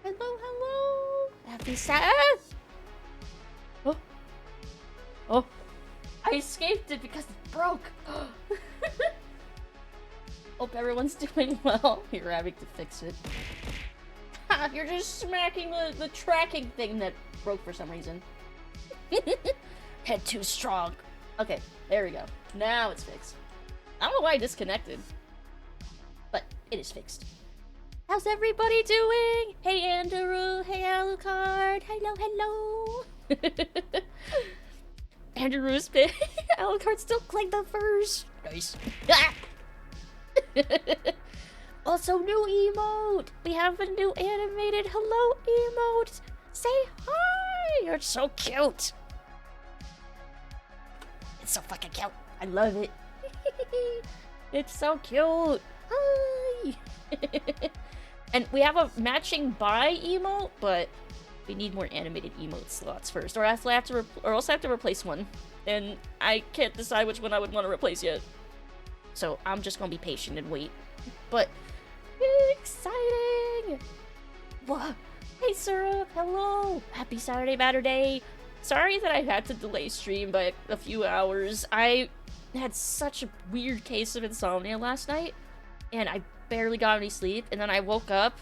Hello, hello! Happy Saturday! Oh. Oh. I escaped it because it broke! Hope everyone's doing well. You're having to fix it. Ha! You're just smacking the tracking thing that broke for some reason. Head too strong. Okay, there we go. Now it's fixed. I don't know why I disconnected. But it is fixed. How's everybody doing? Hey Andrew, hey Alucard, hello, hello. Andrew's bit. Alucard still claimed the first. Nice. Also, new emote. We have a new animated hello emote. Say hi. You're so cute. It's so fucking cute. I love it. It's so cute. Hi. And we have a matching bye emote, but we need more animated emote slots first, or else I have to replace one, and I can't decide which one I would want to replace yet. So I'm just gonna be patient and wait. But exciting! Whoa. Hey Syrup, hello! Happy Saturday Matter Day! Sorry that I had to delay stream by a few hours. I had such a weird case of insomnia last night, and I barely got any sleep, and then I woke up,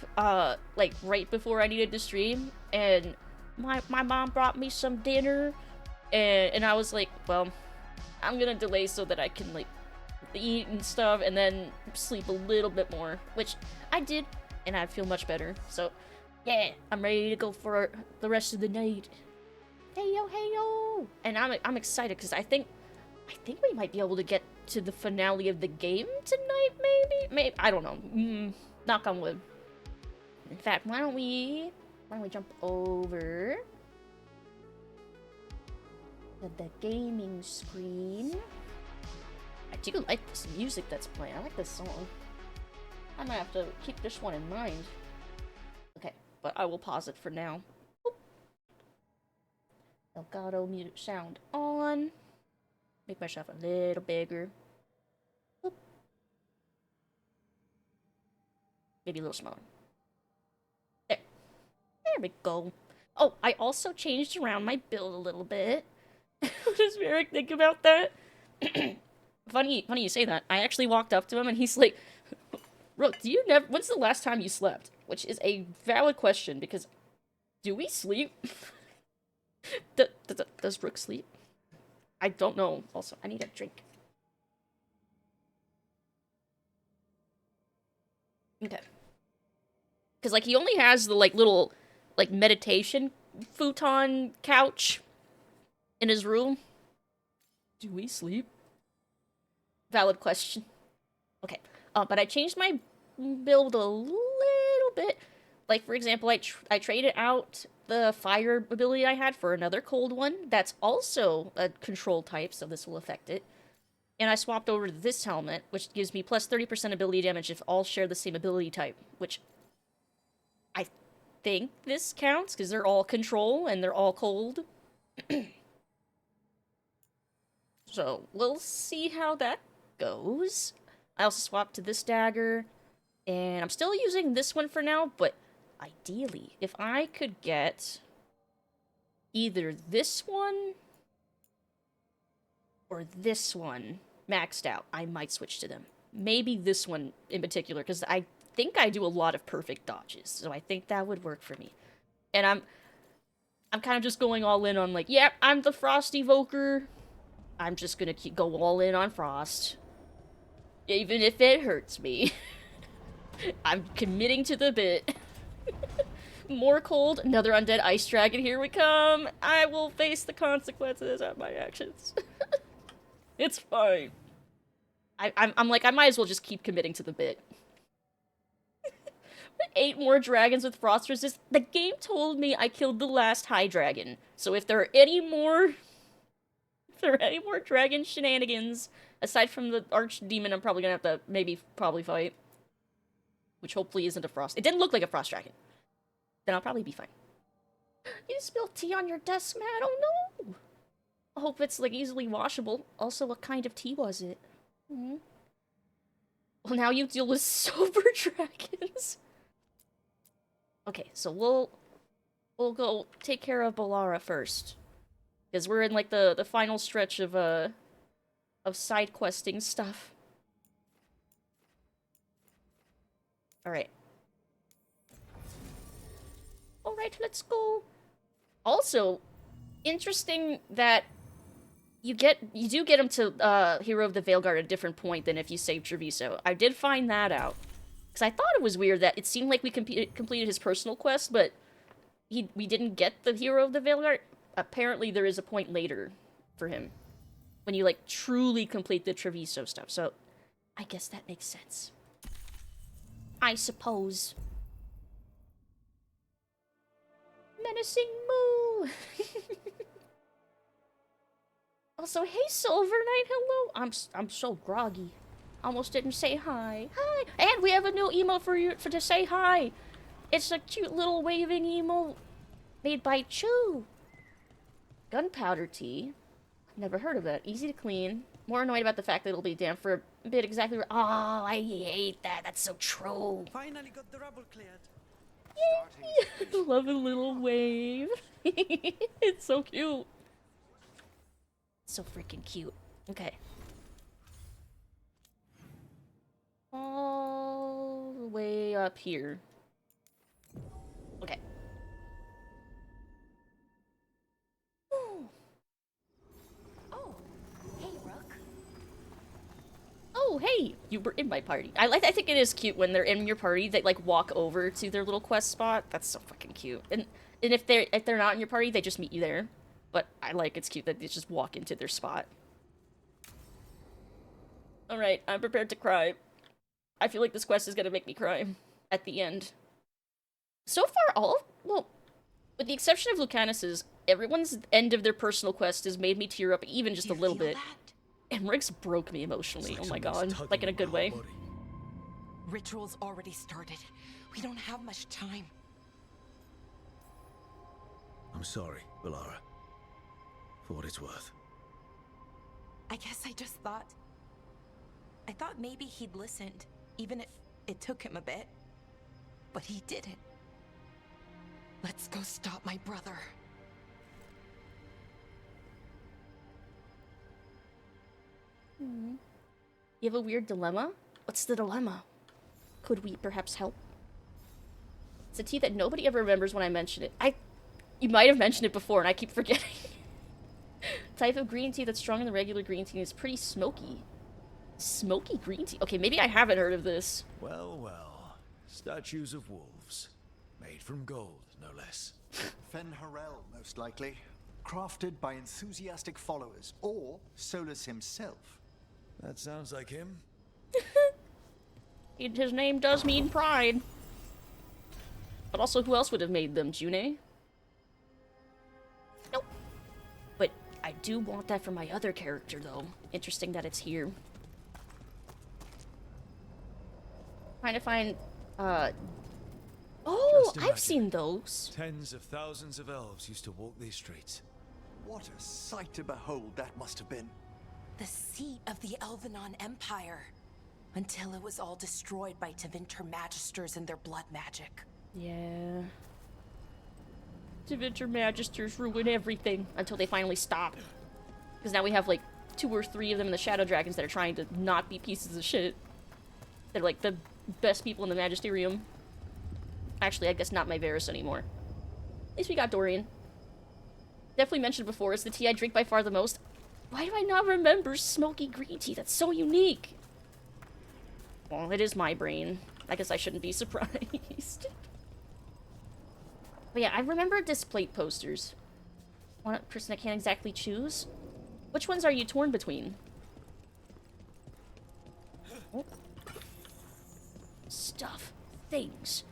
like, right before I needed to stream, and my mom brought me some dinner, and I was like, well, I'm gonna delay so that I can, like, eat and stuff, and then sleep a little bit more, which I did, and I feel much better. So, yeah, I'm ready to go for the rest of the night. Hey yo, and I'm excited because I think we might be able to get to the finale of the game tonight. Maybe I don't know. Knock on wood. In fact, why don't we jump over to the gaming screen? I do like this music that's playing. I like this song. I might have to keep this one in mind. Okay, but I will pause it for now. Boop. Elgato mute sound on. Make myself a little bigger. Boop. Maybe a little smaller. There. There we go. Oh, I also changed around my build a little bit. What does Merrick think about that? Funny you say that. I actually walked up to him and he's like, Rook, when's the last time you slept? Which is a valid question because do we sleep? Does Rook sleep? I don't know. Also, I need a drink. Okay. Because, like, he only has the, like, little, like, meditation futon couch in his room. Do we sleep? Valid question. Okay. But I changed my build a little bit. Like, for example, I traded out the fire ability I had for another cold one. That's also a control type, so this will affect it. And I swapped over to this helmet, which gives me plus 30% ability damage if all share the same ability type, which I think this counts, because they're all control, and they're all cold. So, we'll see how that goes. I also swapped to this dagger, and I'm still using this one for now, but ideally, if I could get either this one or this one maxed out, I might switch to them. Maybe this one in particular, because I think I do a lot of perfect dodges, so I think that would work for me. And I'm kind of just going all in on, like, yeah, I'm the Frost Evoker. I'm just gonna go all in on Frost. Even if it hurts me. I'm committing to the bit. More cold, another undead ice dragon, here we come. I will face the consequences of my actions. It's fine. I'm like, I might as well just keep committing to the bit. 8 more dragons with frost resist. The game told me I killed the last high dragon. So if there are any more dragon shenanigans, aside from the archdemon, I'm probably gonna have to probably fight. Which hopefully isn't a frost. It didn't look like a frost dragon. Then I'll probably be fine. You spilled tea on your desk, man. Oh no! I hope it's, like, easily washable. Also, what kind of tea was it? Hmm? Well, now you deal with sober dragons. Okay, so we'll go take care of Balara first. Because we're in, like, the final stretch of side questing stuff. Alright. Alright, let's go. Also, interesting that you do get him to Hero of the Veilguard at a different point than if you saved Treviso. I did find that out. Because I thought it was weird that it seemed like we completed his personal quest, but we didn't get the Hero of the Veilguard. Apparently there is a point later for him. When you, like, truly complete the Treviso stuff. So, I guess that makes sense. I suppose. Menacing moo! Also, hey, Silver Knight, hello! I'm so groggy. Almost didn't say hi. Hi! And we have a new emote for you to say hi! It's a cute little waving emote made by Chew. Gunpowder tea. Never heard of that. Easy to clean. More annoyed about the fact that it'll be damp for a bit exactly. Oh, I hate that. That's so true. Finally got the rubble cleared. I love a little wave. It's so cute. So freaking cute. Okay. All the way up here. Okay. Ooh. Oh, hey, Rook. Oh, hey, you were in my party. I think it is cute when they're in your party. They like walk over to their little quest spot. That's so fucking cute. And if they're not in your party, they just meet you there. But I like it's cute that they just walk into their spot. All right, I'm prepared to cry. I feel like this quest is gonna make me cry at the end. So far, well, with the exception of Lucanus's, everyone's end of their personal quest has made me tear up even just a little bit. Emmrich's broke me emotionally. Like oh my god, like in a good way. Ritual's already started. We don't have much time. I'm sorry, Valara. For what it's worth. I guess I just thought... I thought maybe he'd listened, even if it took him a bit. But he didn't. Let's go stop my brother. You have a weird dilemma? What's the dilemma? Could we perhaps help? It's a tea that nobody ever remembers when I mention it. You might have mentioned it before and I keep forgetting. Type of green tea that's stronger than regular green tea is pretty smoky. Smoky green tea? Okay, maybe I haven't heard of this. Well, well. Statues of wolves. Made from gold, no less. Fen Harel, most likely. Crafted by enthusiastic followers, or Solus himself. That sounds like him. His name does mean pride. But also, who else would have made them? June? Nope. But I do want that for my other character, though. Interesting that it's here. Trying to find, Oh, I've seen those. Tens of thousands of elves used to walk these streets. What a sight to behold that must have been. The seat of the Elvenon Empire. Until it was all destroyed by Tevinter Magisters and their blood magic. Yeah. Tevinter Magisters ruin everything until they finally stop. Because now we have like 2 or 3 of them in the Shadow Dragons that are trying to not be pieces of shit. They're like the best people in the Magisterium. Actually, I guess not Myvaris anymore. At least we got Dorian. Definitely mentioned before, it's the tea I drink by far the most. Why do I not remember smoky green tea? That's so unique. Well, it is my brain. I guess I shouldn't be surprised. But yeah, I remember displate posters. One person I can't exactly choose. Which ones are you torn between? Oh. Stuff. Things.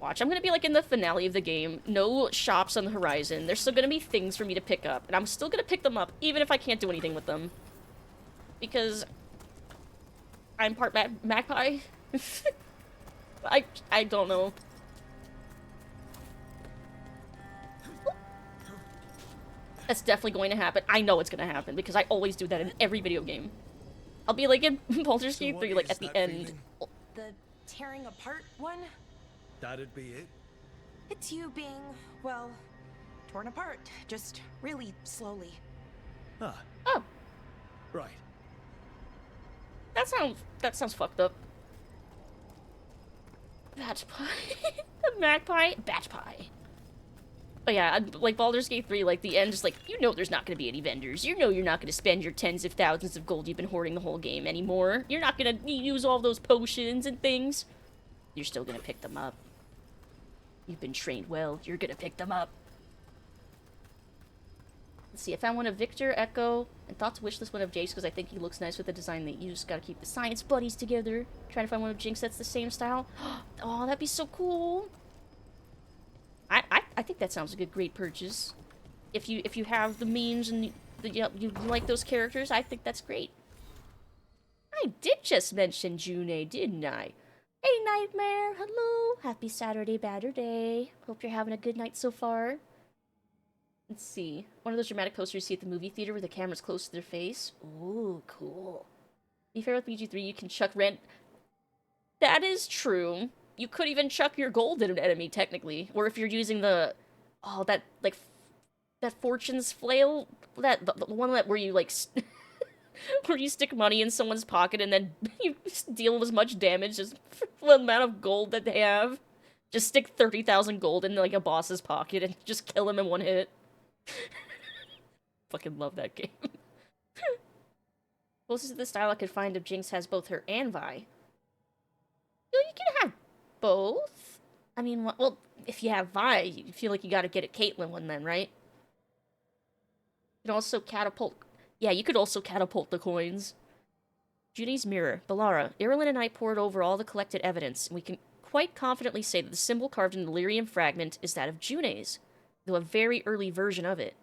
Watch, I'm gonna be like in the finale of the game. No shops on the horizon. There's still gonna be things for me to pick up. And I'm still gonna pick them up, even if I can't do anything with them. Because... I'm part magpie. I don't know. That's definitely going to happen. I know it's going to happen because I always do that in every video game. I'll be like in Baldur's Gate 3, like at the end. The tearing apart one? That'd be it. It's you being, well, torn apart. Just really slowly. Ah. Oh. Right. That sounds fucked up. Bat pie. The magpie. Bat pie. But yeah, like Baldur's Gate 3, like the end is like, you know there's not gonna be any vendors. You know you're not gonna spend your tens of thousands of gold you've been hoarding the whole game anymore. You're not gonna use all those potions and things. You're still gonna pick them up. You've been trained well. You're gonna pick them up. Let's see, I found one of Victor, Echo, and thought to wish this one of Jace because I think he looks nice with the design they use. Gotta keep the science buddies together. Trying to find one of Jinx that's the same style. Oh, that'd be so cool. I think that sounds like a great purchase. If you have the means and you like those characters, I think that's great. I did just mention June, didn't I? Hey, Nightmare. Hello. Happy Saturday, Day. Hope you're having a good night so far. Let's see. One of those dramatic posters you see at the movie theater where the camera's close to their face. Ooh, cool. Be fair with BG3, you can chuck rent. That is true. You could even chuck your gold at an enemy, technically. Or if you're using the... Oh, that, like... That Fortune's flail? The one that where you, like... where you stick money in someone's pocket and then you deal as much damage as the amount of gold that they have. Just stick 30,000 gold in, like, a boss's pocket and just kill him in one hit. Fucking love that game. Closest to the style I could find of Jinx has both her and Vi. You can have both. I mean, well, if you have Vi, you feel like you gotta get a Caitlyn one then, right? You can also catapult... Yeah, you could also catapult the coins. Judy's mirror. Balara, Irilyn and I pored over all the collected evidence, and we can quite confidently say that the symbol carved in the lyrium fragment is that of June's, though a very early version of it.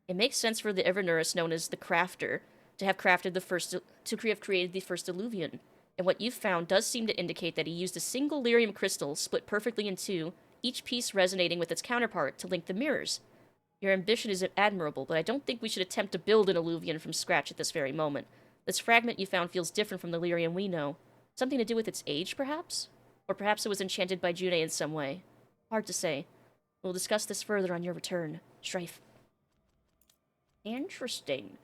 It makes sense for the Evernuris known as the Crafter to have created the first Illuvian, and what you've found does seem to indicate that he used a single lyrium crystal split perfectly in two, each piece resonating with its counterpart to link the mirrors. Your ambition is admirable, but I don't think we should attempt to build an Illuvian from scratch at this very moment. This fragment you found feels different from the lyrium we know. Something to do with its age, perhaps? Or perhaps it was enchanted by June in some way. Hard to say. We'll discuss this further on your return. Strife. Interesting.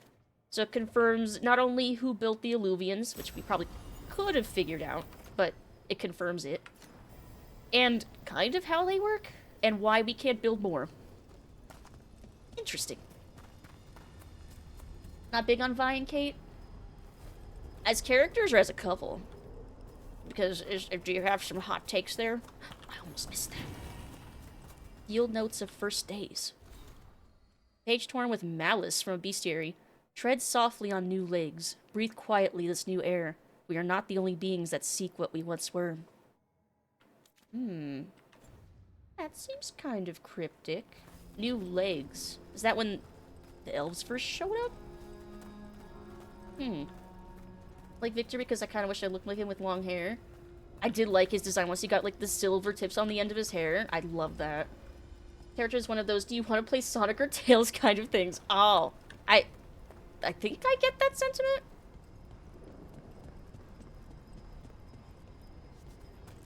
So it confirms not only who built the Illuvians, which we probably could have figured out, but it confirms it. And kind of how they work, and why we can't build more. Interesting. Not big on Vi and Kate? As characters or as a couple? Because do you have some hot takes there? I almost missed that. Yield notes of first days. Page torn with malice from a bestiary. Tread softly on new legs. Breathe quietly this new air. We are not the only beings that seek what we once were. That seems kind of cryptic. New legs. Is that when the elves first showed up? Like Victor because I kind of wish I looked like him with long hair. I did like his design once he got like the silver tips on the end of his hair. I love that. Character is one of those do you want to play Sonic or Tails kind of things. Oh, I think I get that sentiment.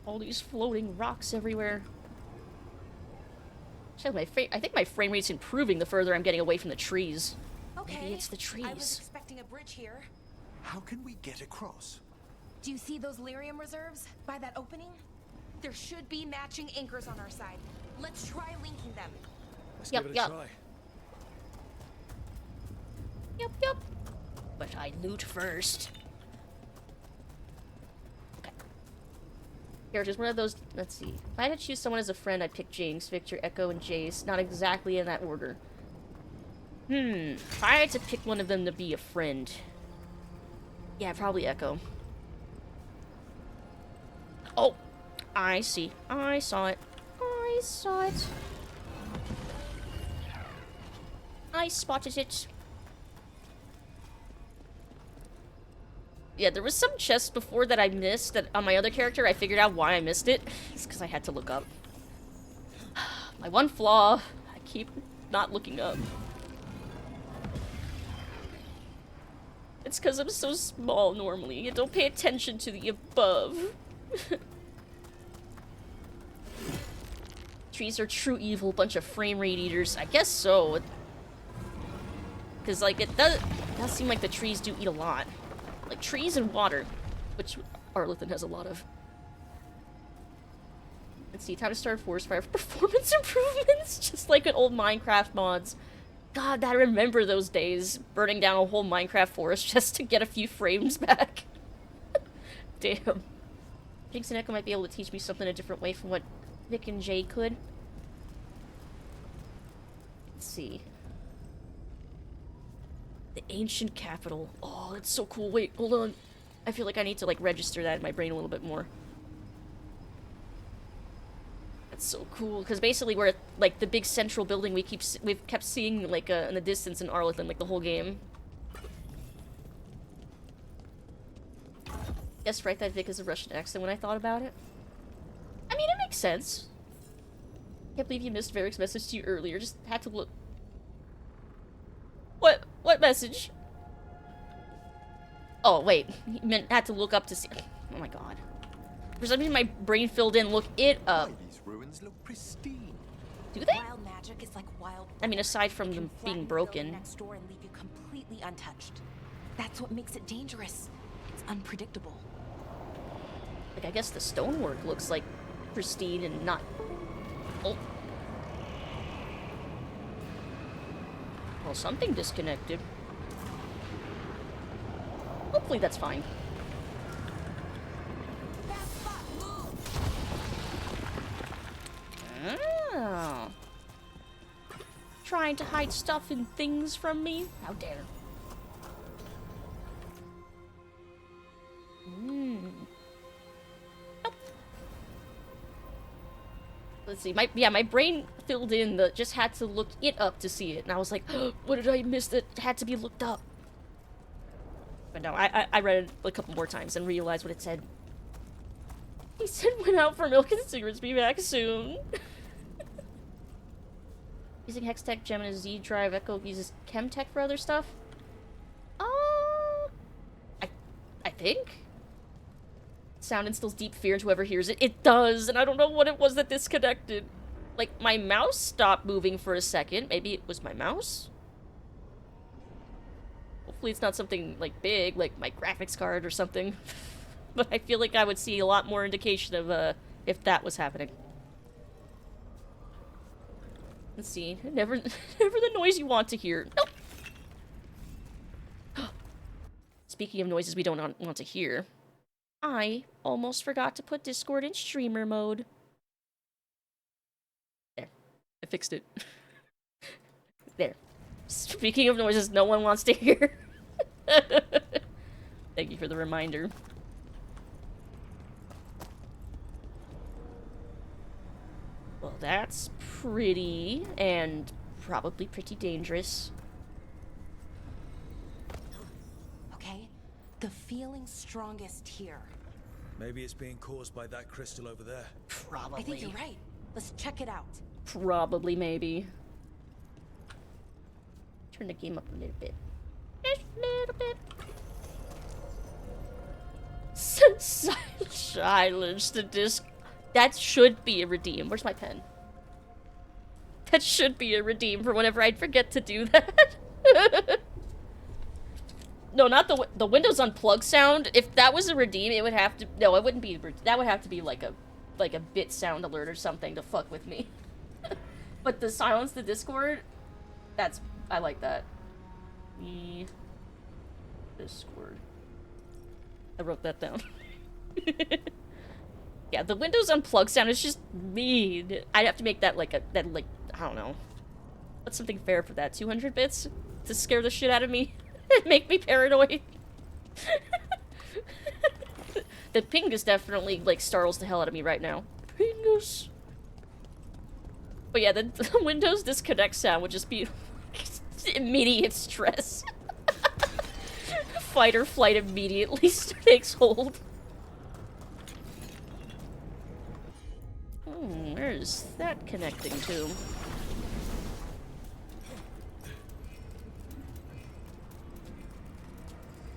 All these floating rocks everywhere. I think my frame rate's improving the further I'm getting away from the trees. Okay. Maybe it's the trees. I was expecting a bridge here. How can we get across? Do you see those lyrium reserves by that opening? There should be matching anchors on our side. Let's try linking them. Let's give it a try. Yup. But I loot first. Okay. Characters, one of those... Let's see. If I had to choose someone as a friend, I'd pick Jinx, Victor, Echo, and Jace. Not exactly in that order. If I had to pick one of them to be a friend... Yeah, probably Echo. Oh! I see. I saw it. I spotted it. Yeah, there was some chest before that I missed that on my other character. I figured out why I missed it. It's because I had to look up. My one flaw, I keep not looking up. It's because I'm so small normally. I don't pay attention to the above. Trees are true evil, bunch of frame rate eaters. I guess so. Because, like, it does seem like the trees do eat a lot. Like, trees and water, which Arlithan has a lot of. Let's see, time to start forest fire for performance improvements, just like in old Minecraft mods. God, I remember those days, burning down a whole Minecraft forest just to get a few frames back. Damn. Jinx and Echo might be able to teach me something a different way from what Vic and Jay could. Let's see. The ancient capital. Oh, that's so cool. Wait, hold on. I feel like I need to, like, register that in my brain a little bit more. That's so cool. Because basically we're at, like, the big central building we've kept seeing, like, in the distance in Arlington, like, the whole game. Guess right, that Vic is a Russian accent when I thought about it. I mean, it makes sense. Can't believe you missed Varric's message to you earlier. Just had to look. What message? Oh, wait. He meant had to look up to see. Oh my god. For some reason, my brain filled in look it up. Why, these ruins look pristine. Do they? Wild magic is like wild. I mean, aside from them being broken. Next door and leave you completely untouched. That's what makes it dangerous. It's unpredictable. Like, I guess the stonework looks like pristine and not. Oh. Well, something disconnected. Hopefully that's fine. Oh. Trying to hide stuff and things from me? How dare. Nope. Let's see. My brain filled in the just had to look it up to see it, and I was like, oh, what did I miss that had to be looked up? But no, I read it a couple more times and realized what it said. He said went out for milk and cigarettes, be back soon. Using Hextech, Gem, and a Z drive. Echo uses Chemtech for other stuff. I think. Sound instills deep fear into whoever hears it. It does, and I don't know what it was that disconnected. Like, my mouse stopped moving for a second. Maybe it was my mouse? Hopefully it's not something, like, big, like my graphics card or something. But I feel like I would see a lot more indication of, if that was happening. Let's see. Never the noise you want to hear. Nope. Speaking of noises we don't want to hear, I almost forgot to put Discord in streamer mode. There. I fixed it. There. Speaking of noises no one wants to hear. Thank you for the reminder. Well, that's pretty, and probably pretty dangerous. Okay? The feeling's strongest here. Maybe it's being caused by that crystal over there. Probably. I think you're right. Let's check it out. Probably, maybe. Turn the game up a little bit. Just a little bit. Silence the disc. That should be a redeem. Where's my pen? That should be a redeem for whenever I'd forget to do that. No, not the Windows unplug sound. If that was a redeem, it would have to. No, it wouldn't be. That would have to be like a bit sound alert or something to fuck with me. But the silence the Discord, I like that. The Discord. I wrote that down. Yeah, the Windows unplug sound is just mean. I'd have to make that like I don't know. What's something fair for that? 200 bits to scare the shit out of me. Make me paranoid. The Pingus definitely like startles the hell out of me right now. Pingus. But yeah, the Windows disconnect sound would just be immediate stress. Fight or flight immediately takes hold. Where's that connecting to?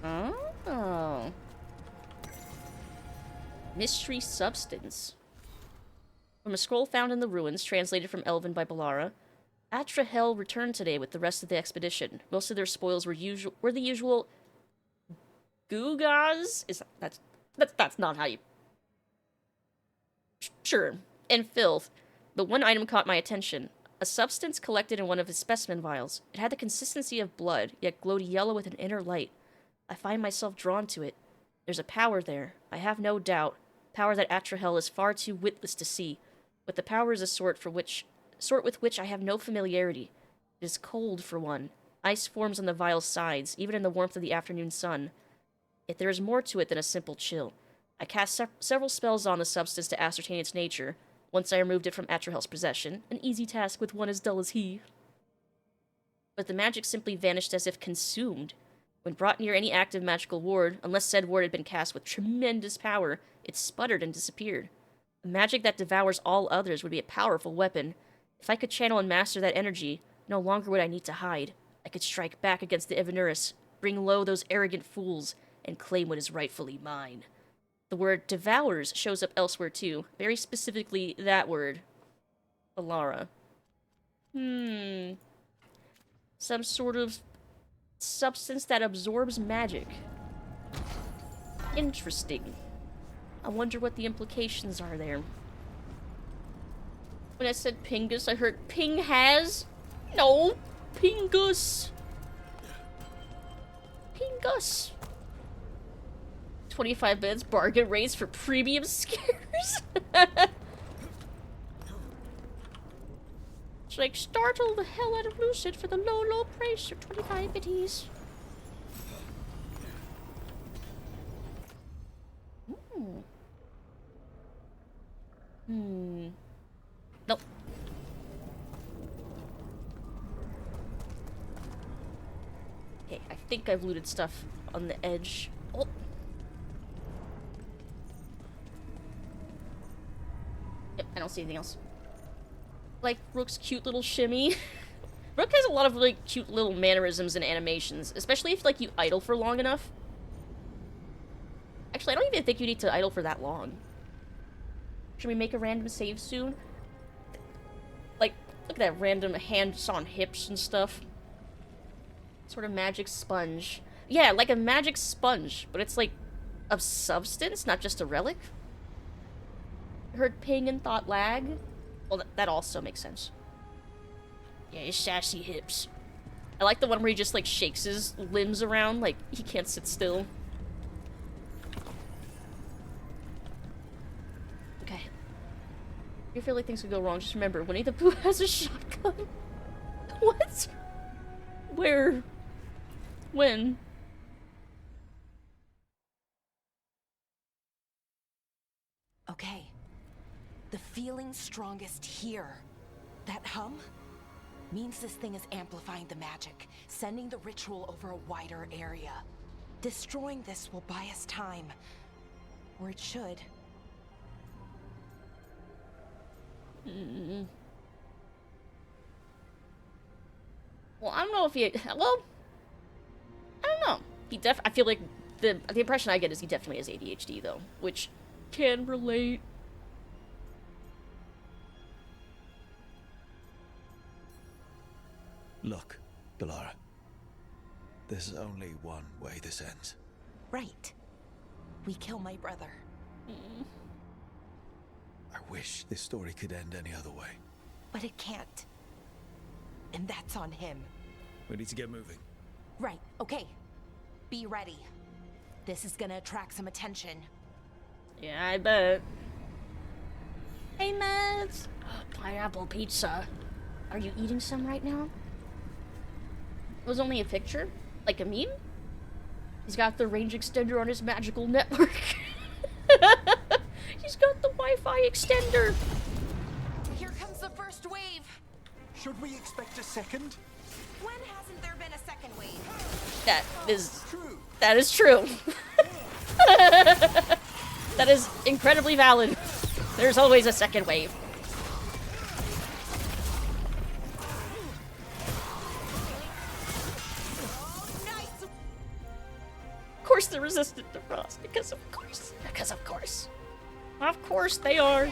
Oh. Mystery substance. From a scroll found in the ruins, translated from Elven by Balara, Atrahel returned today with the rest of the expedition. Most of their spoils were the usual Gugas? That's not how you... Sure. And filth. But one item caught my attention. A substance collected in one of his specimen vials. It had the consistency of blood, yet glowed yellow with an inner light. I find myself drawn to it. There's a power there, I have no doubt. Power that Atrahel is far too witless to see. But the power is a sort with which I have no familiarity. It is cold, for one. Ice forms on the vial's sides, even in the warmth of the afternoon sun. Yet there is more to it than a simple chill. I cast several spells on the substance to ascertain its nature, once I removed it from Atrahel's possession, an easy task with one as dull as he. But the magic simply vanished as if consumed. When brought near any active magical ward, unless said ward had been cast with tremendous power, it sputtered and disappeared. A magic that devours all others would be a powerful weapon. If I could channel and master that energy, no longer would I need to hide. I could strike back against the Evonuris, bring low those arrogant fools, and claim what is rightfully mine. The word devours shows up elsewhere too, very specifically that word. Alara. Some sort of substance that absorbs magic. Interesting. I wonder what the implications are there. When I said Pingus, I heard Ping has? No, Pingus. Pingus. 25 minutes bargain rates for premium scares. It's like startle the hell out of Lucid for the low price of 25 biddies. Nope. Okay, I think I've looted stuff on the edge. Oh. Yep, I don't see anything else. Like Rook's cute little shimmy. Rook has a lot of really cute little mannerisms and animations, especially if like you idle for long enough. Actually, I don't even think you need to idle for that long. Should we make a random save soon? Like, look at that random hands on hips and stuff. Sort of magic sponge. Yeah, like a magic sponge, but it's like of substance, not just a relic. Heard ping and thought lag. Well, that also makes sense. Yeah, his sassy hips. I like the one where he just like shakes his limbs around, like he can't sit still. Okay. If you feel like things could go wrong, just remember, Winnie the Pooh has a shotgun. What? Where? When? Okay. The feeling's strongest here. That hum means this thing is amplifying the magic, sending the ritual over a wider area. Destroying this will buy us time. Or it should. Well, I don't know if he... Well, I don't know. I feel like the impression I get is he definitely has ADHD, though. Which can relate. Look, Galara. There's only one way this ends. Right. We kill my brother. I wish this story could end any other way. But it can't. And that's on him. We need to get moving. Right, okay. Be ready. This is gonna attract some attention. Yeah, I bet. Hey, Mads! Pineapple pizza. Are you eating some right now? It was only a picture? Like a meme? He's got the range extender on his magical network. He's got the Wi-Fi extender. Here comes the first wave. Should we expect a second? When hasn't there been a second wave? That is True. true. That is incredibly valid. There's always a second wave. Of course they're resistant to frost, because of course. Of course they are.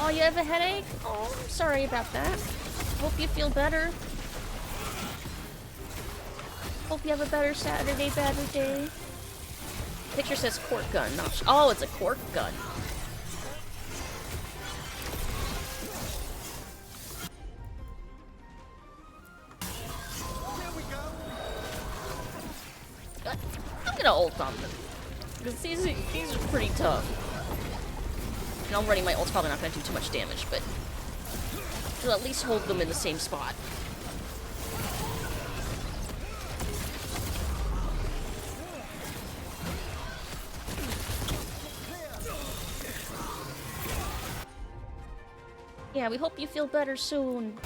Oh, you have a headache? Oh, I'm sorry about that. Hope you feel better. Hope you have a better Saturday, better day. Picture says cork gun, not oh, it's a cork gun. gonna ult on them. Because these are pretty tough. And already my ult's probably not gonna do too much damage, but we'll at least hold them in the same spot. Yeah, we hope you feel better soon.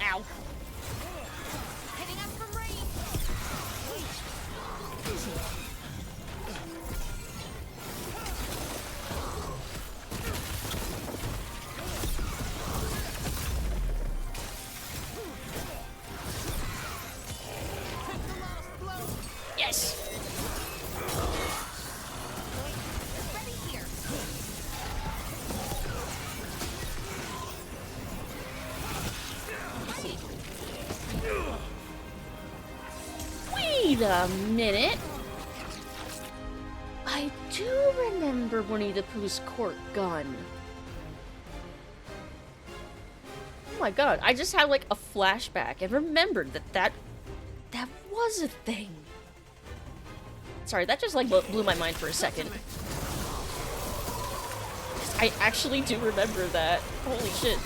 Ow. Hitting us from range. Yes. Ready here. Let's see. Wait a minute. I do remember Winnie the Pooh's court gun. Oh my god, I just had like a flashback and remembered that was a thing. Sorry, that just like blew my mind for a second. I actually do remember that. Holy shit.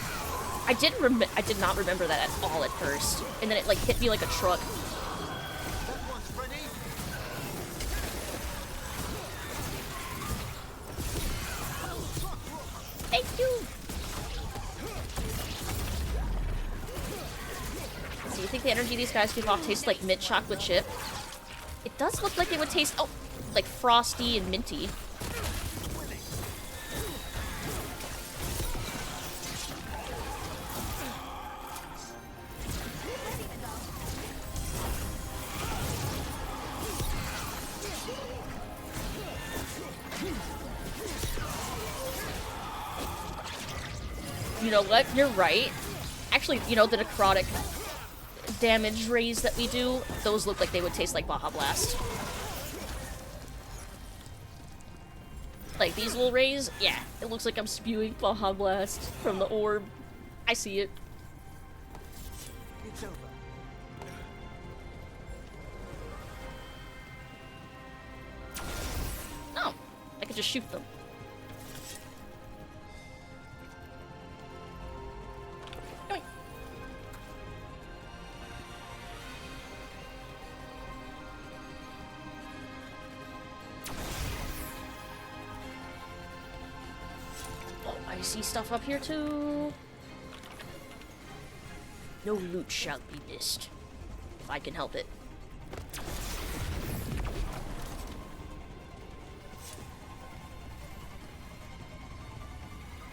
I did not remember that at all at first. And then it like hit me like a truck. Thank you. So you think the energy these guys give off tastes like mint chocolate chip? It does look like it would taste, oh, like frosty and minty. You know what? You're right. Actually, you know, the necrotic damage rays that we do, those look like they would taste like Baja Blast. Like these little rays, yeah, it looks like I'm spewing Baja Blast from the orb. I see it. It's over. Oh, I could just shoot them. Yoink. Oh, I see stuff up here too. No loot shall be missed, if I can help it.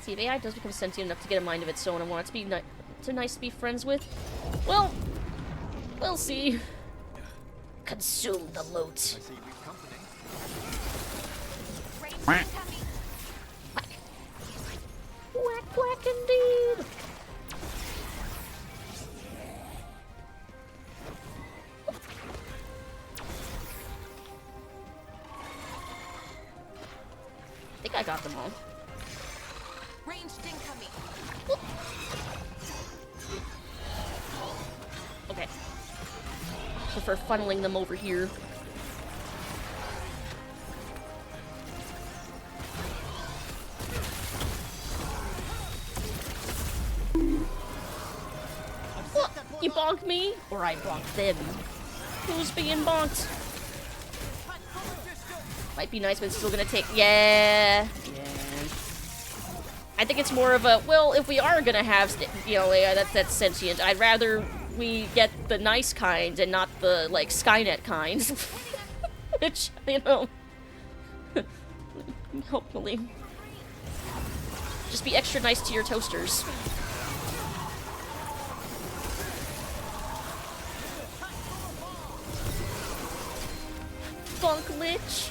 See, if AI does become sentient enough to get a mind of its own and want it to be nice to be friends with, well, we'll see. Consume the loot. I see we've company. Range incoming. Whack, whack, indeed. I think I got them all. Ranged incoming. Okay. Prefer funneling them over here. What? You bonked me? Or I bonked them? Who's being bonked? Might be nice, but it's still gonna take... Yeah. I think it's more of a, well, if we are gonna have, you know, that's sentient, I'd rather we get the nice kind and not the, like, Skynet kind. Which, you know, hopefully. Just be extra nice to your toasters. Bonk Lich.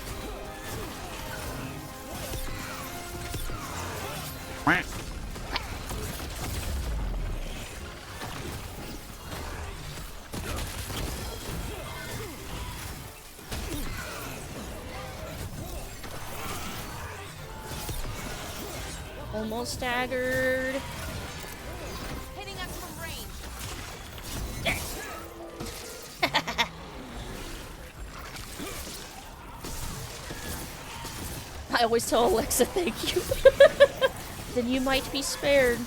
Almost staggered. Hitting us from range. I always tell Alexa thank you. Then you might be spared.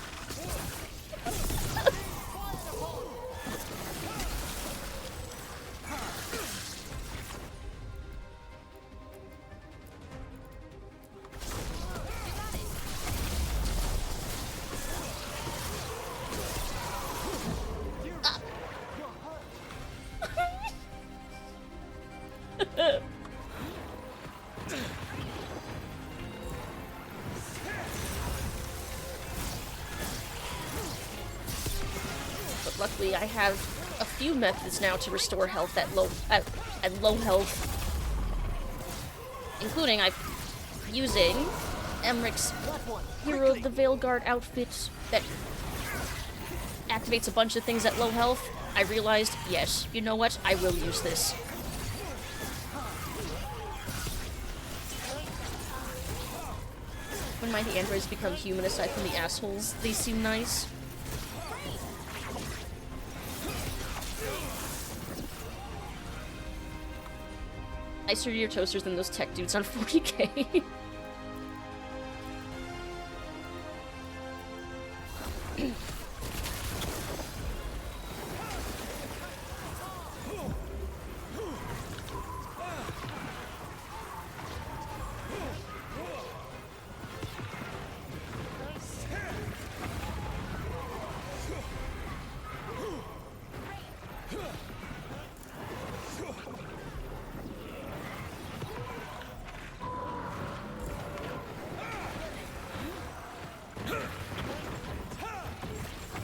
But luckily I have a few methods now to restore health at low health. Including using Emmrich's Hero of the Veilguard outfit that activates a bunch of things at low health. I realized, yes, you know what? I will use this. When mighty androids become human aside from the assholes, they seem nice. Nicer to your toasters than those tech dudes on 40k.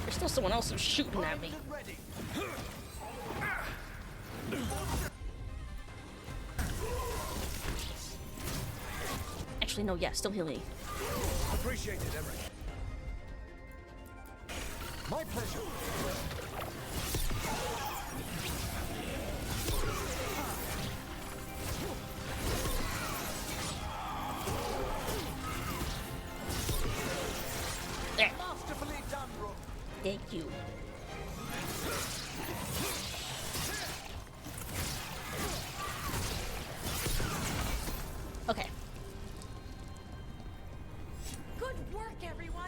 There's still someone else who's shooting at me. Actually, no, yeah, still healing. Appreciate it, Emmrich. My pleasure. There. Masterfully done, Rook. Thank you. Okay. Good work, everyone.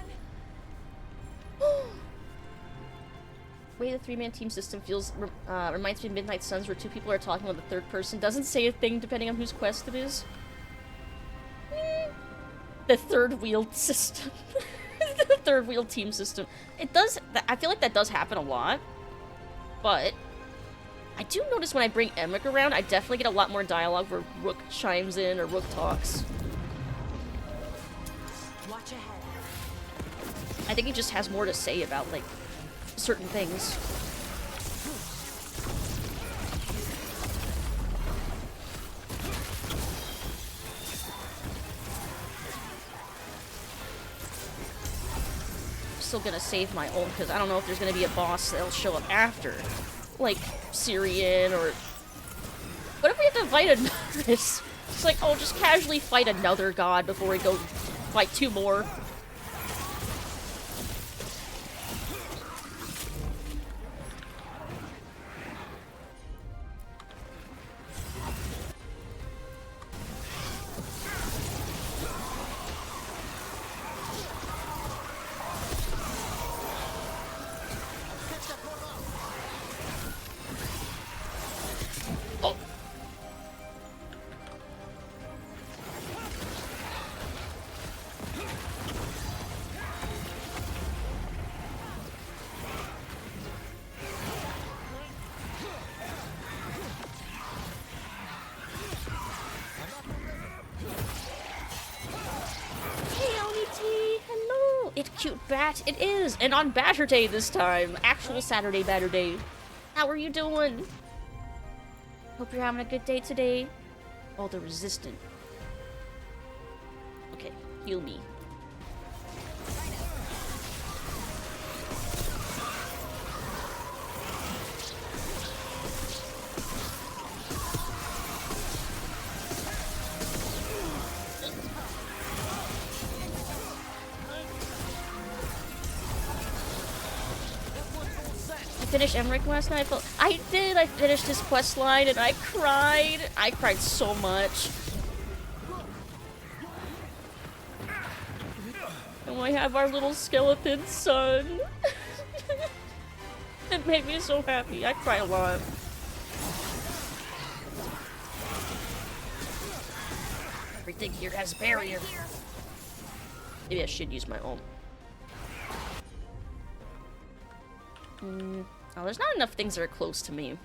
Way the three-man team system feels reminds me of Midnight Suns, where two people are talking with the third person. Doesn't say a thing depending on whose quest it is. The third wheel system. The third wheel team system. It does. I feel like that does happen a lot. But I do notice when I bring Emmrich around, I definitely get a lot more dialogue where Rook chimes in or Rook talks. Watch ahead. I think he just has more to say about, like, certain things. Still gonna save my ult because I don't know if there's gonna be a boss that'll show up after, like Syrian or. What if we have to fight another? It's like, oh, just casually fight another god before we go fight two more. Cute bat, it is! And on Batter Day this time! Actual Saturday Batter Day. How are you doing? Hope you're having a good day today. Oh, the resistant. Okay, heal me. finish Emmrich last night? I did. I finished his quest line and I cried. I cried so much. And we have our little skeleton son. It made me so happy. I cry a lot. Everything here has barrier. Maybe I should use my own. Oh, there's not enough things that are close to me.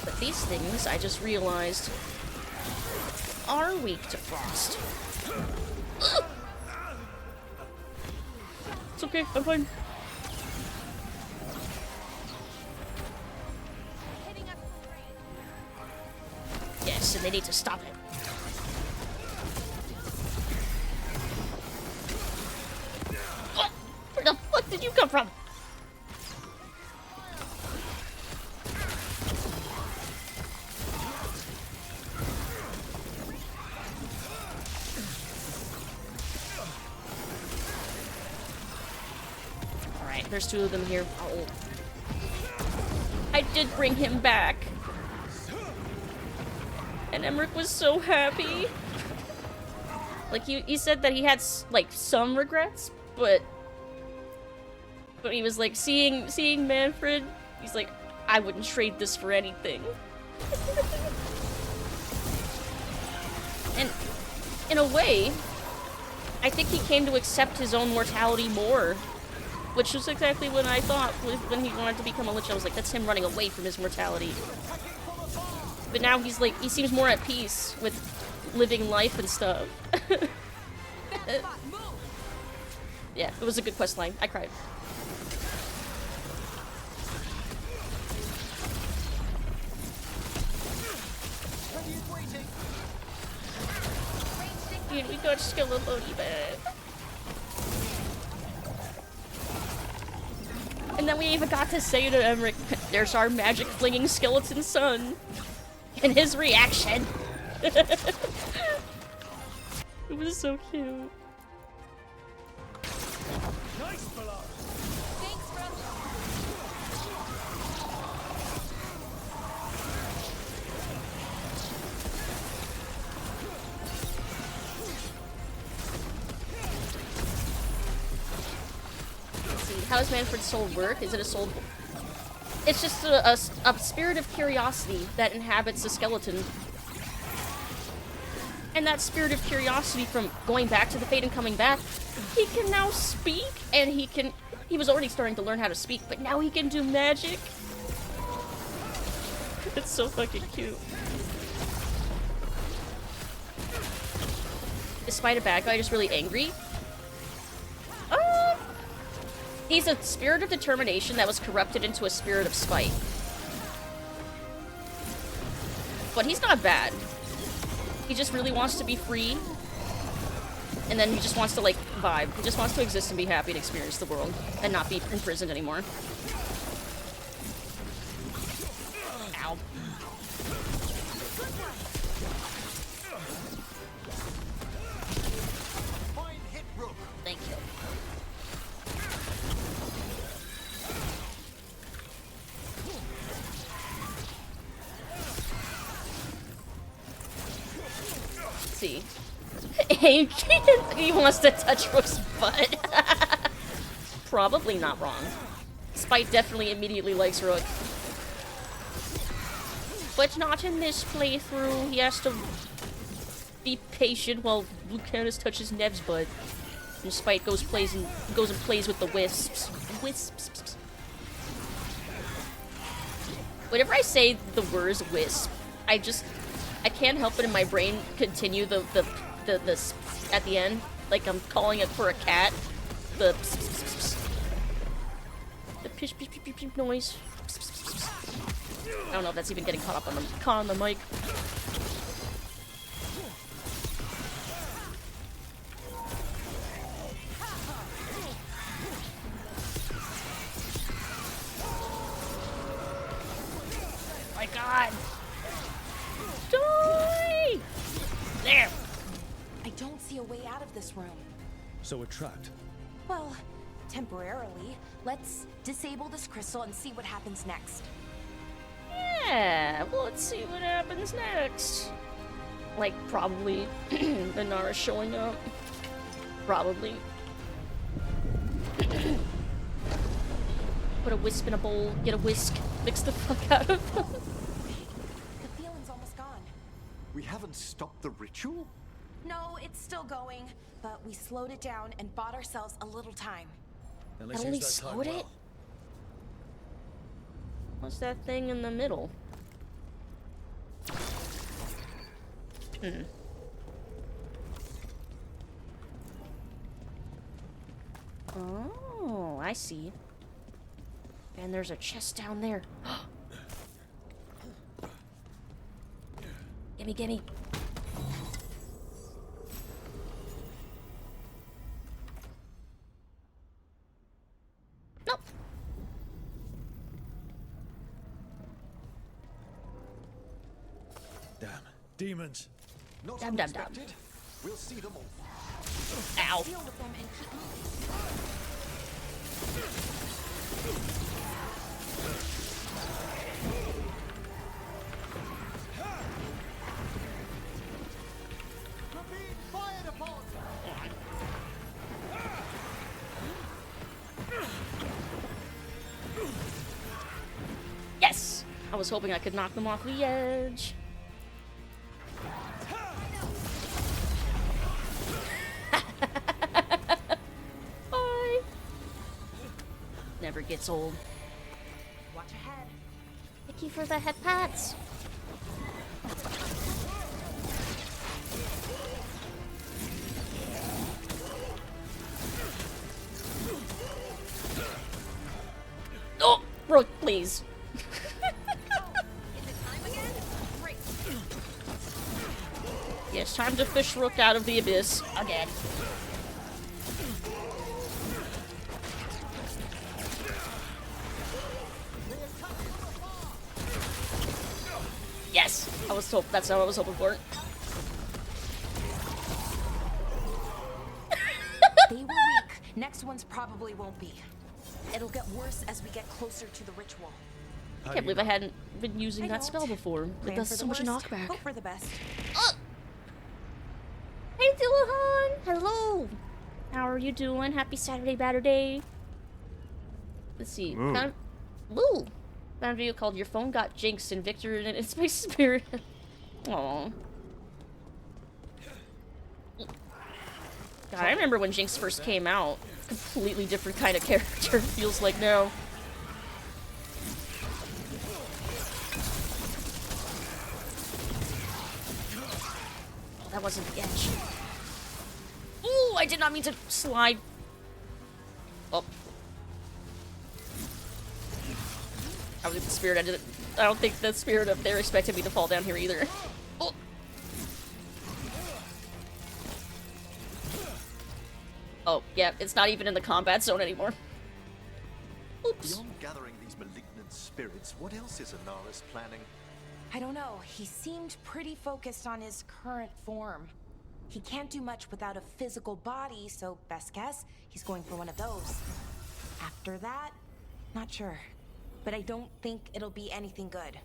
But these things, I just realized, are weak to frost. It's okay, I'm fine. Yes, and they need to stop it. What? Where the fuck did you come from? Alright, there's two of them here. Oh. I did bring him back. And Emmrich was so happy. Like, he said that he had, like, some regrets, but he was like, seeing Manfred, he's like, I wouldn't trade this for anything. And in a way, I think he came to accept his own mortality more, which was exactly what I thought when he wanted to become a lich. I was like, that's him running away from his mortality. But now he's like, he seems more at peace with living life and stuff. Yeah, it was a good quest line. I cried. Yeah, we got Skeleton back. And then we even got to say to Emmrich, there's our magic flinging skeleton son. And his reaction. It was so cute. Nice below. Thanks, bro. Let's see, how does Manfred's soul work? Is it a soul? It's just a spirit of curiosity that inhabits a skeleton. And that spirit of curiosity from going back to the Fate and coming back, he can now speak, and he was already starting to learn how to speak, but now he can do magic. It's so fucking cute. Is Spite a bad guy, just really angry? He's a spirit of determination that was corrupted into a spirit of spite. But he's not bad. He just really wants to be free. And then he just wants to, like, vibe. He just wants to exist and be happy and experience the world. And not be imprisoned anymore. Ow. Thank you. See. He wants to touch Rook's butt. Probably not wrong. Spite definitely immediately likes Rook. But not in this playthrough. He has to be patient while Lucanus touches Nev's butt. And Spite goes and plays with the wisps. Wisps. Whenever I say the words wisp, I can't help it in my brain continue the at the end, like I'm calling it for a cat. The pish pish pish pish noise. I don't know if that's even getting caught on the mic. My God! Die! There! I don't see a way out of this room. So we're trapped. Well, temporarily. Let's disable this crystal and see what happens next. Yeah, well, let's see what happens next. Like, probably Inara showing up. Probably. Put a wisp in a bowl, get a whisk, mix the fuck out of them. The feeling's almost gone. We haven't stopped the ritual? No, it's still going, but we slowed it down and bought ourselves a little time. Now I let's only use that time slowed it? well. What's that thing in the middle? Oh, I see. And there's a chest down there. Gimme, gimme. Nope. Damn. Demons. Not Dum, dum, dum. unexpected. We'll see them all. Ow. Deal with them and keep moving. We're being fired upon! Yes! I was hoping I could knock them off the edge. Bye. Never gets old. Watch ahead. Thank you for the head pats. Oh, Rook, please. Is it time again? Great. Yes, time to fish Rook out of the abyss again. Yes, that's what I was hoping for. They were weak. Next one's probably won't be. It'll get worse as we get closer to the ritual. I can't believe I hadn't been using I that don't. spell before. It Plan does for so the much worst, knockback. hope for the best. Hey, Dillahan! Hello! How are you doing? Happy Saturday, Day. Let's see. Found a video called Your Phone Got Jinxed and Victor and It's My Spirit. Aww. God, I remember when Jinx first came out. Completely different kind of character, feels like now. Oh, that wasn't the edge. Ooh, I did not mean to slide. Oh. I was the spirit. I don't think the spirit up there expected me to fall down here either. Oh. Oh, yeah, it's not even in the combat zone anymore. Oops. Beyond gathering these malignant spirits, what else is Inara's planning? I don't know. He seemed pretty focused on his current form. He can't do much without a physical body, so best guess, he's going for one of those. After that, not sure. But I don't think it'll be anything good.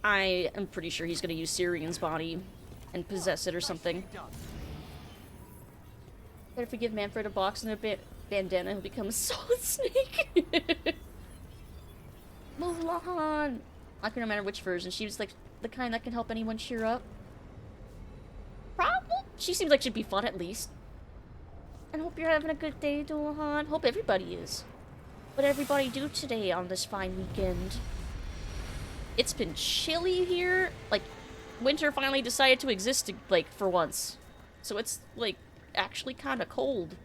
I am pretty sure he's gonna use Syrian's body and possess it or something. Better forgive Manfred a box and a bandana, he'll become a solid snake. Mulan! I can remember which version. She was like the kind that can help anyone cheer up. Probably. She seems like she'd be fun at least. And hope you're having a good day, Dullahan. Hope everybody is. What did everybody do today on this fine weekend? It's been chilly here. Like, winter finally decided to exist, like, for once. So it's, like, actually kind of cold.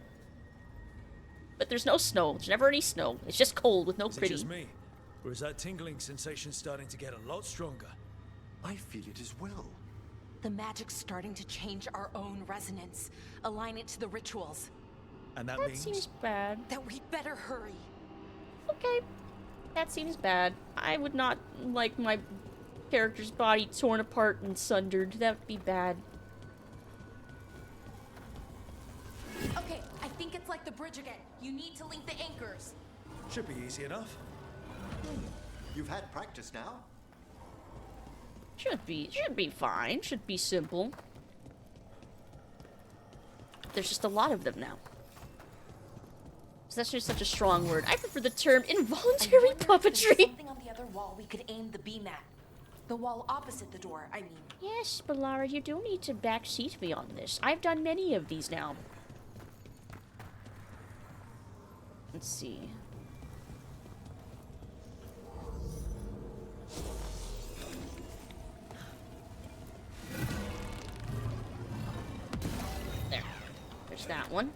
But there's no snow. There's never any snow. It's just cold with no Is it pretty. just me? Or is that tingling sensation starting to get a lot stronger? I feel it as well. The magic's starting to change our own resonance. Align it to the rituals. And that That means... seems bad. That we better hurry. Okay. That seems bad. I would not like my character's body torn apart and sundered. That would be bad. Okay, I It's like the bridge again. You need to link the anchors. Should be easy enough. You've had practice now. Should be fine. Should be simple. There's just a lot of them now. So that's just such a strong word. I prefer the term involuntary puppetry. Something on the other wall we could aim the beam at. The wall opposite the door, I mean. Yes, Balara, you don't need to backseat me on this. I've done many of these now. Let's see. There. There's that one.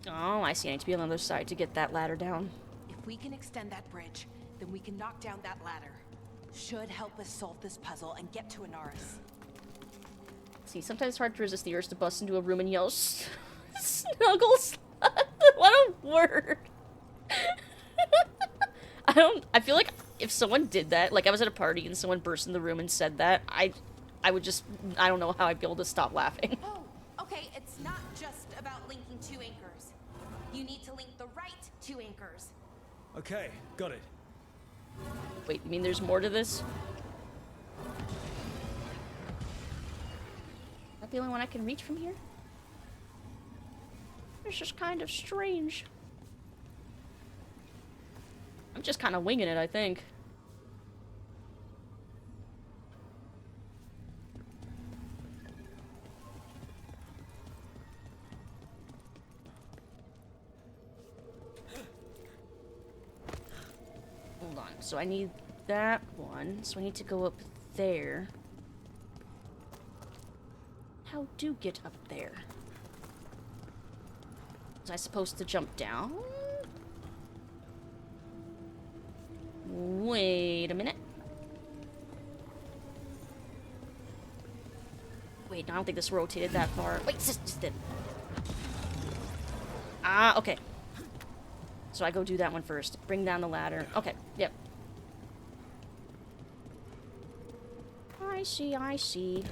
Oh, I see. I need to be on the other side to get that ladder down. If we can extend that bridge, then we can knock down that ladder. Should help us solve this puzzle and get to Anaris. See, sometimes it's hard to resist the urge to bust into a room and yell, Snuggles! What a word! I feel like if someone did that, like I was at a party and someone burst in the room and said that, I would just, I don't know how I'd be able to stop laughing. Oh, okay, it's not just about linking two anchors. You need to link the right two anchors. Okay, got it. Wait, you mean there's more to this? Is that the only one I can reach from here? It's just kind of strange. I'm just kind of winging it, I think. Hold on. So I need that one. So I need to go up there. How do get up there? Was I supposed to jump down? Wait a minute. Wait, no, I don't think this rotated that far. Wait, this did. Ah, okay. So I go do that one first. Bring down the ladder. Okay, yep. I see, I see.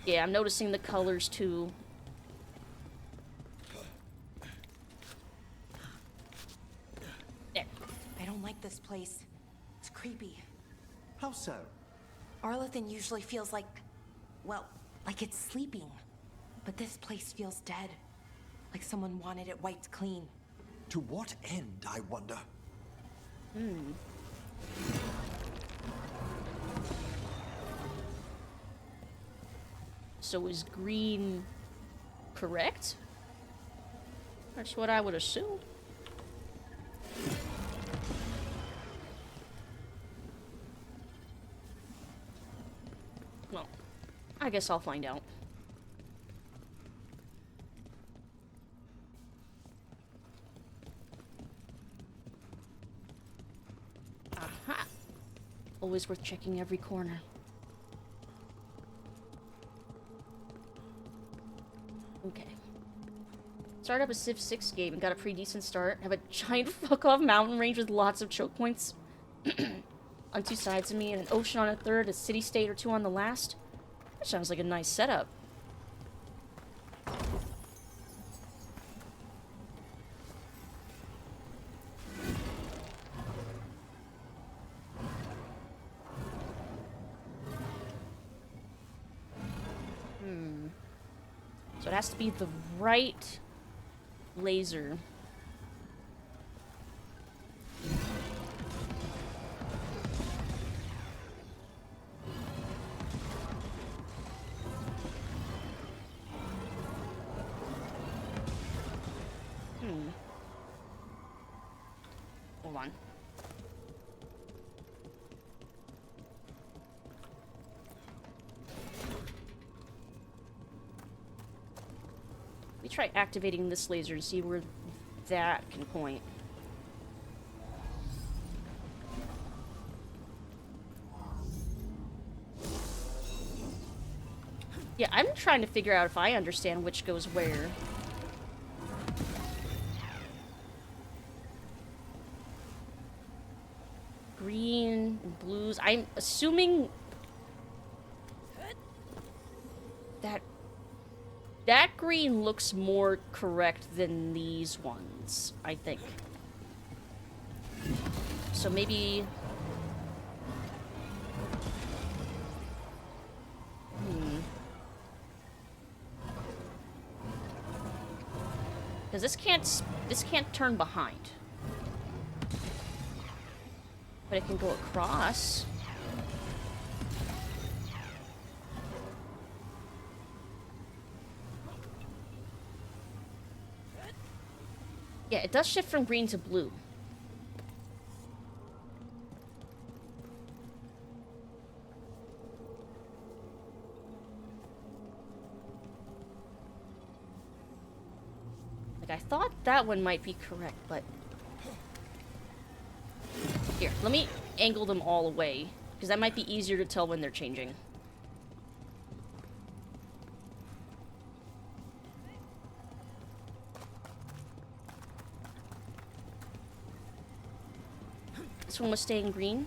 Yeah, I'm noticing the colors too. There. I don't like this place. It's creepy. How so? Arlathan usually feels like, well, like it's sleeping. But this place feels dead. Like someone wanted it wiped clean. To what end, I wonder? So is green correct? That's what I would assume. Well, I guess I'll find out. Aha! Always worth checking every corner. Okay. Started up a Civ 6 game and got a pretty decent start. Have a giant fuck-off mountain range with lots of choke points on two sides of me, and an ocean on a third, a city-state or two on the last. That sounds like a nice setup. So it has to be the right laser. Hold on. Let me try activating this laser and see where that can point. Yeah, I'm trying to figure out if I understand which goes where. I'm assuming that green looks more correct than these ones, I think. So maybe... Because this can't turn behind. But it can go across. Yeah, it does shift from green to blue. Like, I thought that one might be correct, but... Here, let me angle them all away, because that might be easier to tell when they're changing. This one was staying green.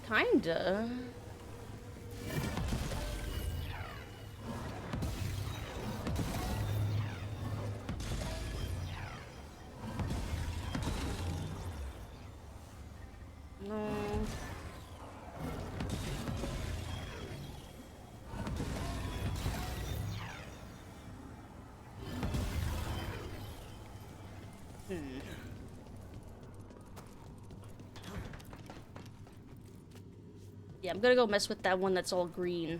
Kinda. No. Yeah, I'm gonna go mess with that one that's all green.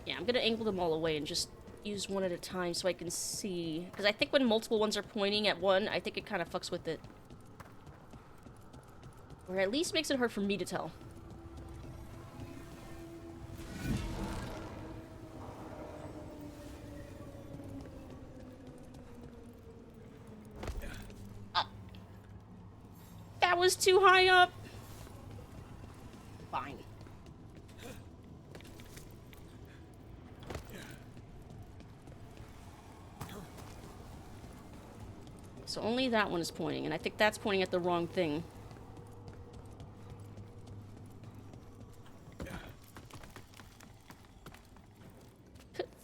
Yeah, I'm gonna angle them all away and just use one at a time so I can see. Because I think when multiple ones are pointing at one, I think it kind of fucks with it. Or at least makes it hard for me to tell. That was too high up. Fine. So only that one is pointing, and I think that's pointing at the wrong thing.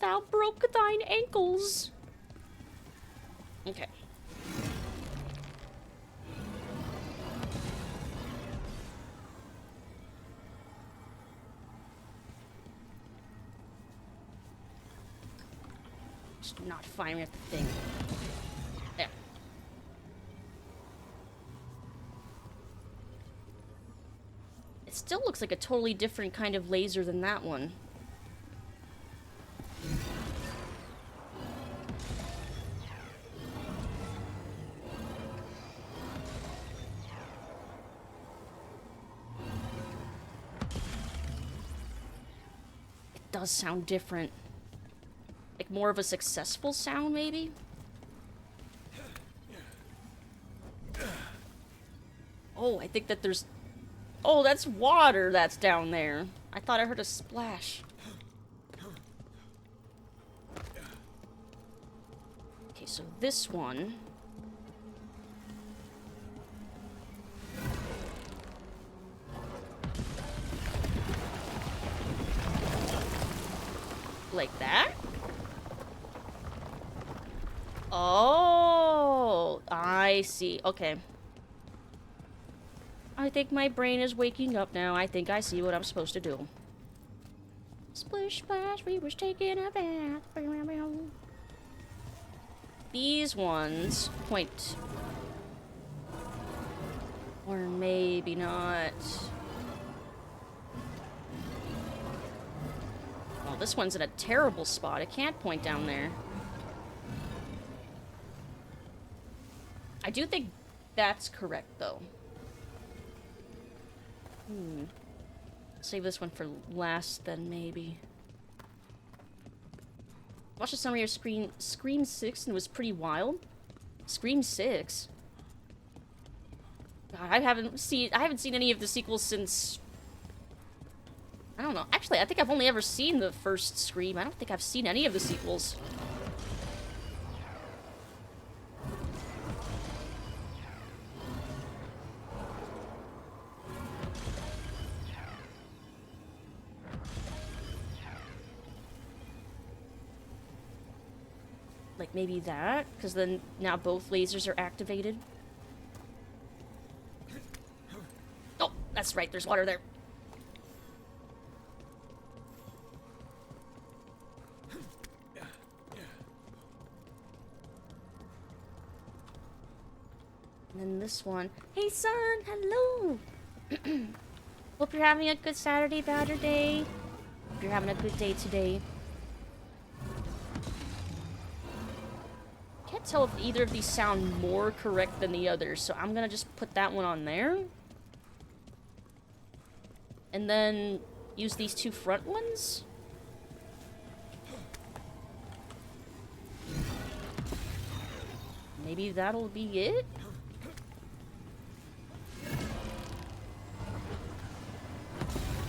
Thou broke thine ankles. Okay. Just not firing at the thing. There. It still looks like a totally different kind of laser than that one. It does sound different. Like more of a successful sound, maybe? Oh, I think that there's... Oh, that's water that's down there. I thought I heard a splash. Okay, so this one... Like that? Oh, I see. Okay. I think my brain is waking up now. I think I see what I'm supposed to do. Splish splash, we was taking a bath. These ones point. Or maybe not. Oh, this one's in a terrible spot. It can't point down there. I do think that's correct, though. Save this one for last, then, maybe. Watched a summary of Scream 6 and it was pretty wild. Scream 6? God, I haven't seen any of the sequels since... I don't know. Actually, I think I've only ever seen the first Scream. I don't think I've seen any of the sequels. Like, maybe that? Because then now both lasers are activated. Oh, that's right. There's water there. And then this one. Hey, son! Hello! Hope you're having a good Saturday, Day. Hope you're having a good day today. Can't tell if either of these sound more correct than the others, so I'm gonna just put that one on there. And then use these two front ones. Maybe that'll be it?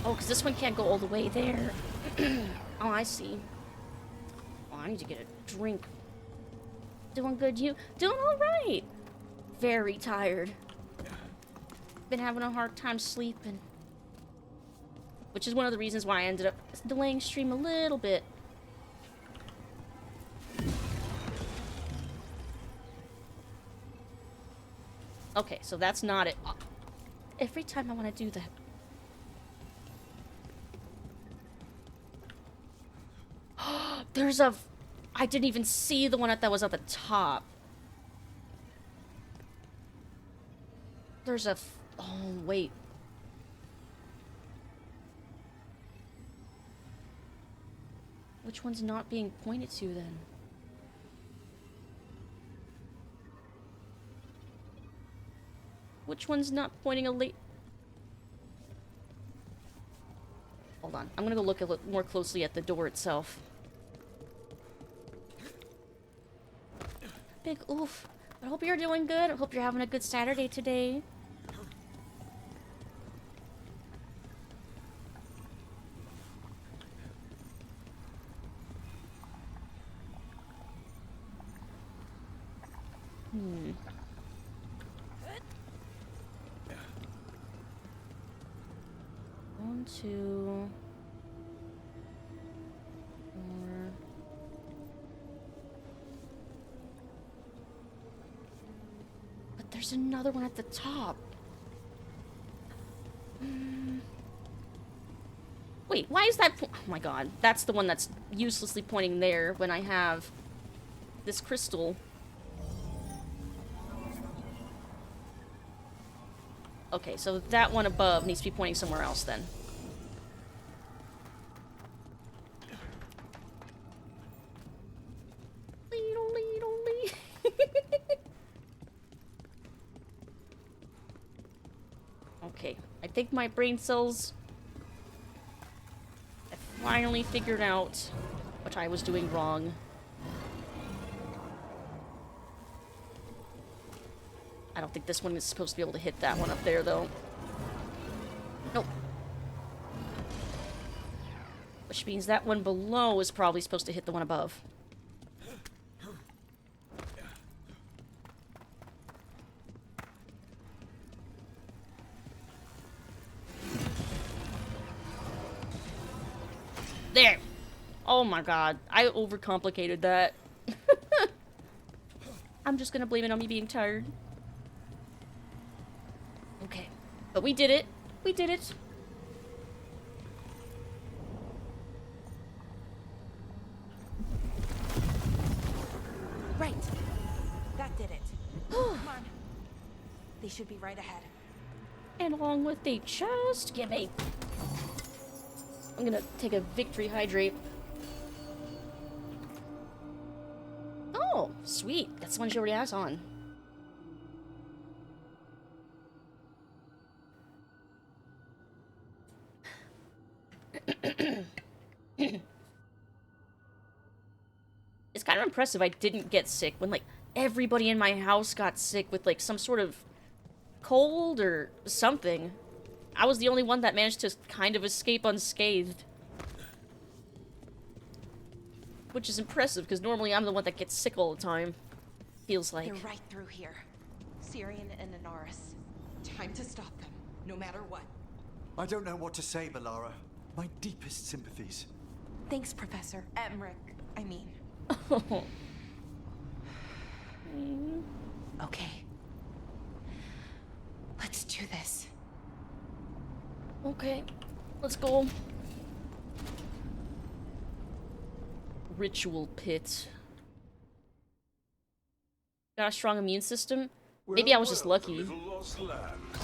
Oh, because this one can't go all the way there. Oh, I see. Oh, I need to get a drink. Doing good, you? Doing alright! Very tired. Been having a hard time sleeping. Which is one of the reasons why I ended up delaying stream a little bit. Okay, so that's not it. Every time I want to do that. There's a... I didn't even see the one that was at the top. There's a... Oh, wait. Which one's not being pointed to, then? Which one's not pointing a late... Hold on. I'm gonna go look a little more closely at the door itself. Big oof. I hope you're doing good. I hope you're having a good Saturday today. One, two... Four... But there's another one at the top. Wait, why is that... Oh my god. That's the one that's uselessly pointing there when I have this crystal. Okay, so that one above needs to be pointing somewhere else then. Okay, I think my brain cells have finally figured out what I was doing wrong. I don't think this one is supposed to be able to hit that one up there, though. Nope. Which means that one below is probably supposed to hit the one above. There! Oh my god, I overcomplicated that. I'm just gonna blame it on me being tired. Okay, but we did it. We did it. Right. That did it. Come on. They should be right ahead. And along with the chest, give me. I'm gonna take a victory hydrate. Oh, sweet. That's the one she already has on. It's kind of impressive I didn't get sick when, like, everybody in my house got sick with, like, some sort of cold or something. I was the only one that managed to kind of escape unscathed. Which is impressive, because normally I'm the one that gets sick all the time. Feels like. They're right through here. Syrian and Inaris. Time to stop them, no matter what. I don't know what to say, Balara. My deepest sympathies. Thanks, Professor. Emmrich, I mean. Okay. Let's do this. Okay, let's go. Ritual pit. Got a strong immune system? Maybe I was just lucky. Little lost lambs.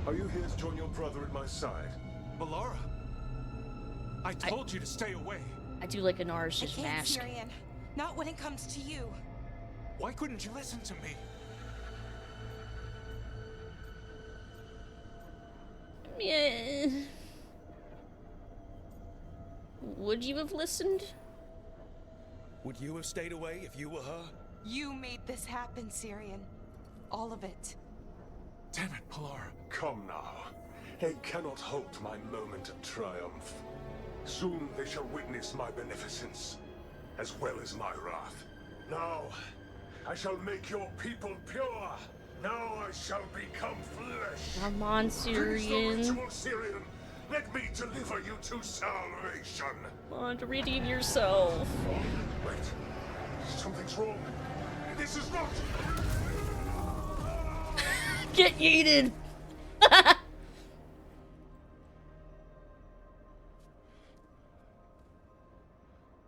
Are you here to join your brother at my side? Balara, I told you to stay away. I do like Inara's I just can't, mask. Syrian. Not when it comes to you. Why couldn't you listen to me? Yeah. Would you have listened? Would you have stayed away if you were her? You made this happen, Syrian. All of it. Damn it, Balara. Come now. They cannot halt my moment of triumph. Soon they shall witness my beneficence, as well as my wrath. Now, I shall make your people pure. Now I shall become flesh. Come on, Finish the Syrian. ritual, Syrian. Let me deliver you to salvation. Come on, to redeem yourself. Wait, something's wrong. This is not. Get yeeted!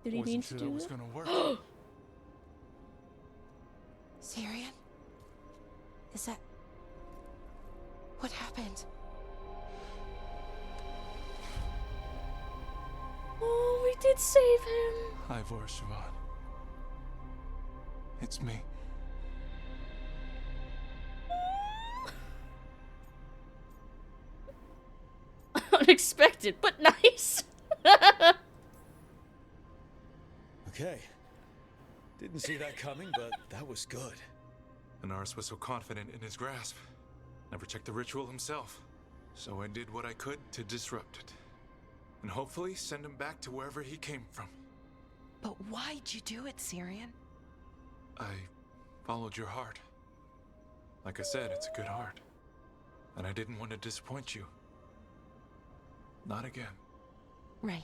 Did he mean to do that? Gonna work. Syrian? Is that... What happened? Oh, we did save him. Ivor Siobhan. It's me. Unexpected, but nice. Okay. Didn't see that coming, but that was good. Inaris was so confident in his grasp. Never checked the ritual himself. So I did what I could to disrupt it. And hopefully send him back to wherever he came from. But why'd you do it, Syrian? I followed your heart. Like I said, it's a good heart. And I didn't want to disappoint you. Not again. Right.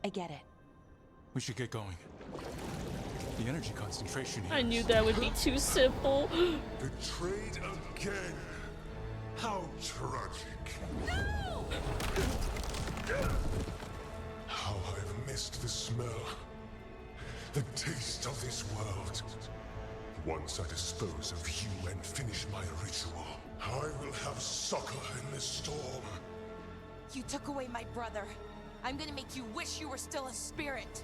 I get it. We should get going. The energy concentration here. I knew that would be too simple. Betrayed again. How tragic. No! How I've missed the smell. The taste of this world. Once I dispose of you and finish my ritual, I will have succor in the storm. You took away my brother. I'm gonna make you wish you were still a spirit.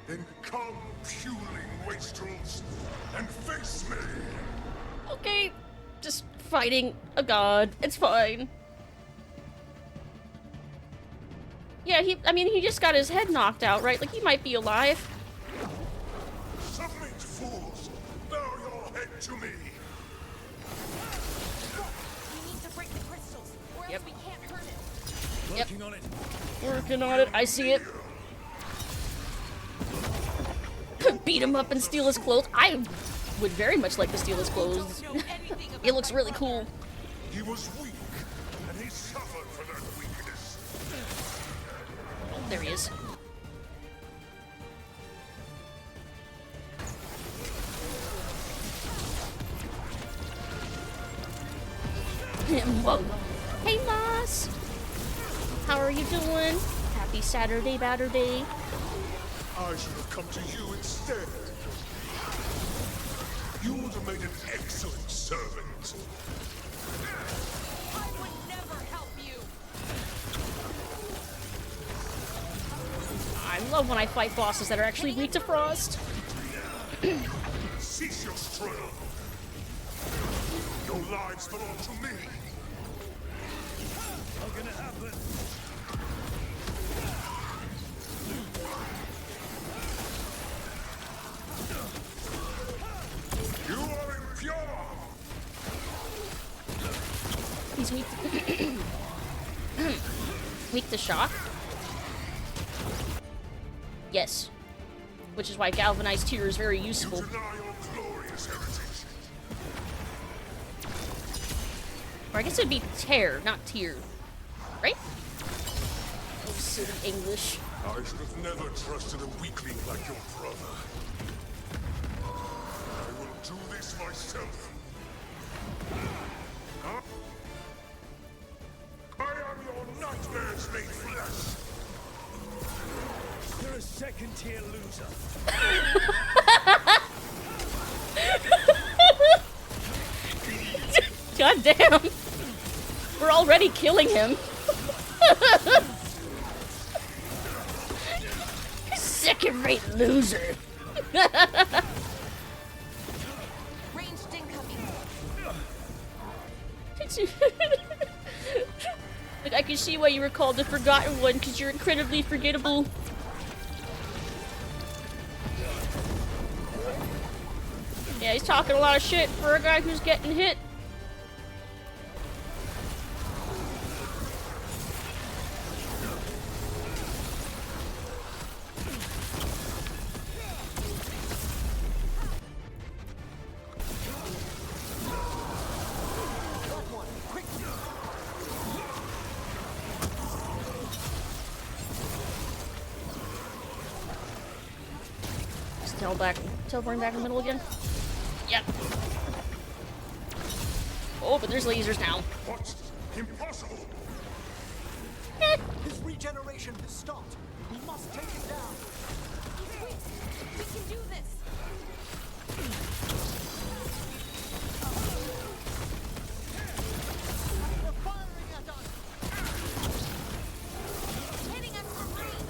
Then come, puling wastrels, and face me! Okay, just fighting a god. It's fine. Yeah, he just got his head knocked out, right? Like, he might be alive. Submit, fools! Bow your head to me! We need to break the crystals, or else we can't hurt it. Working on it. Working on it. I see it. Beat him up and steal his clothes. I would very much like to steal his clothes. It looks really cool. He was weak, and he suffered for that weakness. Oh, there he is. Whoa. Hey, Moss. How are you doing? Happy Saturday, Batterday. I should have come to you instead. You would have made an excellent servant. I would never help you. I love when I fight bosses that are actually weak to frost. Cease your struggle. Your lives belong to me. Not gonna happen. You are impure. is weak to weak to shock. Yes. Which is why galvanized tear is very useful. You deny your glorious heritage. Or I guess it'd be tear, not tear. Right? Oh, silly English. I should have never trusted a weakling like your brother. I will do this myself. Huh? I am your nightmares made flesh. You're a second-tier loser. God damn. We're already killing him. Second-rate loser. Ranged incoming. Like, I can see why you were called the Forgotten One, because you're incredibly forgettable. Yeah, he's talking a lot of shit for a guy who's getting hit. Teleporting back in the middle again. Yep. Oh, but there's lasers now. What? Impossible! His regeneration has stopped. We must take him down. He's weak. We can do this. They're firing at us. Hitting us from range.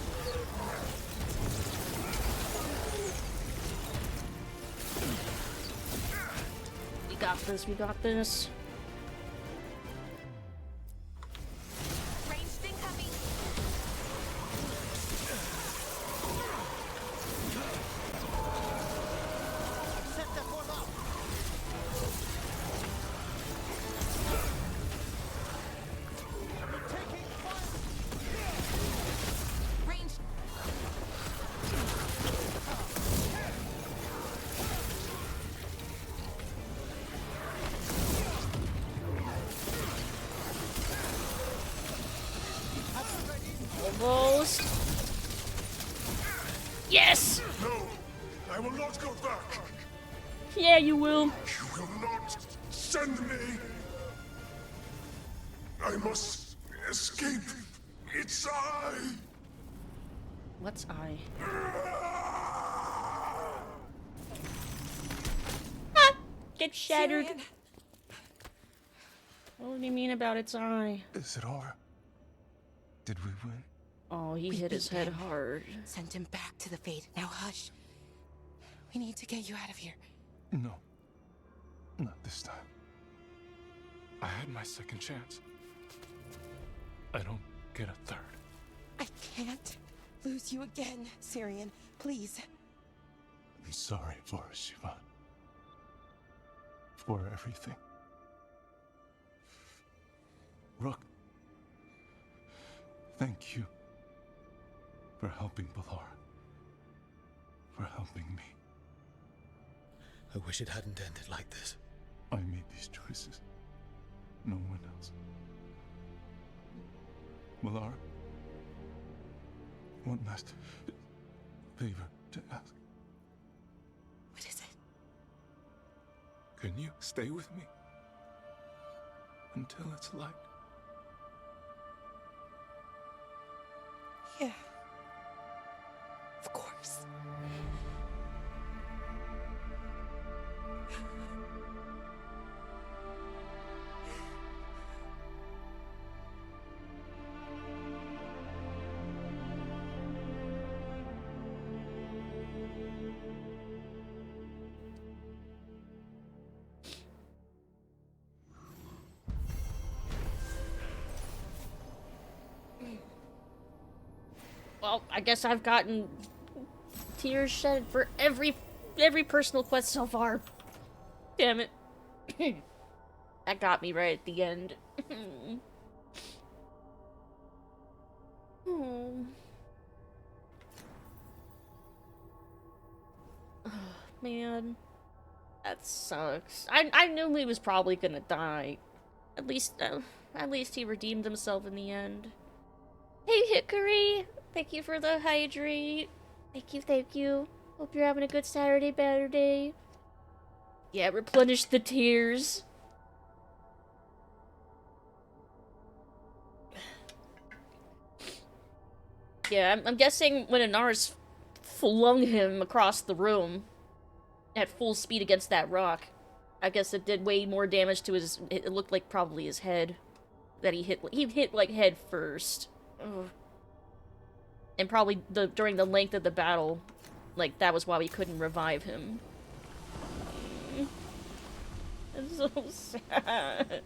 We got this, we got this. Ranged incoming. Set that one up. We're taking fire. Ranged. Almost. Yes! No! I will not go back! Yeah, you will. You will not send me! I must escape! It's I! What's I? Ah! Get shattered. Tyrion. What do you mean about its eye? Is it over? Did we win? Oh, he We hit his beat head him. hard. Send him back to the Fade. Now hush. We need to get you out of here. No. Not this time. I had my second chance. I don't get a third. I can't lose you again, Tyrion. Please. I'm sorry for Siobhan. For everything. Rook. Thank you. For helping Balara. For helping me. I wish it hadn't ended like this. I made these choices. No one else. Balara. One last favor to ask. What is it? Can you stay with me? Until it's light. Yeah. Of course. Well, I guess I've gotten tears shed for every personal quest so far. Damn it. That got me right at the end. Hmm. Oh. Oh, man. That sucks. I knew he was probably gonna die. At least he redeemed himself in the end. Hey, Hickory! Thank you for the hydrate. Thank you. Hope you're having a good Saturday. Yeah, replenish the tears. Yeah, I'm guessing when Inaris flung him across the room at full speed against that rock, I guess it did way more damage to his... It looked like probably his head that he hit. He hit, like, head first. Ugh. And probably during the length of the battle, like, that was why we couldn't revive him. It's so sad.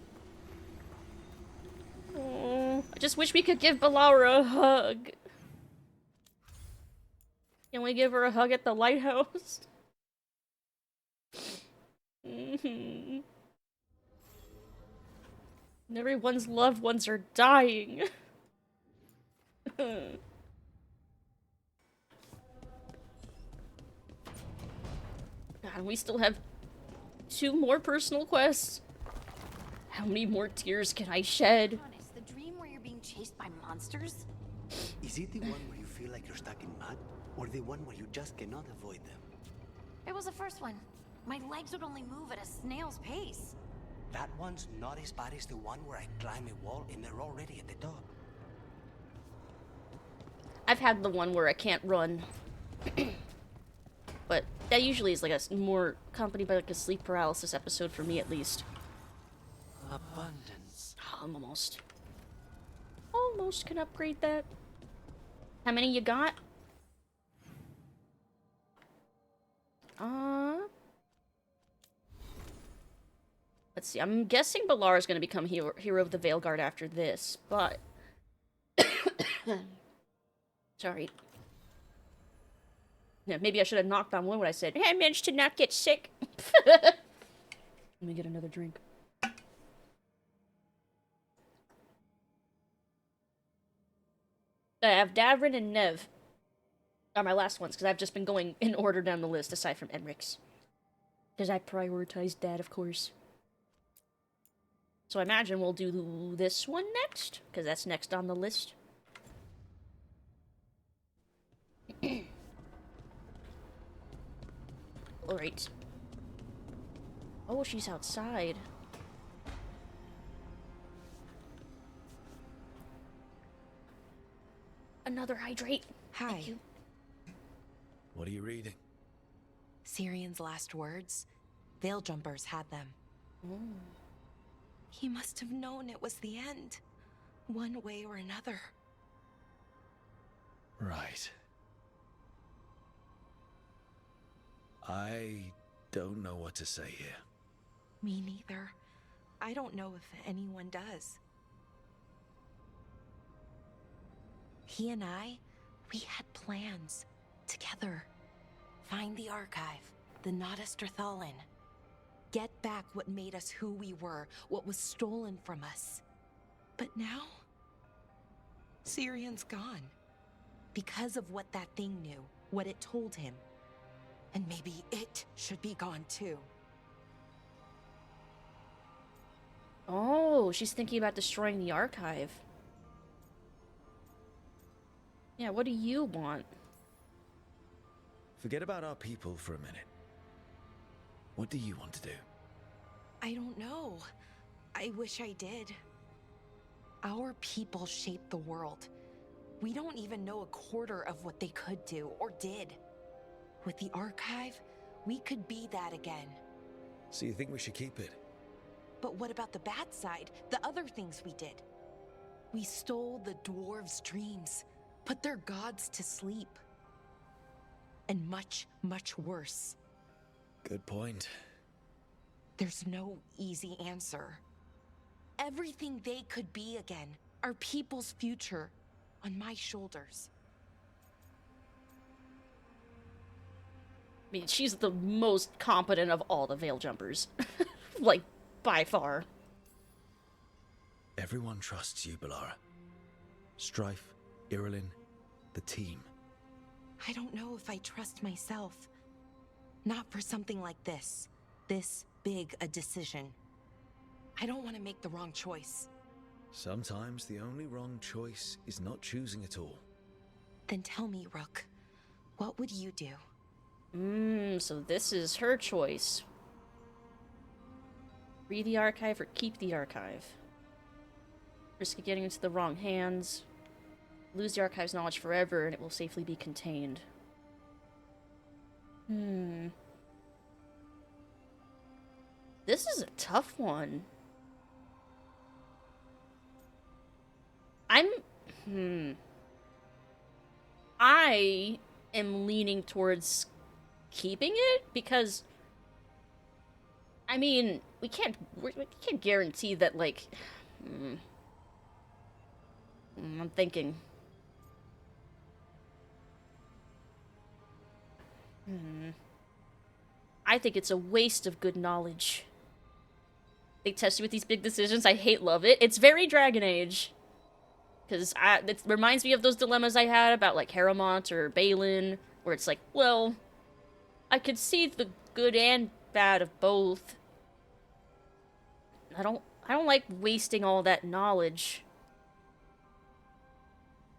Oh, I just wish we could give Balaura a hug. Can we give her a hug at the lighthouse? And everyone's loved ones are dying. God, we still have 2 more personal quests. How many more tears can I shed? The dream where you're being chased by monsters? Is it the one where you feel like you're stuck in mud, or the one where you just cannot avoid them? It was the first one. My legs would only move at a snail's pace. That one's not as bad as the one where I climb a wall and they're already at the top. I've had the one where I can't run. But that usually is like a more accompanied by like a sleep paralysis episode for me at least. Abundance. I'm almost can upgrade that. How many you got? Let's see. I'm guessing Balar is going to become hero of the Veilguard after this, but sorry. Yeah, maybe I should have knocked on wood when I said, "Hey, I managed to not get sick." Let me get another drink. I have Davrin and Nev are my last ones, because I've just been going in order down the list, aside from Emmrich's. Because I prioritized Dad, of course. So I imagine we'll do this one next, because that's next on the list. Alright. Oh, she's outside. Another hydrate. Hi. Thank you. What are you reading? Sirian's last words. Veil Jumpers had them. He must have known it was the end. One way or another. Right. I don't know what to say here. Me neither. I don't know if anyone does. He and I, we had plans. Together. Find the archive. The Nada Strathalin. Get back what made us who we were. What was stolen from us. But now... Sirian's gone. Because of what that thing knew. What it told him. And maybe it should be gone too. Oh, she's thinking about destroying the archive. Yeah, what do you want? Forget about our people for a minute. What do you want to do? I don't know. I wish I did. Our people shaped the world. We don't even know a quarter of what they could do, or did. With the archive, we could be that again. So you think we should keep it? But what about the bad side? The other things we did? We stole the dwarves' dreams, put their gods to sleep. And much, much worse. Good point. There's no easy answer. Everything they could be again, our people's future, on my shoulders. I mean, she's the most competent of all the Veil Jumpers. Like, by far. Everyone trusts you, Balara. Strife, Irilyn, the team. I don't know if I trust myself. Not for something like this. This big a decision. I don't want to make the wrong choice. Sometimes the only wrong choice is not choosing at all. Then tell me, Rook, what would you do? So this is her choice. Read the archive or keep the archive. Risk of getting into the wrong hands. Lose the archive's knowledge forever and it will safely be contained. This is a tough one. I am leaning towards keeping it because, I mean, we can't guarantee that, like, I'm thinking. I think it's a waste of good knowledge. They test you with these big decisions. I love it. It's very Dragon Age. Because it reminds me of those dilemmas I had about, like, Harrowmont or Balin, where it's like, well, I could see the good and bad of both. I don't like wasting all that knowledge.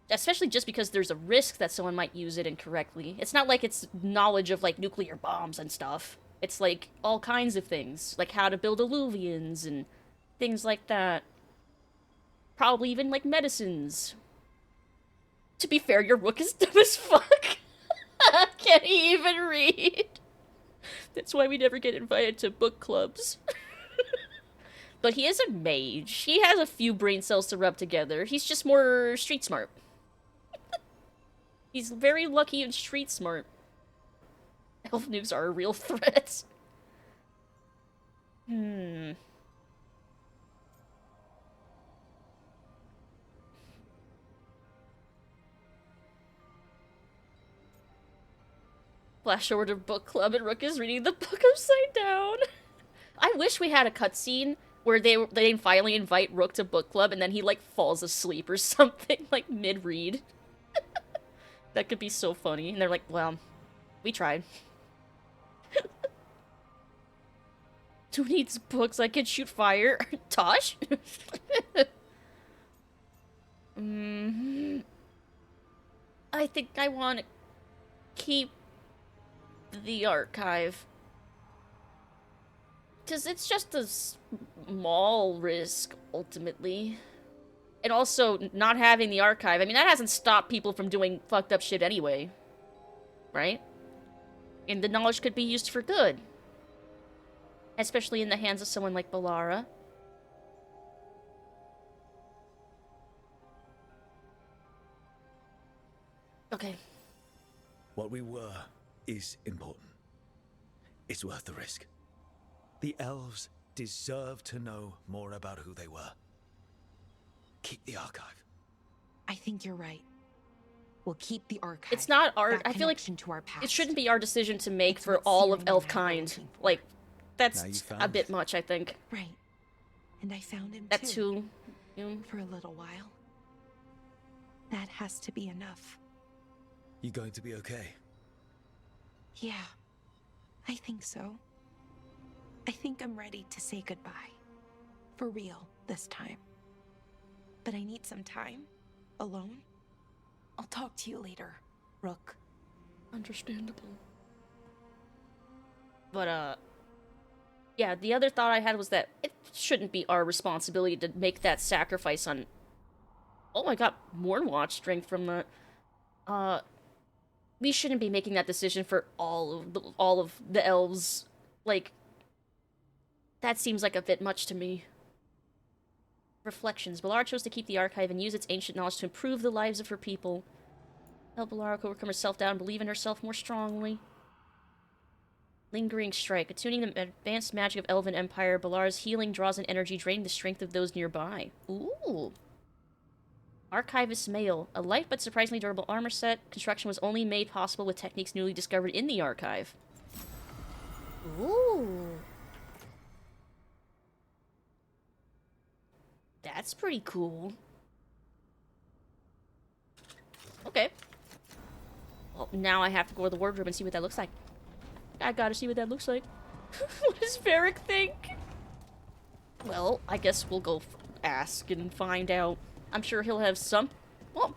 Especially just because there's a risk that someone might use it incorrectly. It's not like it's knowledge of, like, nuclear bombs and stuff. It's, like, all kinds of things. Like how to build illuvians and things like that. Probably even, like, medicines. To be fair, your Rook is dumb as fuck. Can't he even read? That's why we never get invited to book clubs. But he is a mage. He has a few brain cells to rub together. He's just more street smart. He's very lucky and street smart. Elf noobs are a real threat. Flash forward to book club and Rook is reading the book upside down. I wish we had a cutscene where they finally invite Rook to book club and then he, like, falls asleep or something, like, mid-read. That could be so funny. And they're like, well, we tried. Who needs books? I can shoot fire. Tosh? I think I want to keep the archive. Because it's just a small risk, ultimately. And also, not having the archive, I mean, that hasn't stopped people from doing fucked up shit anyway. Right? And the knowledge could be used for good. Especially in the hands of someone like Balara. Okay. What we were is important. It's worth the risk. The elves deserve to know more about who they were. Keep the archive. I think you're right. We'll keep the archive. It's not our... That I feel like connection to our past. it shouldn't be our decision to make It's for what all of Cyril and I were Elfkind. looking for. Like, Now you that's found a bit it. much, I think. Right. And I found him That too. For a little while. That has to be enough. You going to be okay? Yeah. I think so. I think I'm ready to say goodbye. For real, this time. But I need some time. Alone. I'll talk to you later, Rook. Understandable. But, yeah, the other thought I had was that it shouldn't be our responsibility to make that sacrifice on... Oh my god, Mornwatch strength from the... We shouldn't be making that decision for all of the elves. Like, that seems like a bit much to me. Reflections. Balara chose to keep the archive and use its ancient knowledge to improve the lives of her people. Help Balara overcome herself down and believe in herself more strongly. Lingering Strike. Attuning the advanced magic of Elven Empire, Balara's healing draws an energy draining the strength of those nearby. Ooh. Archivist Mail. A light but surprisingly durable armor set. Construction was only made possible with techniques newly discovered in the archive. Ooh. That's pretty cool. Okay. Well, now I have to go to the wardrobe and see what that looks like. I gotta see what that looks like. What does Varric think? Well, I guess we'll go ask and find out. I'm sure he'll have some... Well,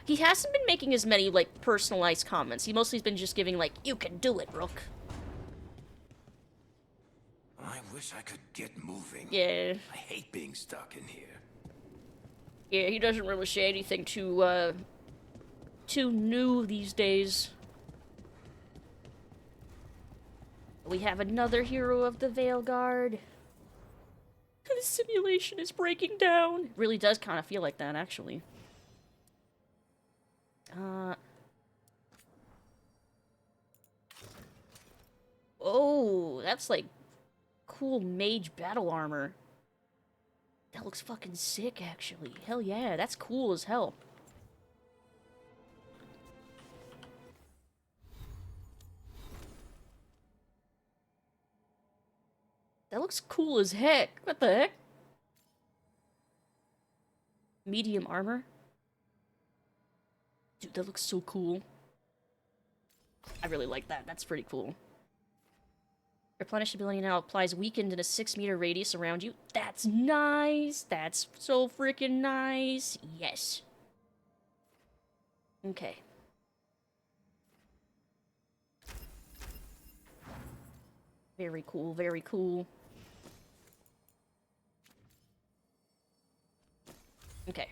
he hasn't been making as many, like, personalized comments. He mostly has been just giving, like, you can do it, Rook. I wish I could get moving. Yeah. I hate being stuck in here. Yeah, he doesn't really say anything too new these days. We have another hero of the Veilguard. The simulation is breaking down. It really does kind of feel like that, actually. Oh, that's like cool mage battle armor. That looks fucking sick, actually. Hell yeah, that's cool as hell. That looks cool as heck. What the heck? Medium armor? Dude, that looks so cool. I really like that. That's pretty cool. Replenish ability now applies weakened in a 6-meter radius around you. That's nice. That's so freaking nice. Yes. Okay. Very cool, very cool. Okay.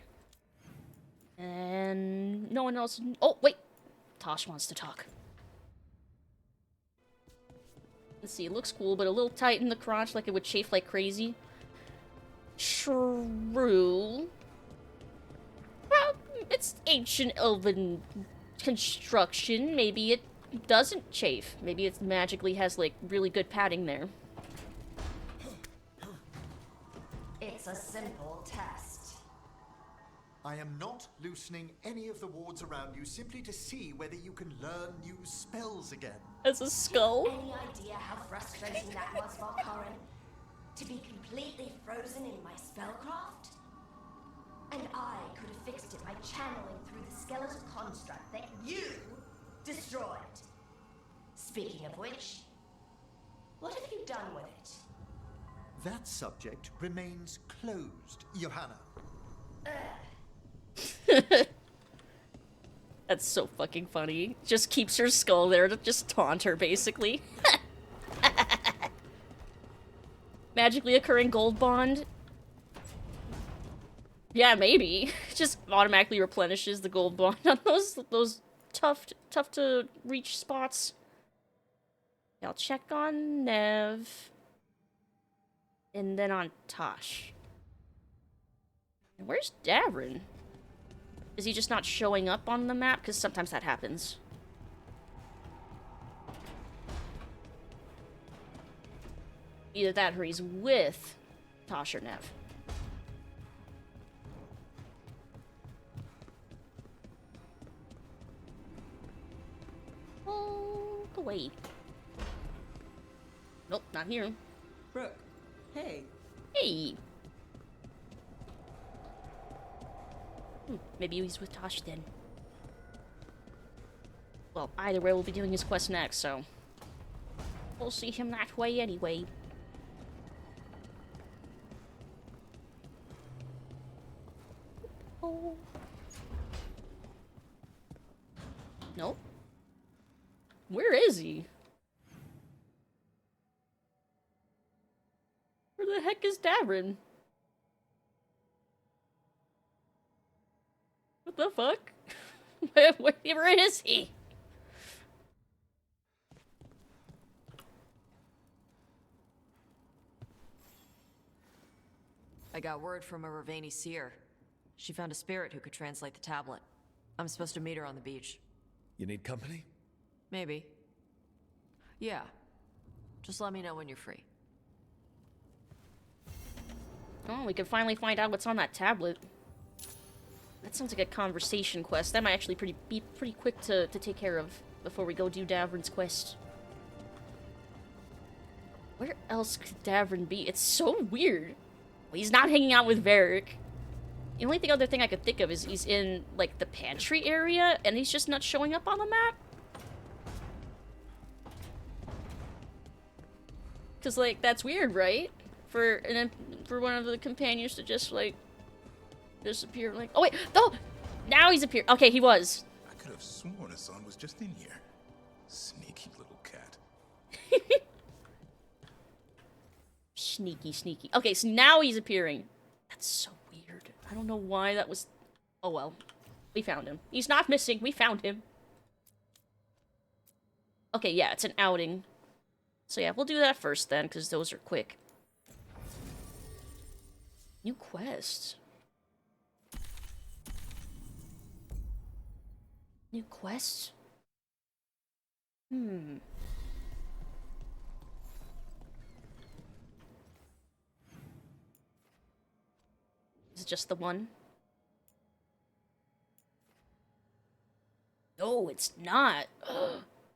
And no one else... Oh, wait! Tosh wants to talk. Let's see, it looks cool, but a little tight in the crotch, like it would chafe like crazy. True. Well, it's ancient elven construction. Maybe it doesn't chafe. Maybe it magically has, like, really good padding there. It's a simple test. I am not loosening any of the wards around you simply to see whether you can learn new spells again. As a skull? Any idea how frustrating that was for Corin? To be completely frozen in my spellcraft? And I could have fixed it by channeling through the skeletal construct that you destroyed. Speaking of which, what have you done with it? That subject remains closed, Johanna. That's so fucking funny. Just keeps her skull there to just taunt her, basically. Magically occurring gold bond. Yeah, maybe. Just automatically replenishes the gold bond on those tough to reach spots. I'll check on Nev. And then on Tosh. And where's Davrin? Is he just not showing up on the map? Because sometimes that happens. Either that or he's with Tosh or Nev. Oh, wait. Nope, not here. Brooke, hey. Hey. Maybe he's with Tosh then. Well, either way, we'll be doing his quest next, so... we'll see him that way anyway. Oh. Nope. Where is he? Where the heck is Davrin? What the fuck? Where is he? I got word from a Ravani seer. She found a spirit who could translate the tablet. I'm supposed to meet her on the beach. You need company? Maybe. Yeah. Just let me know when you're free. Oh, we can finally find out what's on that tablet. That sounds like a conversation quest. That might actually be pretty quick to take care of before we go do Davrin's quest. Where else could Davrin be? It's so weird. He's not hanging out with Varric. The only other thing I could think of is he's in, like, the pantry area, and he's just not showing up on the map. Because, like, that's weird, right? For one of the companions to just, like, disappear. Like, oh, wait! No! Now he's appeared. Okay, he was. I could have sworn a son was just in here. Sneaky little cat. Sneaky, sneaky. Okay, so now he's appearing. That's so weird. I don't know why that was... Oh, well. We found him. He's not missing. We found him. Okay, yeah, it's an outing. So yeah, we'll do that first then, because those are quick. New quest. New quest? Hmm. Is it just the one? No, it's not.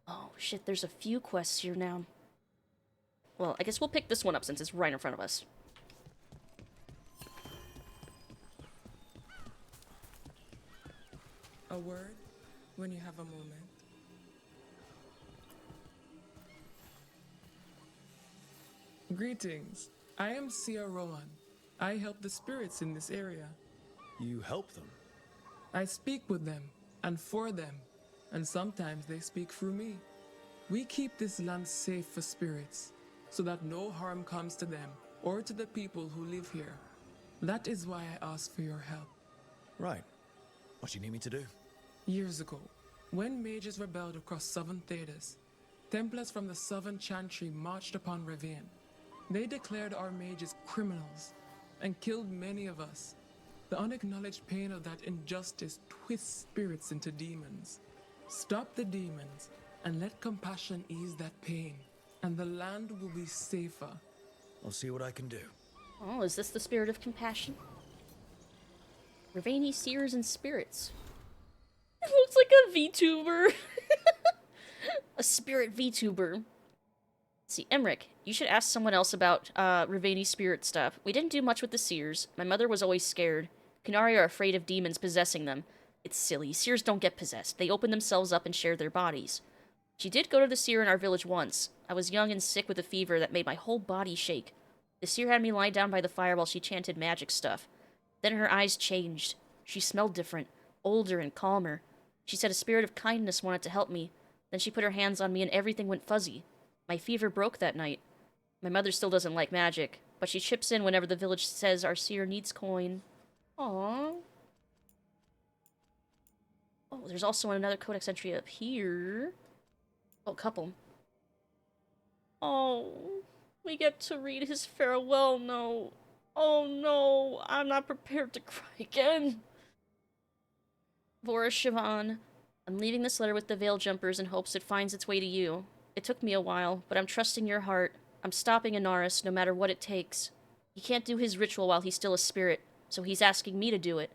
Oh, shit, there's a few quests here now. Well, I guess we'll pick this one up since it's right in front of us. A word when you have a moment. Greetings. I am Sia Rowan. I help the spirits in this area. You help them? I speak with them and for them, and sometimes they speak through me. We keep this land safe for spirits, so that no harm comes to them or to the people who live here. That is why I ask for your help. Right. What do you need me to do? Years ago, when mages rebelled across southern Thedas, Templars from the southern Chantry marched upon Ravine. They declared our mages criminals and killed many of us. The unacknowledged pain of that injustice twists spirits into demons. Stop the demons and let compassion ease that pain, and the land will be safer. I'll see what I can do. Oh, is this the spirit of compassion? Ravani seers and spirits. It looks like a VTuber. A spirit VTuber. Let's see, Emmrich, you should ask someone else about Ravani spirit stuff. We didn't do much with the seers. My mother was always scared. Kunari are afraid of demons possessing them. It's silly. Seers don't get possessed. They open themselves up and share their bodies. She did go to the seer in our village once. I was young and sick with a fever that made my whole body shake. The seer had me lie down by the fire while she chanted magic stuff. Then her eyes changed. She smelled different, older and calmer. She said a spirit of kindness wanted to help me. Then she put her hands on me and everything went fuzzy. My fever broke that night. My mother still doesn't like magic, but she chips in whenever the village says our seer needs coin. Aww. Oh, there's also another codex entry up here. Oh, a couple. Oh, we get to read his farewell note. Oh no, I'm not prepared to cry again. Voris Siobhan, I'm leaving this letter with the Veil Jumpers in hopes it finds its way to you. It took me a while, but I'm trusting your heart. I'm stopping Inaris no matter what it takes. He can't do his ritual while he's still a spirit, so he's asking me to do it.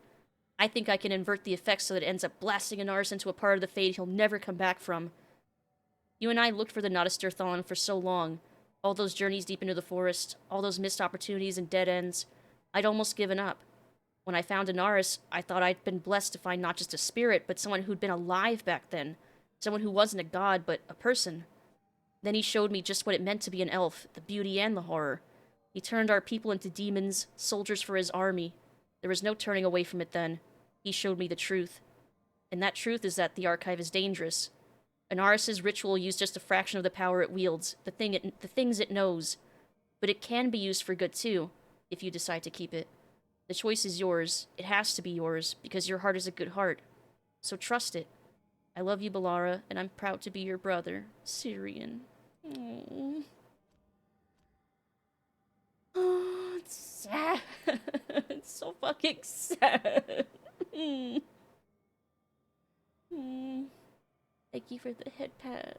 I think I can invert the effects so that it ends up blasting Inaris into a part of the fate he'll never come back from. You and I looked for the Notisterthon for so long. All those journeys deep into the forest, all those missed opportunities and dead ends. I'd almost given up. When I found Inaris, I thought I'd been blessed to find not just a spirit, but someone who'd been alive back then. Someone who wasn't a god, but a person. Then he showed me just what it meant to be an elf, the beauty and the horror. He turned our people into demons, soldiers for his army. There was no turning away from it then. He showed me the truth. And that truth is that the Archive is dangerous. Inaris' ritual used just a fraction of the power it wields, the things it knows. But it can be used for good too, if you decide to keep it. The choice is yours. It has to be yours, because your heart is a good heart. So trust it. I love you, Balara, and I'm proud to be your brother, Syrian. Oh, it's sad. It's so fucking sad. Thank you for the head pat.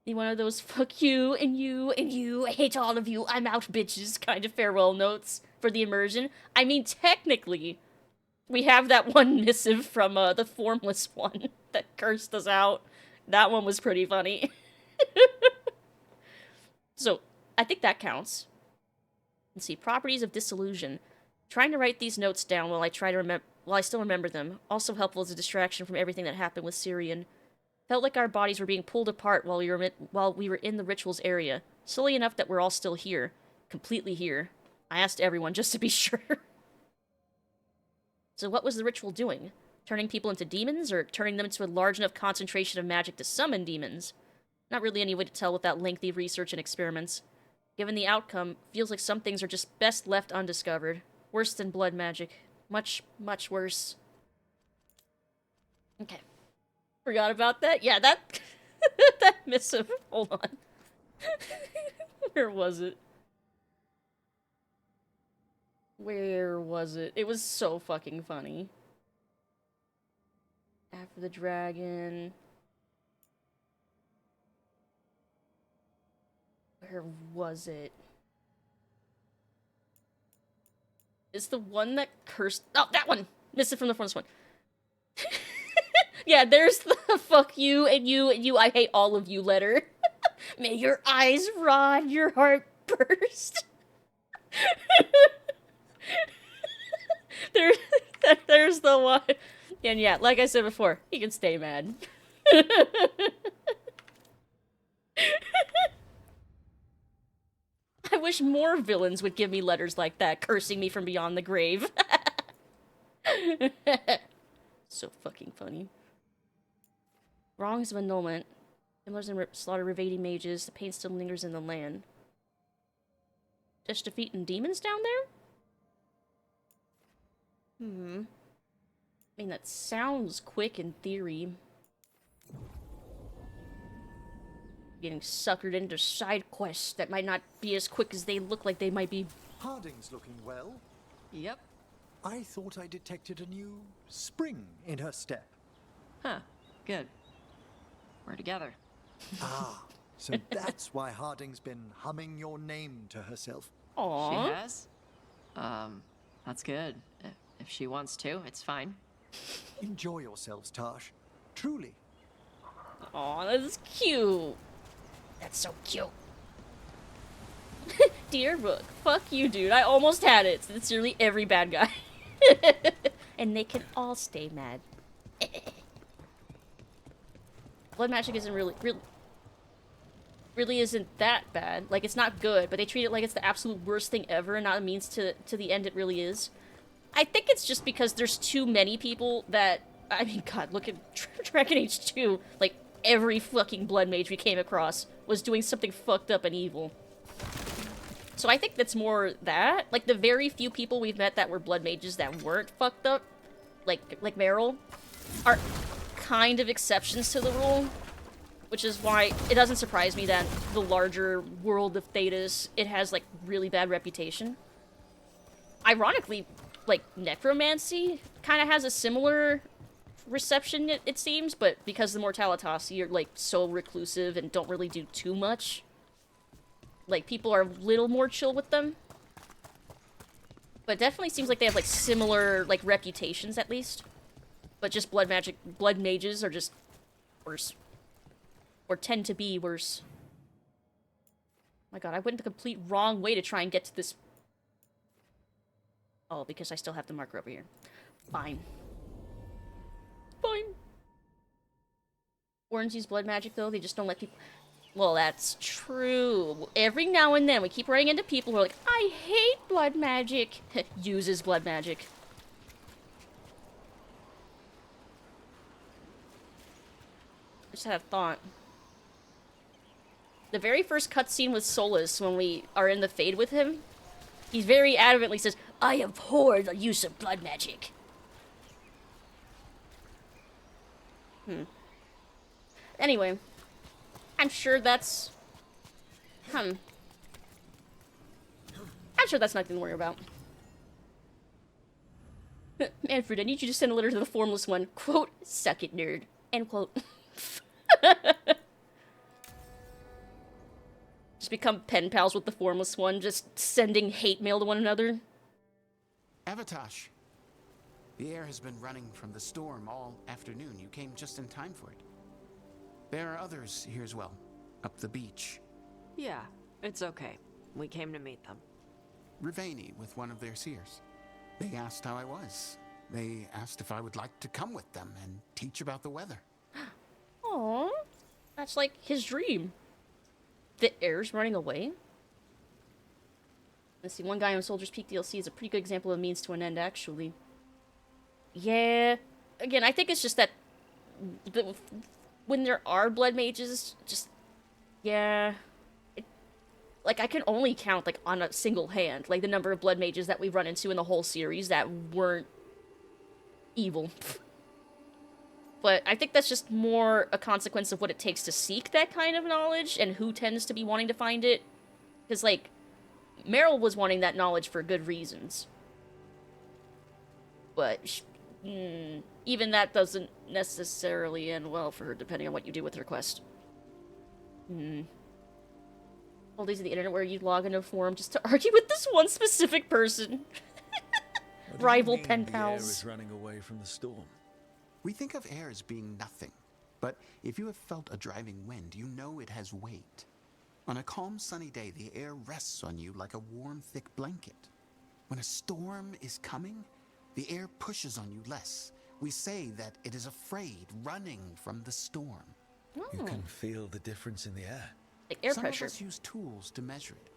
Be one of those fuck you and you and you, I hate all of you, I'm out bitches kind of farewell notes for the immersion. I mean, technically, we have that one missive from the Formless one that cursed us out. That one was pretty funny. So, I think that counts. Let's see, properties of disillusion. Trying to write these notes down while I still remember them, also helpful as a distraction from everything that happened with Syrian. Felt like our bodies were being pulled apart while we were in the rituals area, slowly enough that we're all still here, completely here. I asked everyone just to be sure. So what was the ritual doing? Turning people into demons, or turning them into a large enough concentration of magic to summon demons? Not really any way to tell without lengthy research and experiments. Given the outcome, feels like some things are just best left undiscovered. Worse than blood magic. Much, much worse. Okay. Forgot about that? Yeah, that... that missive. Hold on. Where was it? Where was it? It was so fucking funny. After the dragon... Where was it? It's the one that cursed... Oh, that one! Missed it from the first one. Yeah, there's the fuck you, and you, I hate all of you letter. May your eyes rot, your heart burst. There's the one. And yeah, like I said before, he can stay mad. I wish more villains would give me letters like that, cursing me from beyond the grave. So fucking funny. Wrongs of annulment. Templars and slaughter evading mages. The pain still lingers in the land. Just defeating demons down there? I mean, that sounds quick in theory. Getting suckered into side quests that might not be as quick as they look like they might be. Harding's looking well. Yep. I thought I detected a new spring in her step. Huh. Good. We're together. Ah, so that's why Harding's been humming your name to herself. Aww. She has? That's good. If she wants to, it's fine. Enjoy yourselves, Tash. Truly. Aw, that's cute. That's so cute. Dear Rook, fuck you, dude. I almost had it. Sincerely, every bad guy. And they can all stay mad. Blood magic isn't really isn't that bad. Like, it's not good, but they treat it like it's the absolute worst thing ever and not a means to the end it really is. I think it's just because there's too many people that... I mean, God, look at Dragon Age 2. Like, every fucking blood mage we came across was doing something fucked up and evil. So I think that's more that. Like, the very few people we've met that were blood mages that weren't fucked up, like Meryl, are kind of exceptions to the rule. Which is why it doesn't surprise me that the larger world of Thedas, it has, like, really bad reputation. Ironically, like, necromancy kind of has a similar reception, it seems, but because the Mortalitasi are, like, so reclusive and don't really do too much, like, people are a little more chill with them. But it definitely seems like they have, like, similar, like, reputations, at least. But just blood mages are just worse. Or tend to be worse. My god, I went the complete wrong way to try and get to this. Oh, because I still have the marker over here. Fine. Fine. Warrens use blood magic, though. They just don't let people... Well, that's true. Every now and then, we keep running into people who are like, I hate blood magic. Uses blood magic. Just had a thought. The very first cutscene with Solus, when we are in the Fade with him, he very adamantly says, I abhor the use of blood magic. Anyway, I'm sure that's... I'm sure that's nothing to worry about. Manfred, I need you to send a letter to the Formless One. Quote, suck it, nerd. End quote. Just become pen pals with the Formless One, just sending hate mail to one another. Avatash. The air has been running from the storm all afternoon. You came just in time for it. There are others here as well, up the beach. Yeah, it's okay. We came to meet them. Rivaini with one of their seers. They asked how I was. They asked if I would like to come with them and teach about the weather. Aww. That's like his dream. The heir's running away? Let's see, one guy on Soldier's Peak DLC is a pretty good example of a means to an end, actually. Yeah. Again, I think it's just that when there are blood mages, just... Yeah. Like, I can only count, like, on a single hand, like, the number of blood mages that we've run into in the whole series that weren't evil. But I think that's just more a consequence of what it takes to seek that kind of knowledge and who tends to be wanting to find it. Because, like, Meryl was wanting that knowledge for good reasons. But even that doesn't necessarily end well for her, depending on what you do with her quest. All days of the internet where you log into a forum just to argue with this one specific person. Rival pen pals. The air is running away from the storm. We think of air as being nothing, but if you have felt a driving wind, you know it has weight. On a calm, sunny day, the air rests on you like a warm, thick blanket. When a storm is coming, the air pushes on you less. We say that it is afraid, running from the storm. You can feel the difference in the air. Like air Some pressure. of us use tools to measure it.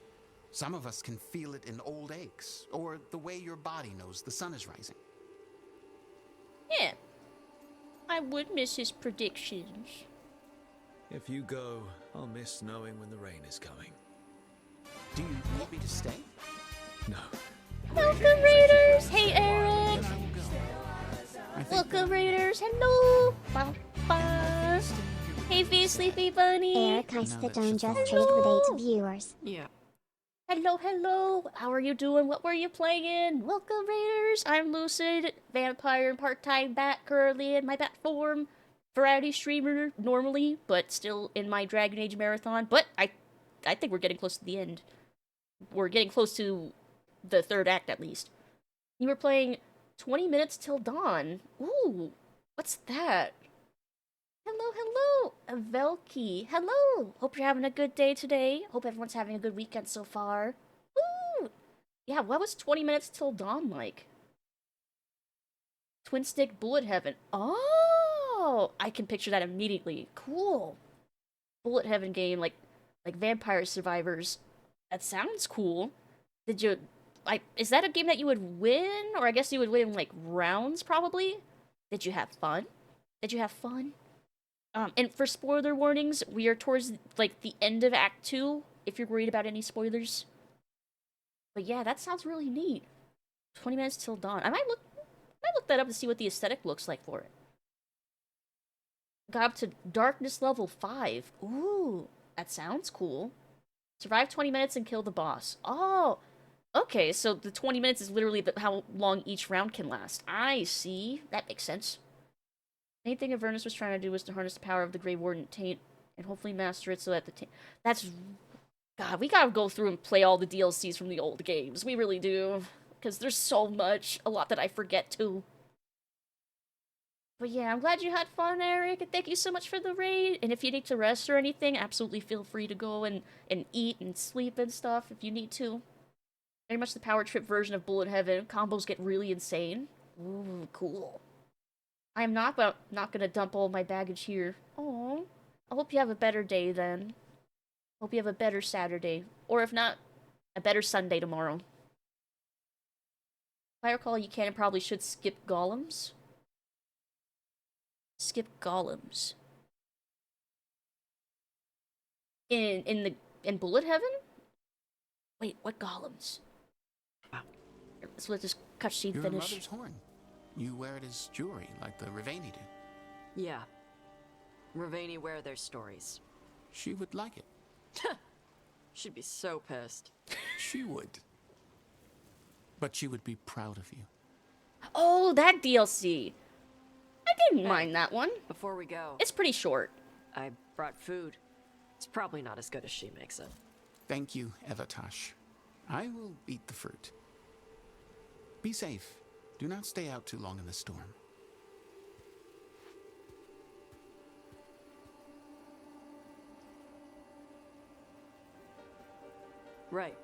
Some of us can feel it in old aches, or the way your body knows the sun is rising. Yeah. I would miss his predictions. If you go, I'll miss knowing when the rain is coming. Do you want me to stay? No. Welcome, Raiders! Hey, Eric! Welcome, Raiders! Hello! Ba-ba. Hey, V Sleepy Bunny! Eric, I sit down just trade with 8 viewers. Yeah. Hello, hello! How are you doing? What were you playing? Welcome, Raiders! I'm Lucid, vampire and part-time bat, currently in my bat form. Variety streamer, normally, but still in my Dragon Age marathon. But I think we're getting close to the end. We're getting close to the third act, at least. You were playing 20 minutes till dawn. Ooh, what's that? Hello, hello, Velky. Hello. Hope you're having a good day today. Hope everyone's having a good weekend so far. Woo! Yeah, what was 20 minutes till dawn like? Twin stick bullet heaven. Oh, I can picture that immediately. Cool. Bullet heaven game, like Vampire Survivors. That sounds cool. Did you, like, is that a game that you would win? Or I guess you would win, like, rounds, probably? Did you have fun? Did you have fun? And for spoiler warnings, we are towards, like, the end of Act 2, if you're worried about any spoilers. But yeah, that sounds really neat. 20 minutes till dawn. I might look that up to see what the aesthetic looks like for it. Got up to darkness level 5. Ooh, that sounds cool. Survive 20 minutes and kill the boss. Oh, okay, so the 20 minutes is literally how long each round can last. I see. That makes sense. Main thing Avernus was trying to do was to harness the power of the Grey Warden taint and hopefully master it so that the taint... That's... God, we gotta go through and play all the DLCs from the old games. We really do. Because there's so much. A lot that I forget, too. But yeah, I'm glad you had fun, Eric, and thank you so much for the raid. And if you need to rest or anything, absolutely feel free to go and eat and sleep and stuff if you need to. Very much the power trip version of Bullet Heaven. Combos get really insane. Ooh, cool. I am not gonna dump all my baggage here. Oh, I hope you have a better day then. Hope you have a better Saturday. Or if not, a better Sunday tomorrow. If I recall, you can and probably should skip golems. Skip golems. In Bullet Heaven? Wait, what golems? Wow. Let's let this cutscene Your finish. mother's horn. You wear it as jewelry, like the Rivaini do. Yeah. Rivaini wear their stories. She would like it. She'd be so pissed. She would. But she would be proud of you. Oh, that DLC. I didn't mind that one. Before we go... It's pretty short. I brought food. It's probably not as good as she makes it. Thank you, Evatash. I will eat the fruit. Be safe. Do not stay out too long in the storm. Right.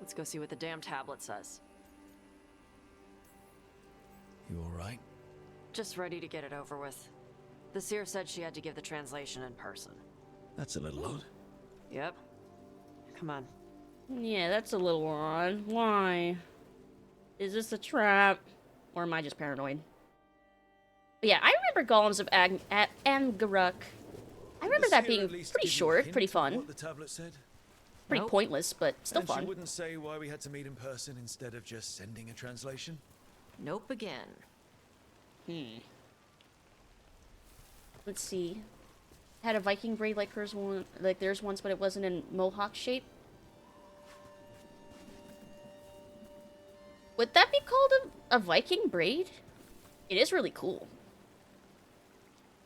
Let's go see what the damn tablet says. You alright? Just ready to get it over with. The seer said she had to give the translation in person. That's a little odd. Yep. Come on. Yeah, that's a little odd. Why? Is this a trap? Or am I just paranoid? But yeah, I remember Golems of Angaruk. I remember that being pretty short, pretty fun. What the tablet said? Pretty pointless, but still And fun. she wouldn't say why we had to meet in person instead of just sending a translation? Nope again. Let's see. Had a Viking braid like hers like theirs once, but it wasn't in mohawk shape. Would that be called a Viking braid? It is really cool.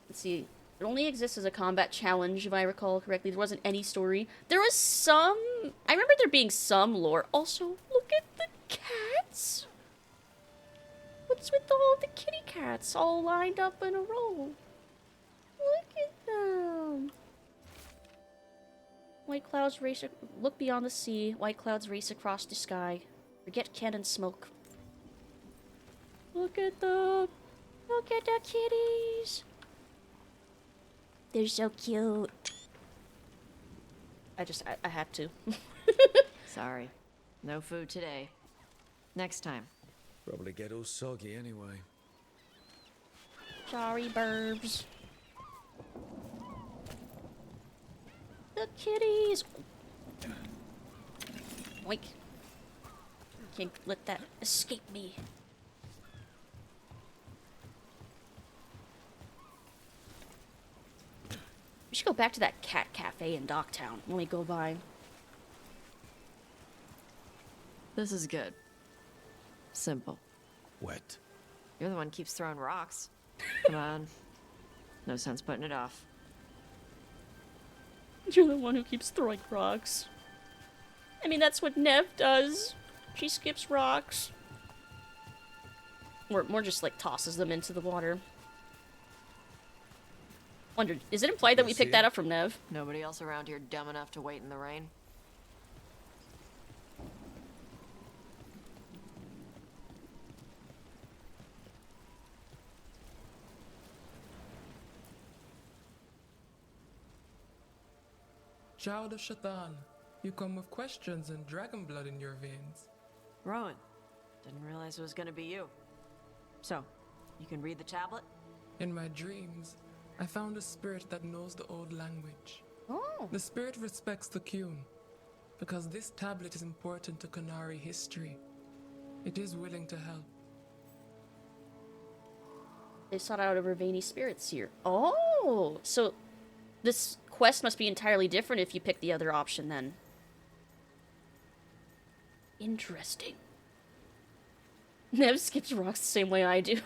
Let's see. It only exists as a combat challenge, if I recall correctly. There wasn't any story. There was some... I remember there being some lore. Also, look at the cats! What's with all the kitty cats all lined up in a row? Look at them! White clouds race... Look beyond the sea. White clouds race across the sky. Forget cannon smoke. Look at them! Look at the kitties! They're so cute. I had to. Sorry. No food today. Next time. Probably get all soggy anyway. Sorry, burbs. The kitties! Oink. Can't let that escape me. We should go back to that cat cafe in Docktown when we go by. This is good. Simple. Wet. You're the one who keeps throwing rocks. Come on. No sense putting it off. You're the one who keeps throwing rocks. I mean, that's what Nev does. She skips rocks. Or more just, like, tosses them into the water. Wondered, is it implied that we picked that up from Nev? Nobody else around here dumb enough to wait in the rain? Child of Shaitan, you come with questions and dragon blood in your veins. Rowan, didn't realize it was gonna be you. So, you can read the tablet? In my dreams, I found a spirit that knows the old language. Oh. The spirit respects the Qun, because this tablet is important to Qunari history. It is willing to help. They sought out a Ravani spirit seer. Oh! So, this quest must be entirely different if you pick the other option, then. Interesting. Nev skips rocks the same way I do.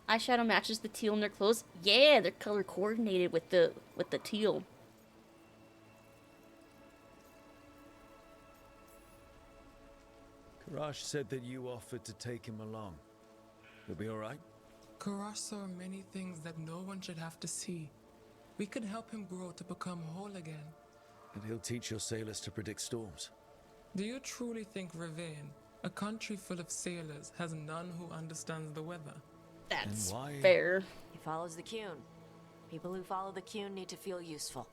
Eyeshadow matches the teal in their clothes. Yeah, they're color coordinated with the teal. Karash said that you offered to take him along. He'll be alright? Karash saw many things that no one should have to see. We could help him grow to become whole again. And he'll teach your sailors to predict storms. Do you truly think Ravane, a country full of sailors, has none who understands the weather? That's fair. He follows the Qun. People who follow the Qun need to feel useful.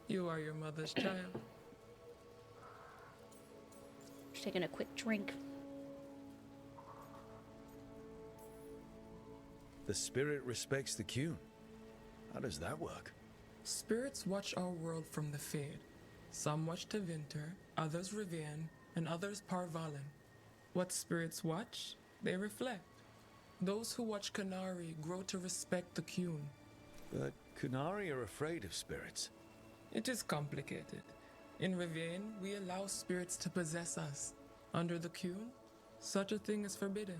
You are your mother's child. Just taking a quick drink. The spirit respects the Qun. How does that work? Spirits watch our world from the Fade. Some watch Tevinter, others Rivian, and others Parvalen. What spirits watch, they reflect. Those who watch Qunari grow to respect the Qun. But Qunari are afraid of spirits. It is complicated. In Rivian, we allow spirits to possess us. Under the Qun, such a thing is forbidden.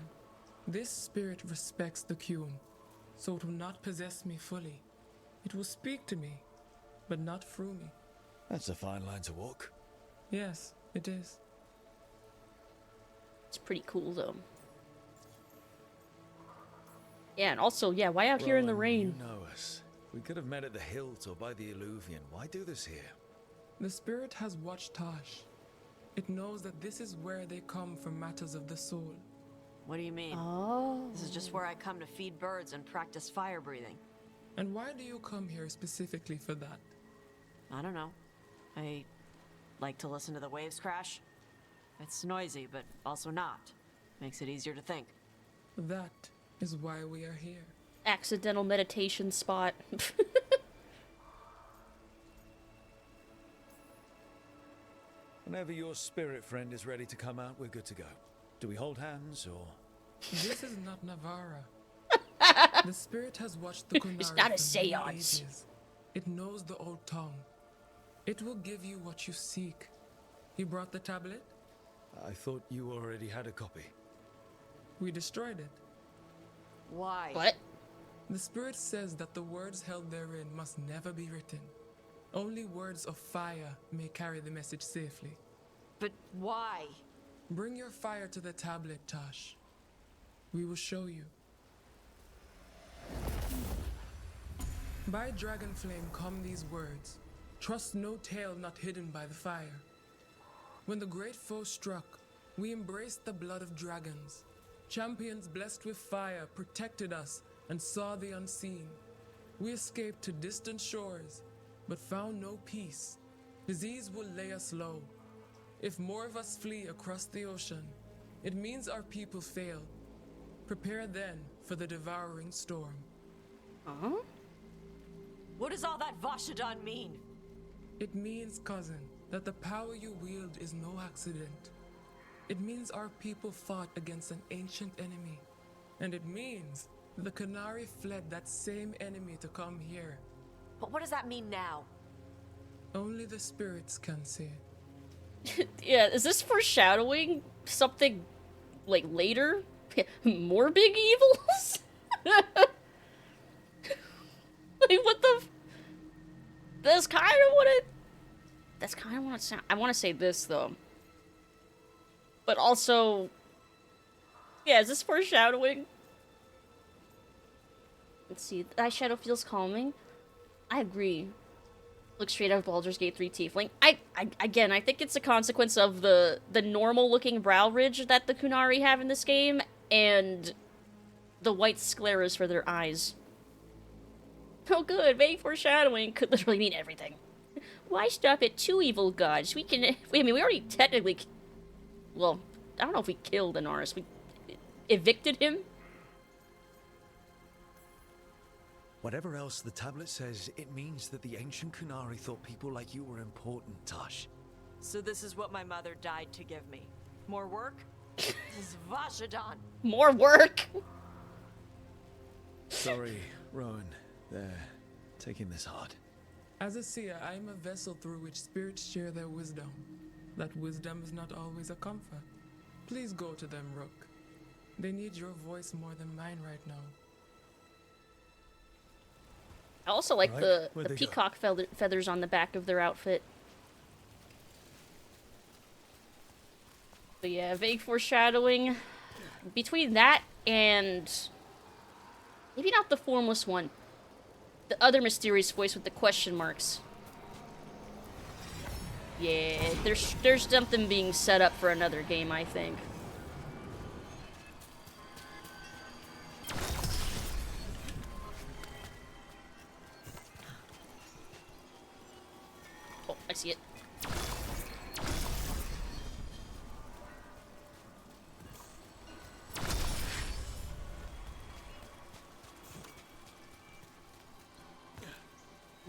This spirit respects the Qun, so it will not possess me fully. It will speak to me, but not through me. That's a fine line to walk. Yes, it is. It's pretty cool, though. Yeah, and also, yeah, why out here in the rain? You know us. We could have met at the hilt or by the Illuvian. Why do this here? The spirit has watched Tosh. It knows that this is where they come for matters of the soul. What do you mean? Oh. This is just where I come to feed birds and practice fire breathing. And why do you come here specifically for that? I don't know. I like to listen to the waves crash. It's noisy, but also not. Makes it easier to think. That is why we are here. Accidental meditation spot. Whenever your spirit friend is ready to come out, we're good to go. Do we hold hands, or...? This is not Navarra. The spirit has watched the Kunari It's not a for many seance. ages. It knows the old tongue. It will give you what you seek. You brought the tablet? I thought you already had a copy. We destroyed it. Why? What? The spirit says that the words held therein must never be written. Only words of fire may carry the message safely. But why? Bring your fire to the tablet, Tosh. We will show you. By dragon flame come these words. Trust no tale not hidden by the fire. When the great foe struck, we embraced the blood of dragons. Champions blessed with fire protected us and saw the unseen. We escaped to distant shores, but found no peace. Disease will lay us low. If more of us flee across the ocean, it means our people fail. Prepare then for the devouring storm. Huh? What does all that Vashadan mean? It means, cousin, that the power you wield is no accident. It means our people fought against an ancient enemy. And it means the Kunari fled that same enemy to come here. But what does that mean now? Only the spirits can say. Yeah, is this foreshadowing something, like, later? More big evils? Like, what the That's kind of what it... That's kind of what it sounds... I want to say this, though. But also... Yeah, is this foreshadowing? Let's see. Eyeshadow feels calming. I agree. Looks straight out of Baldur's Gate 3 Tiefling. Again, I think it's a consequence of the normal-looking brow ridge that the Kunari have in this game, and the white scleras for their eyes. Oh good, vague foreshadowing could literally mean everything. Why stop at 2 evil gods? We can... I mean, we already technically... Well, I don't know if we killed Anaris. We evicted him? Whatever else the tablet says, it means that the ancient Kunari thought people like you were important, Tosh. So this is what my mother died to give me. More work? This is Vashadan. More work? Sorry, Rowan. They're taking this hard. As a seer, I am a vessel through which spirits share their wisdom. That wisdom is not always a comfort. Please go to them, Rook. They need your voice more than mine right now. I also like Right, the where'd they go? peacock feathers on the back of their outfit. But yeah, vague foreshadowing. Between that and... Maybe not the formless one. The other mysterious voice with the question marks. Yeah, there's something being set up for another game, I think. Oh, I see it.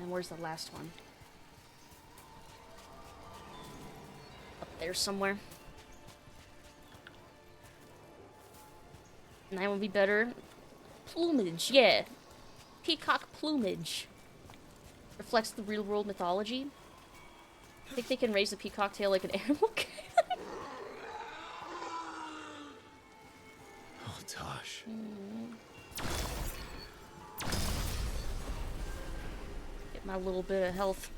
And where's the last one? Up there somewhere. And that would be better. Plumage, yeah. Peacock plumage. Reflects the real world mythology. I think they can raise the peacock tail like an animal can. Oh, Tosh. Get my little bit of health.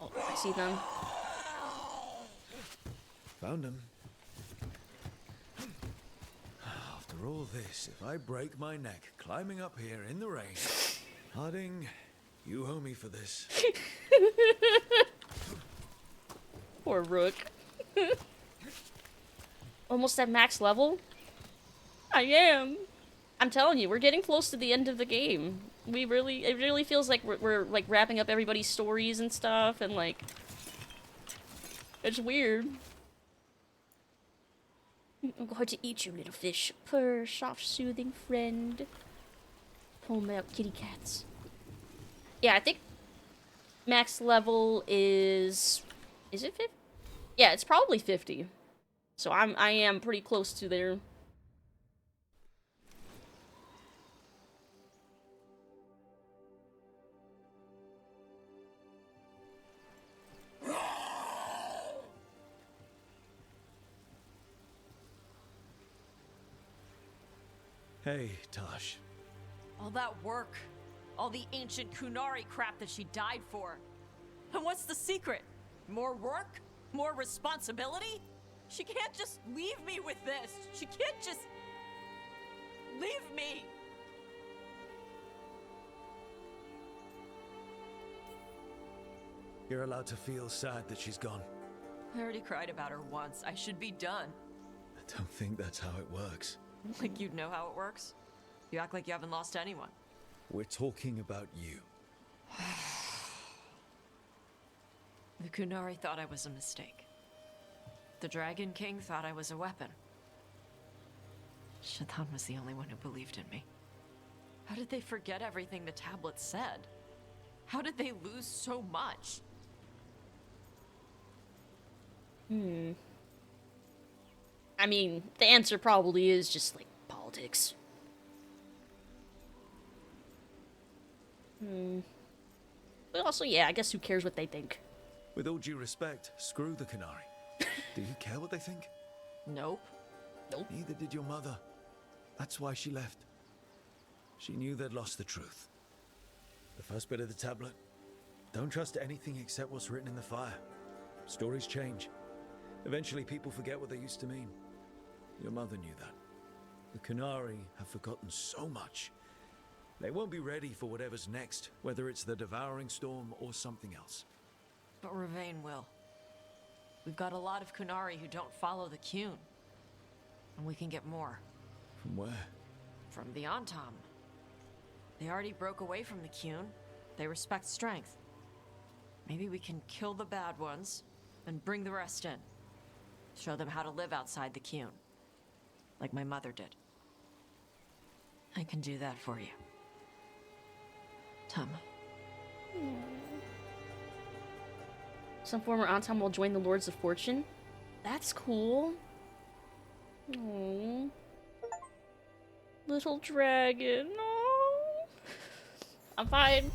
Oh, I see them. Found him. After For all this, if I break my neck climbing up here in the rain, Harding, you owe me for this. Poor Rook. Almost at max level? I am. I'm telling you, we're getting close to the end of the game. It really feels like we're like wrapping up everybody's stories and stuff, and like, it's weird. I'm going to eat you, little fish. Purr, soft, soothing friend. Poem about kitty cats. Yeah, I think max level is it 50? Yeah, it's probably 50. So I am pretty close to there. Hey, Tosh. All that work, all the ancient Kunari crap that she died for. And what's the secret? More work? More responsibility? She can't just leave me with this. She can't just leave me. You're allowed to feel sad that she's gone. I already cried about her once. I should be done. I don't think that's how it works. Like you'd know how it works? You act like you haven't lost anyone. We're talking about you. The Kunari thought I was a mistake. The Dragon King thought I was a weapon. Shaitan was the only one who believed in me. How did they forget everything the tablet said? How did they lose so much? I mean, the answer probably is just, like, politics. But also, yeah, I guess who cares what they think? With all due respect, screw the Kunari. Do you care what they think? Nope. Nope. Neither did your mother. That's why she left. She knew they'd lost the truth. The first bit of the tablet. Don't trust anything except what's written in the fire. Stories change. Eventually people forget what they used to mean. Your mother knew that. The Kunari have forgotten so much. They won't be ready for whatever's next, whether it's the devouring storm or something else. But Ravain will. We've got a lot of Kunari who don't follow the Qun. And we can get more. From where? From the Antam. They already broke away from the Qun. They respect strength. Maybe we can kill the bad ones and bring the rest in. Show them how to live outside the Qun. Like my mother did. I can do that for you. Tama. Some former Antam will join the Lords of Fortune. That's cool. Aww. Little dragon. Aww. I'm fine.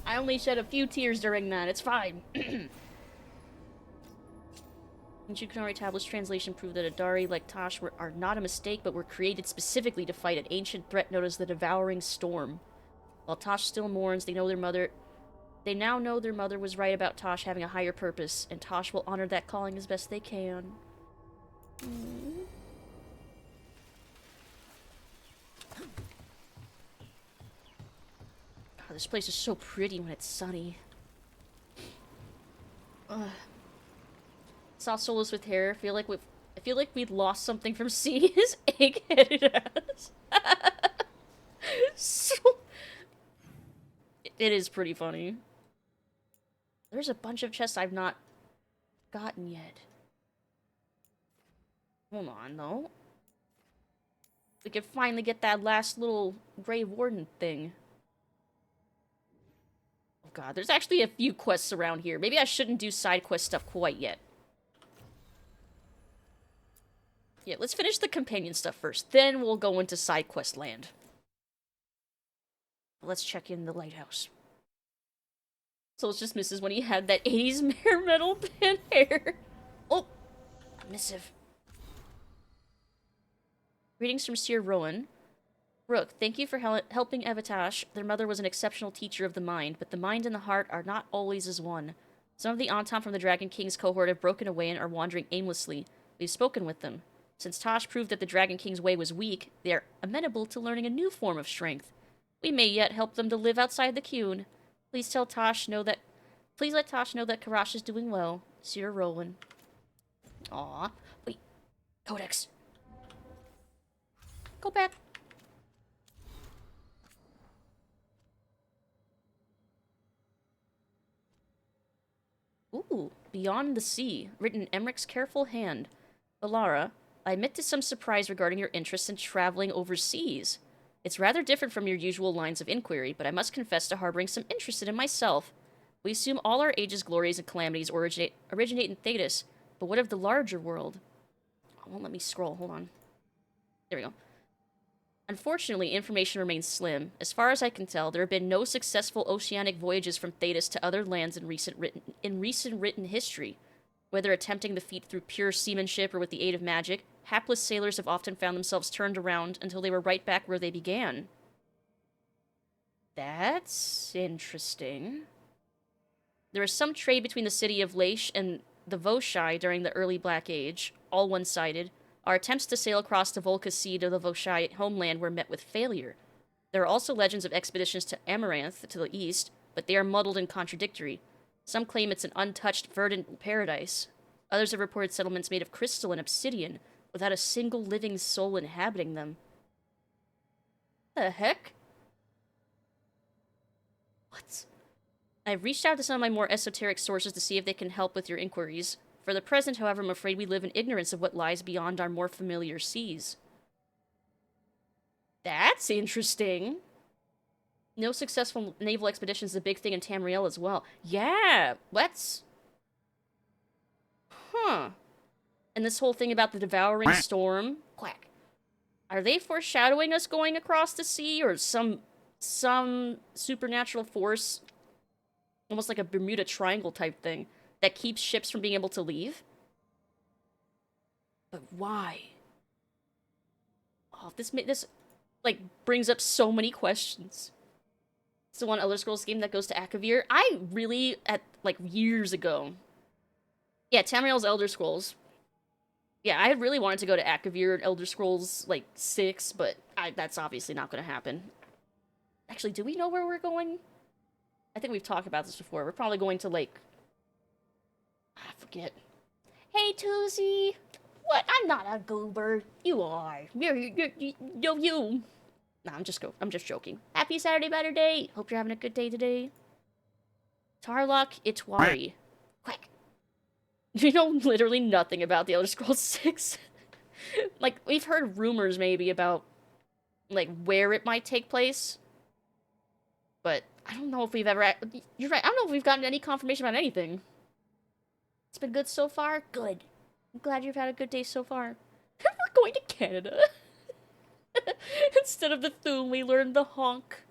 I only shed a few tears during that. It's fine. Ancient Kunari Tablets translation proved that Adari, like Tosh, are not a mistake, but were created specifically to fight an ancient threat known as the Devouring Storm. While Tosh still mourns, they now know their mother was right about Tosh having a higher purpose, and Tosh will honor that calling as best they can. God, this place is so pretty when it's sunny. Saw Solus with hair. I feel like we'd lost something from seeing his egg-headed ass. So it is pretty funny. There's a bunch of chests I've not gotten yet. Hold on, though. We can finally get that last little Grave Warden thing. Oh god, there's actually a few quests around here. Maybe I shouldn't do side quest stuff quite yet. Yeah, let's finish the companion stuff first. Then we'll go into side quest land. Let's check in the lighthouse. So it's just misses when he had that 80s hair metal band hair. Oh! Missive. Greetings from Seer Rowan. Rook, thank you for helping Evatash. Their mother was an exceptional teacher of the mind, but the mind and the heart are not always as one. Some of the Antam from the Dragon King's cohort have broken away and are wandering aimlessly. We've spoken with them. Since Tosh proved that the Dragon King's way was weak, they are amenable to learning a new form of strength. We may yet help them to live outside the Qun. Please let Tosh know that Karash is doing well. Sir Rowan. Aw. Wait. Codex. Go back. Ooh. Beyond the Sea. Written in Emmrich's careful hand. Valara, I admit to some surprise regarding your interest in traveling overseas. It's rather different from your usual lines of inquiry, but I must confess to harboring some interest in it myself. We assume all our age's glories and calamities originate in Thetis, but what of the larger world? Oh, won't let me scroll, hold on. There we go. Unfortunately, information remains slim. As far as I can tell, there have been no successful oceanic voyages from Thetis to other lands in recent written history. Whether attempting the feat through pure seamanship or with the aid of magic, hapless sailors have often found themselves turned around until they were right back where they began. That's interesting. There is some trade between the city of Laish and the Voshai during the early Black Age, all one-sided. Our attempts to sail across the Volca Sea to the Voshai homeland were met with failure. There are also legends of expeditions to Amaranth to the east, but they are muddled and contradictory. Some claim it's an untouched, verdant paradise. Others have reported settlements made of crystal and obsidian, without a single living soul inhabiting them. The heck? What? I've reached out to some of my more esoteric sources to see if they can help with your inquiries. For the present, however, I'm afraid we live in ignorance of what lies beyond our more familiar seas. That's interesting. No successful naval expeditions is a big thing in Tamriel as well. Yeah, let's... Huh. And this whole thing about the devouring storm... Quack. Are they foreshadowing us going across the sea, or some supernatural force, almost like a Bermuda Triangle type thing, that keeps ships from being able to leave? But why? Oh, this like, brings up so many questions. It's the one Elder Scrolls game that goes to Akavir. I really, like, years ago... Yeah, Tamriel's Elder Scrolls. Yeah, I really wanted to go to Akavir Elder Scrolls, like, 6, but that's obviously not going to happen. Actually, do we know where we're going? I think we've talked about this before. We're probably going to, like... I forget. Hey, Toozy! What? I'm not a goober. You are. You. Nah, I'm just joking. Happy Saturday, Better Day! Hope you're having a good day today. Tarlok Itwari. Quick. You know literally nothing about the Elder Scrolls 6. Like, we've heard rumors maybe about, like, where it might take place. But I don't know if we've ever... You're right, I don't know if we've gotten any confirmation about anything. It's been good so far? Good. I'm glad you've had a good day so far. We're going to Canada. Instead of the Thum, we learned the honk.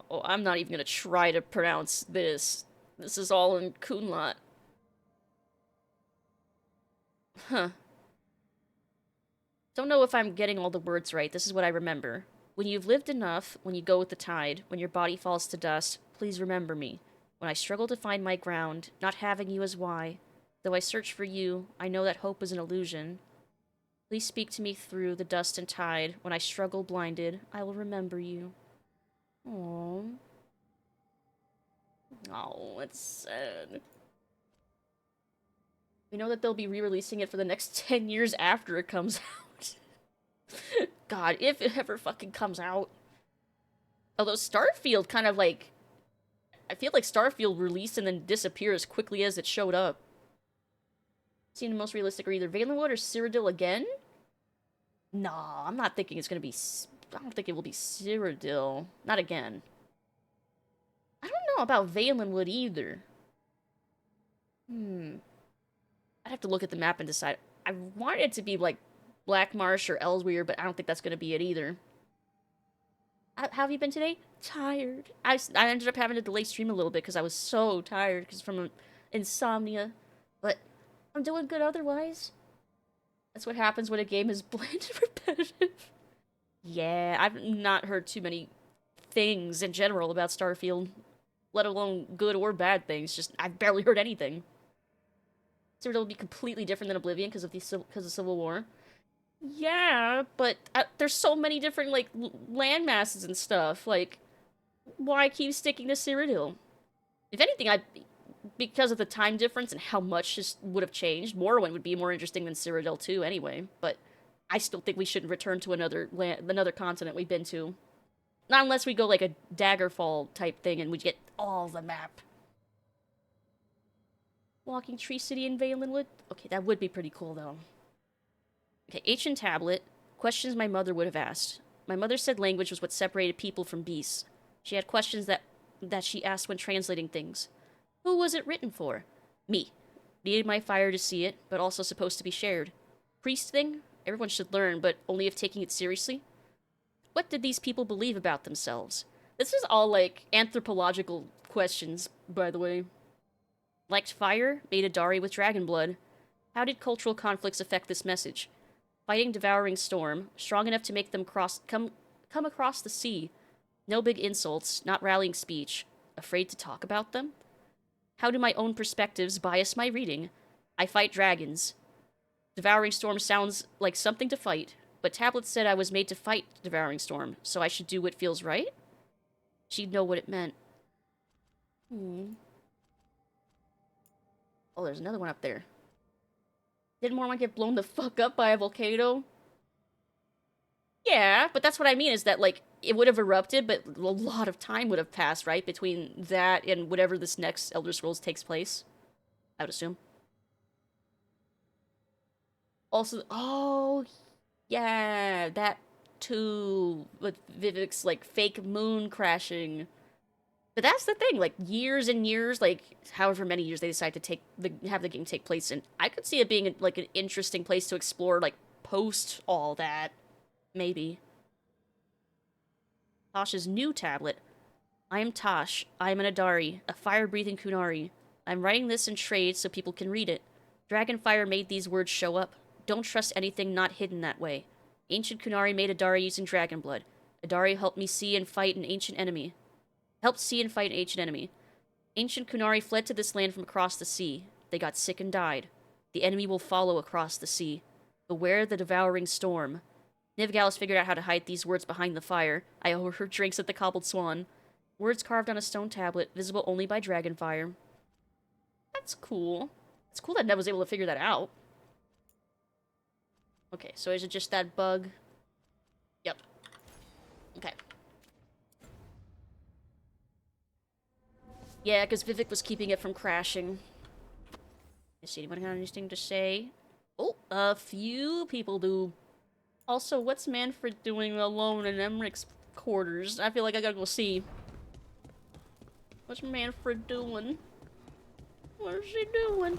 Oh, I'm not even gonna try to pronounce this. This is all in Kunlat. Huh. Don't know if I'm getting all the words right. This is what I remember. When you've lived enough, when you go with the tide, when your body falls to dust, please remember me. When I struggle to find my ground, not having you is why. Though I search for you, I know that hope is an illusion. Please speak to me through the dust and tide. When I struggle blinded, I will remember you. Aww. Oh, it's sad. We know that they'll be re-releasing it for the next 10 years after it comes out. God, if it ever fucking comes out. Although Starfield kind of like... I feel like Starfield released and then disappeared as quickly as it showed up. Seem the most realistic are either Valenwood or Cyrodiil again? Nah, I'm not thinking it's gonna be... I don't think it will be Cyrodiil. Not again. I don't know about Valenwood either. I'd have to look at the map and decide. I want it to be like Black Marsh or Ellsweir, but I don't think that's gonna be it either. How have you been today? Tired. I ended up having to delay stream a little bit because I was so tired because from insomnia. But I'm doing good otherwise. That's what happens when a game is bland and repetitive. Yeah, I've not heard too many things in general about Starfield. Let alone good or bad things. Just, I've barely heard anything. Cyrodiil would be completely different than Oblivion because of Civil War. Yeah, but there's so many different, like, land masses and stuff. Like, why keep sticking to Cyrodiil? If anything, because of the time difference and how much just would have changed, Morrowind would be more interesting than Cyrodiil too, anyway. But I still think we shouldn't return to another continent we've been to. Not unless we go like a Daggerfall type thing and we get all the map. Walking Tree City in Valenwood? Okay, that would be pretty cool, though. Okay, Ancient Tablet. Questions my mother would have asked. My mother said language was what separated people from beasts. She had questions that she asked when translating things. Who was it written for? Me. Needed my fire to see it, but also supposed to be shared. Priest thing? Everyone should learn, but only if taking it seriously. What did these people believe about themselves? This is all, like, anthropological questions, by the way. Liked fire? Made a Dari with dragon blood. How did cultural conflicts affect this message? Fighting devouring storm, strong enough to make them come across the sea. No big insults, not rallying speech. Afraid to talk about them? How do my own perspectives bias my reading? I fight dragons. Devouring storm sounds like something to fight, but Tablet said I was made to fight Devouring Storm, so I should do what feels right? She'd know what it meant. Oh, there's another one up there. Didn't Mormont get blown the fuck up by a volcano? Yeah, but that's what I mean, is that, like, it would have erupted, but a lot of time would have passed, right? Between that and whatever this next Elder Scrolls takes place. I would assume. Also, oh, yeah, that too, with Vivek's, like, fake moon crashing. But that's the thing, like, years and years, like, however many years they decide to have the game take place in, I could see it being, like, an interesting place to explore, like, post all that. Maybe. Tosh's new tablet. I am Tosh. I am an Adari, a fire-breathing Kunari. I'm writing this in trade so people can read it. Dragonfire made these words show up. Don't trust anything not hidden that way. Ancient Kunari made Adari using dragon blood. Adari helped me see and fight an ancient enemy. Ancient Kunari fled to this land from across the sea. They got sick and died. The enemy will follow across the sea. Beware the devouring storm. Nivgal's figured out how to hide these words behind the fire. I owe her drinks at the Cobbled Swan. Words carved on a stone tablet, visible only by dragonfire. That's cool. It's cool that Nev was able to figure that out. Okay, so is it just that bug? Yep. Okay. Yeah, because Vivek was keeping it from crashing. Is anyone got anything to say? Oh, a few people do. Also, what's Manfred doing alone in Emmrich's quarters? I feel like I gotta go see. What's Manfred doing? What is he doing?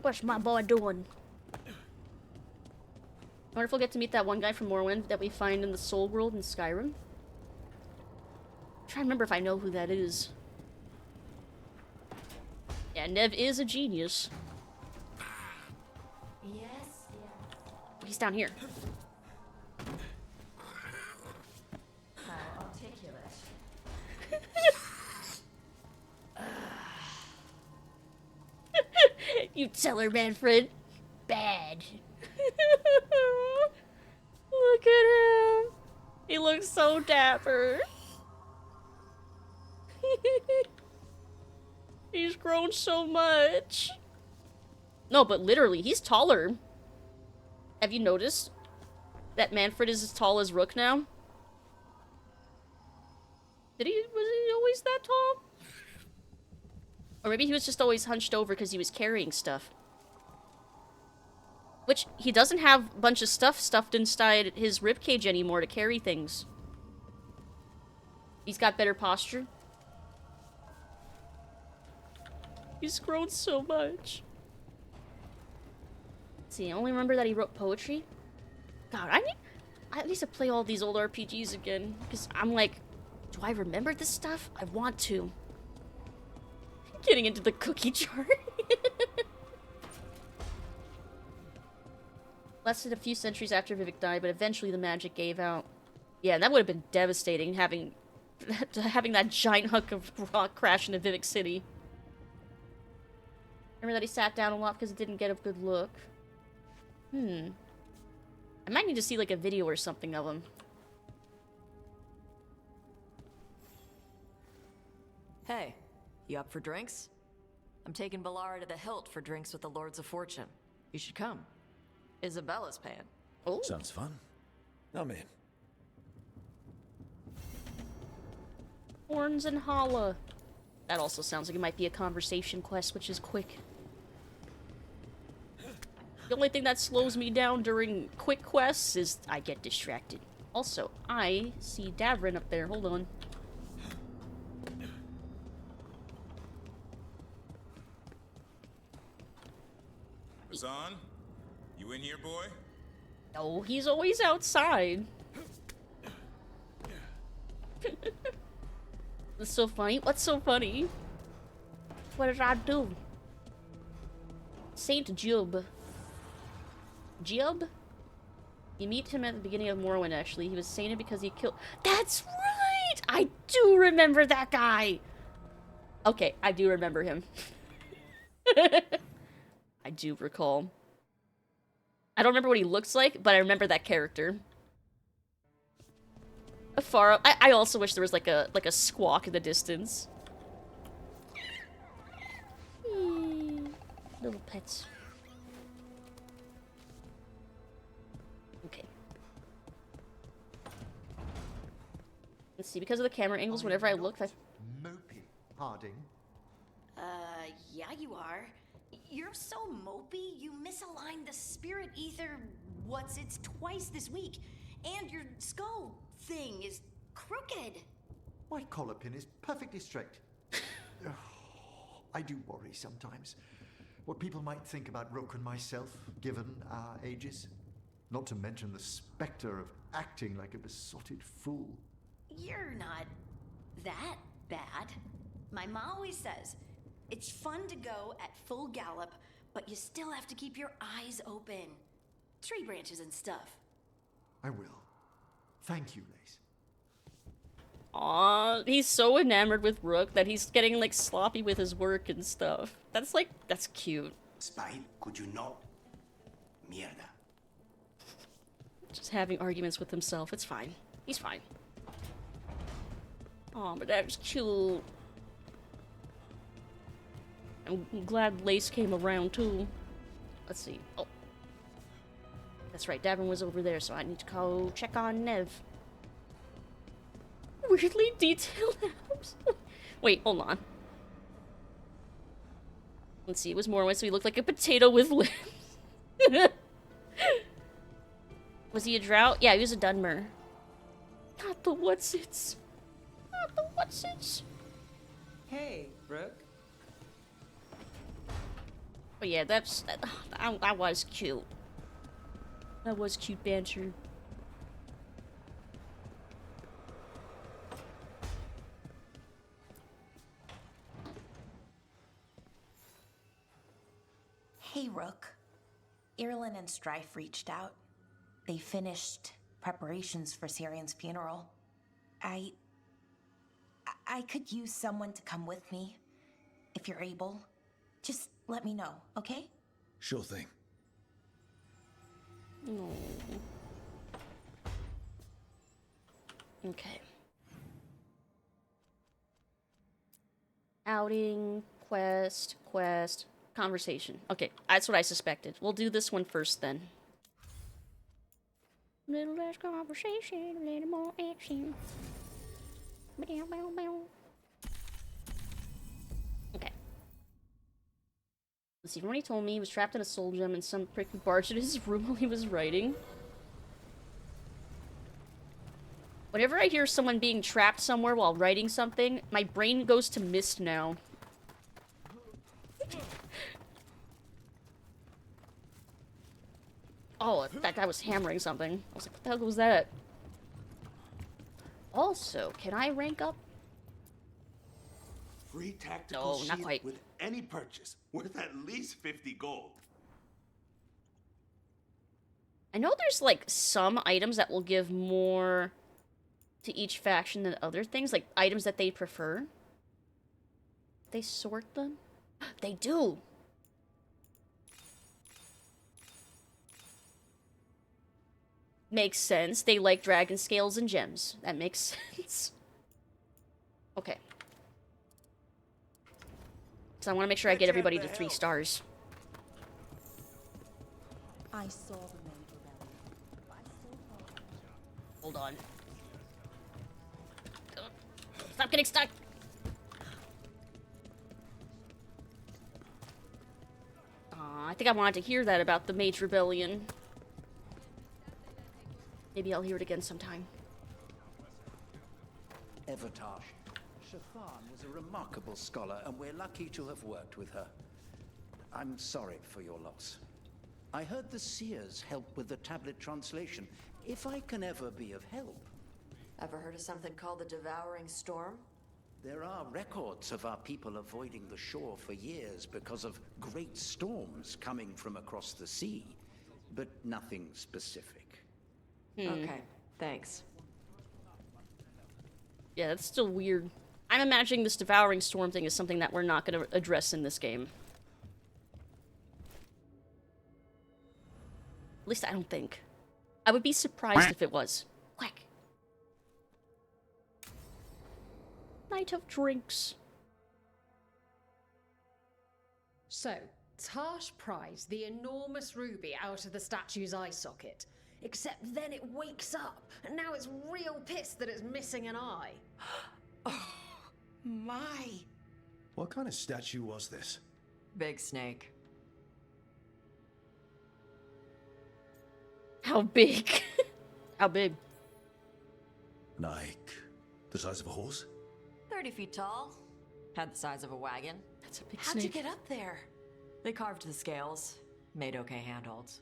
What's my boy doing? I wonder if we'll get to meet that one guy from Morrowind that we find in the Soul World in Skyrim. I'm trying to remember if I know who that is. Yeah, Nev is a genius. Yes. He's down here. How articulate. You tell her, Manfred. Bad. Look at him. He looks so dapper. He's grown so much. No, but literally, he's taller. Have you noticed that Manfred is as tall as Rook now? Was he always that tall? Or maybe he was just always hunched over because he was carrying stuff. Which, he doesn't have a bunch of stuff stuffed inside his ribcage anymore to carry things. He's got better posture. He's grown so much. Let's see, I only remember that he wrote poetry. God, I need to play all these old RPGs again. Because I'm like, do I remember this stuff? I want to. Getting into the cookie jar. Lasted a few centuries after Vivek died, but eventually the magic gave out. Yeah, that would have been devastating, having that giant hunk of rock crash into Vivek City. Remember that he sat down a lot because it didn't get a good look. I might need to see like a video or something of him. Hey, you up for drinks? I'm taking Valara to the Hilt for drinks with the Lords of Fortune. You should come. Isabella's paying. Oh. Sounds fun. I'm in. Horns and Holla. That also sounds like it might be a conversation quest, which is quick. The only thing that slows me down during quick quests is I get distracted. Also, I see Davrin up there. Hold on. Razan, you in here, boy? No, he's always outside. That's so funny. What's so funny? What did I do? Saint Jub. Jub? You meet him at the beginning of Morrowind, actually. He was sainted because he killed... That's right! I do remember that guy! Okay, I do remember him. I do recall. I don't remember what he looks like, but I remember that character. Far, I also wish there was like a squawk in the distance. Little pets. Okay. Let's see, because of the camera angles, whenever I look, Mopey, Harding. Yeah, you are. You're so mopey, you misaligned the spirit ether. It's twice this week. And your skull thing is crooked. My collar pin is perfectly straight. I do worry sometimes what people might think about Rook and myself, given our ages. Not to mention the specter of acting like a besotted fool. You're not that bad. My mom always says, it's fun to go at full gallop, but you still have to keep your eyes open. Tree branches and stuff. I will. Thank you, Lace. Aw, he's so enamored with Rook that he's getting like sloppy with his work and stuff. That's cute. Spite, could you not? Mierda. Just having arguments with himself. It's fine. He's fine. Aw, but that was cute. I'm glad Lace came around too. Let's see. Oh. That's right, Davin was over there, so I need to go check on Nev. Weirdly detailed abs. Wait, hold on. Let's see, it was Morrowind, so he looked like a potato with lips. Was he a drought? Yeah, he was a Dunmer. Not the whatsits. Not the whatsits. Hey, Brooke. But yeah, that was cute. That was cute banter. Hey, Rook. Irulan and Strife reached out. They finished preparations for Syrian's funeral. I could use someone to come with me. If you're able, just let me know, okay? Sure thing. No. Okay. Outing, quest, conversation. Okay, that's what I suspected. We'll do this one first then. Little less conversation, a little more action. Okay. Let's see, from what he told me, he was trapped in a soul gem and some prick barged into his room while he was writing. Whenever I hear someone being trapped somewhere while writing something, my brain goes to Misc now. Oh, that guy was hammering something. I was like, what the hell was that? Also, can I rank up? Free tactical No, not shield quite. with any purchase, worth at least 50 gold. I know there's like some items that will give more to each faction than other things, like items that they prefer. They sort them? They do. Makes sense. They like dragon scales and gems. That makes sense. Okay. So I want to make sure I get everybody to 3 stars. I saw the Mage rebellion. I still Hold on. Stop getting stuck! I think I wanted to hear that about the Mage Rebellion. Maybe I'll hear it again sometime. Evoker. Shafan was a remarkable scholar, and we're lucky to have worked with her. I'm sorry for your loss. I heard the Seers help with the tablet translation. If I can ever be of help... Ever heard of something called the Devouring Storm? There are records of our people avoiding the shore for years because of great storms coming from across the sea, but nothing specific. Okay, thanks. Yeah, that's still weird. I'm imagining this Devouring Storm thing is something that we're not going to address in this game. At least I don't think. I would be surprised if it was. Quack. Night of drinks. So, Tarsh prized the enormous ruby out of the statue's eye socket. Except then it wakes up, and now it's real pissed that it's missing an eye. Oh, my. What kind of statue was this? Big snake. How big? How big? Like the size of a horse? 30 feet tall. Had the size of a wagon. That's a big How'd you get up there? They carved the scales. Made okay handholds.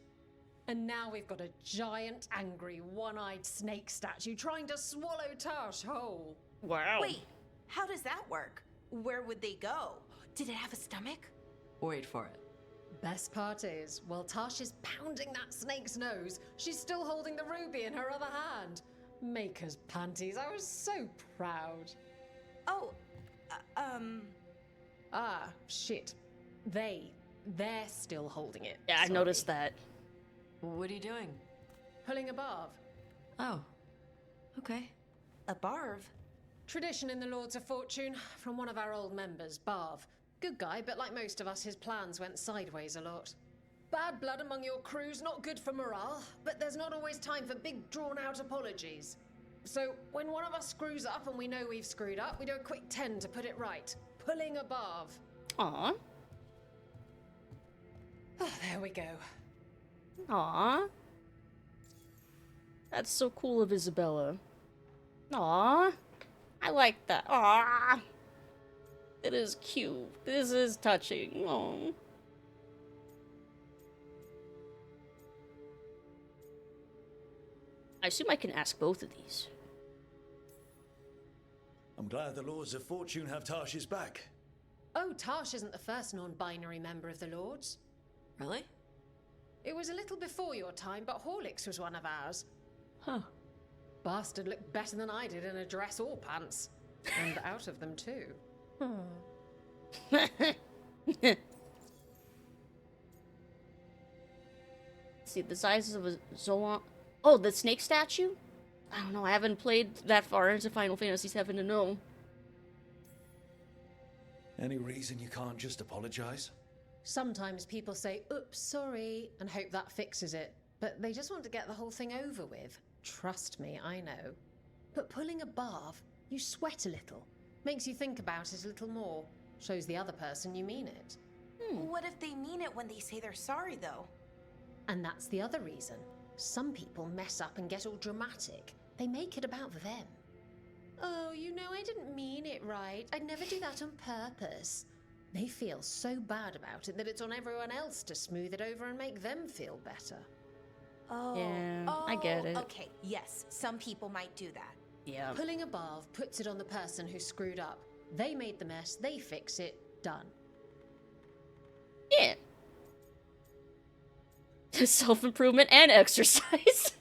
And now we've got a giant, angry, one-eyed snake statue trying to swallow Tarsh whole. Wow. Wait, how does that work? Where would they go? Did it have a stomach? Wait for it. Best part is, while Tarsh is pounding that snake's nose, she's still holding the ruby in her other hand. Maker's panties, I was so proud. Oh, Ah, shit. They're still holding it. Yeah, I noticed that. What are you doing? Pulling a barv. Oh. Okay. A barv? Tradition in the Lords of Fortune from one of our old members, Barv. Good guy, but like most of us, his plans went sideways a lot. Bad blood among your crew's not good for morale, but there's not always time for big, drawn-out apologies. So, when one of us screws up and we know we've screwed up, we do a quick 10 to put it right. Pulling a barv. Aww. Oh, there we go. Aww. That's so cool of Isabella. Aww. I like that. Aww. It is cute. This is touching. Aww. I assume I can ask both of these. I'm glad the Lords of Fortune have Tarsh's back. Oh, Tarsh isn't the first non-binary member of the Lords. Really? It was a little before your time, but Horlicks was one of ours. Huh. Bastard looked better than I did in a dress or pants. And out of them, too. See, the size of a Zoan... Oh, the snake statue? I don't know, I haven't played that far into Final Fantasy VII to know. Any reason you can't just apologize? Sometimes people say, oops, sorry, and hope that fixes it. But they just want to get the whole thing over with. Trust me, I know. But pulling a barv, you sweat a little. Makes you think about it a little more. Shows the other person you mean it. What if they mean it when they say they're sorry, though? And that's the other reason. Some people mess up and get all dramatic. They make it about them. Oh, you know, I didn't mean it right. I'd never do that on purpose. They feel so bad about it that it's on everyone else to smooth it over and make them feel better. Oh, Yeah, I get it. Okay, yes, some people might do that. Yeah. Pulling a barv puts it on the person who screwed up. They made the mess, they fix it, done. Yeah. Self-improvement and exercise.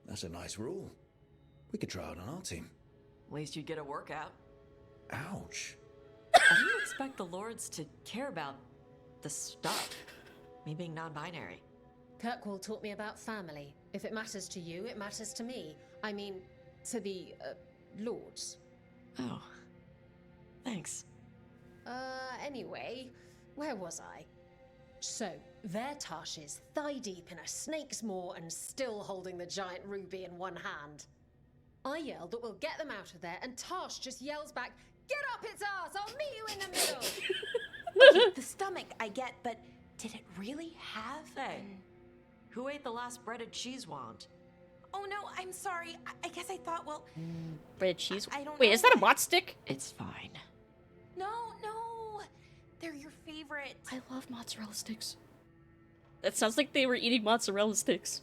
That's a nice rule. We could try it on our team. At least you'd get a workout. Ouch. I didn't expect the Lords to care about the stuff. Me being non-binary. Kirkwall taught me about family. If it matters to you, it matters to me. I mean, to the, lords. Oh. Thanks. Anyway, where was I? So, there Tash is, thigh-deep in a snake's maw and still holding the giant ruby in one hand. I yelled that we'll get them out of there, and Tash just yells back, "Get up its ass! I'll meet you in the middle!" Okay, the stomach, I get, but did it really have Who ate the last breaded cheese wand? Oh no, I'm sorry. I guess I thought, well... Bread cheese? I don't Wait, know. is that a bot stick? It's fine. No. They're your favorite. I love mozzarella sticks. That sounds like they were eating mozzarella sticks.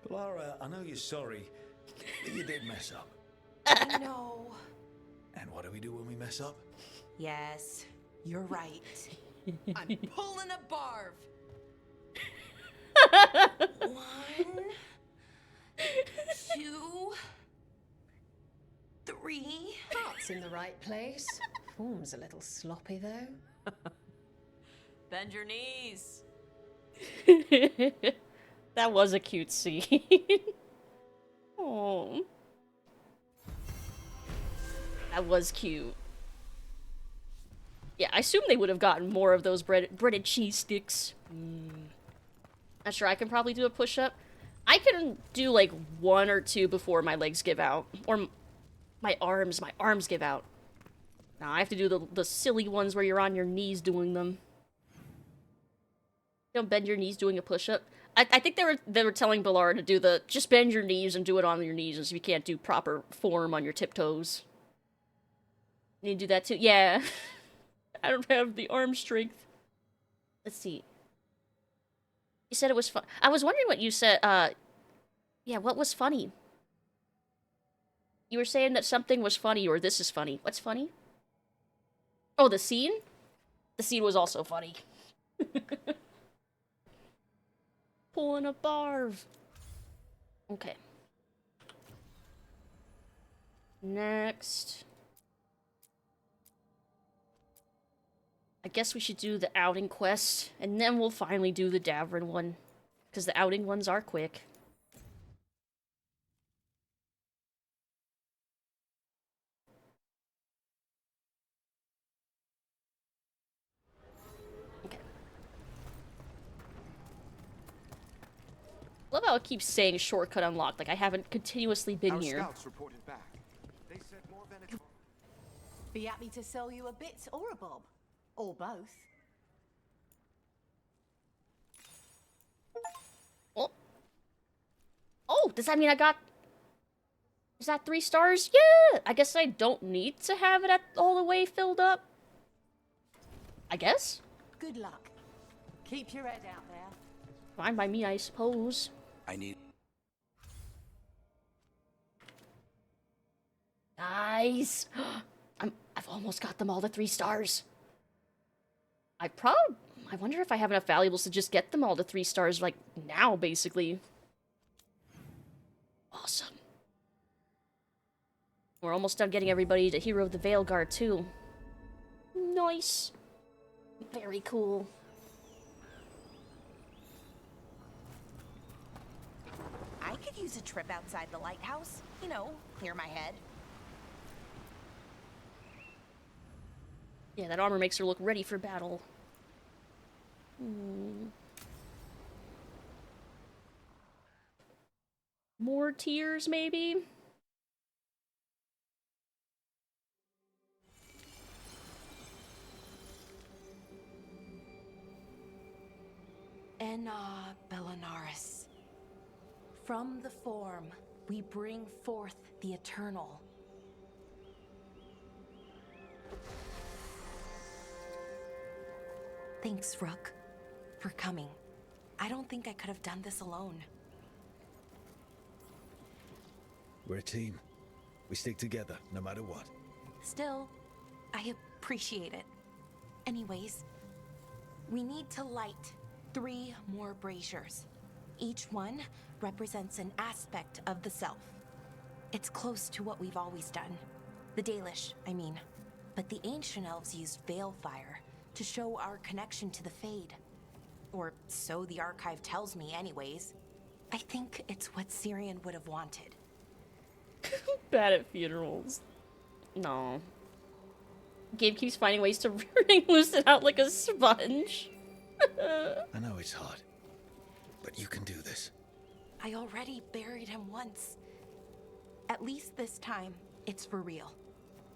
Lara, I know you're sorry, but you did mess up. I know. And what do we do when we mess up? Yes, you're right. I'm pulling a barf. 1, 2, 3. Heart's in the right place. Form's a little sloppy, though. Bend your knees. That was a cute scene. Oh, that was cute. Yeah, I assume they would have gotten more of those breaded cheese sticks. Not sure. I can probably do a push-up. I can do like 1 or 2 before my legs give out, or my arms give out. Now I have to do the silly ones where you're on your knees doing them. Don't bend your knees doing a push-up. I think they were telling Balara to do the just bend your knees and do it on your knees, as you can't do proper form on your tiptoes. You need to do that too. Yeah. I don't have the arm strength. Let's see. You said it was fun. I was wondering what you said. Yeah, what was funny? You were saying that something was funny, or this is funny. What's funny? Oh, the scene? The scene was also funny. Pulling a barf. Okay. Next. I guess we should do the outing quest, and then we'll finally do the Davrin one. Because the outing ones are quick. Okay. Love how it keeps saying shortcut unlocked, like I haven't continuously been Our here. scouts reported back. They said more Venezuelans. Be happy to sell you a bit or a bob. Or both. Oh, does that mean I got... Is that 3 stars? Yeah! I guess I don't need to have it all the way filled up. I guess? Good luck. Keep your head out there. Fine by me, I suppose. I need... Nice! I've almost got them all the 3 stars. I wonder if I have enough valuables to just get them all to 3 stars, like, now, basically. Awesome. We're almost done getting everybody to Hero of the Veilguard, too. Nice. Very cool. I could use a trip outside the lighthouse. You know, near my head. Yeah, that armor makes her look ready for battle. More tears, maybe? Enna Bellinaris. From the form, we bring forth the eternal. Thanks, Rook, for coming. I don't think I could have done this alone. We're a team. We stick together, no matter what. Still, I appreciate it. Anyways, we need to light 3 more braziers. Each one represents an aspect of the self. It's close to what we've always done. The Dalish, I mean. But the ancient elves used veil fire, To show our connection to the Fade. Or so the archive tells me anyways. I think it's what Syrian would have wanted. Bad at funerals. No. Gabe keeps finding ways to wring Lucid out like a sponge. I know it's hard, but you can do this. I already buried him once. At least this time, it's for real.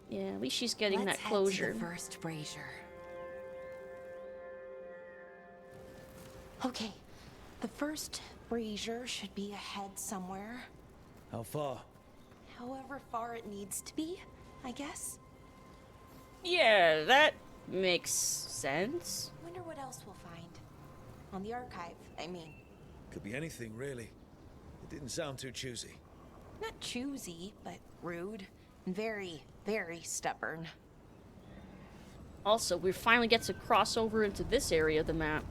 Yeah, at least she's getting Let's that closure. Head to the first brazier. Okay, the first brazier should be ahead somewhere. How far? However far it needs to be, I guess. Yeah, that makes sense. Wonder what else we'll find. On the archive, I mean. Could be anything, really. It didn't sound too choosy. Not choosy, but rude. And very, very stubborn. Also, we finally get to cross over into this area of the map.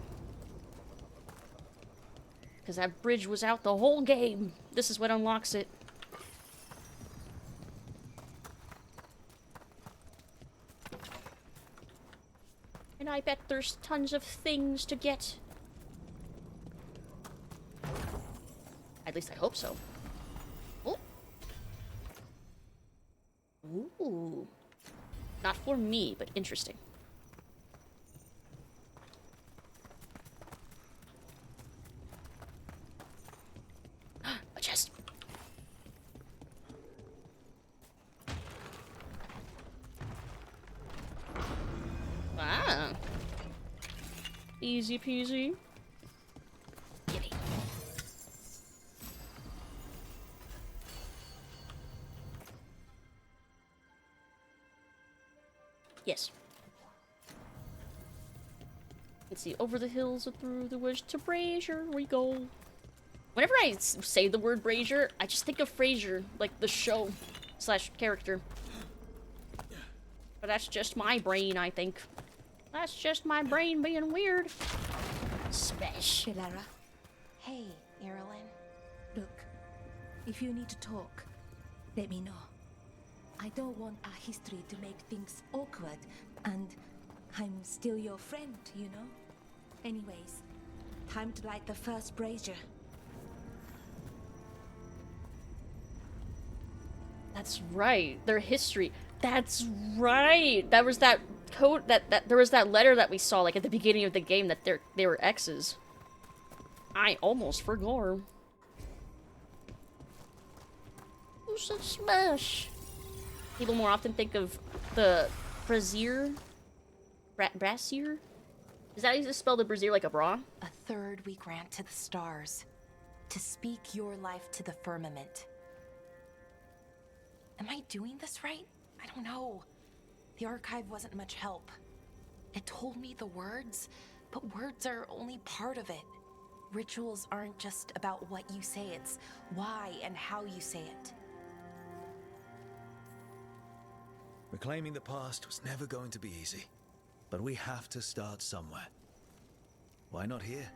Because that bridge was out the whole game. This is what unlocks it. And I bet there's tons of things to get. At least I hope so. Oh. Ooh. Not for me, but interesting. A chest. Ah. Easy peasy. Gimme. Yes. Let's see. Over the hills and through the woods to Brazier we go. Whenever I say the word Brazier, I just think of Frasier, like the show / character. But that's just my brain, I think. That's just my brain being weird. Smash. Lara, Hey, Irilyn. look, if you need to talk, let me know. I don't want our history to make things awkward, and I'm still your friend, you know? Anyways, time to light the first brazier. That's right. Their history. That's right. That was that code that there was that letter that we saw like at the beginning of the game that they were exes. I almost forgot. Lucid smash. People more often think of the brazier. Brazier? Is that how you spell the brazier like a bra? A third we grant to the stars, to speak your life to the firmament. Am I doing this right? I don't know. The archive wasn't much help. It told me the words, but words are only part of it. Rituals aren't just about what you say, it's why and how you say it. Reclaiming the past was never going to be easy, but we have to start somewhere. Why not here?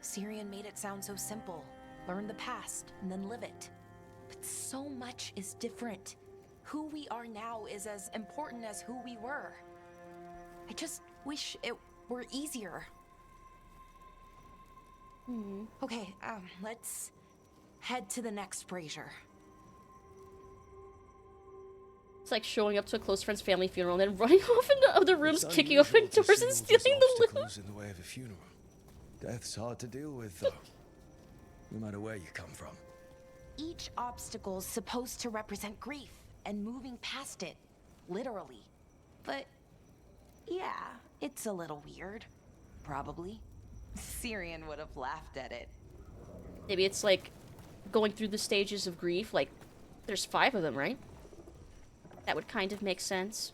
Syrian made it sound so simple. Learn the past and then live it. But so much is different. Who we are now is as important as who we were. I just wish it were easier. Okay, let's head to the next brazier. It's like showing up to a close friend's family funeral and then running off into other rooms, kicking open doors and stealing the loot. In the way of a funeral. Death's hard to deal with, though. No matter where you come from. Each obstacle's supposed to represent grief and moving past it, literally. But yeah, it's a little weird. Probably. Syrian would have laughed at it. Maybe it's like going through the stages of grief. Like, there's 5 of them, right? That would kind of make sense.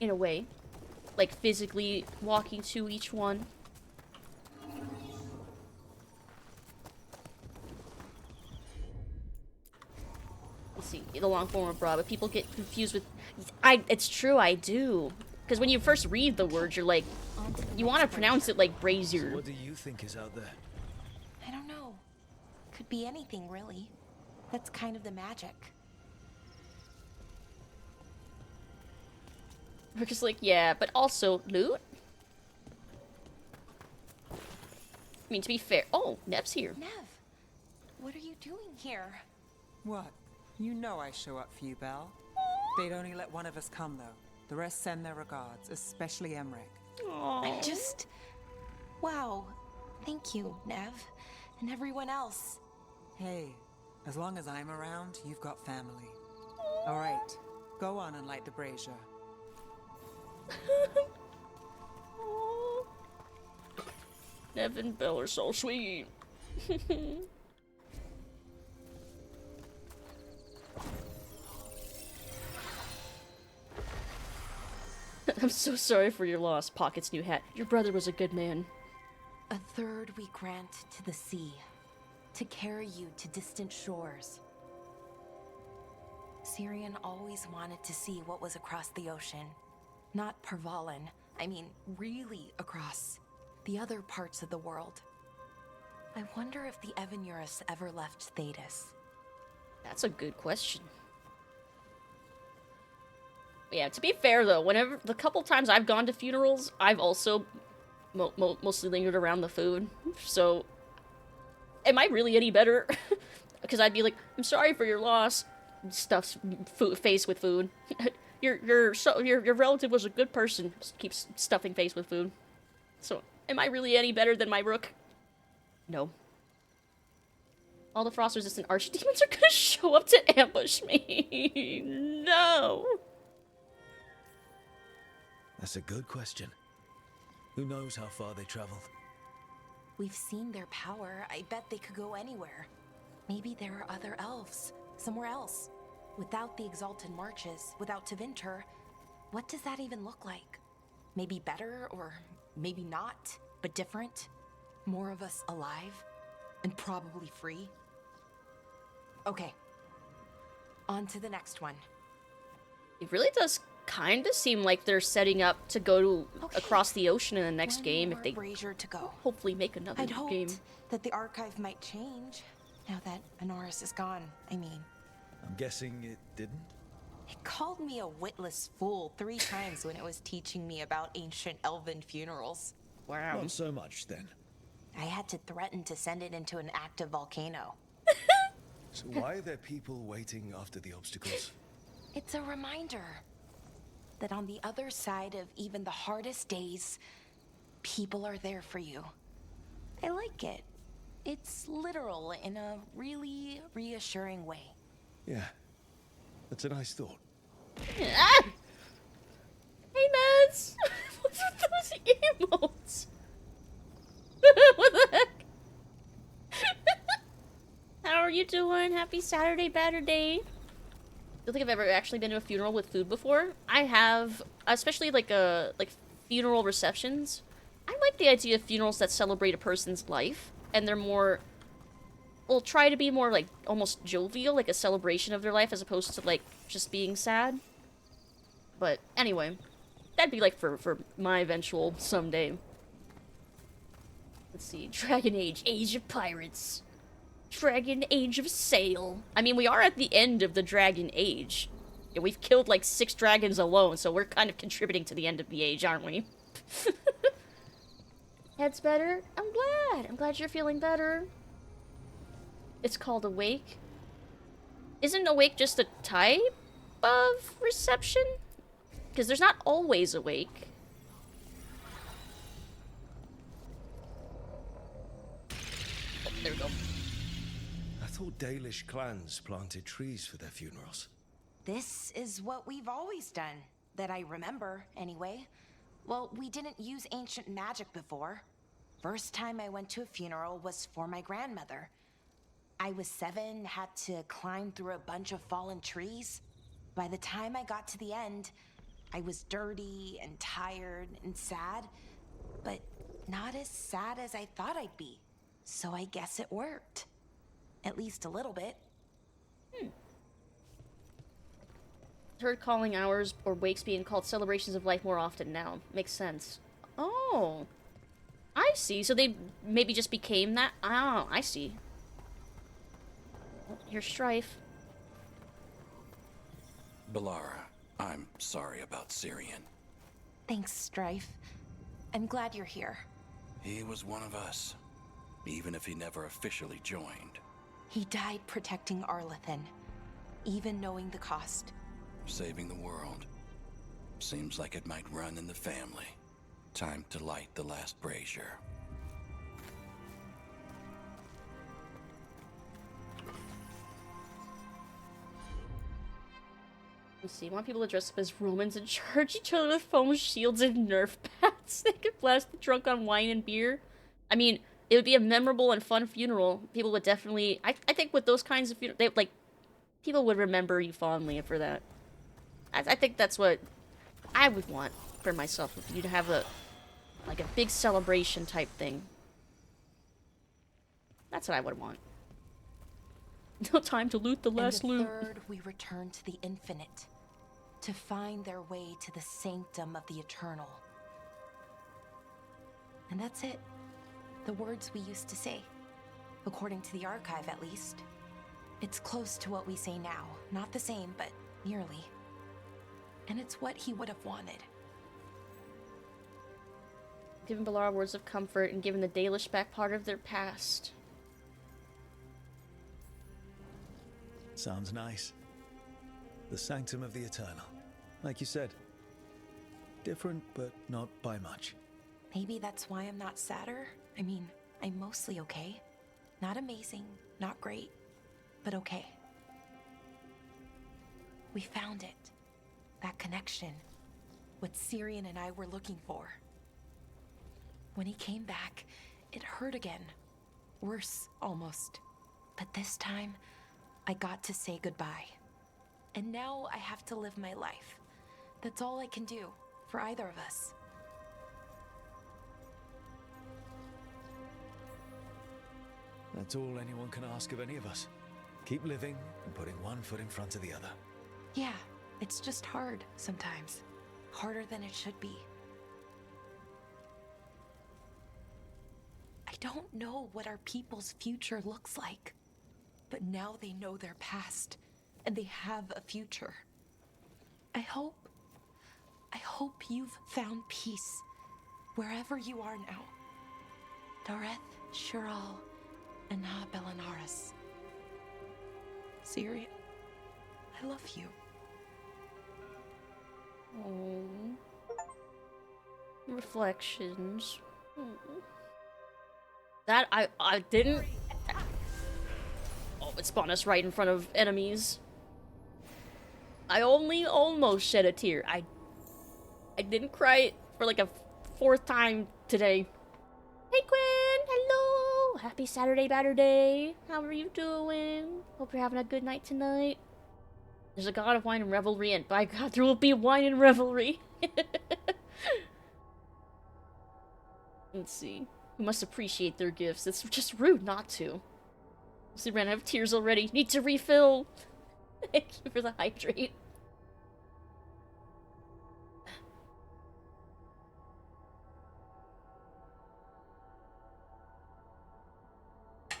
In a way. Like, physically walking to each one. Let's see, the long form of bra, but people get confused with... It's true, I do. Because when you first read the word, you're like... You want to pronounce it like brazier. So what do you think is out there? I don't know. Could be anything, really. That's kind of the magic. We're just like, yeah, but also loot? I mean, to be fair... Oh, Nev's here. Nev, what are you doing here? What? You know I show up for you, Belle. They'd only let one of us come, though. The rest send their regards, especially Emmrich. I'm just... Wow. Thank you, Nev. And everyone else. Hey, as long as I'm around, you've got family. All right, go on and light the brazier. Nev and Belle are so sweet. I'm so sorry for your loss, Pocket's new hat. Your brother was a good man. A third we grant to the sea, to carry you to distant shores. Syrian always wanted to see what was across the ocean. Not Pervalin, I mean really across the other parts of the world. I wonder if the Evanurus ever left Thetis. That's a good question. Yeah, to be fair though, whenever the couple times I've gone to funerals, I've also mostly lingered around the food. So, am I really any better? Because I'd be like, I'm sorry for your loss. Stuffs face with food. your relative was a good person. Just keeps stuffing face with food. So, am I really any better than my rook? No. All the frost-resistant archdemons are gonna show up to ambush me. No. That's a good question. Who knows how far they traveled? We've seen their power. I bet they could go anywhere. Maybe there are other elves, somewhere else. Without the Exalted Marches, without Tevinter, what does that even look like? Maybe better, or maybe not, but different? More of us alive, and probably free? Okay. On to the next one. It really does kind of seem like they're setting up to go to across the ocean in the next game if they to go. Hopefully make another I'd game. hoped that the archive might change now that Honoris is gone. I mean, I'm guessing it didn't? it called me a witless fool 3 times when it was teaching me about ancient elven funerals. Wow. Not so much then. I had to threaten to send it into an active volcano. So why are there people waiting after the obstacles? It's a reminder that on the other side of even the hardest days, people are there for you. I like it. It's literal in a really reassuring way. Yeah, that's a nice thought. Ah! Hey, Meds! What's with those emotes? What the heck? How are you doing? Happy Saturday, Batterday. I don't think I've ever actually been to a funeral with food before. I have, especially like funeral receptions. I like the idea of funerals that celebrate a person's life, and they're more, well, try to be more like almost jovial, like a celebration of their life, as opposed to like just being sad. But anyway, that'd be like for my eventual someday. Let's see, Dragon Age, Age of Pirates. Dragon Age of Sail. I mean, we are at the end of the Dragon Age. Yeah, we've killed like 6 dragons alone, so we're kind of contributing to the end of the age, aren't we? Head's better? I'm glad. I'm glad you're feeling better. It's called Awake. Isn't Awake just a type of reception? Because there's not always Awake. Oh, there we go. I thought Dalish clans planted trees for their funerals. This is what we've always done, that I remember, anyway. Well, we didn't use ancient magic before. First time I went to a funeral was for my grandmother. I was 7, had to climb through a bunch of fallen trees. By the time I got to the end, I was dirty and tired and sad, but not as sad as I thought I'd be. So I guess it worked. At least a little bit. Heard calling hours or wakes being called celebrations of life more often now. Makes sense. Oh. I see. So they maybe just became that? Oh, I see. Here's Strife. Balara, I'm sorry about Syrian. Thanks, Strife. I'm glad you're here. He was one of us, even if he never officially joined. He died protecting Arlathan, even knowing the cost. Saving the world. Seems like it might run in the family. Time to light the last brazier. Let's see, I want people to dress up as Romans and charge each other with foam shields and Nerf pads. They could blast the drunk on wine and beer. I mean, it would be a memorable and fun funeral. People would definitely... I think with those kinds of funerals, people would remember you fondly for that. I think that's what I would want for myself. If you'd have a big celebration type thing. That's what I would want. No time to loot the last loot. Third, we return to the infinite, to find their way to the sanctum of the eternal. And that's it. The words we used to say. According to the archive, at least. It's close to what we say now. Not the same, but nearly. And it's what he would have wanted. Given Balara words of comfort and given the Dalish back part of their past. Sounds nice. The sanctum of the eternal. Like you said. Different, but not by much. Maybe that's why I'm not sadder. I mean, I'm mostly okay. Not amazing, not great, but okay. We found it. That connection. What Syrian and I were looking for. When he came back, it hurt again. Worse, almost. But this time, I got to say goodbye. And now I have to live my life. That's all I can do for either of us. That's all anyone can ask of any of us. Keep living and putting one foot in front of the other. Yeah, it's just hard sometimes. Harder than it should be. I don't know what our people's future looks like. But now they know their past, and they have a future. I hope you've found peace, wherever you are now. Dareth, Shiral, and Ha Belanaris. Syrian, I love you. Oh. Reflections. That I didn't... Oh, it spawned us right in front of enemies. I only almost shed a tear. I didn't cry for like a 4th time today. Hey Quinn! Hello! Happy Saturday Day. How are you doing? Hope you're having a good night tonight. There's a god of wine and revelry, and by God, there will be wine and revelry. Let's see. We must appreciate their gifts. It's just rude not to. See, ran out of tears already. Need to refill. Thank you for the hydrate.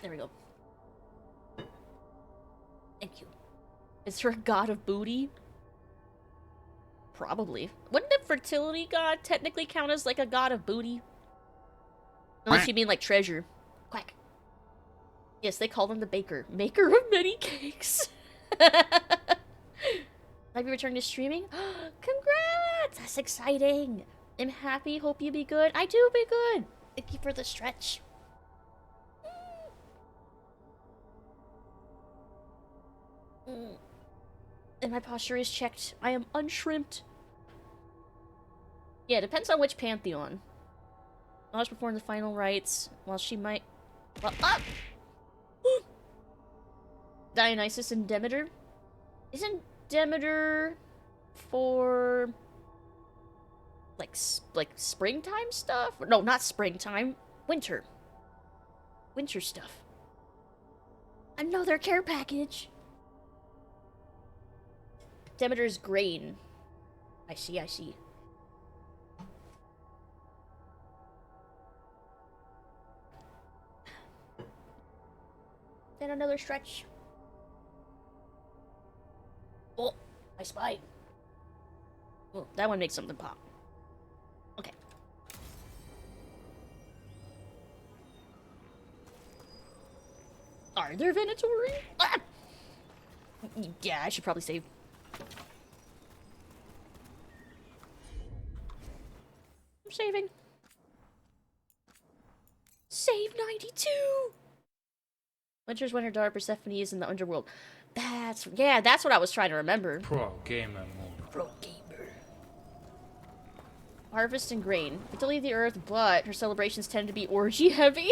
There we go. Thank you. Is her a god of booty? Probably. Wouldn't a fertility god technically count as like a god of booty? Unless you mean like treasure. Quack. Yes, they call them the baker. Maker of many cakes. Have you returned to streaming? Congrats! That's exciting. I'm happy. Hope you be good. I do be good. Thank you for the stretch. And my posture is checked. I am unshrimped. Yeah, depends on which pantheon. Mage performed the final rites, while she might... Well, up! Dionysus and Demeter? Isn't Demeter for... like springtime stuff? No, not springtime. Winter. Winter stuff. Another care package! Demeter's grain. I see, I see. Then another stretch. Oh, I spy. Oh, that one makes something pop. Are there Venatori? Ah! Yeah, I should probably save. I'm saving. Save 92! Winter's Winter Dark, Persephone is in the underworld. That's what I was trying to remember. Pro gamer mode. Pro gamer. Harvest and grain. But to leave the earth, but her celebrations tend to be orgy heavy.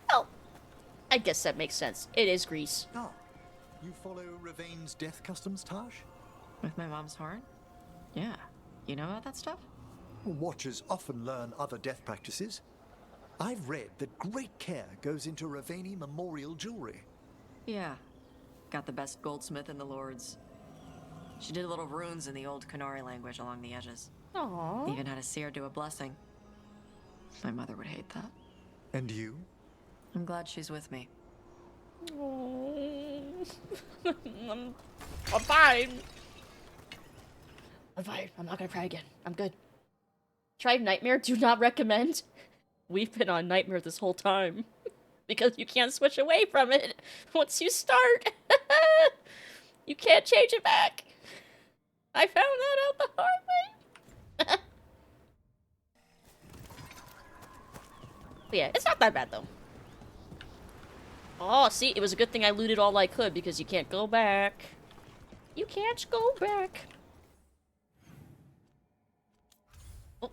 Well, I guess that makes sense. It is Greece. Ah, you follow Ravain's death customs, Taj? With my mom's horn? Yeah. You know about that stuff? Watchers often learn other death practices. I've read that great care goes into Ravaini memorial jewelry. Yeah. Got the best goldsmith in the Lords. She did little runes in the old Canary language along the edges. Aww. Even had a seer do a blessing. My mother would hate that. And you? I'm glad she's with me. I'm fine. I'm fine. I'm not gonna cry again. I'm good. Tried Nightmare? Do not recommend. We've been on Nightmare this whole time. Because you can't switch away from it once you start. You can't change it back. I found that out the hard way. But yeah, it's not that bad though. Oh, see, it was a good thing I looted all I could because you can't go back. You can't go back. Oh.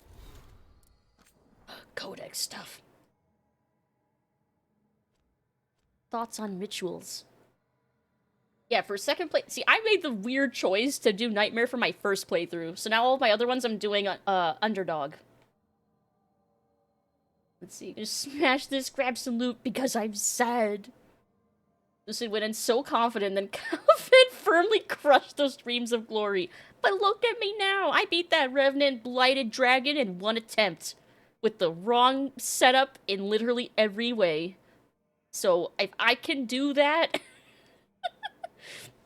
Codex stuff. Thoughts on rituals. Yeah, for second play... See, I made the weird choice to do Nightmare for my first playthrough. So now all my other ones I'm doing Underdog. Let's see. Just smash this, grab some loot because I'm sad. Lucid went in so confident, then Calvin firmly crushed those dreams of glory. But look at me now. I beat that Revenant Blighted Dragon in one attempt. With the wrong setup in literally every way. So, if I can do that...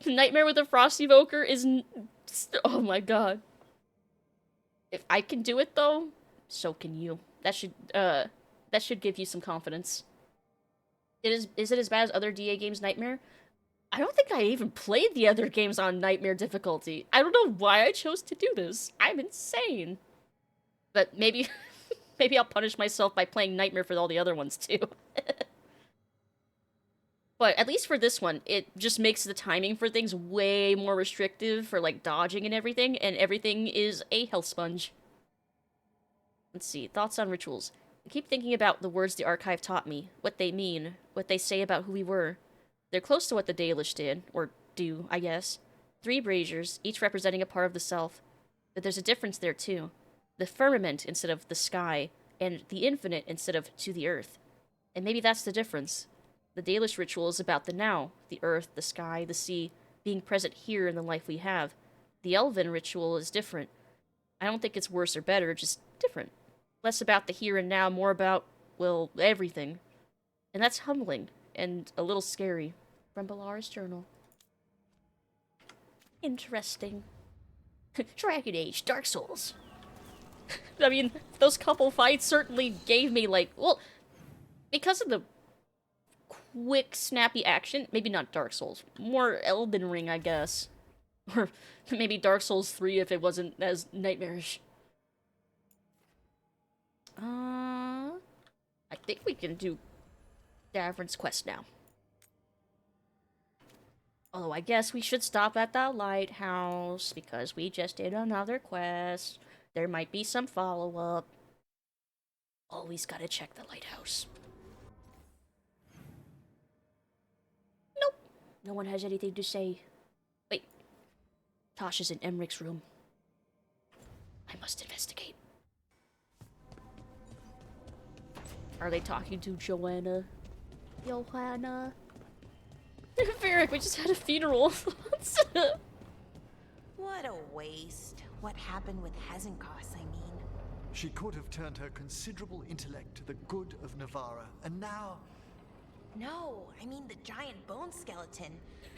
Nightmare with a Frost Evoker is... Oh my god. If I can do it, though, so can you. That should give you some confidence. Is it as bad as other DA games Nightmare? I don't think I even played the other games on Nightmare difficulty. I don't know why I chose to do this. I'm insane. But maybe... maybe I'll punish myself by playing Nightmare for all the other ones, too. But at least for this one, it just makes the timing for things way more restrictive for, like, dodging and everything is a health sponge. Let's see, thoughts on rituals. I keep thinking about the words the archive taught me, what they mean, what they say about who we were. They're close to what the Dalish did, or do, I guess. 3 braziers, each representing a part of the self. But there's a difference there, too. The firmament instead of the sky, and the infinite instead of to the earth. And maybe that's the difference. The Dalish ritual is about the now, the earth, the sky, the sea, being present here in the life we have. The Elven ritual is different. I don't think it's worse or better, just different. Less about the here and now, more about, well, everything. And that's humbling, and a little scary. From Balara's journal. Interesting. Dragon Age, Dark Souls. I mean, those couple fights certainly gave me, like, well, because of the quick, snappy action. Maybe not Dark Souls. More Elden Ring, I guess. Or maybe Dark Souls 3 if it wasn't as nightmarish. I think we can do Davern's quest now. Although I guess we should stop at the lighthouse because we just did another quest. There might be some follow-up. Always gotta check the lighthouse. Nope. No one has anything to say. Wait. Tosh is in Emmrich's room. I must investigate. Are they talking to Joanna? Johanna? Varric, we just had a funeral. What a waste. What happened with Hezenkos, I mean. She could have turned her considerable intellect to the good of Navarra, and now... No, I mean the giant bone skeleton.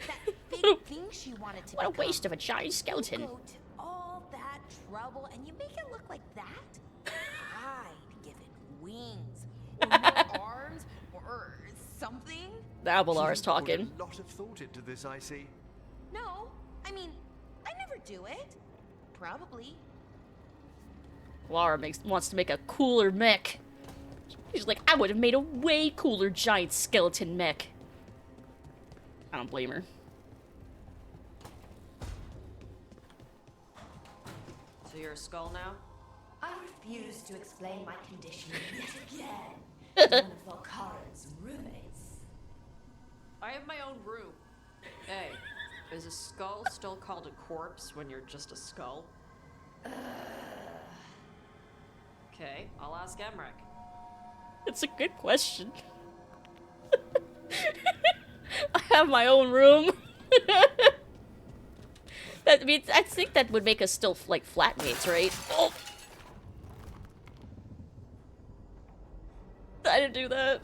That big thing she wanted to What a become. waste of a giant skeleton. You go to all that trouble and you make it look like that? I'd give it wings. Or more arms. Or something. Abelar's You talking. put a lot of thought into this, I see. No, I mean, I never do it. Probably. Lara wants to make a cooler mech. She's like, I would have made a way cooler giant skeleton mech. I don't blame her. So you're a skull now? I refuse to explain my condition yet again to one of Volkaren's roommates. I have my own room. Hey, is a skull still called a corpse when you're just a skull? Okay, I'll ask Emmrich. It's a good question. I have my own room. That means I think that would make us still like flatmates, right? Oh. I didn't do that.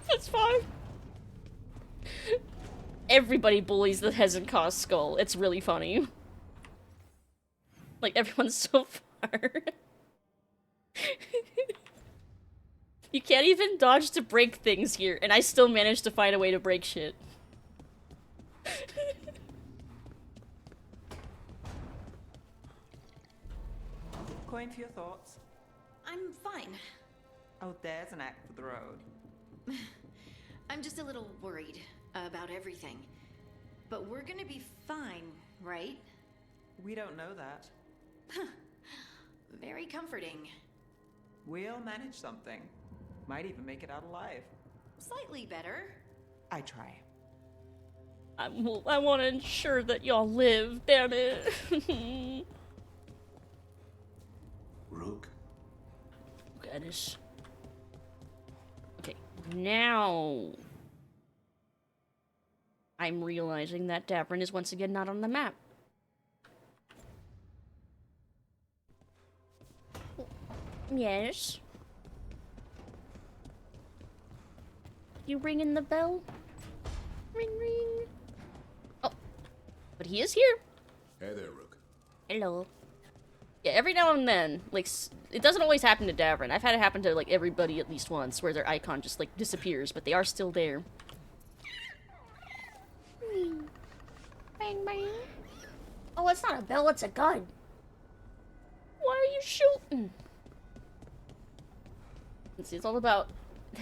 That's fine. Everybody bullies the Hezekiah skull. It's really funny. Like, everyone's so far. You can't even dodge to break things here, and I still managed to find a way to break shit. Coin for your thoughts. I'm fine. Oh, there's an act for the road. I'm just a little worried about everything. But we're gonna be fine, right? We don't know that. Very comforting. We'll manage something. Might even make it out alive. Slightly better. I try. I want to ensure that y'all live, damn it. Rook? Goodness. Okay, now I'm realizing that Davrin is once again not on the map. Yes. You ringing the bell? Ring, ring. Oh, but he is here. Hey there, Rook. Hello. Yeah, every now and then, like, it doesn't always happen to Davrin. I've had it happen to, like, everybody at least once, where their icon just, like, disappears, but they are still there. Bang, bang. Oh, it's not a bell, it's a gun. Why are you shooting? See, it's all about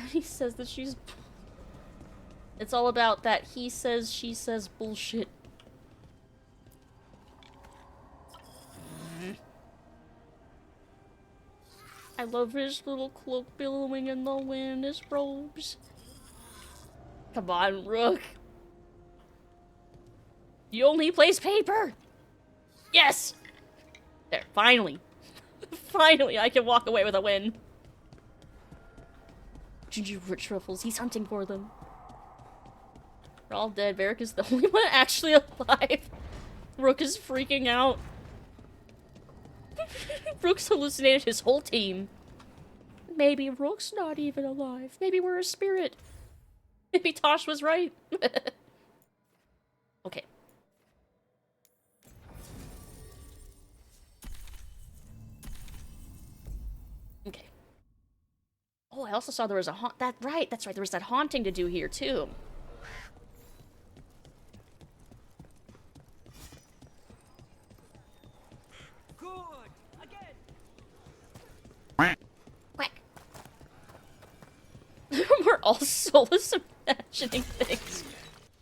he says that she's... It's all about that he says, she says bullshit. I love his little cloak billowing in the wind, his robes. Come on, Rook. You only place paper! Yes! There, finally. Finally, I can walk away with a win. Gingerbread truffles, he's hunting for them. They're all dead. Varric is the only one actually alive. Rook is freaking out. Rook's hallucinated his whole team. Maybe Rook's not even alive. Maybe we're a spirit. Maybe Tosh was right. Okay. Okay. Oh, I also saw there was a that's right, there was that haunting to do here, too. Good! Again! Quack. We're all soulless imagining things.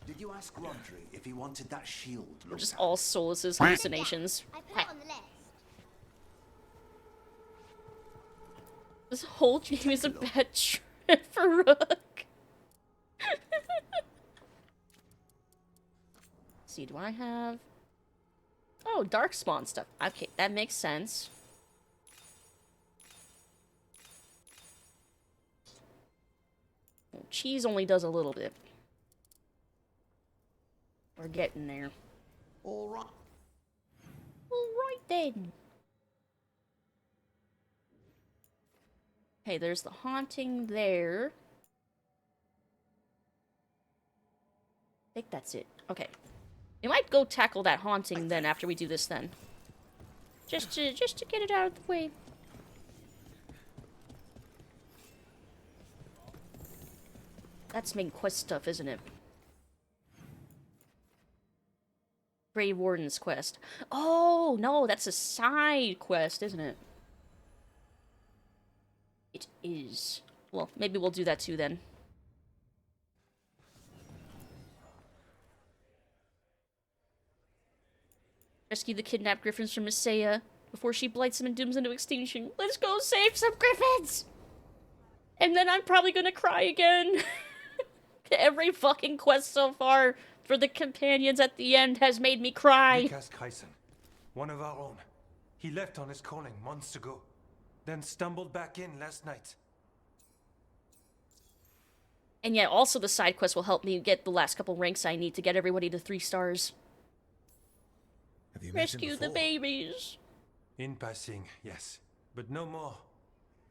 Did you ask Rodri if he wanted that shield? We're just all soulless hallucinations. I put it on the list. This whole game is a bad trip for Rook. See, do I have... Oh, Darkspawn stuff. Okay, that makes sense. Well, cheese only does a little bit. We're getting there. All right. All right then. Okay, there's the haunting there. I think that's it. Okay. We might go tackle that haunting then after we do this then. Just to get it out of the way. That's main quest stuff, isn't it? Grey Warden's quest. Oh, no, that's a side quest, isn't it? It is. Well, maybe we'll do that too then. Rescue the kidnapped griffins from Misc before she blights them and dooms them to extinction. Let's go save some griffins! And then I'm probably gonna cry again. Every fucking quest so far for the companions at the end has made me cry. Lucas Kyson, one of our own. He left on his calling months ago, then stumbled back in last night. And yet also the side quest will help me get the last couple ranks I need to get everybody to 3 stars. Have you Rescue the babies. In passing, yes, but no more.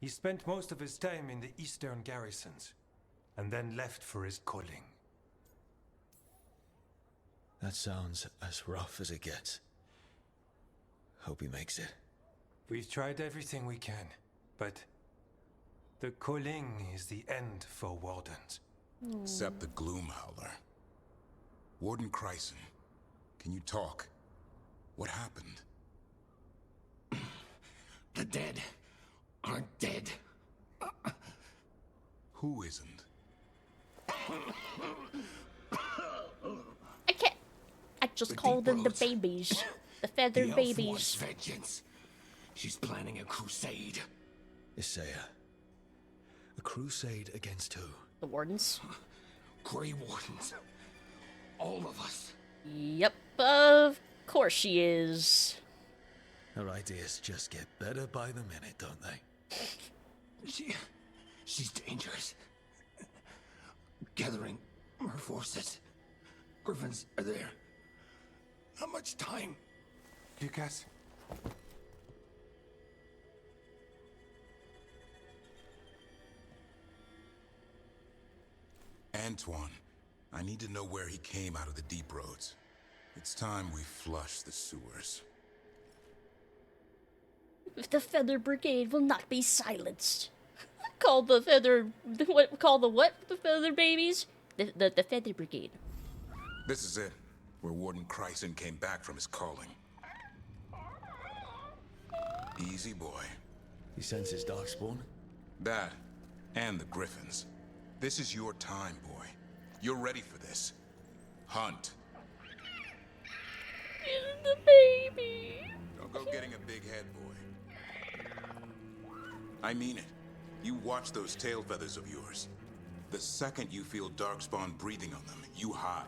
He spent most of his time in the eastern garrisons, and then left for his calling. That sounds as rough as it gets. Hope he makes it. We've tried everything we can, but the calling is the end for wardens. Except the Gloomhowler. Warden Kryson, can you talk? What happened? The dead aren't dead. Who isn't? I can't. I just call them the babies. The feathered the babies. Elf wants vengeance. She's planning a crusade. Isaiah. A crusade against who? The Wardens. Grey Wardens. All of us. Yep, of course she is. Her ideas just get better by the minute, don't they? She's dangerous. Gathering her forces. Griffins are there. How much time? Lucas? Antoine, I need to know where he came out of the deep roads. It's time we flush the sewers. The Feather Brigade will not be silenced. Call the Feather... What? Call the what? The Feather Babies? The Feather Brigade. This is it, where Warden Kryson came back from his calling. Easy, boy. He sends his darkspawn? That, and the Griffins. This is your time, boy. You're ready for this. Hunt. The baby. Don't go getting a big head, boy. I mean it. You watch those tail feathers of yours. The second you feel Darkspawn breathing on them, you hide.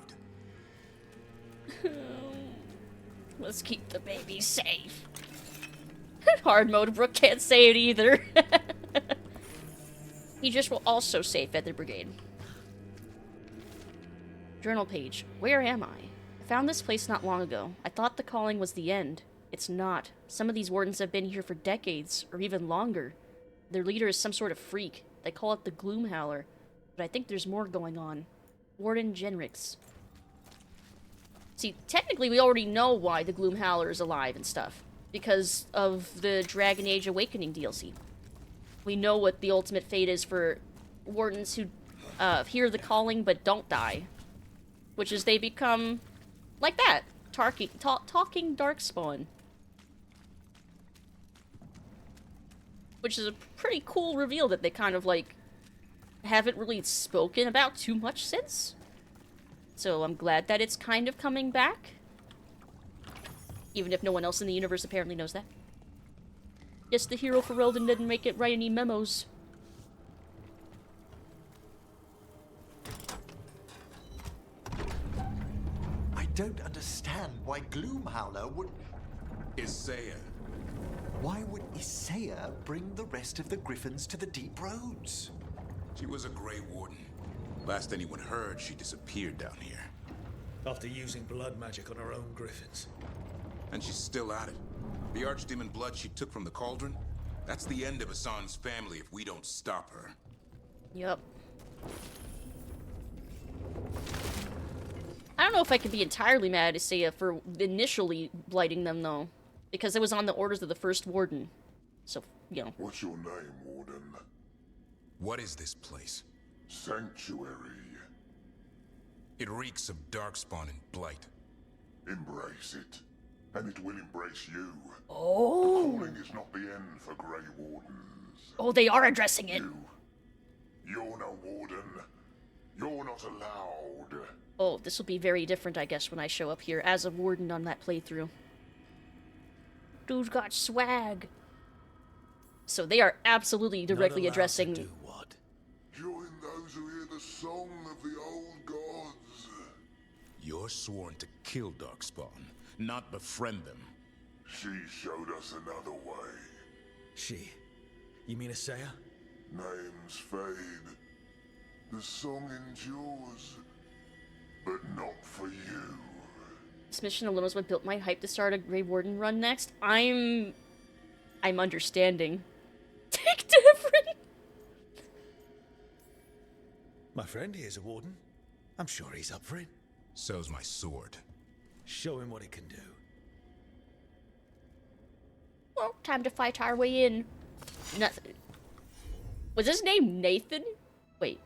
Let's keep the baby safe. Hard mode, Brooke can't say it either. He just will also say Feather Brigade. Journal page. Where am I? I found this place not long ago. I thought the calling was the end. It's not. Some of these wardens have been here for decades, or even longer. Their leader is some sort of freak. They call it the Gloomhowler. But I think there's more going on. Warden Emmrich. See, technically we already know why the Gloomhowler is alive and stuff. Because of the Dragon Age Awakening DLC. We know what the ultimate fate is for wardens who hear the calling but don't die. Which is they become like that. Talking Darkspawn. Which is a pretty cool reveal that they kind of like haven't really spoken about too much since. So I'm glad that it's kind of coming back. Even if no one else in the universe apparently knows that. Yes, the hero for Elden didn't write any memos. I don't understand why Gloomhowler would... Isaiah. Why would Isaiah bring the rest of the Griffins to the deep roads? She was a Grey Warden. Last anyone heard, she disappeared down here. After using blood magic on her own Griffins. And she's still at it. The Archdemon blood she took from the cauldron? That's the end of Hassan's family if we don't stop her. Yup. I don't know if I could be entirely mad at Isaiah for initially blighting them, though. Because it was on the orders of the first warden. So, you know. What's your name, Warden? What is this place? Sanctuary. It reeks of darkspawn and blight. Embrace it, and it will embrace you. Oh. The calling is not the end for Grey Wardens. Oh, they are addressing it. You're no warden. You're not allowed. Oh, this will be very different, I guess, when I show up here as a warden on that playthrough. Dude's got swag. So they are absolutely directly addressing... Join those who hear the song of the old gods. You're sworn to kill Darkspawn, not befriend them. She showed us another way. She? You mean a Sayer? Names fade. The song endures. But not for you. This mission alone is what built my hype to start a Grey Warden run next. I'm understanding. Take different. My friend here is a warden. I'm sure he's up for it. So's my sword. Show him what it can do. Well, time to fight our way in. Nothing. Was his name Nathan? Wait.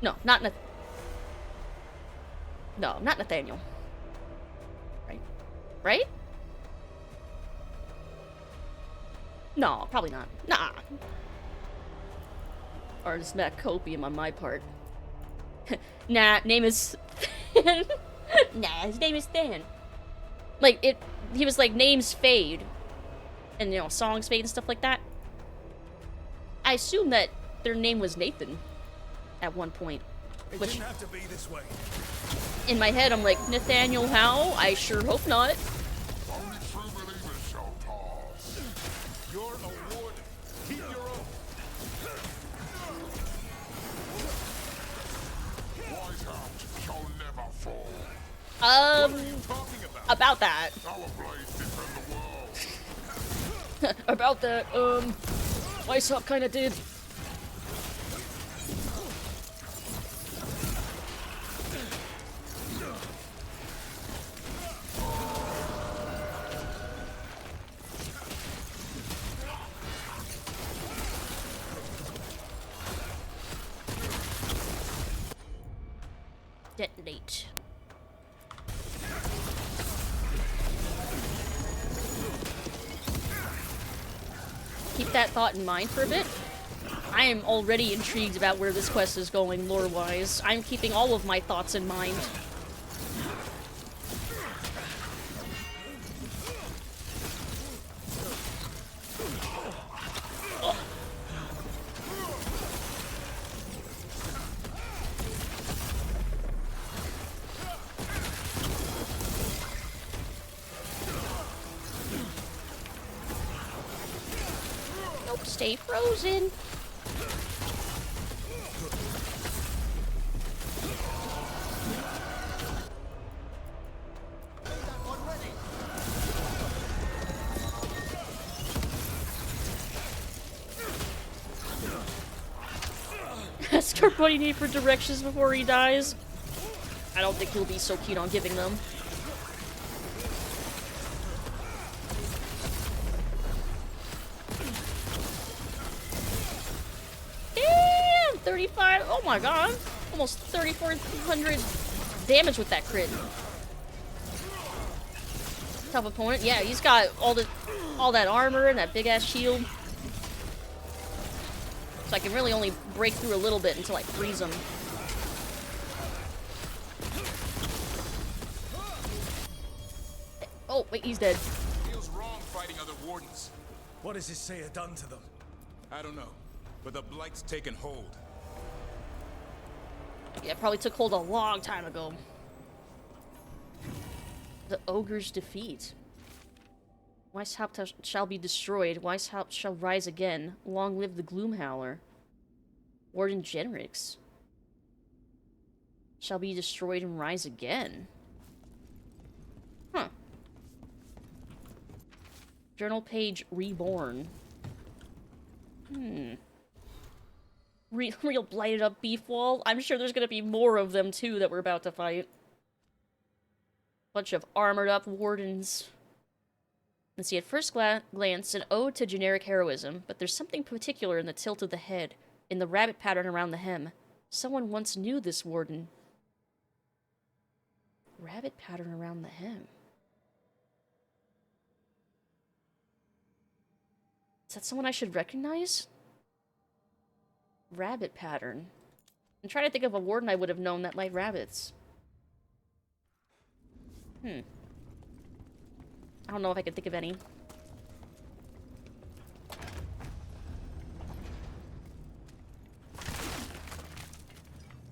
No, not No, not Nathaniel. Right? Right? No, probably not. Nah. Or is that copium on my part? Nah, name is Than. Nah, his name is Than. Like, he was like, names fade. And, you know, songs fade and stuff like that. I assume that their name was Nathan at one point. It Which, didn't have to be this way. in my head, I'm like, Nathaniel Howe? I sure hope not. Only true believers shall pass. You're a warden. Keep your oath. Wise out shall never fall. What are you talking About that. Our blades defend the world. About that, Ice Up kinda did. Detonate. Keep that thought in mind for a bit. I am already intrigued about where this quest is going lore-wise. I'm keeping all of my thoughts in mind. Nope, stay frozen. Ask our buddy Nate for directions before he dies. I don't think he'll be so keen on giving them. Damn! 35. Oh my god. Almost 3,400 damage with that crit. Tough opponent. Yeah, he's got all that armor and that big ass shield. So I can really only break through a little bit until I freeze him. Oh, wait, he's dead. Feels wrong fighting other wardens. What has this Sayer done to them? I don't know, but the blight's taken hold. Yeah, it probably took hold a long time ago. The ogre's defeat. Weishaupt shall be destroyed. Weishaupt shall rise again. Long live the Gloomhowler. Warden Genrix shall be destroyed and rise again. Huh. Journal page reborn. Real blighted up beef wall. I'm sure there's gonna be more of them too that we're about to fight. Bunch of armored up wardens. Let's see, at first glance, an ode to generic heroism, but there's something particular in the tilt of the head, in the rabbit pattern around the hem. Someone once knew this warden. Rabbit pattern around the hem. Is that someone I should recognize? Rabbit pattern. I'm trying to think of a warden I would have known that liked rabbits. I don't know if I can think of any.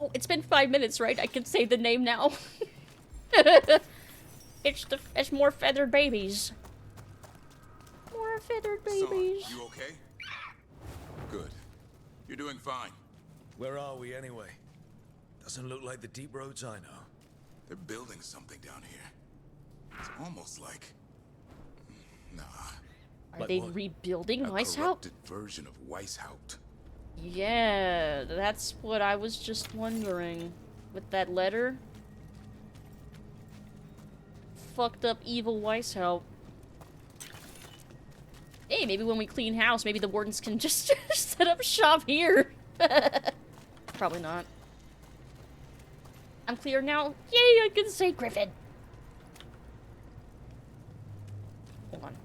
Oh, it's been 5 minutes, right? I can say the name now. It's more feathered babies. More feathered babies. Son, you okay? Good. You're doing fine. Where are we anyway? Doesn't look like the deep roads I know. They're building something down here. It's almost like... Nah. Are they rebuilding Weishaupt? A corrupted version of Weishaupt. Yeah, that's what I was just wondering. With that letter? Fucked up evil Weishaupt. Hey, maybe when we clean house, maybe the wardens can just set up shop here. Probably not. I'm clear now. Yay, I can say Griffin. Hold on.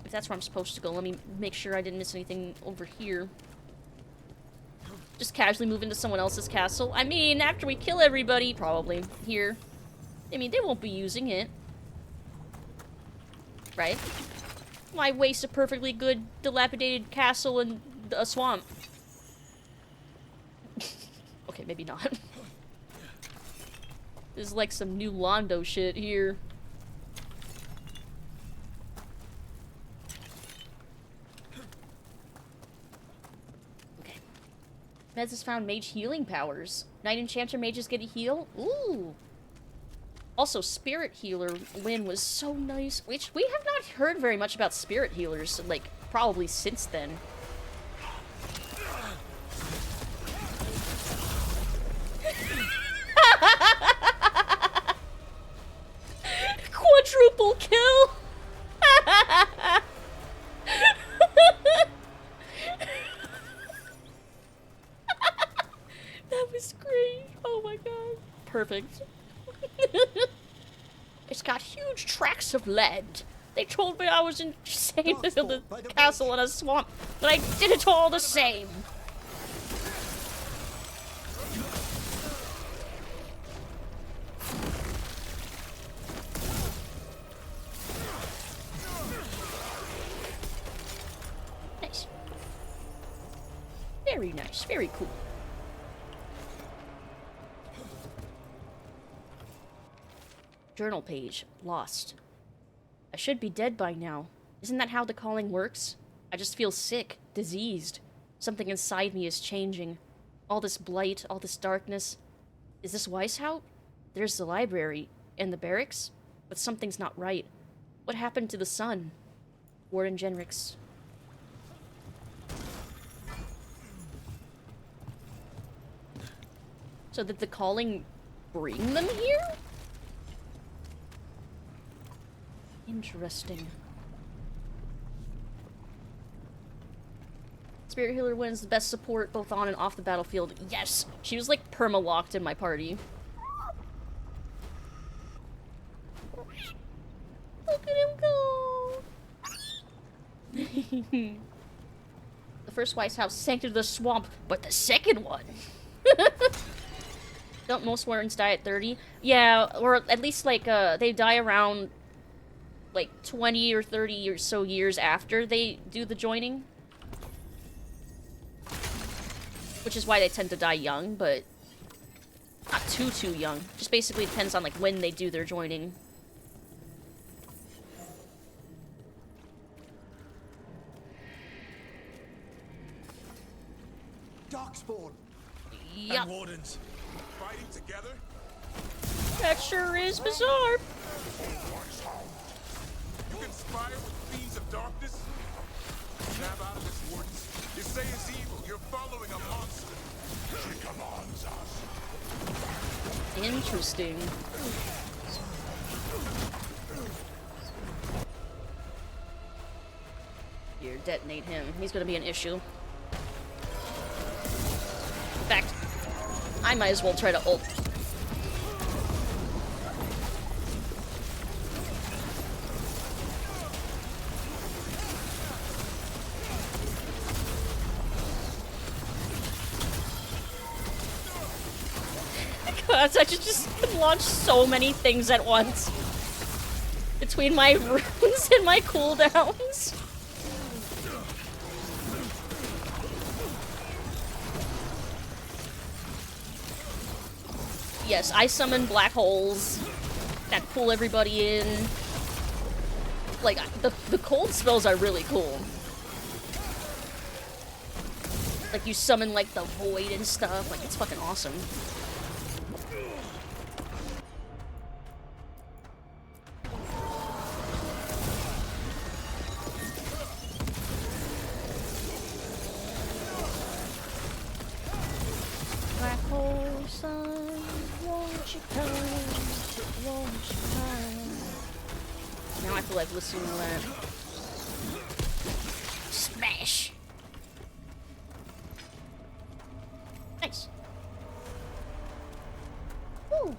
If that's where I'm supposed to go, let me make sure I didn't miss anything over here. Just casually move into someone else's castle. I mean, after we kill everybody, probably, here. I mean, they won't be using it. Right? Why waste a perfectly good, dilapidated castle in a swamp? Okay, maybe not. This is like some new Londo shit here. Okay. Mez has found mage healing powers. Night Enchanter mages get a heal? Ooh! Also, Spirit Healer Lyn was so nice. Which, we have not heard very much about Spirit Healers, like, probably since then. Quadruple kill! That was great. Oh my god. Perfect. It's got huge tracts of lead. They told me I was insane to build a castle in a swamp, but I did it all the same. Nice. Very nice. Very cool. Journal page. Lost. I should be dead by now. Isn't that how the calling works? I just feel sick, diseased. Something inside me is changing. All this blight, all this darkness. Is this Weishaupt? There's the library. And the barracks? But something's not right. What happened to the sun? Warden Genrix. So did the calling bring them here? Interesting. Spirit Healer wins the best support both on and off the battlefield. Yes! She was like perma-locked in my party. Look at him go! The first Weishaupt sank into the swamp, but the second one! Don't most wardens die at 30? Yeah, or at least like, they die around like 20 or 30 or so years after they do the joining. Which is why they tend to die young, but not too young. Just basically depends on like when they do their joining. Darkspawn. Yup. And wardens. Fighting together? That sure is bizarre. You conspire with fiends of darkness? Snap out of this, wardens. You say it's evil. You're following a monster. She commands us. Interesting. Here, detonate him. He's gonna be an issue. In fact, I might as well try to ult. Gosh, I should just launch so many things at once. Between my runes and my cooldowns. Yes, I summon black holes that pull everybody in. Like, the cold spells are really cool. Like, you summon, like, the void and stuff. Like, it's fucking awesome. Black hole sun, won't you come? Won't you come? Now I feel like listening to that. Smash! Nice. Ooh.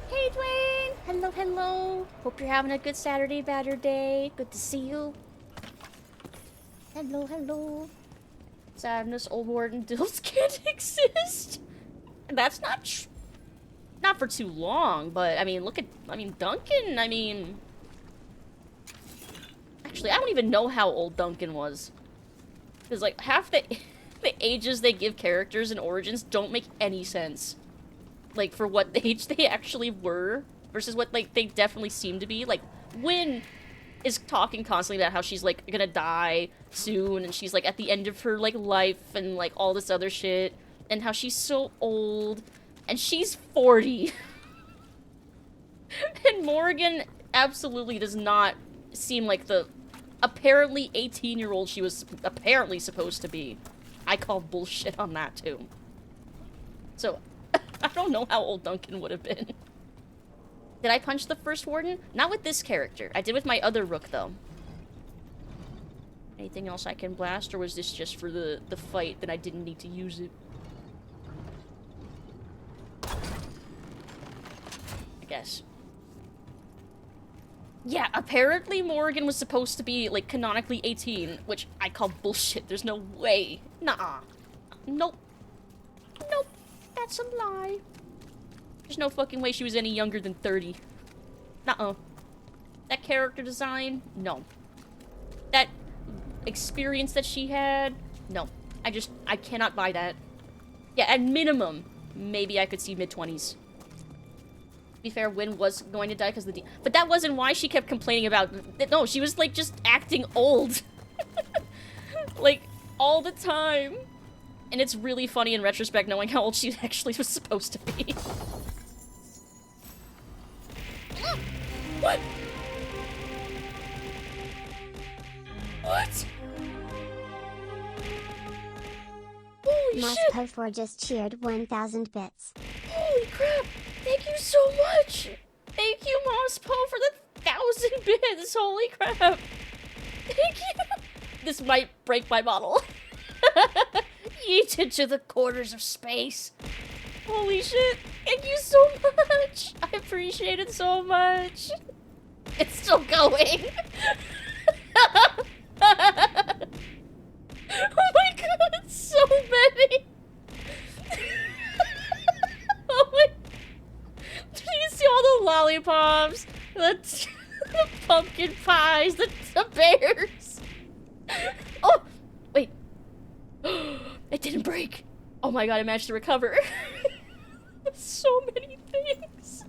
Hey, Dwayne! Hello, hello. Hope you're having a good Saturday, better day. Good to see you. Hello, hello. Sadness, old warden deals can't exist. That's not for too long, but I mean, look at, Duncan, actually, I don't even know how old Duncan was. Because, like, half the ages they give characters and origins don't make any sense. Like, for what age they actually were versus what, like, they definitely seem to be. Like, Wynn is talking constantly about how she's, like, gonna die soon, and she's, like, at the end of her, like, life, and, like, all this other shit, and how she's so old, and she's 40. And Morgan absolutely does not seem like the apparently 18-year-old she was apparently supposed to be. I call bullshit on that, too. So, I don't know how old Duncan would have been. Did I punch the first warden? Not with this character. I did with my other rook, though. Anything else I can blast, or was this just for the fight that I didn't need to use it? I guess. Yeah, apparently Morgan was supposed to be, like, canonically 18, which I call bullshit. There's no way. Nuh-uh. Nope. Nope. That's a lie. There's no fucking way she was any younger than 30. Nuh-uh. That character design? No. That experience that she had? No. I cannot buy that. Yeah, at minimum, maybe I could see mid-20s. To be fair, Wynn was going to die because the but that wasn't why she kept complaining about... No, she was, like, just acting old. Like, all the time. And it's really funny in retrospect knowing how old she actually was supposed to be. What? What? Holy shit! Moss just cheered 1,000 bits. Holy crap! Thank you so much! Thank you, Mosspo, for the 1,000 bits! Holy crap! Thank you! This might break my bottle. Eat into the corners of space. Holy shit! Thank you so much! I appreciate it so much! It's still going! Oh my god, so many! Oh my... Do you see all the lollipops? The pumpkin pies, the bears? Oh! Wait. It didn't break! Oh my god, I managed to recover. So many things.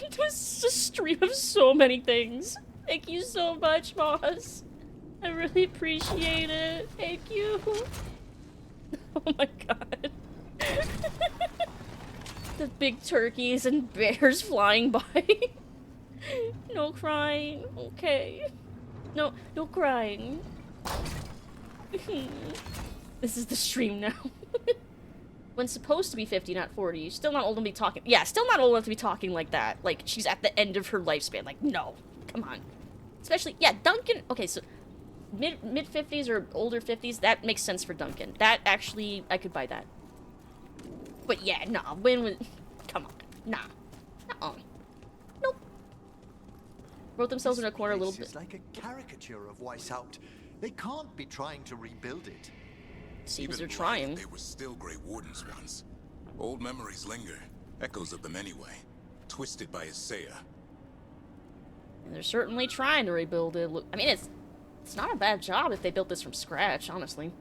It was a stream of so many things. Thank you so much, Moss. I really appreciate it. Thank you. Oh my god. The big turkeys and bears flying by. No crying. Okay. No crying. This is the stream now. When supposed to be 50, not 40. Still not old enough to be talking. Yeah, still not old enough to be talking like that. Like, she's at the end of her lifespan. Like, no. Come on. Especially, yeah, Duncan. Okay, so mid-50s or older 50s, that makes sense for Duncan. That actually, I could buy that. But yeah, nah, when was... Come on. Nah. Nope. Wrote themselves in a corner a little bit. It's like a caricature of Weishaupt. They can't be trying to rebuild it. Seems they're trying. They were still Grey Wardens once. Old memories linger. Echoes of them anyway. Twisted by Isaiah. And they're certainly trying to rebuild it. Look, I mean, it's not a bad job if they built this from scratch, honestly.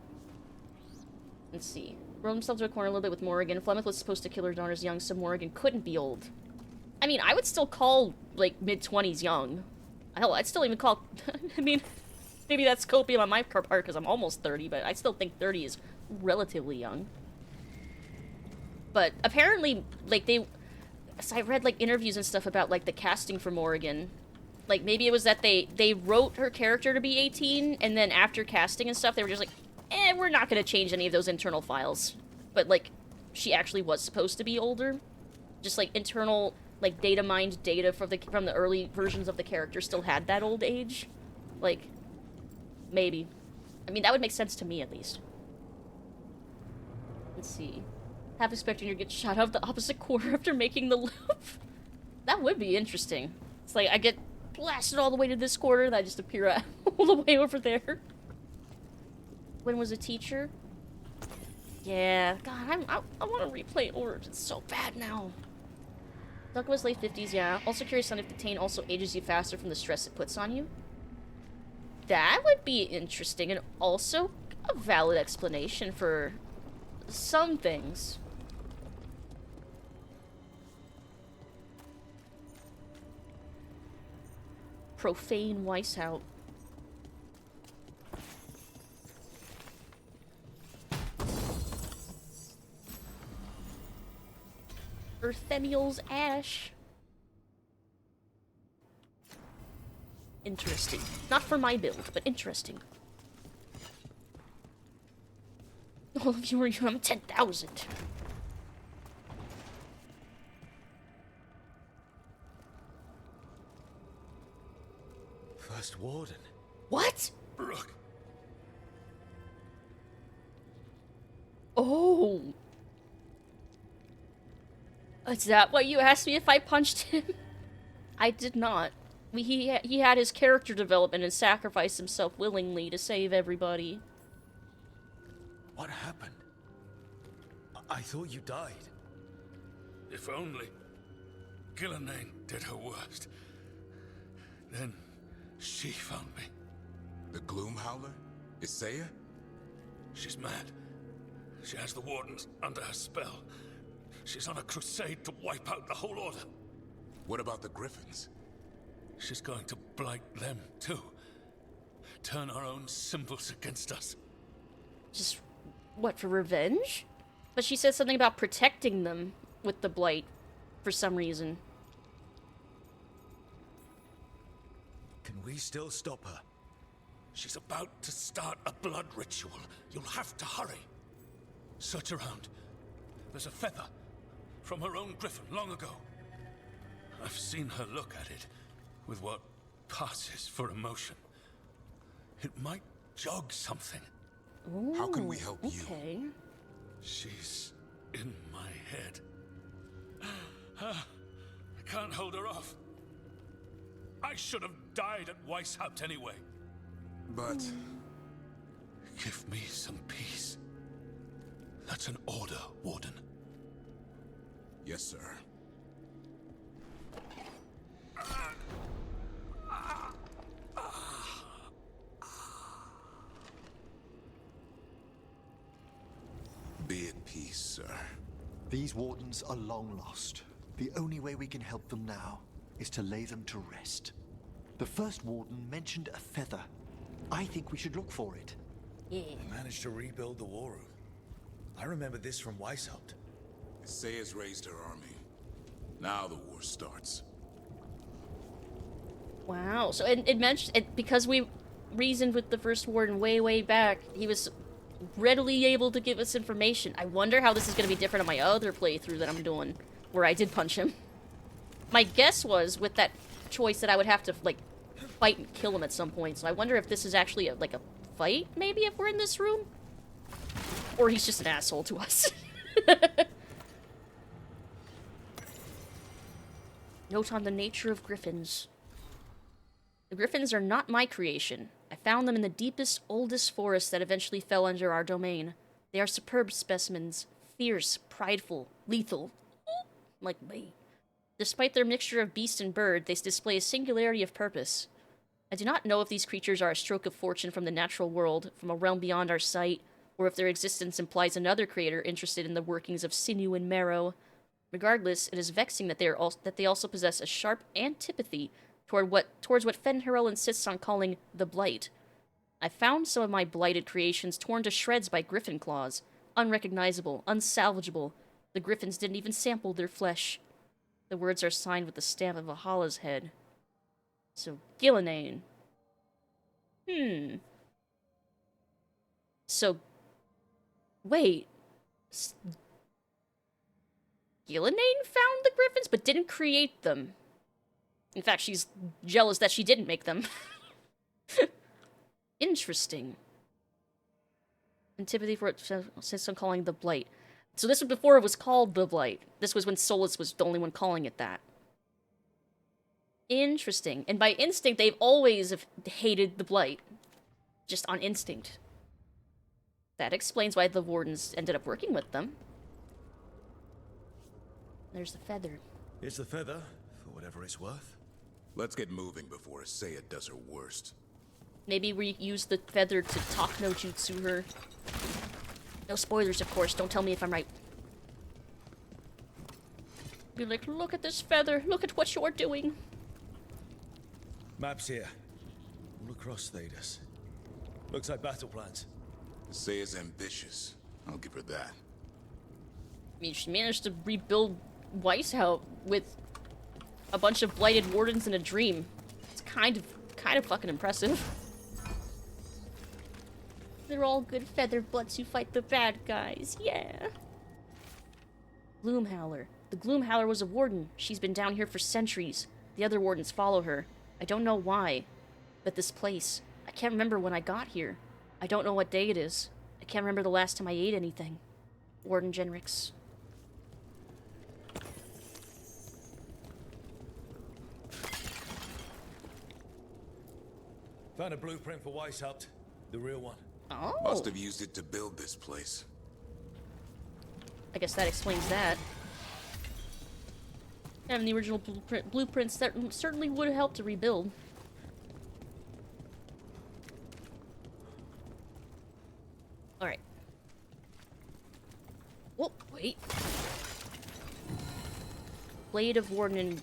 Let's see. Wrote themselves in a corner a little bit with Morrigan. Flemeth was supposed to kill her daughters young, so Morrigan couldn't be old. I mean, I would still call, like, mid-20s young. Hell, I'd still even call... I mean, maybe that's copium on my part because I'm almost 30, but I still think 30 is relatively young. But apparently, like, so I read, like, interviews and stuff about, like, the casting for Morrigan. Like, maybe it was that they wrote her character to be 18, and then after casting and stuff, they were just like, we're not gonna change any of those internal files. But, like, she actually was supposed to be older. Just, like, internal, like, data mined data from the early versions of the character still had that old age. Like, maybe. I mean, that would make sense to me, at least. Let's see. Half expecting her to get shot out of the opposite quarter after making the loop. That would be interesting. It's like, I get blasted all the way to this quarter, and I just appear all the way over there. When was a teacher? Yeah, God, I want to replay Origins so bad now. Douglas late 50s, yeah. Also curious on if the Tane also ages you faster from the stress it puts on you. That would be interesting, and also a valid explanation for some things. Profane Weishaupt. Earthenial's Ash. Interesting. Not for my build, but interesting. All of you are I'm 10,000. First Warden. What? Brooke. Oh. Is that what you asked me if I punched him? I did not. He had his character development and sacrificed himself willingly to save everybody. What happened? I thought you died. If only. Gillenane did her worst. Then she found me. The Gloom Howler? Isaiah? She's mad. She has the Wardens under her spell. She's on a crusade to wipe out the whole Order. What about the Griffins? She's going to blight them, too. Turn our own symbols against us. Just, what, for revenge? But she said something about protecting them with the blight, for some reason. Can we still stop her? She's about to start a blood ritual. You'll have to hurry. Search around. There's a feather from her own griffin long ago. I've seen her look at it with what passes for emotion. It might jog something. Ooh, how can we help you? She's in my head. I can't hold her off. I should have died at Weishaupt anyway. But... give me some peace. That's an order, Warden. Yes, sir. Be at peace, sir. These Wardens are long lost. The only way we can help them now is to lay them to rest. The first Warden mentioned a feather. I think we should look for it. Yeah. We managed to rebuild the war room. I remember this from Weishaupt. Isaiah's raised her army. Now the war starts. Wow. So it mentioned it because we reasoned with the first Warden way back. He was readily able to give us information. I wonder how this is going to be different on my other playthrough that I'm doing, where I did punch him. My guess was with that choice that I would have to like fight and kill him at some point. So I wonder if this is actually like a fight, maybe if we're in this room, or he's just an asshole to us. Note on the nature of griffins. The griffins are not my creation. I found them in the deepest, oldest forest that eventually fell under our domain. They are superb specimens. Fierce, prideful, lethal. Like me. Despite their mixture of beast and bird, they display a singularity of purpose. I do not know if these creatures are a stroke of fortune from the natural world, from a realm beyond our sight, or if their existence implies another creator interested in the workings of sinew and marrow. Regardless, it is vexing that they also possess a sharp antipathy towards what Fen'Harel insists on calling the Blight. I found some of my blighted creations torn to shreds by griffin claws, unrecognizable, unsalvageable. The griffins didn't even sample their flesh. The words are signed with the stamp of Valhalla's head. So, Gillenane. So, wait. Gillenane found the griffins, but didn't create them. In fact, she's jealous that she didn't make them. Interesting. Antipathy for it, since I'm calling the Blight. So this was before it was called the Blight. This was when Solus was the only one calling it that. Interesting. And by instinct, they've always hated the Blight. Just on instinct. That explains why the Wardens ended up working with them. There's the feather. Here's the feather, for whatever it's worth. Let's get moving before Saya does her worst. Maybe we use the feather to talk no jutsu her. No spoilers, of course. Don't tell me if I'm right. Be like, look at this feather. Look at what you're doing. Maps here. All across Thedas. Looks like battle plans. Saya's ambitious. I'll give her that. I mean, she managed to rebuild Weishaupt with a bunch of blighted wardens in a dream. It's kind of fucking impressive. They're all good feather bloods who fight the bad guys. Yeah. Gloomhowler. The Gloomhowler was a warden. She's been down here for centuries. The other wardens follow her. I don't know why. But this place. I can't remember when I got here. I don't know what day it is. I can't remember the last time I ate anything. Warden Genrix. Found a blueprint for Weishaupt. The real one. Oh. Must have used it to build this place. I guess that explains that. Having the original blueprints that certainly would have helped to rebuild. Alright. Oh, wait. Blade of Warden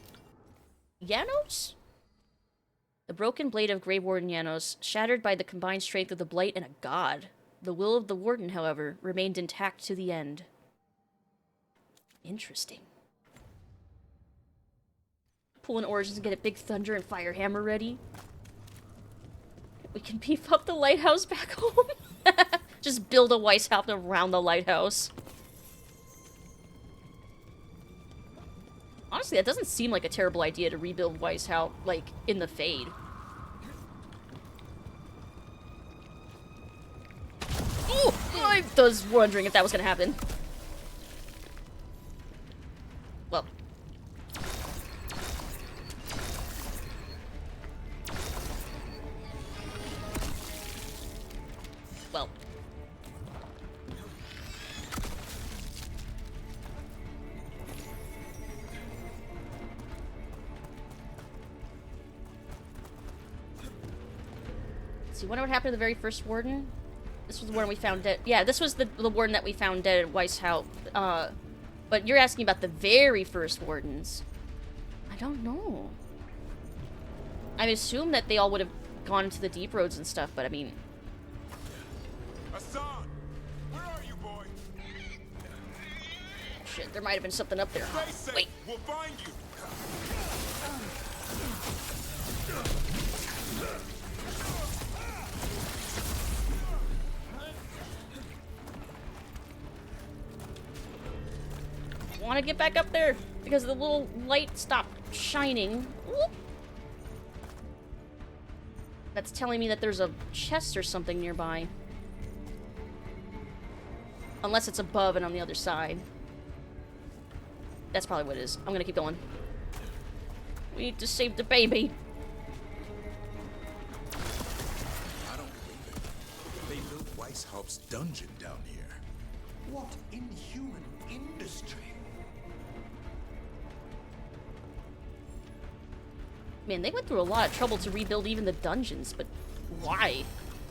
Janos? The broken blade of Grey Warden Janos, shattered by the combined strength of the Blight and a god. The will of the Warden, however, remained intact to the end. Interesting. Pull in Origins and get a big Thunder and Fire Hammer ready. We can beef up the lighthouse back home. Just build a Weishaupt around the lighthouse. Honestly, that doesn't seem like a terrible idea to rebuild Weishaupt, like, in the Fade. Ooh! I was wondering if that was gonna happen. Well. Well. So you wonder what happened to the very first warden? This was the warden we found dead. Yeah, this was the warden that we found dead at Weishaupt. But you're asking about the very first wardens. I don't know. I assume that they all would have gone into the deep roads and stuff, but I mean... Hassan! Where are you, boy? Shit, there might have been something up there. Huh? Wait. We'll find you. I want to get back up there because the little light stopped shining. Whoop. That's telling me that there's a chest or something nearby. Unless it's above and on the other side. That's probably what it is. I'm gonna keep going. We need to save the baby. I don't believe it. They built Weishaupt's dungeon down here. What inhuman industry? Man, they went through a lot of trouble to rebuild even the dungeons, but why?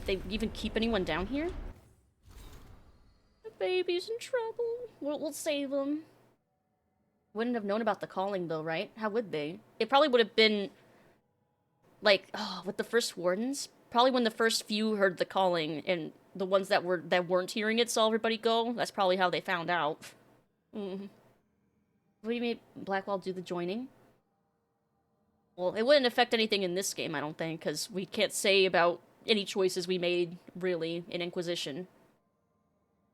Did they even keep anyone down here? The baby's in trouble. We'll save them. Wouldn't have known about the calling, though, right? How would they? It probably would have been, like, oh, with the first wardens? Probably when the first few heard the calling, and the ones that weren't hearing it saw everybody go. That's probably how they found out. What do you mean Blackwall do the joining? Well, it wouldn't affect anything in this game, I don't think, because we can't say about any choices we made, really, in Inquisition.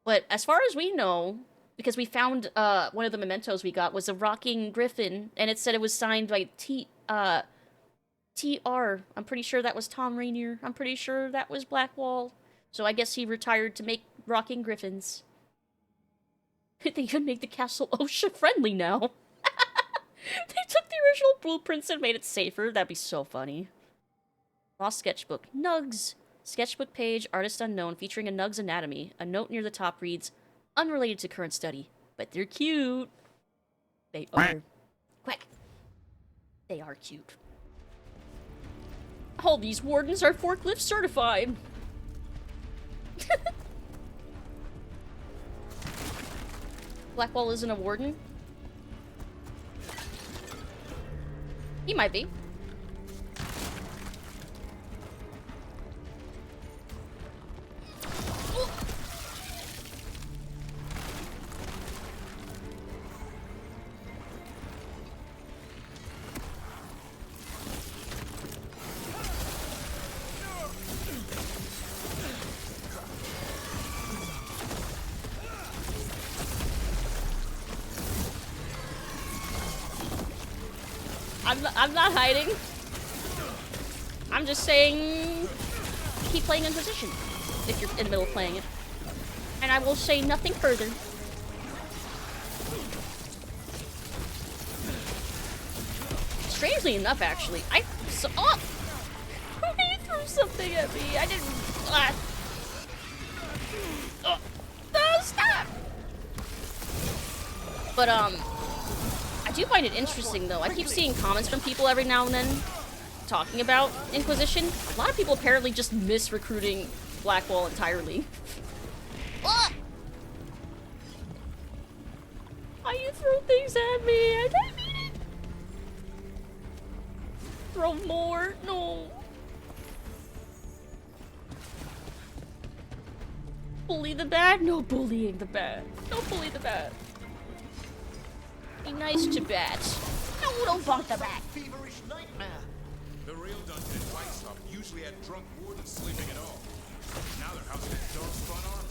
But as far as we know, because we found one of the mementos we got was a rocking griffin, and it said it was signed by TR. I'm pretty sure that was Tom Rainier. I'm pretty sure that was Blackwall. So I guess he retired to make rocking griffins. They even make the castle OSHA-friendly now. They took the original blueprints and made it safer. That'd be so funny. Lost sketchbook. Nugs. Sketchbook page, artist unknown, featuring a Nug's anatomy. A note near the top reads, unrelated to current study, but they're cute. They are. Quack. They are cute. All these wardens are forklift certified. Blackwall isn't a warden? He might be. I'm not hiding. I'm just saying, keep playing Inquisition if you're in the middle of playing it. And I will say nothing further. Strangely enough, actually, oh! He threw something at me. I didn't. Oh, no, stop! But I do find it interesting, though. I keep seeing comments from people every now and then talking about Inquisition. A lot of people apparently just miss recruiting Blackwall entirely. Ah! Why you throw things at me? I didn't mean it. Throw more? No. Bully the bad? No bullying the bad. Don't bully the bad. Be nice to bats. No, don't bump the bat. Feverish nightmare. The real dungeon in Weishaupt usually had drunk wardens sleeping at all. Now they're housing a dark-spawn army.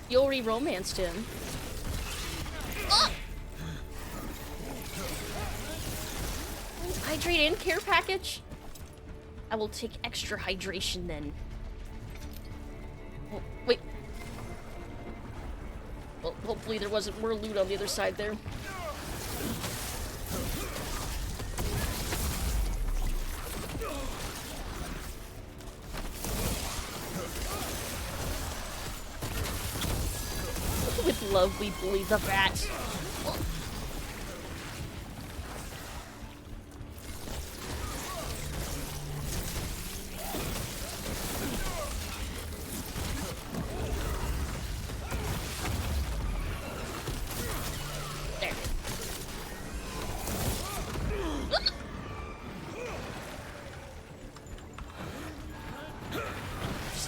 Yori romanced him. Ah! Hydrate and care package? I will take extra hydration then. Oh, wait. Well, hopefully there wasn't more loot on the other side there. With love, we bully the bat. Oh.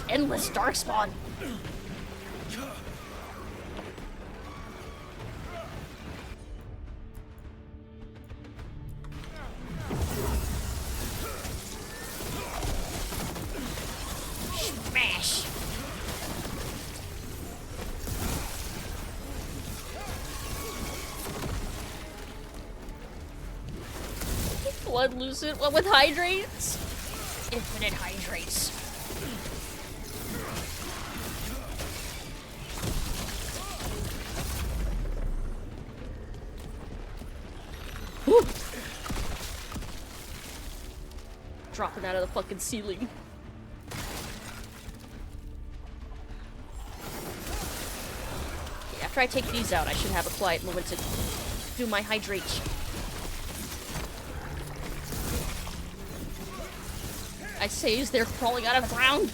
Endless darkspawn. Smash. Blood Lucid. What with hydrates? Infinite hydrates. dropping out of the fucking ceiling. Okay, after I take these out, I should have a quiet moment to do my hydrate. I say as they're crawling out of the ground.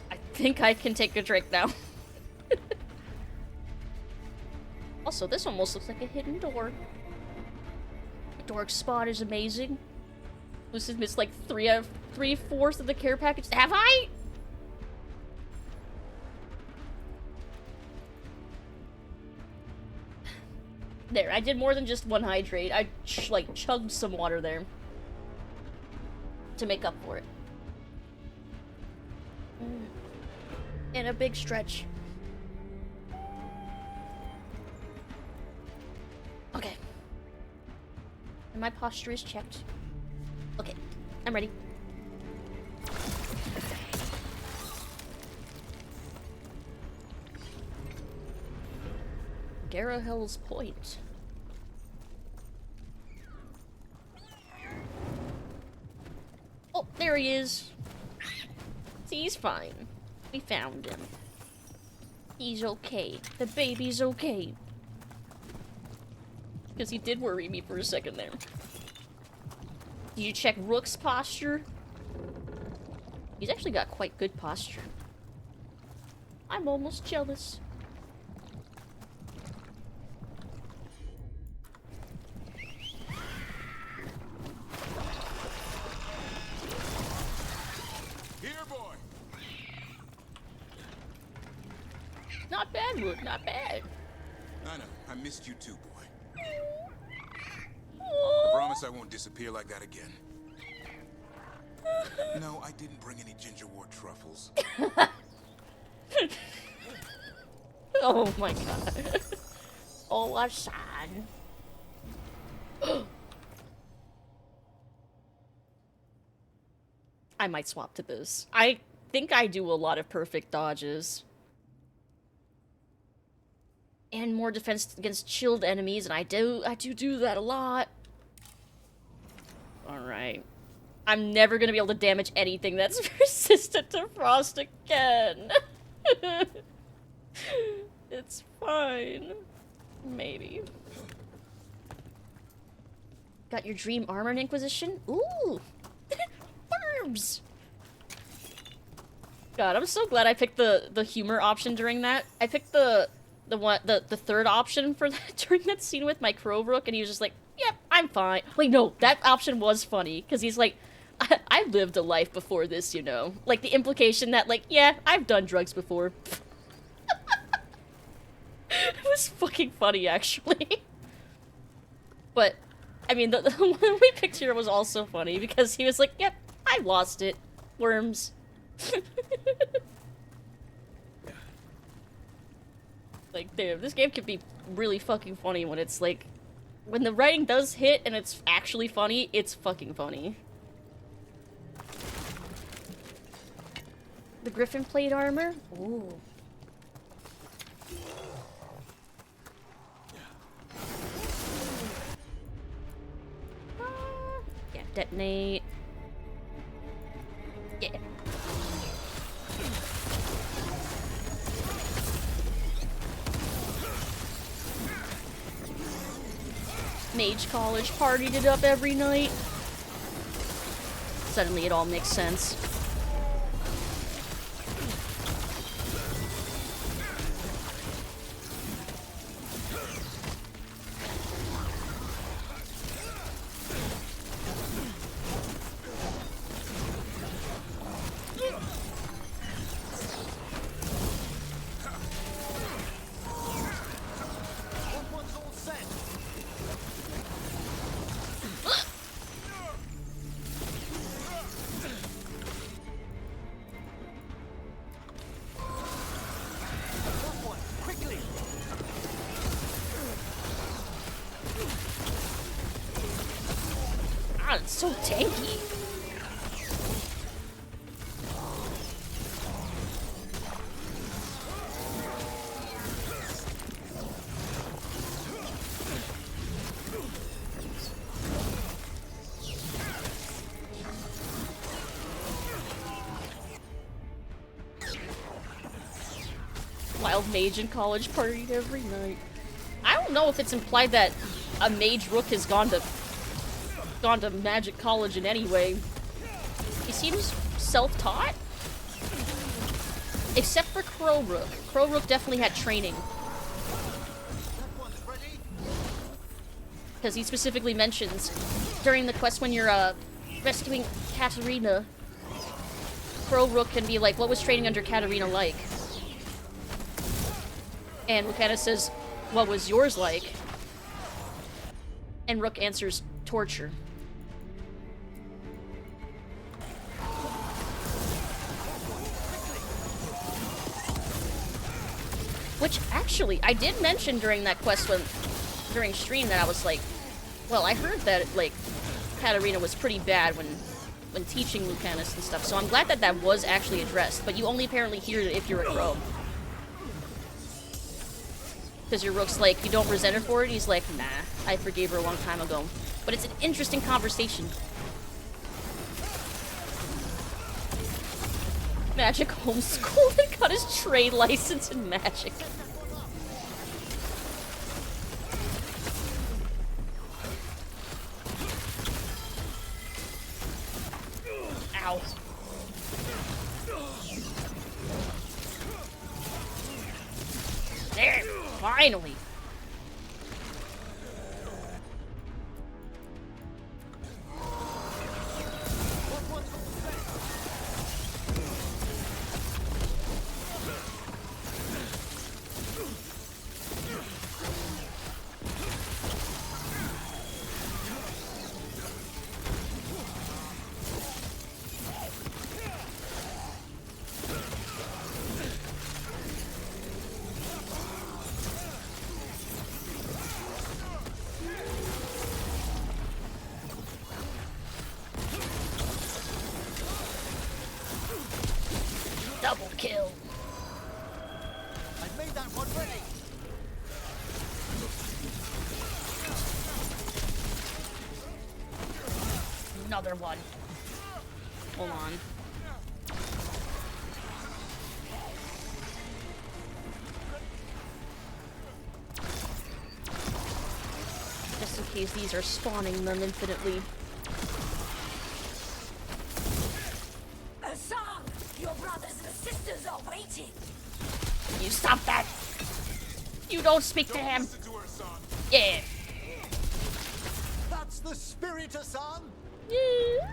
I think I can take a drink now. Also, this almost looks like a hidden door. The dork spot is amazing. Lucid missed like 3/4 of the care package. Have I? There, I did more than just one hydrate. I like chugged some water there to make up for it. In a big stretch. Okay. And my posture is checked. Okay, I'm ready. Garahell's Point. Oh, there he is. See, he's fine. We found him. He's okay. The baby's okay. Because he did worry me for a second there. Did you check Rook's posture? He's actually got quite good posture. I'm almost jealous. Not bad, Rook, not bad. I know. I missed you too, boy. I promise I won't disappear like that again. No, I didn't bring any gingerwort truffles. Oh my god. Oh, I'm sad. I might swap to this. I think I do a lot of perfect dodges. And more defense against chilled enemies, and I do that a lot. Alright. I'm never gonna be able to damage anything that's resistant to frost again. It's fine. Maybe. Got your dream armor and Inquisition? Ooh! Worms! God, I'm so glad I picked the humor option during that. I picked the third option for that during that scene with my Crow Rook, and he was just like, yep, I'm fine. Like, no, that option was funny, because he's like, I lived a life before this, you know? Like, the implication that, like, yeah, I've done drugs before. It was fucking funny, actually. But, I mean, the one we picked here was also funny, because he was like, yep, I lost it. Worms. Like, damn, this game can be really fucking funny when it's like, when the writing does hit and it's actually funny, it's fucking funny. The Griffin plate armor? Ooh. Yeah, detonate. Yeah. Mage College partied it up every night. Suddenly it all makes sense. God, it's so tanky. Wild mage in college partied every night. I don't know if it's implied that a mage rook has gone to magic college in any way. He seems self-taught. Except for Crow Rook. Crow Rook definitely had training. Because he specifically mentions during the quest when you're rescuing Katarina, Crow Rook can be like, what was training under Katarina like? And Lucana says, what was yours like? And Rook answers, torture. Which, actually, I did mention during that quest during stream that I was like, well, I heard that, like, Katarina was pretty bad when teaching Lucanus and stuff, so I'm glad that that was actually addressed, but you only apparently hear it if you're a Crow. Because your Rook's like, you don't resent her for it? He's like, nah, I forgave her a long time ago. But it's an interesting conversation. Magic homeschooled and got his trade license in magic. Ow. There, finally. Double kill. I've made that one ready. Another one. Hold on. Just in case these are spawning them infinitely. Your brothers and sisters are waiting. You stop that! You don't speak to him! Yeah. That's the spirit, Hassan! Yeah.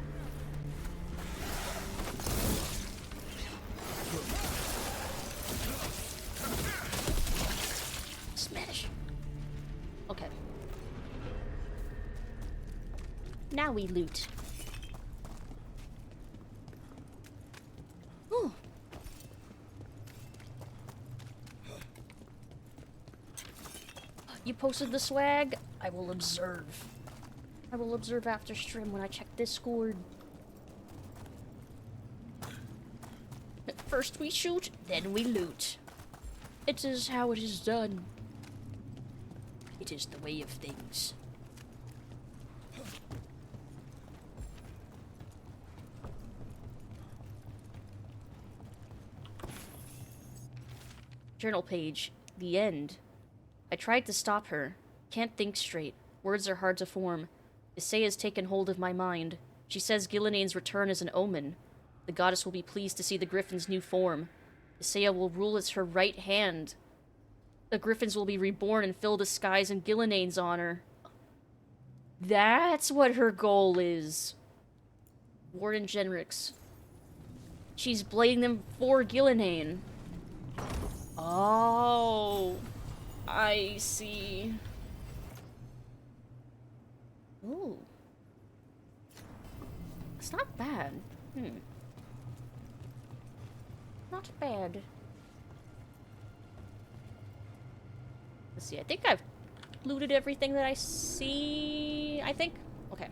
Smash. Okay. Now we loot. Ooh. You posted the swag? I will observe. I will observe after stream when I check Discord. First we shoot, then we loot. It is how it is done. It is the way of things. Journal page. The end. I tried to stop her. Can't think straight. Words are hard to form. Isaiah has taken hold of my mind. She says Gillinean's return is an omen. The goddess will be pleased to see the griffin's new form. Isaiah will rule as her right hand. The griffins will be reborn and fill the skies in Gillinean's honor. That's what her goal is. Warden Genrix. She's blading them for Gillinean. Oh, I see. Ooh. It's not bad. Not bad. Let's see, I think I've looted everything that I see, I think. Okay.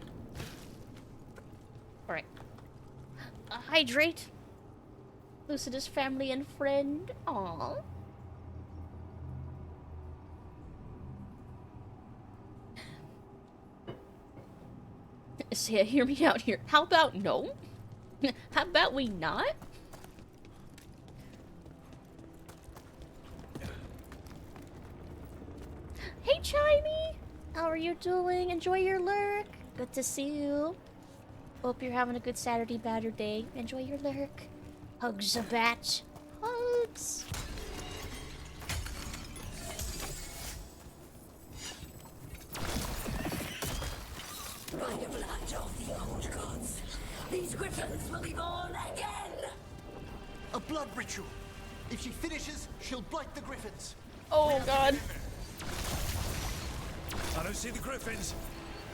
Alright. Hydrate. Lucid is family and friend. Aww. Say, hear me out here. How about no? How about we not? Hey, Chimey! How are you doing? Enjoy your lurk. Good to see you. Hope you're having a good Saturday batter day. Enjoy your lurk. Hugs a bat. Hugs. By the blood of the old gods, these griffins will be born again! A blood ritual. If she finishes, she'll blight the griffins. Oh, God. I don't see the griffins.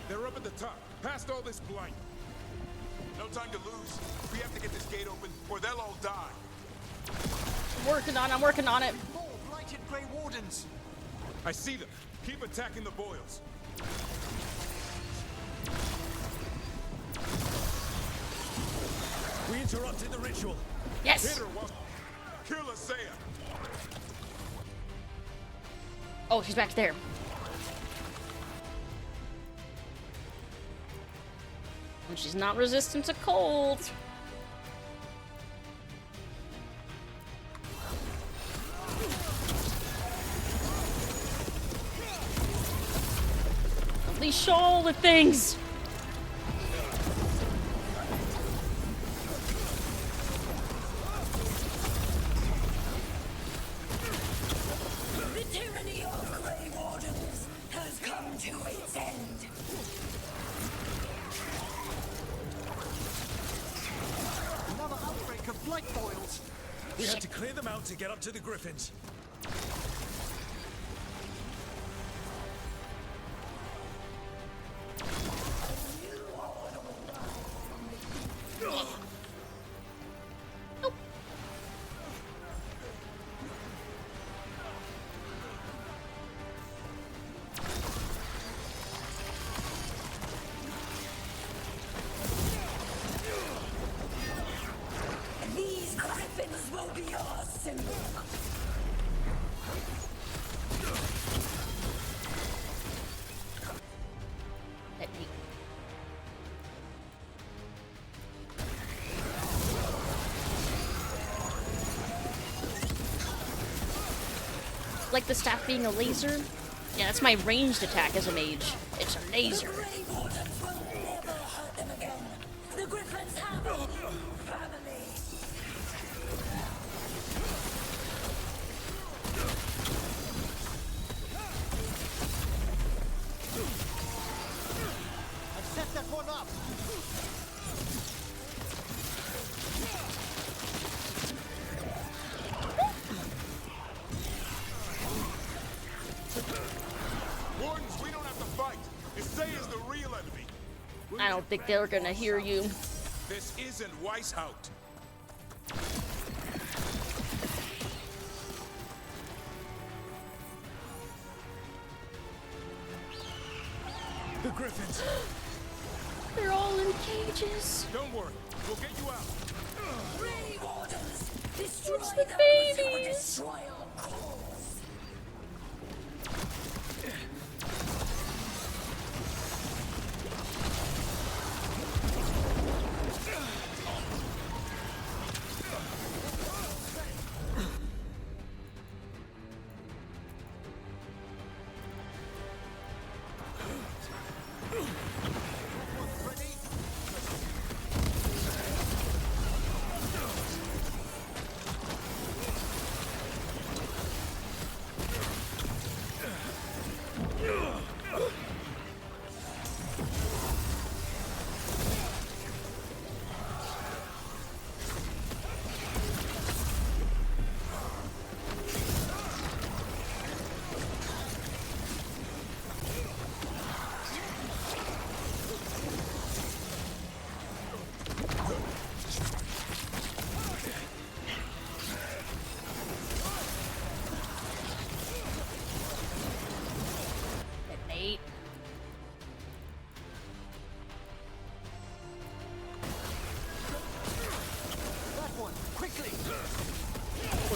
They're up at the top, past all this blight. No time to lose. We have to get this gate open, or they'll all die. I'm working on it. More blighted Grey Wardens. I see them. Keep attacking the boils. We interrupted the ritual. Yes. Hit her once. Kill Isaiah. Oh, she's back there. And she's not resistant to cold. Unleash all the things. The tyranny of Grey Wardens has come to its end. Another outbreak of blight boils. We had to clear them out to get up to the griffins. These griffins will be our symbol. Like the staff being a laser? Yeah, that's my ranged attack as a mage. It's a laser. The Grey Wardens will never hurt them again. The griffins have a new family. I've set that one up. Wardens, we don't have to fight. Isaiah's the real enemy. I don't think they're gonna hear you. This isn't Weishaupt. The griffins. They're all in cages. Don't worry, we'll get you out. Grey Wardens, destroy It's the those who would babies. destroy our cause.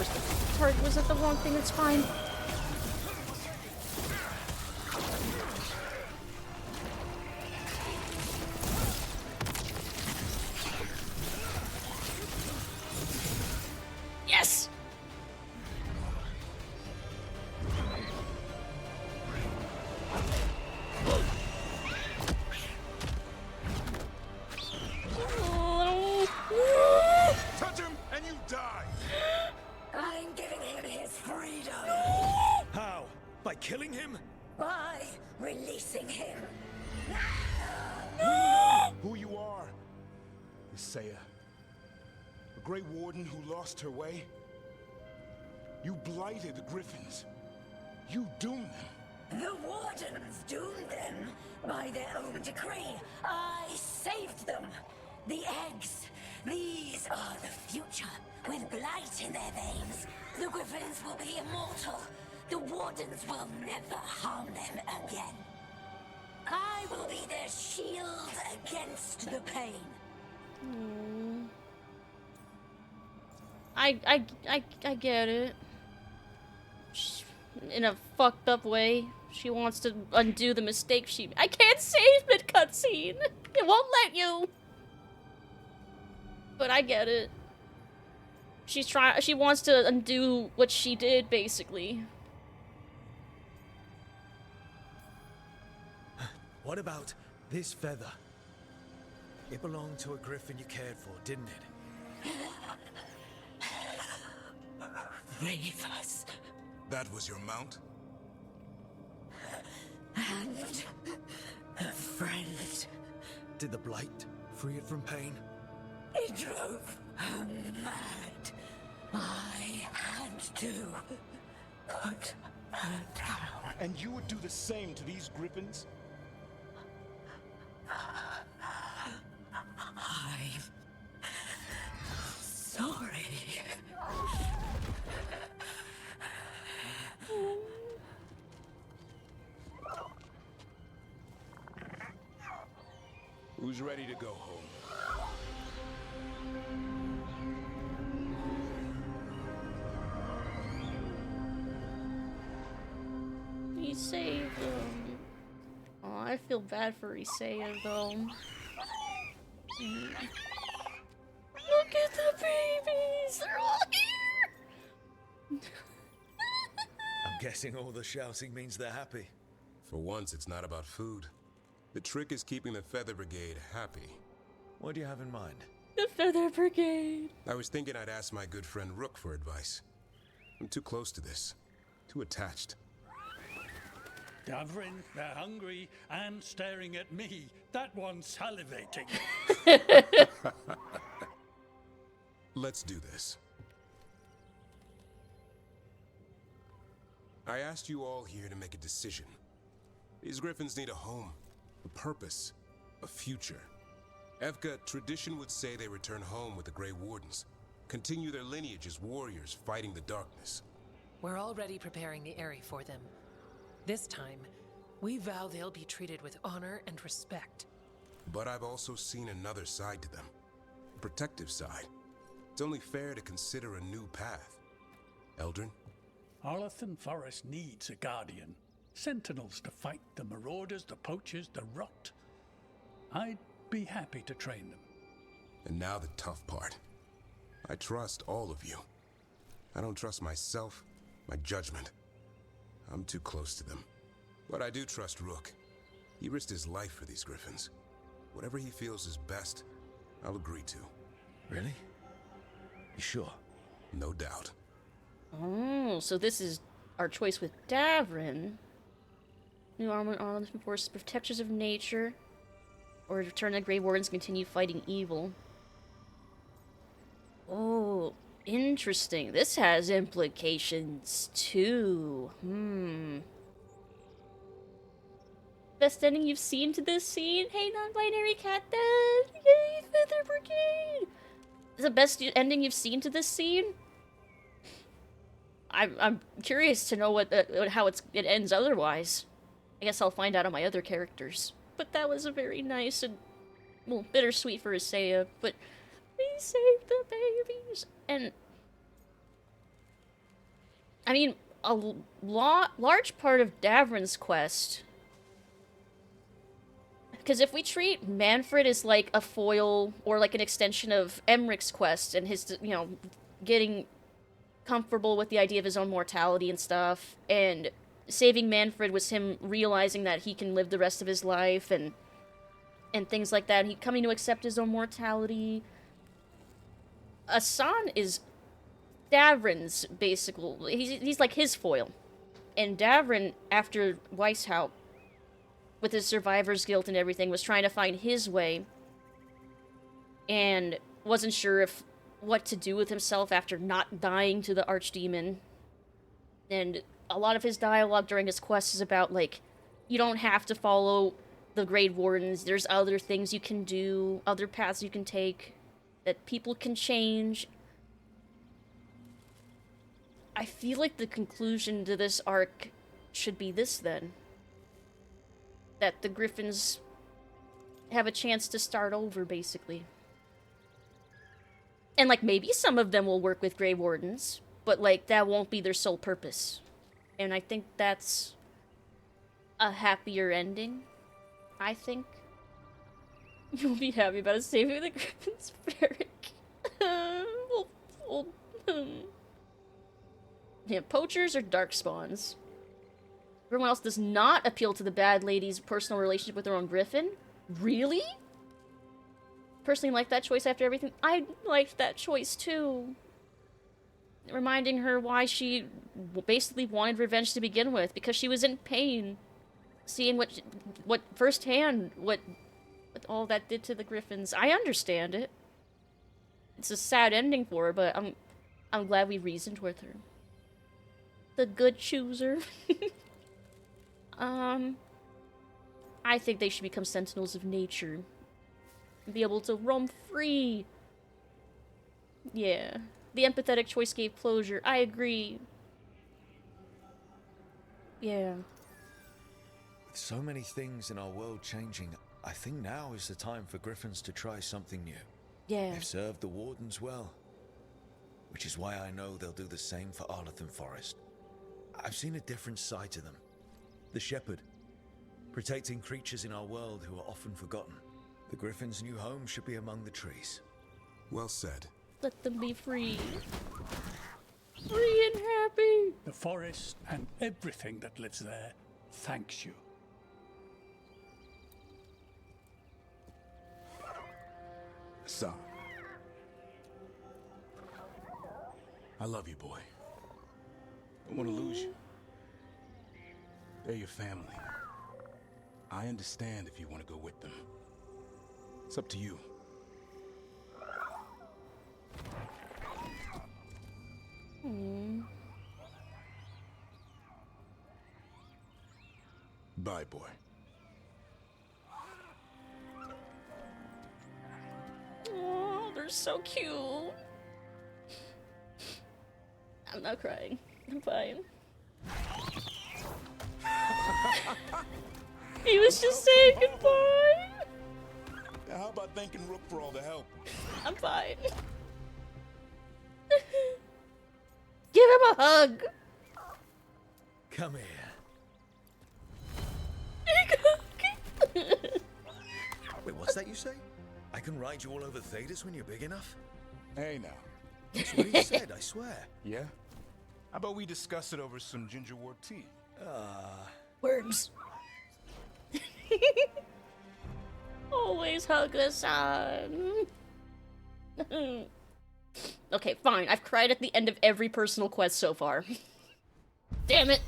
course the target was at the wrong thing, it's fine. Yes! Touch him and you die! I'm giving him his freedom. How? By killing him? By releasing him. Who you are? Isaiah. The Grey Warden who lost her way? You blighted the Griffins. You doomed them. The Wardens doomed them by their own decree. I saved them. The eggs. These are the future. With blight in their veins, the Griffins will be immortal. The Wardens will never harm them again. I will be their shield against the pain. I get it. In a fucked up way, she wants to undo the mistake she. I can't save mid cutscene. It won't let you. But I get it. She wants to undo what she did, basically. What about this feather? It belonged to a griffin you cared for, didn't it? Ravers. That was your mount? And a friend. Did the blight free it from pain? It drove her mad. I had to put her down. And you would do the same to these Griffins? I'm sorry. Who's ready to go home? He saved them. Oh, I feel bad for Isaiah though. Look at the babies! They're all here! I'm guessing all the shouting means they're happy. For once, it's not about food. The trick is keeping the Feather Brigade happy. What do you have in mind? The Feather Brigade. I was thinking I'd ask my good friend Rook for advice. I'm too close to this. Too attached. Davrin, they're hungry and staring at me. That one's salivating. Let's do this. I asked you all here to make a decision. These Griffins need a home, a purpose, a future. Evka, tradition would say they return home with the Grey Wardens, continue their lineage as warriors fighting the darkness. We're already preparing the Eyrie for them. This time, we vow they'll be treated with honor and respect. But I've also seen another side to them, a protective side. It's only fair to consider a new path. Eldrin? Arlathan Forest needs a guardian. Sentinels to fight the marauders, the poachers, the rot. I'd be happy to train them. And now the tough part. I trust all of you. I don't trust myself, my judgment. I'm too close to them. But I do trust Rook. He risked his life for these Griffins. Whatever he feels is best, I'll agree to. Really? You sure? No doubt. Oh, so this is our choice with Davrin. New armor on forces protectors of nature. Or return the Grey Wardens continue fighting evil. Oh, interesting. This has implications too. Best ending you've seen to this scene? Hey, non-binary cat dad! Yay, Feather Brigade! Is the best ending you've seen to this scene? I'm curious to know how it ends otherwise. I guess I'll find out on my other characters. But that was a very nice and, well, bittersweet for Isaiah, but we saved the babies. And I mean, a large part of Davrin's quest... Because if we treat Manfred as, like, a foil or, like, an extension of Emmrich's quest and his, you know, getting comfortable with the idea of his own mortality and stuff, and saving Manfred was him realizing that he can live the rest of his life and things like that, he coming to accept his own mortality. Asan is Davrin's, basically. He's like his foil. And Davrin, after Weishaupt, with his survivor's guilt and everything, was trying to find his way, and wasn't sure what to do with himself after not dying to the Archdemon. And a lot of his dialogue during his quest is about, like, you don't have to follow the Grey Wardens, there's other things you can do, other paths you can take, that people can change. I feel like the conclusion to this arc should be this, then. That the Griffins have a chance to start over, basically. And, like, maybe some of them will work with Grey Wardens, but, like, that won't be their sole purpose. And I think that's a happier ending, I think. You'll be happy about saving the Griffins, Varric. Yeah, poachers or darkspawns? Everyone else does not appeal to the bad lady's personal relationship with her own griffin? Really? Personally like that choice after everything? I liked that choice too. Reminding her why she basically wanted revenge to begin with, because she was in pain. Seeing what firsthand, what all that did to the griffins. I understand it. It's a sad ending for her, but I'm glad we reasoned with her. The good chooser. I think they should become sentinels of nature. And be able to roam free. Yeah. The empathetic choice gave closure. I agree. Yeah. With so many things in our world changing, I think now is the time for Griffins to try something new. Yeah. They've served the Wardens well. Which is why I know they'll do the same for Arlathan Forest. I've seen a different side to them. The Shepherd, protecting creatures in our world who are often forgotten. The Griffin's new home should be among the trees. Well said. Let them be free. Free and happy. The forest and everything that lives there thanks you. Son. I love you, boy. Don't want to lose you. They're your family. I understand if you want to go with them. It's up to you. Bye, boy. Oh, they're so cute. I'm not crying. I'm fine. He was just saying goodbye. How about thanking Rook for all the help? I'm fine. Give him a hug. Come here. Wait, what's that you say? I can ride you all over Thedas when you're big enough? Hey now. That's what he said, I swear. Yeah? How about we discuss it over some gingerwort tea? Worms. Always hug the sun. Okay, fine. I've cried at the end of every personal quest so far. Damn it.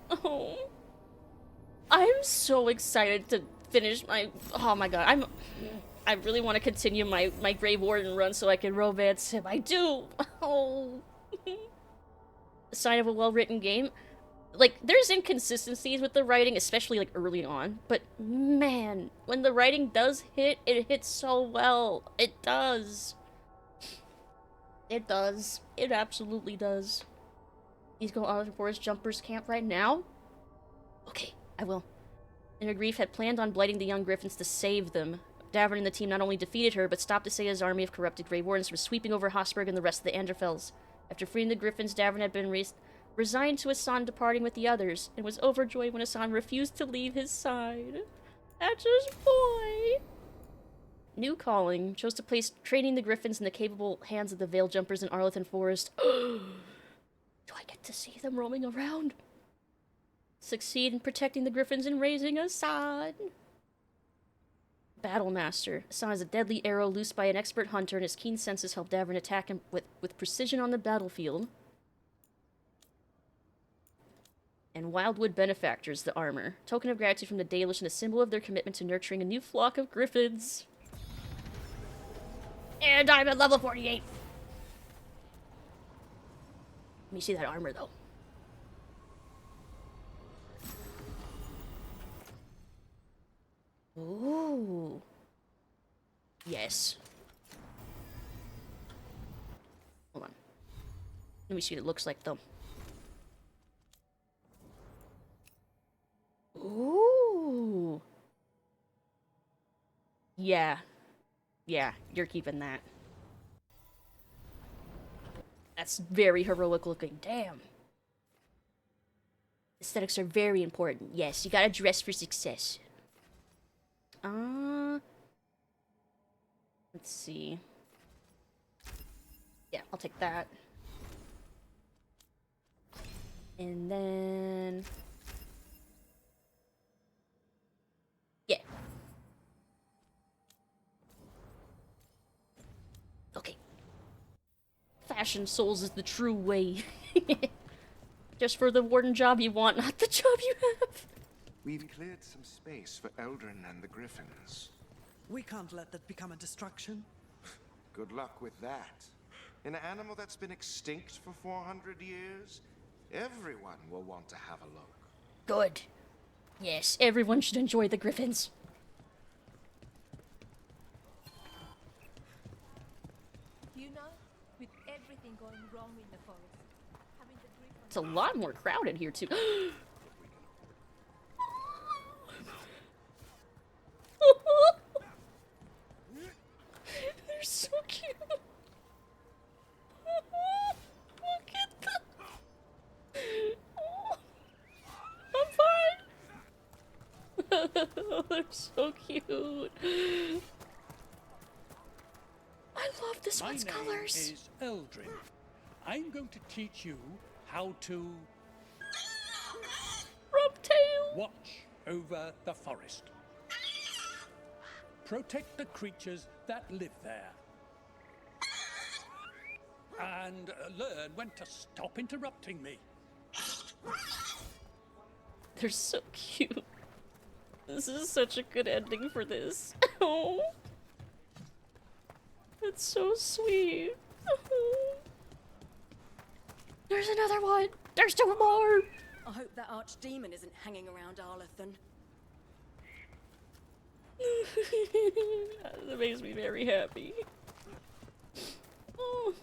Oh. I'm so excited to finish my... Oh my god, I really want to continue my Grey Warden run so I can romance him. I do! Oh. A sign of a well-written game. Like, there's inconsistencies with the writing, especially, like, early on. But, man, when the writing does hit, it hits so well. It does. It does. It absolutely does. He's going out for his jumpers camp right now? Okay, I will. Inner Grief had planned on blighting the young Griffins to save them. Davern and the team not only defeated her, but stopped Asaya's army of corrupted Grey Wardens from sweeping over Hosberg and the rest of the Anderfels. After freeing the Griffins, Davin had been resigned to Hassan departing with the others, and was overjoyed when Hassan refused to leave his side. That's his boy! New calling chose to place training the Griffins in the capable hands of the Veil Jumpers in Arlington Forest. Do I get to see them roaming around? Succeed in protecting the Griffins and raising Hassan. Battlemaster. Hassan is a deadly arrow loosed by an expert hunter, and his keen senses help Davin attack him with precision on the battlefield. And Wildwood Benefactors, the armor. Token of gratitude from the Dalish and a symbol of their commitment to nurturing a new flock of Griffins. And I'm at level 48. Let me see that armor, though. Ooh. Yes. Hold on. Let me see what it looks like, though. Ooh. Yeah. Yeah, you're keeping that. That's very heroic looking. Damn. Aesthetics are very important. Yes, you gotta dress for success. Let's see. Yeah, I'll take that. And then... yeah. Okay. Fashion souls is the true way. Just for the warden job you want, not the job you have. We've cleared some space for Eldrin and the Griffins. We can't let that become a distraction. Good luck with that. An animal that's been extinct for 400 years? Everyone will want to have a look. Good. Yes, everyone should enjoy the Griffins. You know, with everything going wrong in the forest, having the Griffins... It's a lot more crowded here, too. They're so cute. Look at them. I'm fine. Oh, they're so cute. I love this one's colors. My name is Eldrin. I'm going to teach you how to watch over the forest. Protect the creatures that live there. And learn when to stop interrupting me. They're so cute. This is such a good ending for this. Oh. That's so sweet. There's another one. There's two more. I hope that archdemon isn't hanging around Arlington. That makes me very happy. Oh.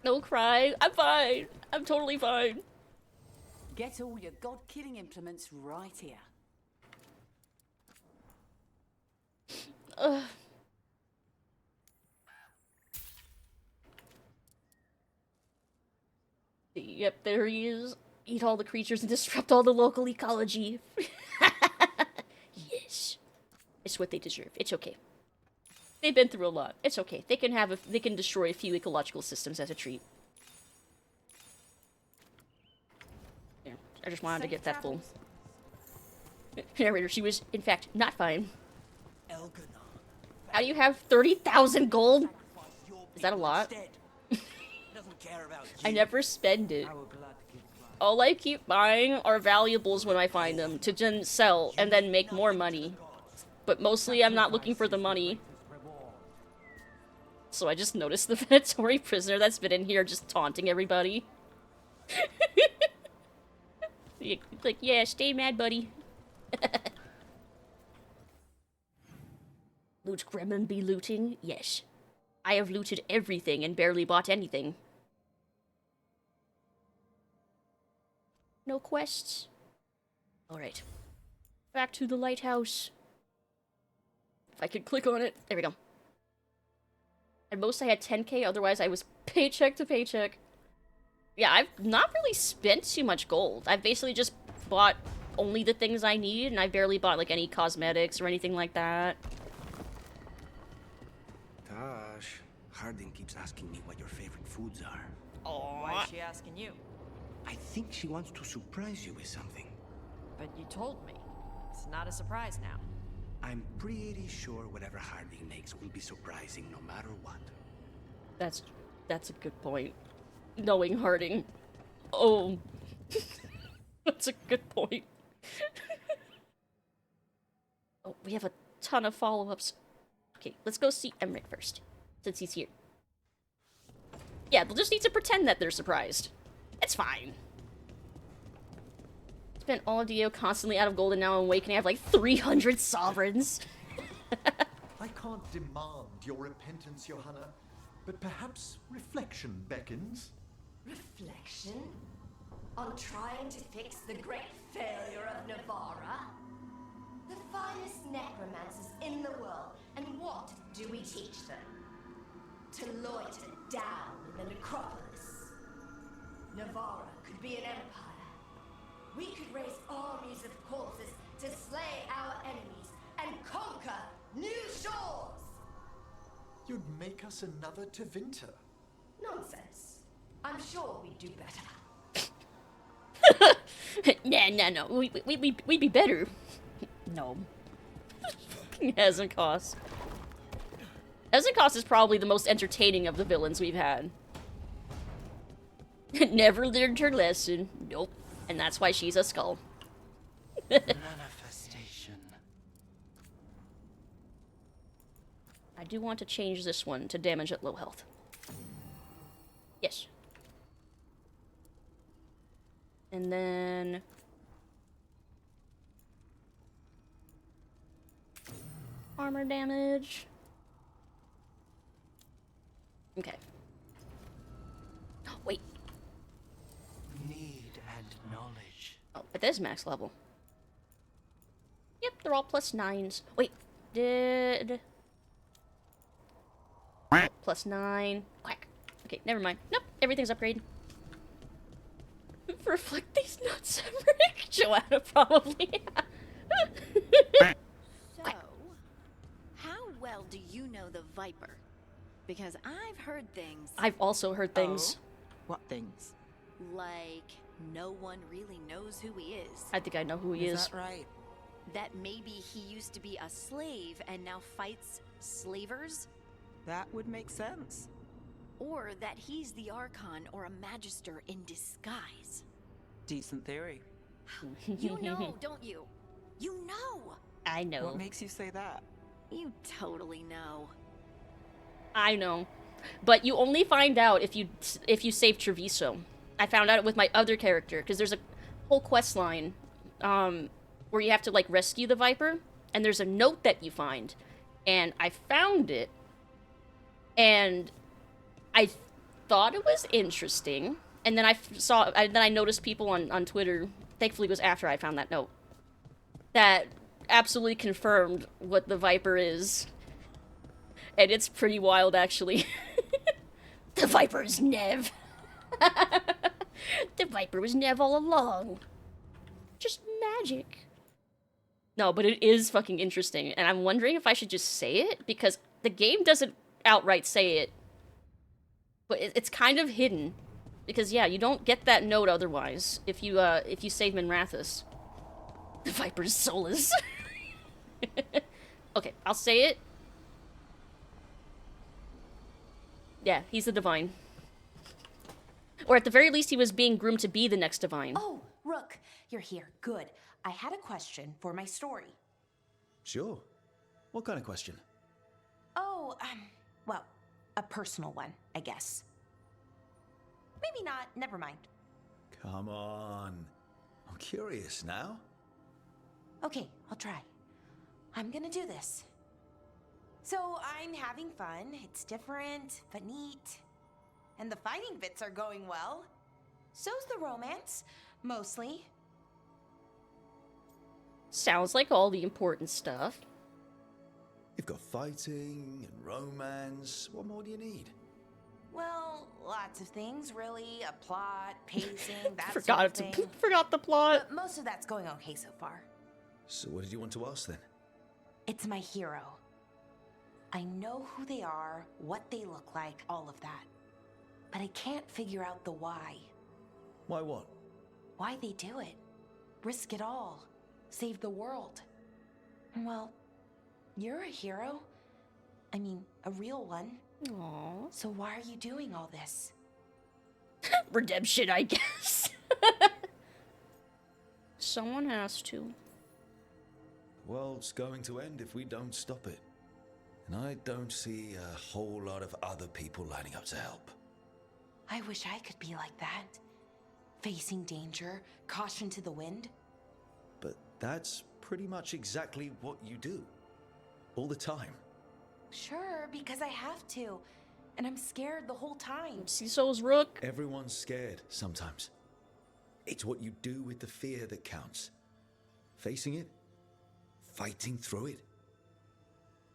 No cry. I'm fine. I'm totally fine. Get all your god-killing implements right here. Yep, there he is. Eat all the creatures and disrupt all the local ecology. Yes. It's what they deserve. It's okay. They've been through a lot. It's okay. They can destroy a few ecological systems as a treat. Yeah, I just wanted to get that full. Narrator, she was, in fact, not fine. How do you have 30,000 gold? Is that a lot? I never spend it. All I keep buying are valuables when I find them, to then sell, and then make more money. But mostly I'm not looking for the money. So I just noticed the Venatory prisoner that's been in here just taunting everybody. Like, yeah, stay mad, buddy. Loot Gremlin be looting? Yes. I have looted everything and barely bought anything. No quests. Alright. Back to the lighthouse. If I could click on it. There we go. At most I had 10k, otherwise I was paycheck to paycheck. Yeah, I've not really spent too much gold. I've basically just bought only the things I need, and I barely bought, like, any cosmetics or anything like that. Tosh, Harding keeps asking me what your favorite foods are. Oh. Why is she asking you? I think she wants to surprise you with something. But you told me. It's not a surprise now. I'm pretty sure whatever Harding makes will be surprising no matter what. That's a good point. Knowing Harding. Oh. That's a good point. Oh, we have a ton of follow-ups. Okay, let's go see Emmrich first, since he's here. Yeah, they'll just need to pretend that they're surprised. It's fine. Spent all of DO constantly out of gold, and now I'm awakening. I have like 300 sovereigns. I can't demand your repentance, Johanna, but perhaps reflection beckons. Reflection? On trying to fix the great failure of Navarra? The finest necromancers in the world, and what do we teach them? To loiter down in the necropolis. Navarra could be an empire. We could raise armies of corpses to slay our enemies and conquer new shores! You'd make us another Tevinter. Nonsense. I'm sure we'd do better. No. We'd be better. No. Hezenkos. Hezenkos is probably the most entertaining of the villains we've had. Never learned her lesson. Nope. And that's why she's a skull. Manifestation. I do want to change this one to damage at low health. Yes. And then... armor damage. Okay. Wait. Need and knowledge. Oh, it is max level. Yep, they're all +9s. Wait, did... +9. Quack. Okay, never mind. Nope, everything's upgraded. Reflect these nuts, Emmrich. Joanna, probably. So, how well do you know the Viper? Because I've heard things. I've also heard things. Oh? What things? Like, no one really knows who he is. I think I know who he is. Is that right? That maybe he used to be a slave and now fights slavers? That would make sense. Or that he's the Archon or a Magister in disguise. Decent theory. You know, don't you? You know! I know. What makes you say that? You totally know. I know. But you only find out if you save Treviso. I found out with my other character, because there's a whole quest line where you have to, like, rescue the Viper, and there's a note that you find. And I found it, and I thought it was interesting, and then I noticed people on Twitter, thankfully it was after I found that note, that absolutely confirmed what the Viper is. And it's pretty wild, actually. The Viper is Nev. The Viper was Nev all along. Just magic. No, but it is fucking interesting, and I'm wondering if I should just say it, because the game doesn't outright say it. But it's kind of hidden. Because, yeah, you don't get that note otherwise, if you save Minrathus. The Viper's soulless. Okay, I'll say it. Yeah, he's the Divine. Or at the very least, he was being groomed to be the next Divine. Oh, Rook, you're here. Good. I had a question for my story. Sure. What kind of question? Oh, well, a personal one, I guess. Maybe not. Never mind. Come on. I'm curious now. Okay, I'll try. I'm gonna do this. So I'm having fun. It's different, but neat. And the fighting bits are going well. So's the romance, mostly. Sounds like all the important stuff. You've got fighting and romance. What more do you need? Well, lots of things, really. A plot, pacing, that Forgot sort of thing. forgot the plot. But most of that's going okay so far. So what did you want to ask then? It's my hero. I know who they are, what they look like, all of that. But I can't figure out the why. Why what? Why they do it. Risk it all. Save the world. Well, you're a hero. I mean, a real one. Aww. So why are you doing all this? Redemption, I guess. Someone has to. The world's going to end if we don't stop it. And I don't see a whole lot of other people lining up to help. I wish I could be like that. Facing danger, caution to the wind. But that's pretty much exactly what you do. All the time. Sure, because I have to. And I'm scared the whole time. So's Rook. Everyone's scared sometimes. It's what you do with the fear that counts. Facing it, fighting through it.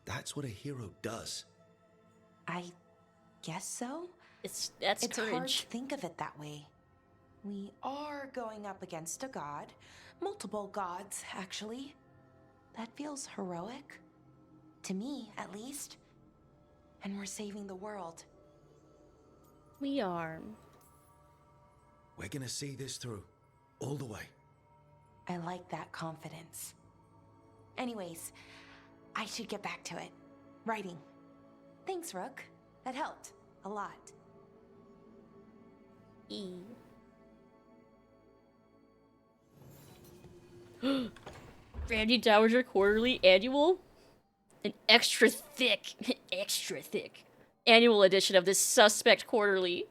That's what a hero does. I guess so. That's it's courage. Hard to think of it that way. We are going up against a god. Multiple gods, actually. That feels heroic. To me, at least. And we're saving the world. We are. We're gonna see this through. All the way. I like that confidence. Anyways, I should get back to it. Writing. Thanks, Rook. That helped. A lot. Randy Dowager Quarterly Annual? An extra thick annual edition of this suspect quarterly.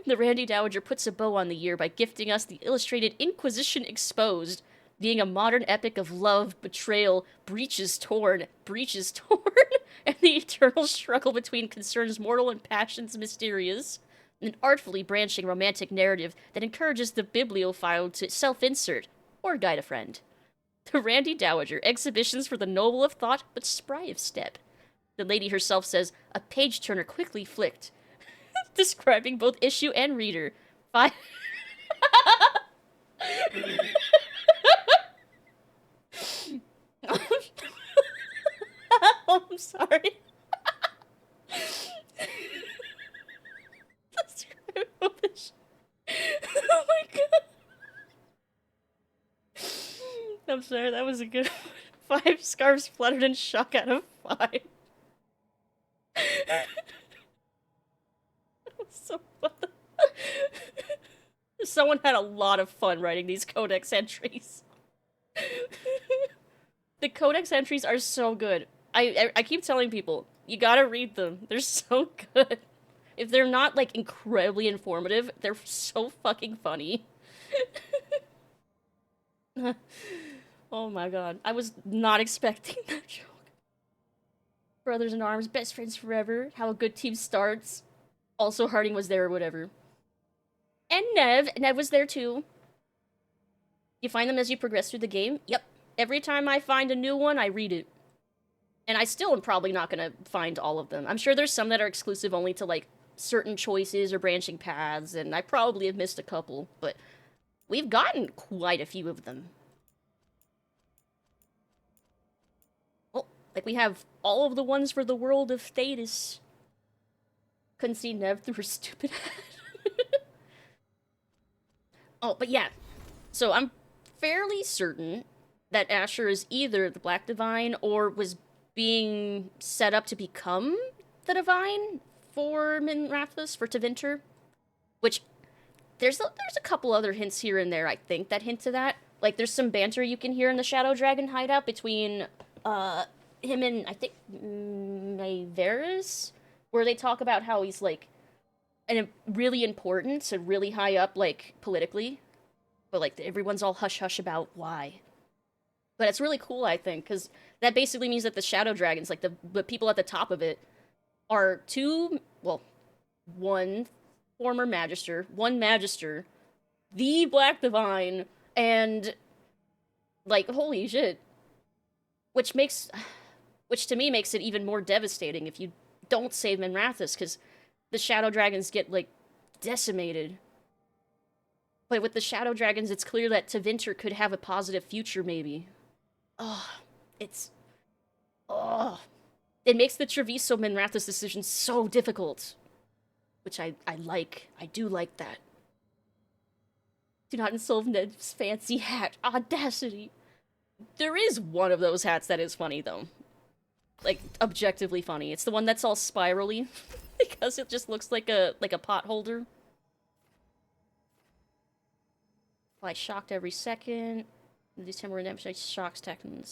The Randy Dowager puts a bow on the year by gifting us the illustrated Inquisition Exposed, being a modern epic of love, betrayal, breaches torn, and the eternal struggle between concerns mortal and passions mysterious. An artfully branching romantic narrative that encourages the bibliophile to self-insert or guide a friend. The Randy Dowager, exhibitions for the noble of thought but spry of step. The lady herself says, a page-turner quickly flicked, describing both issue and reader. I'm sorry. Oh my god. I'm sorry, that was a good one. 5 scarves fluttered and shock out of 5. So fun. Someone had a lot of fun writing these codex entries. The codex entries are so good. I keep telling people, you gotta read them. They're so good. If they're not, like, incredibly informative, they're so fucking funny. Oh my god. I was not expecting that joke. Brothers in arms, best friends forever, how a good team starts. Also, Harding was there or whatever. And Nev was there too. You find them as you progress through the game? Yep. Every time I find a new one, I read it. And I still am probably not gonna find all of them. I'm sure there's some that are exclusive only to, like, certain choices or branching paths, and I probably have missed a couple, but we've gotten quite a few of them. Well, like, we have all of the ones for the world of Thetis. Couldn't see Nev through her stupid head. Oh, but yeah. So I'm fairly certain that Asher is either the Black Divine or was being set up to become the Divine for Minrathous, for Tevinter. Which, there's a couple other hints here and there, I think, that hint to that. Like, there's some banter you can hear in the Shadow Dragon hideout between, him and, I think, Maeveris? Where they talk about how he's, like, really important and really high up, like, politically. But, like, everyone's all hush-hush about why. But it's really cool, I think, because that basically means that the Shadow Dragons, like, the people at the top of it, are one former Magister, one Magister, the Black Divine, and, like, holy shit. Which makes... Which to me makes it even more devastating if you don't save Minrathous, because the Shadow Dragons get, like, decimated. But with the Shadow Dragons, it's clear that Tevinter could have a positive future, maybe. Oh, it's... Oh. It makes the Treviso Minrathous decision so difficult. Which I like. I do like that. Do not insult Ned's fancy hat. Audacity. There is one of those hats that is funny, though. Like, objectively funny. It's the one that's all spirally. Because it just looks like a pot holder. Apply shocked every second. These temporary damage shock stack on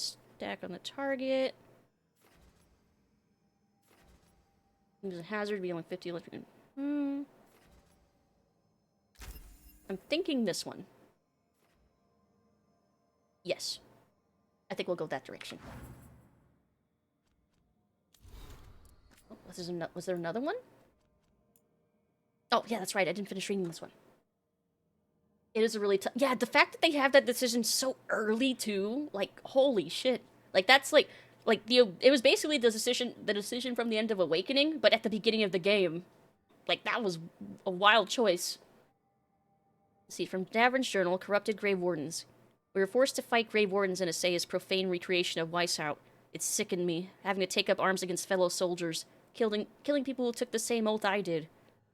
the target. There's a hazard beyond 50 electric. I'm thinking this one. Yes. I think we'll go that direction. Oh, was there another one? Oh, yeah, that's right. I didn't finish reading this one. It is a really tough... Yeah, the fact that they have that decision so early, too. Like, holy shit. Like, that's like it was basically the decision from the end of Awakening, but at the beginning of the game. Like, that was a wild choice. Let's see, from Davern's journal, Corrupted Grave Wardens. We were forced to fight Grave Wardens in Asaya's profane recreation of Weishaupt. It sickened me, having to take up arms against fellow soldiers, killing people who took the same oath I did.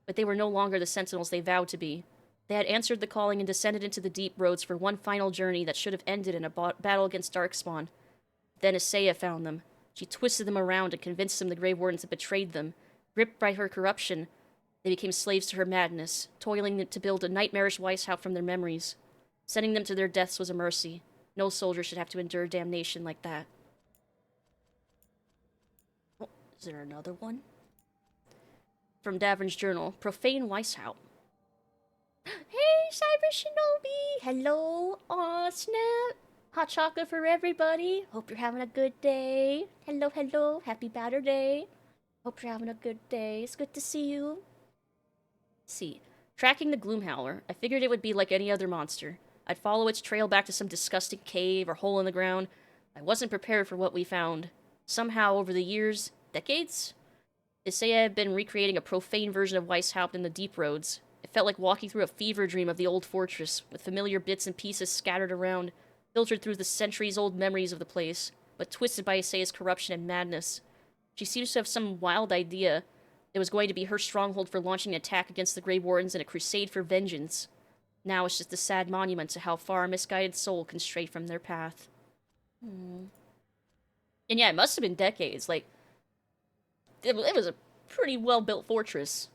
But they were no longer the sentinels they vowed to be. They had answered the calling and descended into the deep roads for one final journey that should have ended in a battle against Darkspawn. Then Asaya found them. She twisted them around and convinced them the Grave Wardens had betrayed them. Gripped by her corruption, they became slaves to her madness, toiling to build a nightmarish Weishaupt from their memories. Sending them to their deaths was a mercy. No soldier should have to endure damnation like that. Oh, is there another one? From Davern's journal, Profane Weishaupt. Hey, Cyber Shinobi! Hello! Aw, snap! Hot chocolate for everybody. Hope you're having a good day. Hello, hello. Happy Batter Day. Hope you're having a good day. It's good to see you. Let's see. Tracking the Gloomhowler, I figured it would be like any other monster. I'd follow its trail back to some disgusting cave or hole in the ground. I wasn't prepared for what we found. Somehow, over the years, decades, Asaya had been recreating a profane version of Weishaupt in the deep roads. It felt like walking through a fever dream of the old fortress, with familiar bits and pieces scattered around, filtered through the centuries-old memories of the place, but twisted by Asaya's corruption and madness. She seems to have some wild idea. It was going to be her stronghold for launching an attack against the Grey Wardens in a crusade for vengeance. Now it's just a sad monument to how far a misguided soul can stray from their path. And yeah, it must have been decades. Like, it was a pretty well-built fortress.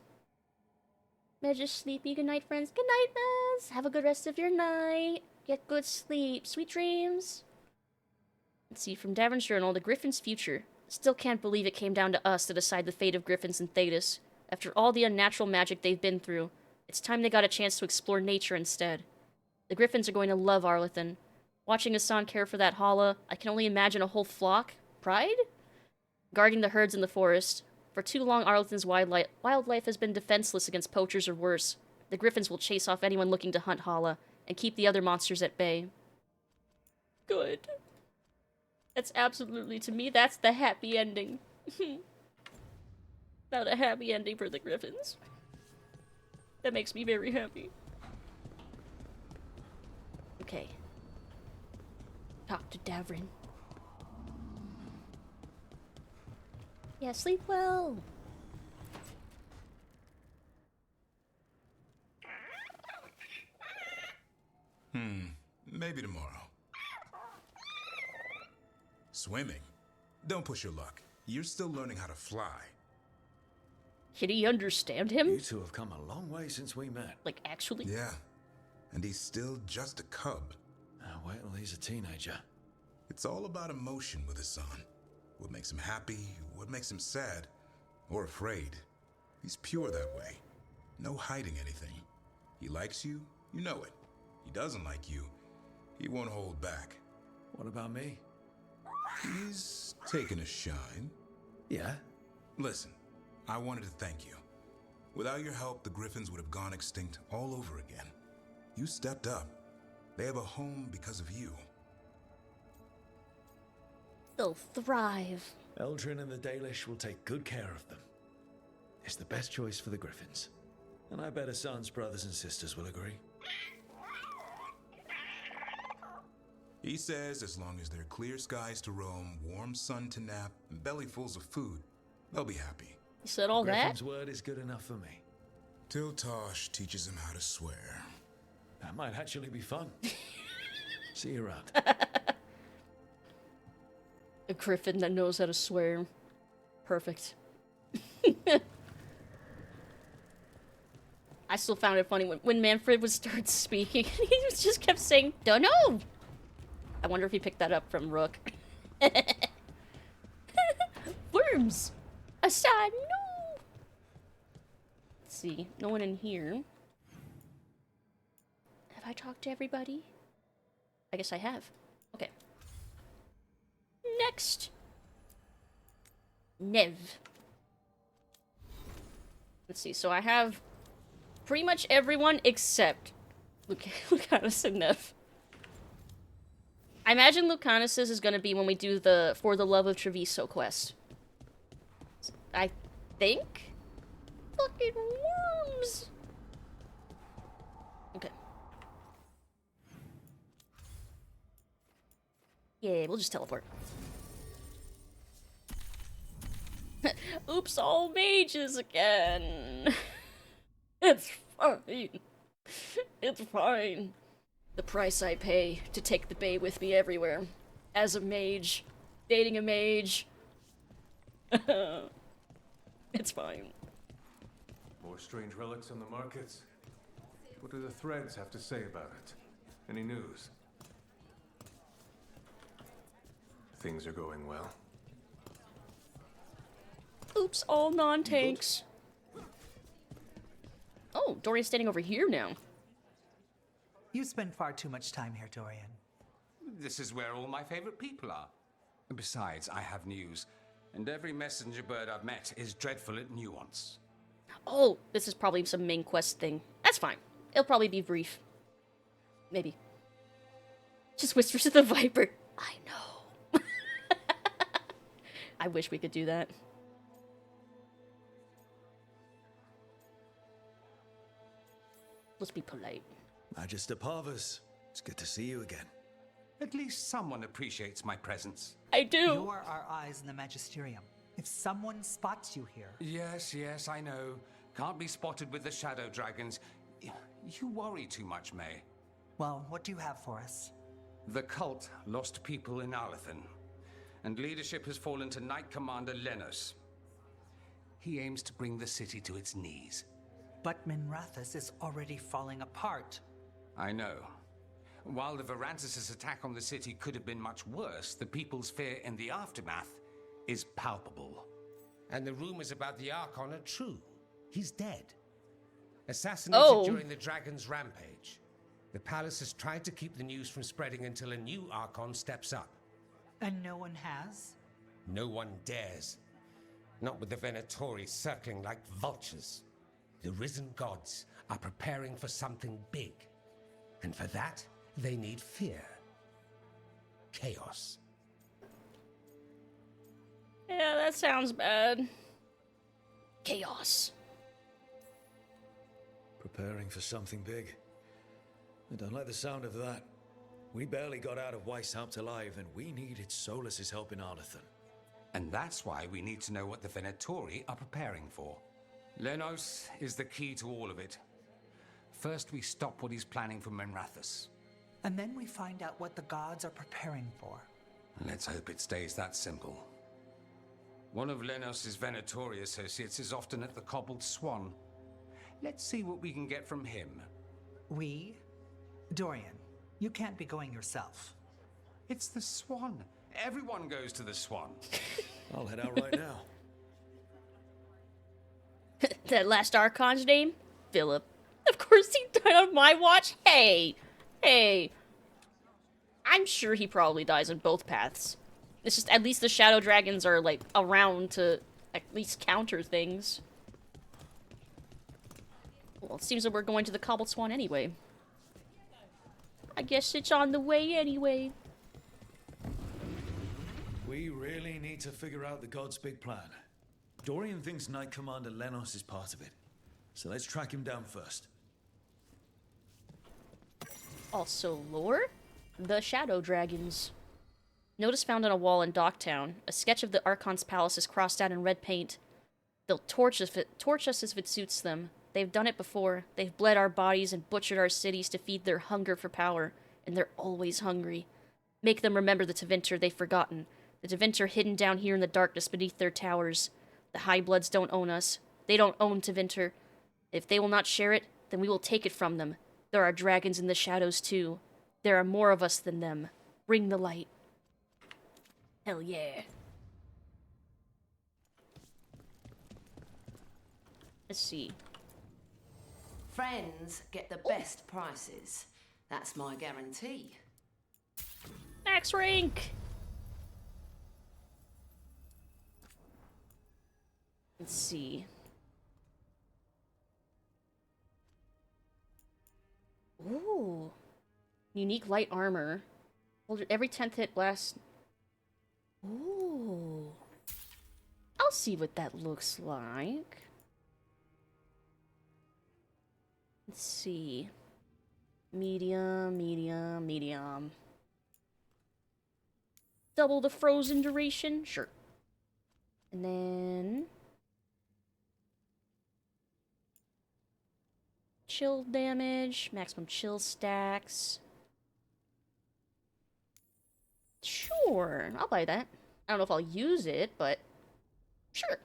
Mage is sleepy. Good night, friends. Good night, Mez. Have a good rest of your night. Get good sleep. Sweet dreams. Let's see, from Davern's journal, The Griffin's Future. Still can't believe it came down to us to decide the fate of Griffins and Thetis. After all the unnatural magic they've been through, it's time they got a chance to explore nature instead. The Griffins are going to love Arlethan. Watching Hassan care for that Hala, I can only imagine a whole flock? Pride? Guarding the herds in the forest. For too long, Arlethan's wildlife has been defenseless against poachers or worse. The Griffins will chase off anyone looking to hunt Hala, and keep the other monsters at bay. Good. That's absolutely, to me, that's the happy ending. Not a happy ending for the Griffins. That makes me very happy. Okay. Talk to Davrin. Yeah, sleep well. Maybe tomorrow. Swimming? Don't push your luck. You're still learning how to fly. Can he understand him? You two have come a long way since we met. Like, actually? Yeah. And he's still just a cub. Wait till he's a teenager. It's all about emotion with his son. What makes him happy, what makes him sad, or afraid. He's pure that way. No hiding anything. He likes you, you know it. He doesn't like you, he won't hold back. What about me? He's taken a shine. Yeah? Listen, I wanted to thank you. Without your help, the Griffins would have gone extinct all over again. You stepped up. They have a home because of you. They'll thrive. Eldrin and the Dalish will take good care of them. It's the best choice for the Griffins. And I bet Hassan's brothers and sisters will agree. He says as long as there are clear skies to roam, warm sun to nap, and bellyfuls of food, they'll be happy. You said all Griffin's that? word is good enough for me. Till Tosh teaches him how to swear. That might actually be fun. See you around. A griffin that knows how to swear. Perfect. I still found it funny when Manfred would start speaking, he just kept saying, "Dunno." I wonder if he picked that up from Rook. Worms! Aside, no! Let's see, no one in here. Have I talked to everybody? I guess I have. Okay. Next. Nev. Let's see, so I have pretty much everyone except Lucanus and Nev. I imagine Lucanus's is gonna be when we do the For the Love of Treviso quest. I think? Fucking worms! Okay. Yeah, we'll just teleport. Oops, all mages again. It's fine. It's fine. The price I pay to take the bae with me everywhere. As a mage. Dating a mage. It's fine. More strange relics on the markets? What do the threads have to say about it? Any news? Things are going well. Oops, all non-tanks. Oh, Dorian's standing over here now. You spend far too much time here, Dorian. This is where all my favorite people are. Besides, I have news. And every messenger bird I've met is dreadful at nuance. Oh, this is probably some main quest thing. That's fine. It'll probably be brief. Maybe. Just whispers to the Viper. I know. I wish we could do that. Let's be polite. Magister Parvus, it's good to see you again. At least someone appreciates my presence. I do. You are our eyes in the Magisterium. If someone spots you here... Yes, I know. Can't be spotted with the shadow dragons. You worry too much, May. Well, what do you have for us? The cult lost people in Arlethan, and leadership has fallen to Knight Commander Lenos. He aims to bring the city to its knees. But Minrathous is already falling apart. I know. While the Varantis' attack on the city could have been much worse, the people's fear in the aftermath is palpable. And the rumors about the Archon are true. He's dead. Assassinated during the Dragon's rampage. The palace has tried to keep the news from spreading until a new Archon steps up. And no one has? No one dares. Not with the Venatori circling like vultures. The risen gods are preparing for something big. And for that, they need fear. Chaos. Yeah, that sounds bad. Chaos. Preparing for something big. I don't like the sound of that. We barely got out of Weishaupt alive, and we needed Solus's help in Arlethan. And that's why we need to know what the Venatori are preparing for. Lenos is the key to all of it. First, we stop what he's planning for Minrathous. And then we find out what the gods are preparing for. Let's hope it stays that simple. One of Lenos' Venatori associates is often at the Cobbled Swan. Let's see what we can get from him. We? Dorian, you can't be going yourself. It's the Swan. Everyone goes to the Swan. I'll head out right now. That last Archon's name? Philip. Of course he died on my watch. Hey. I'm sure he probably dies on both paths. It's just at least the Shadow Dragons are, like, around to at least counter things. Well, it seems that we're going to the Cobbled Swan anyway. I guess it's on the way anyway. We really need to figure out the God's big plan. Dorian thinks Knight Commander Lenos is part of it. So let's track him down first. Also lore? The Shadow Dragons. Notice found on a wall in Docktown. A sketch of the Archon's palace is crossed out in red paint. They'll torch us if it suits them. They've done it before. They've bled our bodies and butchered our cities to feed their hunger for power. And they're always hungry. Make them remember the Tevinter they've forgotten. The Tevinter hidden down here in the darkness beneath their towers. The High Bloods don't own us. They don't own Tevinter. If they will not share it, then we will take it from them. There are dragons in the shadows too. There are more of us than them. Bring the light. Hell yeah. Let's see. Friends get the best prices. That's my guarantee. Max rank! Let's see. Ooh. Unique light armor. Hold every 10th hit blast. Ooh. I'll see what that looks like. Let's see. Medium, medium, medium. Double the frozen duration? Sure. And then... chill damage, maximum chill stacks. Sure, I'll buy that. I don't know if I'll use it, but sure.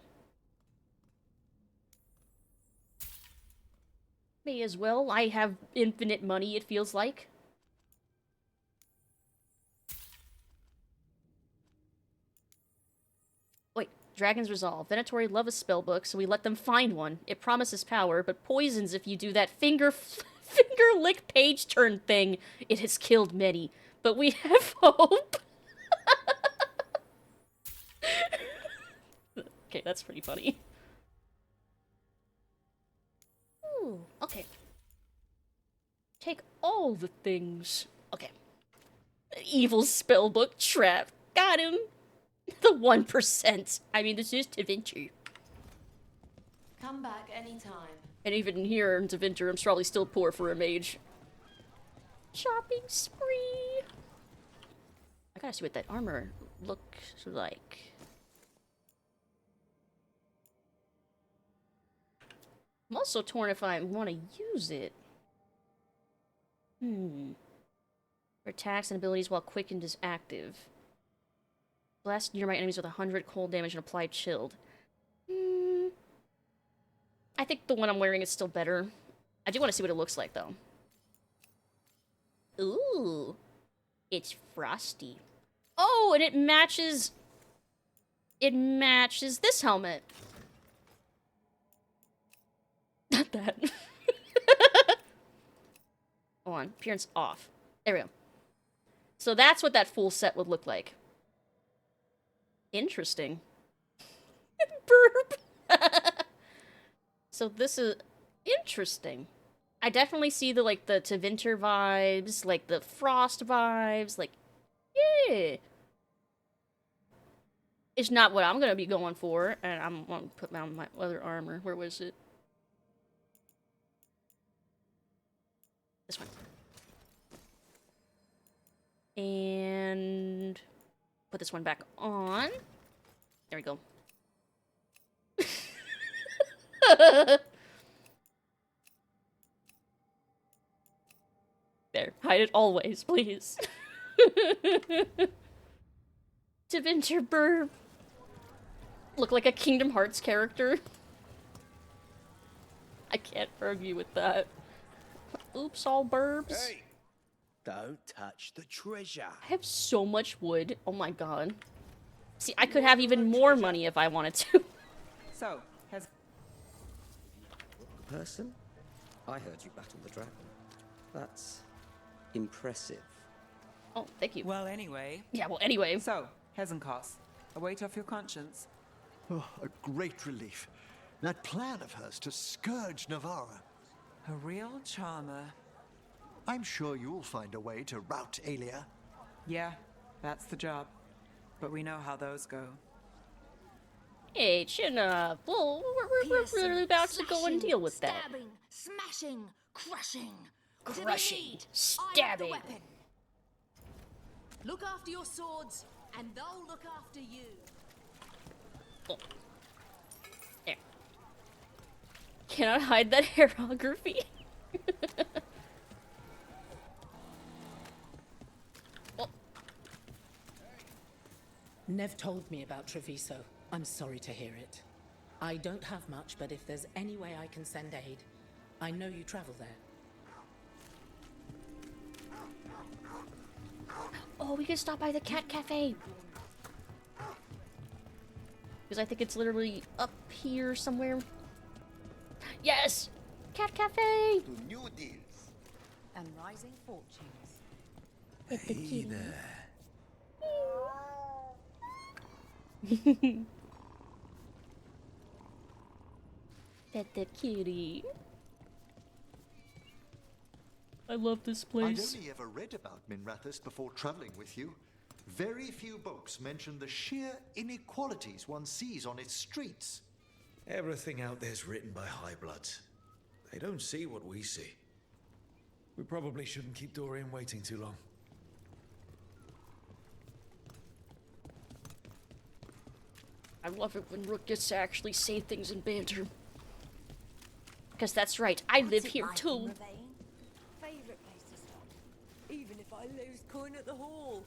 May as well. I have infinite money, it feels like. Wait, Dragon's Resolve. Venatori love a spellbook, so we let them find one. It promises power, but poisons if you do that finger lick page turn thing. It has killed many, but we have hope. Okay, that's pretty funny. Ooh, okay. Take all the things. Okay. Evil spellbook trap. Got him. The 1%. I mean, this is Tevinter. Come back anytime. And even here in Tevinter, I'm probably still poor for a mage. Shopping spree. I gotta see what that armor looks like. I'm also torn if I want to use it. For attacks and abilities while quickened is active. Blast nearby enemies with 100 cold damage and apply chilled. I think the one I'm wearing is still better. I do want to see what it looks like, though. Ooh. It's frosty. Oh, and it matches... it matches this helmet. Not that. Hold on. Appearance off. There we go. So that's what that full set would look like. Interesting. Burp. So this is interesting. I definitely see the the Tevinter vibes, like the Frost vibes, like yeah. It's not what I'm gonna be going for, and I'm gonna put down my other armor. Where was it? This one. And put this one back on. There we go. There. Hide it always, please. Tevinter burp. Look like a Kingdom Hearts character. I can't argue with that. Oops, all burbs. Hey! Don't touch the treasure. I have so much wood. Oh my god. See, I could have even more money if I wanted to. So, has... Person? I heard you battle the dragon. That's impressive. Oh, thank you. Well, anyway. Yeah, well, anyway. So, Hezenkos, a weight off your conscience. Oh, a great relief. That plan of hers to scourge Navarra. A real charmer. I'm sure you'll find a way to rout Aelia. Yeah, that's the job. but we know how those go. Hey, chin up. Well, we're really about to go and deal with that. Stabbing, smashing, crushing. Crushing, stabbing. Look after your swords, and they'll look after you. Oh. There. Cannot hide that hieroglyphy. Oh. Nev told me about Treviso. I'm sorry to hear it. I don't have much, but if there's any way I can send aid, I know you travel there. Oh, we can stop by the cat cafe. Because I think it's literally up here somewhere. Yes! Cat cafe! To new deals. And rising fortunes. Hey there. Pet the kitty. I love this place. I'd only ever read about Minrathous before traveling with you. Very few books mention the sheer inequalities one sees on its streets. Everything out there's written by high-bloods. They don't see what we see. We probably shouldn't keep Dorian waiting too long. I love it when Rook gets to actually say things in banter. Because that's right, I live here too. Favorite place to stop, even if I lose coin at the hall.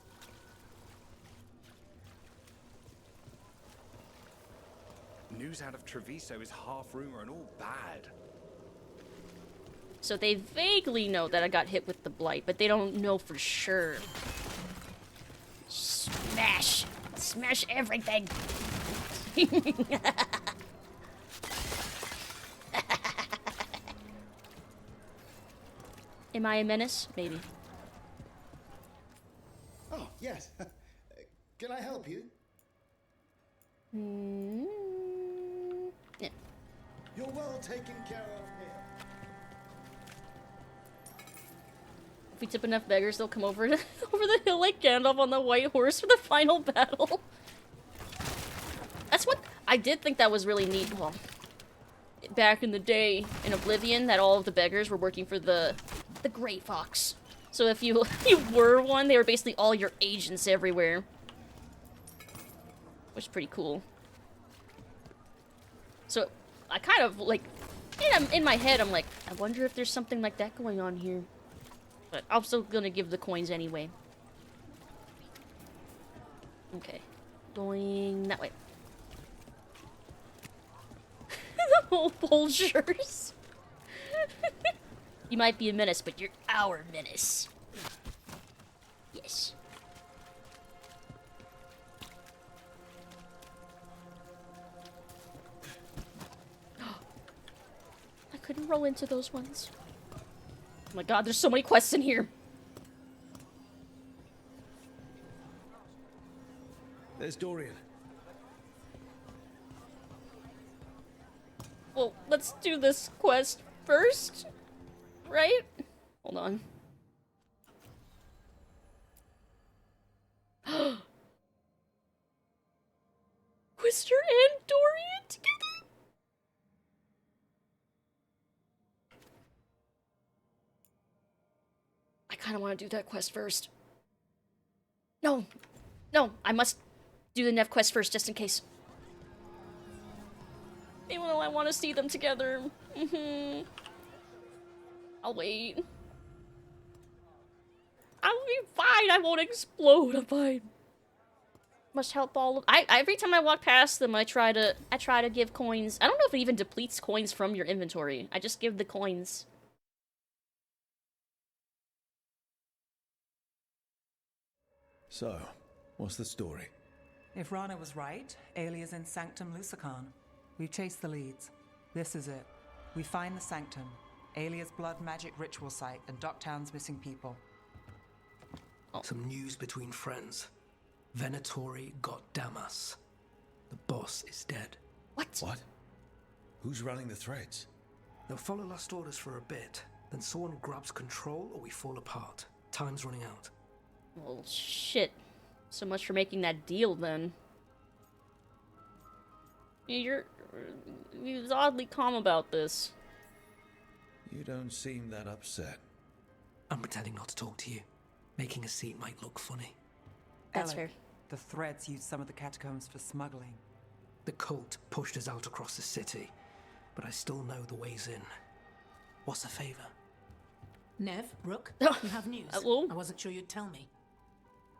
News out of Treviso is half rumor and all bad. So they vaguely know that I got hit with the blight, but they don't know for sure. Smash! Smash everything! Am I a menace? Maybe. Oh, yes. Can I help you? Yeah. You're well taken care of here. If we tip enough beggars, they'll come over over the hill like Gandalf on the white horse for the final battle. That's what I did think that was really neat. Well, back in the day in Oblivion, that all of the beggars were working for the Grey Fox. So if you were one, they were basically all your agents everywhere, which is pretty cool. So I kind of like in my head, I'm like, I wonder if there's something like that going on here. But I'm still gonna give the coins anyway. Okay, going that way. The whole vultures. You might be a menace, but you're our menace. Yes. I couldn't roll into those ones. Oh my god, there's so many quests in here. There's Dorian. Well, let's do this quest first, right? Hold on. Quister and Dorian together? I kind of want to do that quest first. No, I must do the Nev quest first, just in case. Even though I want to see them together. I'll wait. I'll be fine. I won't explode. I'm fine. Must help all of. Every time I walk past them, I try to give coins. I don't know if it even depletes coins from your inventory. I just give the coins. So, what's the story? If Rana was right, Alia's in Sanctum Lucican. We've chased the leads. This is it. We find the Sanctum, Alia's blood magic ritual site, and Docktown's missing people. Some news between friends. Venatori got Damas. The boss is dead. What? Who's running the threads? They'll follow last orders for a bit, then someone grabs control or we fall apart. Time's running out. Well, shit. So much for making that deal, then. You're oddly calm about this. You don't seem that upset. I'm pretending not to talk to you. Making a seat might look funny. That's Alec, fair. The Threads used some of the catacombs for smuggling. The cult pushed us out across the city, but I still know the ways in. What's a favor? Nev, Rook, you have news. Hello? I wasn't sure you'd tell me.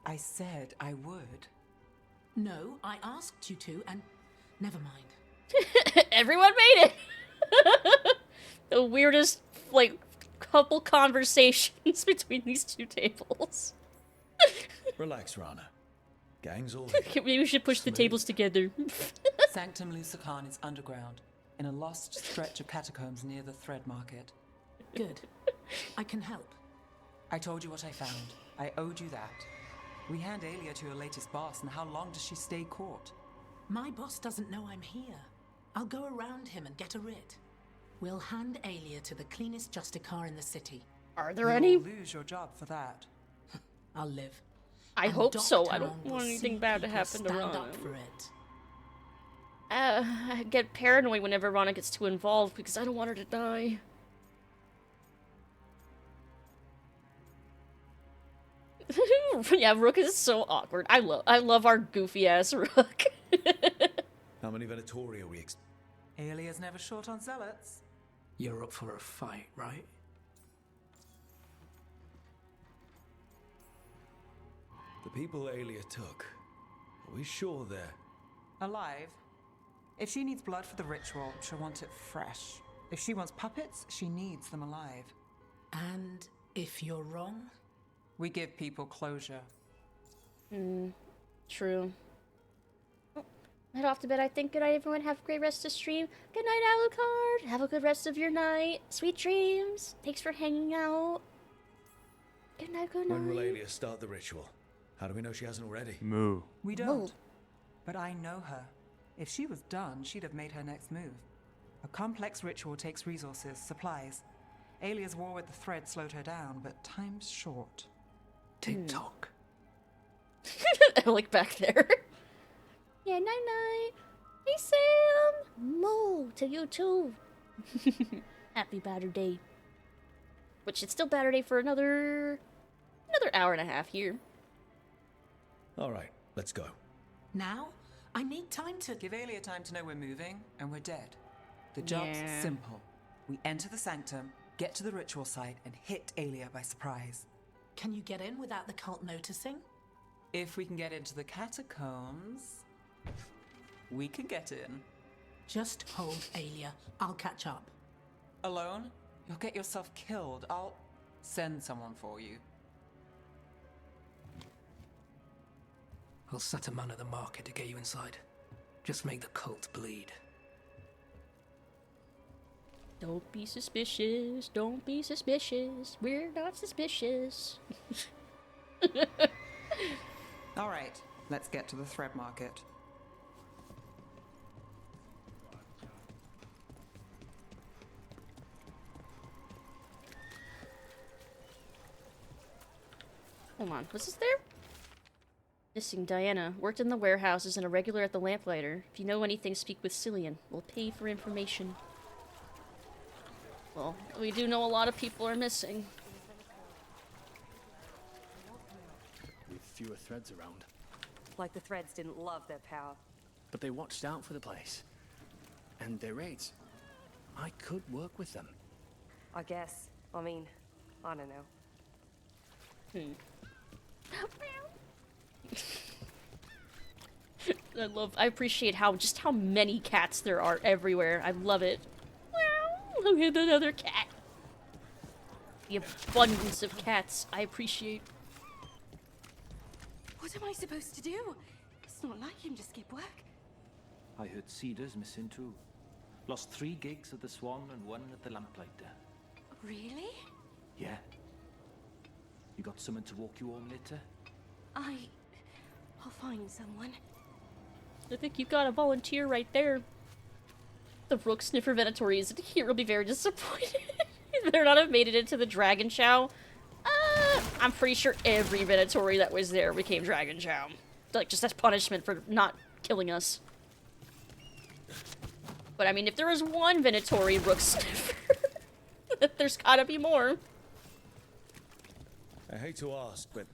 I said I would. No, I asked you to, and never mind. Everyone made it! The weirdest, like, couple conversations between these two tables. Relax, Rana. Gang's all Maybe we should push the tables together. Sanctum Lucican is underground, in a lost stretch of catacombs near the Thread Market. Good. I can help. I told you what I found. I owed you that. We hand Aelia to your latest boss, and how long does she stay caught? My boss doesn't know I'm here. I'll go around him and get a writ. We'll hand Aelia to the cleanest Justicar in the city. Are there any? You'll lose your job for that. I'll live. I And hope so. I Dogtown don't will want see anything bad to people happen to stand Rana. up for it. I get paranoid whenever Rana gets too involved because I don't want her to die. Yeah, Rook is so awkward. I love our goofy ass Rook. How many Venatori are we Aelia's never short on zealots. You're up for a fight, right? The people Aelia took, are we sure they're... Alive. If she needs blood for the ritual, she'll want it fresh. If she wants puppets, she needs them alive. And if you're wrong? We give people closure. True. Head off to bed, I think. Good night, everyone. Have a great rest of the stream. Good night, Alucard. Have a good rest of your night. Sweet dreams. Thanks for hanging out. Good night, good night. When will Aelia start the ritual? How do we know she hasn't already? Moo. We don't. But I know her. If she was done, she'd have made her next move. A complex ritual takes resources, supplies. Aelia's war with the Thread slowed her down, but time's short. Tick-tock. Like back there. Yeah, night-night. Hey, Sam. Moo to you, too. Happy Batter Day. Which it's still Batter Day for another hour and a half here. All right, let's go. Now? I need time to... Give Aelia time to know we're moving, and we're dead. The job's Yeah. simple. We enter the sanctum, get to the ritual site, and hit Aelia by surprise. Can you get in without the cult noticing? If we can get into the catacombs, we can get in. Just hold Aelia. I'll catch up. Alone? You'll get yourself killed. I'll send someone for you. I'll set a man at the market to get you inside. Just make the cult bleed. Don't be suspicious. Don't be suspicious. We're not suspicious. All right, let's get to the Thread Market. Hold on, what's this there? Missing Diana. Worked in the warehouses and a regular at the Lamplighter. If you know anything, speak with Cillian. We'll pay for information. Well, we do know a lot of people are missing. With fewer threads around. Like the Threads didn't love their power. But they watched out for the place. And their raids. I could work with them. I guess. I mean, I don't know. I appreciate just how many cats there are everywhere. I love it. Look at another cat. The abundance of cats, I appreciate. What am I supposed to do? It's not like him to skip work. I heard Cedar's missing too. Lost 3 gigs at the Swan and 1 at the Lamplighter. Really? Yeah. You got someone to walk you home later? I'll find someone. I think you got a volunteer right there. The Rook Sniffer Venatori is here. Will be very disappointed. He better not have made it into the Dragon Chow. I'm pretty sure every Venatori that was there became Dragon Chow. Like, just as punishment for not killing us. But I mean, if there was one Venatori Rook sniffer, there's gotta be more. I hate to ask, but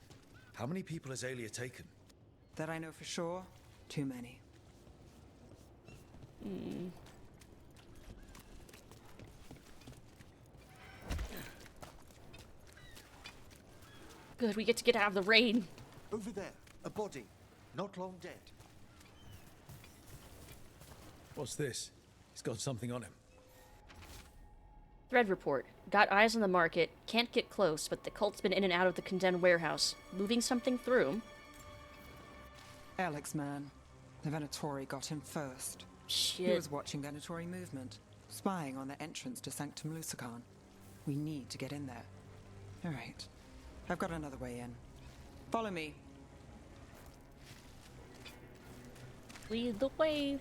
how many people has Aelia taken? That I know for sure, too many. Good, we get out of the rain. Over there, a body, not long dead. What's this? He's got something on him. Thread report. Got eyes on the market. Can't get close, but the cult's been in and out of the condemned warehouse. Moving something through. Alex, man. The Venatori got him first. Shit. He was watching Venatori movement, spying on the entrance to Sanctum Lucican. We need to get in there. All right. I've got another way in. Follow me. Lead the way.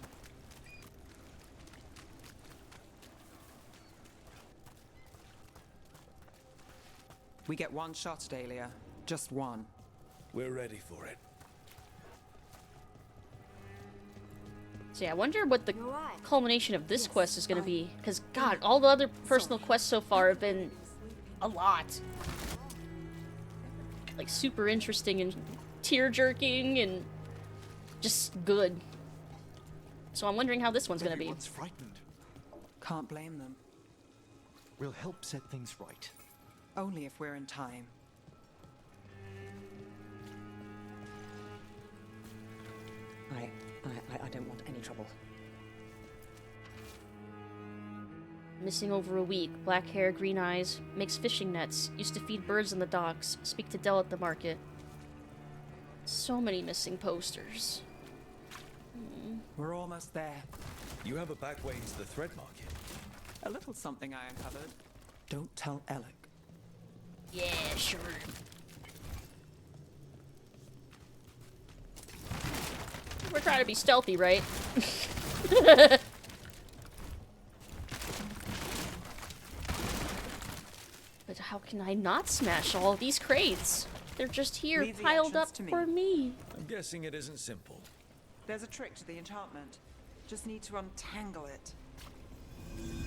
We get one shot at Aelia. Just one. We're ready for it. So yeah, I wonder what the culmination of this quest is gonna be. Because, God, all the other personal quests so far have been a lot. Like, super interesting and tear-jerking and just good. So I'm wondering how this one's gonna be. Everyone's frightened. Can't blame them. We'll help set things right. Only if we're in time. I don't want any trouble. Missing over a week. Black hair, green eyes. Makes fishing nets. Used to feed birds on the docks. Speak to Dell at the market. So many missing posters. We're almost there. You have a back way into the thread market. A little something I uncovered. Don't tell Alec. Yeah, sure. We're trying to be stealthy, right? But how can I not smash all these crates? They're just here, Leave the piled up entrance to me. for me. I'm guessing it isn't simple. There's a trick to the enchantment. Just need to untangle it.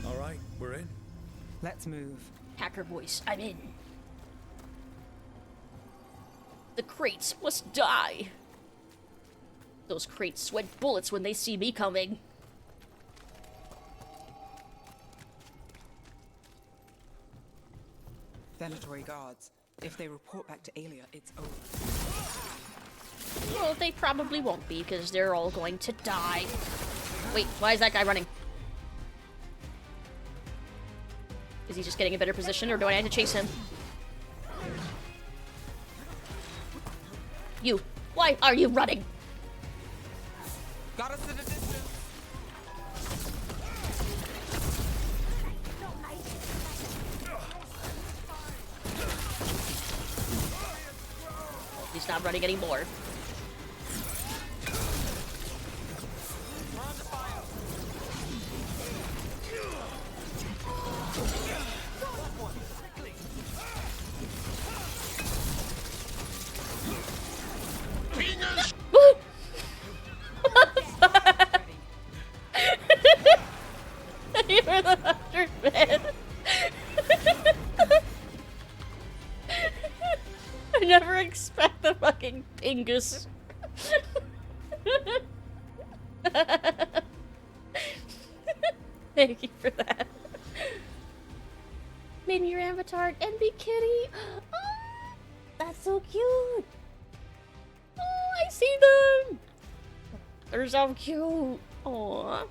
All right, we're in. Let's move. Hacker voice, I'm in. The crates must die. Those crates sweat bullets when they see me coming. Venatori guards. If they report back to Aelia, it's over. Well, they probably won't be, because they're all going to die. Wait, why is that guy running? Is he just getting a better position, or do I need to chase him? You, why are you running? Got us at a distance. He's not running anymore. You were the 100 man. I never expect the fucking Pingus. Thank you for that. Made me your avatar and be kitty. Oh, that's so cute. Oh, I see them. They're so cute. Aww.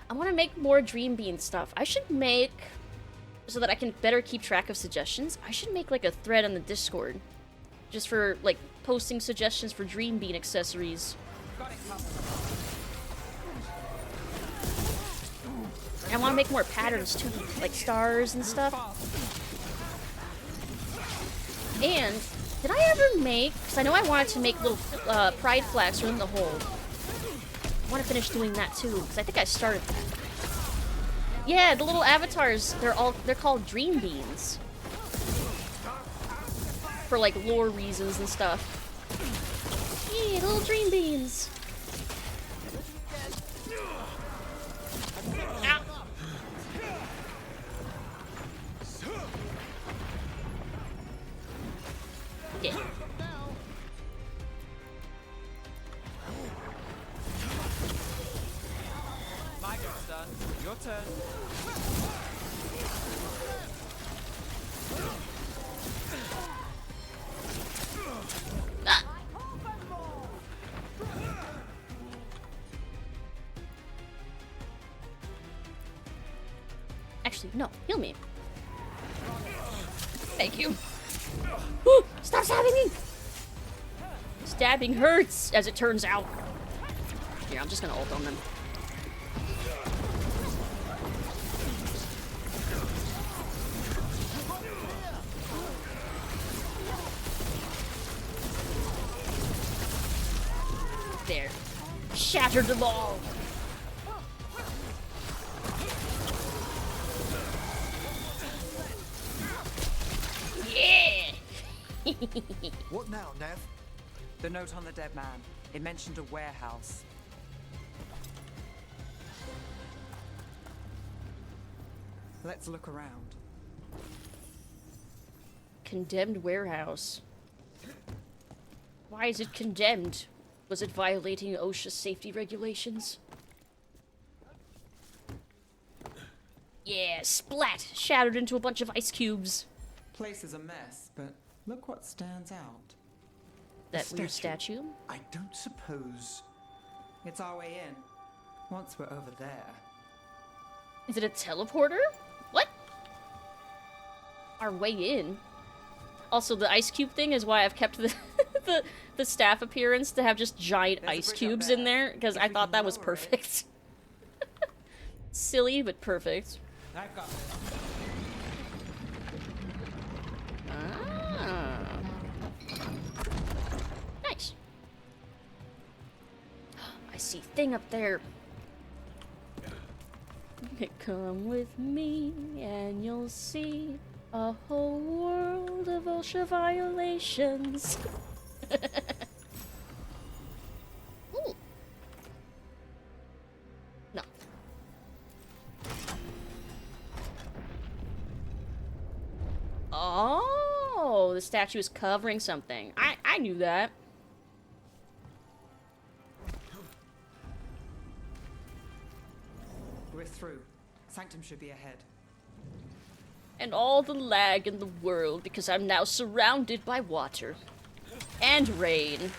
I want to make more Dream Bean stuff. I should make, so that I can better keep track of suggestions, I should make like a thread on the Discord. Just for like posting suggestions for Dream Bean accessories. And I want to make more patterns too, like stars and stuff. And did I ever make, because I know I wanted to make little pride flags from the hole. I want to finish doing that too, because I think I started that. Yeah, the little avatars, they're called Dream Beans. for like lore reasons and stuff. Yeah, little dream beans. Ow. Yeah. My go's done. Your turn. Ah. Actually, no. Heal me. Thank you. Stop stabbing me! Stabbing hurts, as it turns out. Here, I'm just gonna ult on them. There. Shattered them all! Yeah! What now, Nev? The note on the dead man. It mentioned a warehouse. Let's look around. Condemned warehouse. Why is it condemned? Was it violating OSHA safety regulations? Yeah, splat! Shattered into a bunch of ice cubes. Place is a mess, but look what stands out. That weird statue? I don't suppose... It's our way in. Once we're over there. Is it a teleporter? What? Our way in? Also, the ice cube thing is why I've kept the the staff appearance to have just giant ice cubes in there, because I thought that was perfect. Silly, but perfect. I've got Ah. Nice. I see thing up there. Come with me and you'll see a whole world of OSHA violations. Ooh. No. Oh, the statue is covering something. I knew that. We're through. Sanctum should be ahead. And all the lag in the world because I'm now surrounded by water. And rain.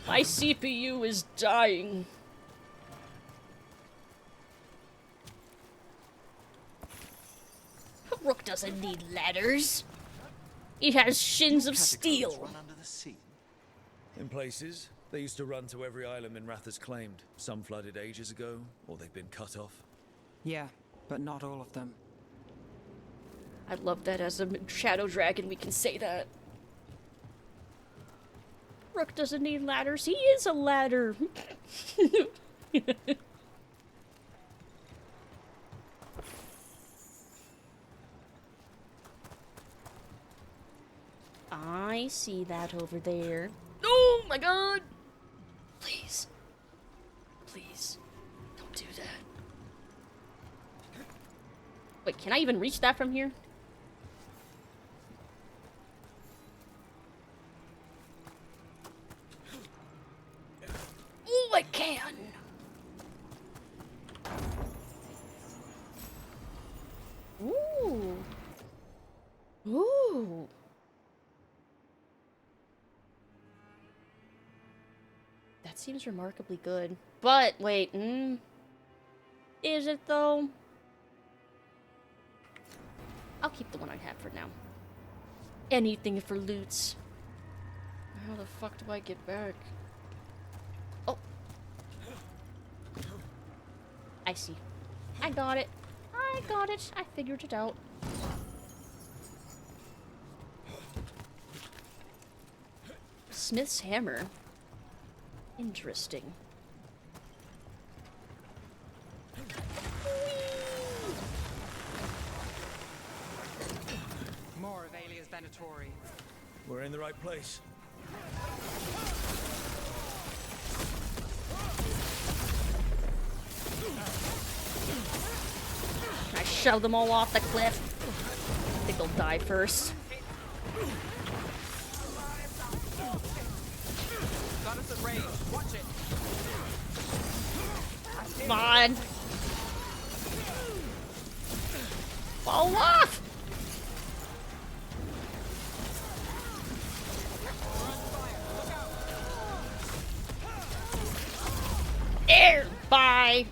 My CPU is dying. Rook doesn't need ladders. He has shins of steel. Run under the sea. In places, they used to run to every island Minrathous claimed. Some flooded ages ago, or they've been cut off. Yeah, but not all of them. I love that as a shadow dragon we can say that. Rook doesn't need ladders. He is a ladder. I see that over there. Oh my god! Please. Please. Don't do that. Wait, can I even reach that from here? Oh, I can! Ooh. Ooh. That seems remarkably good. But, wait, is it though? I'll keep the one I have for now. Anything for loots. How the fuck do I get back? Oh. I see. I got it. I got it. I figured it out. Smith's hammer. Interesting. More of Alia's Venatori. We're in the right place. I shove them all off the cliff. I think they'll die first. Got us at range. Watch it. Come on. Fall off! There! Bye!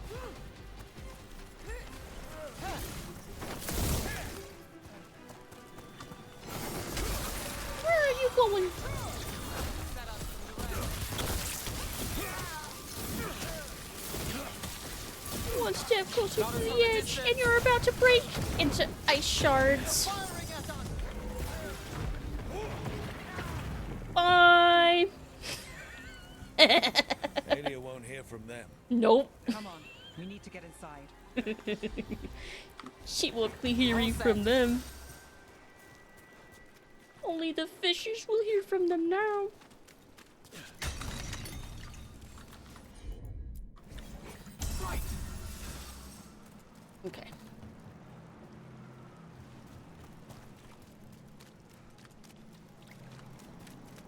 Where are you going? One step closer to the edge, and you're about to break into ice shards. Bye! Aelia won't hear from them. Nope. Come on, we need to get inside. She won't be hearing from them. Only the fishes will hear from them now. Okay.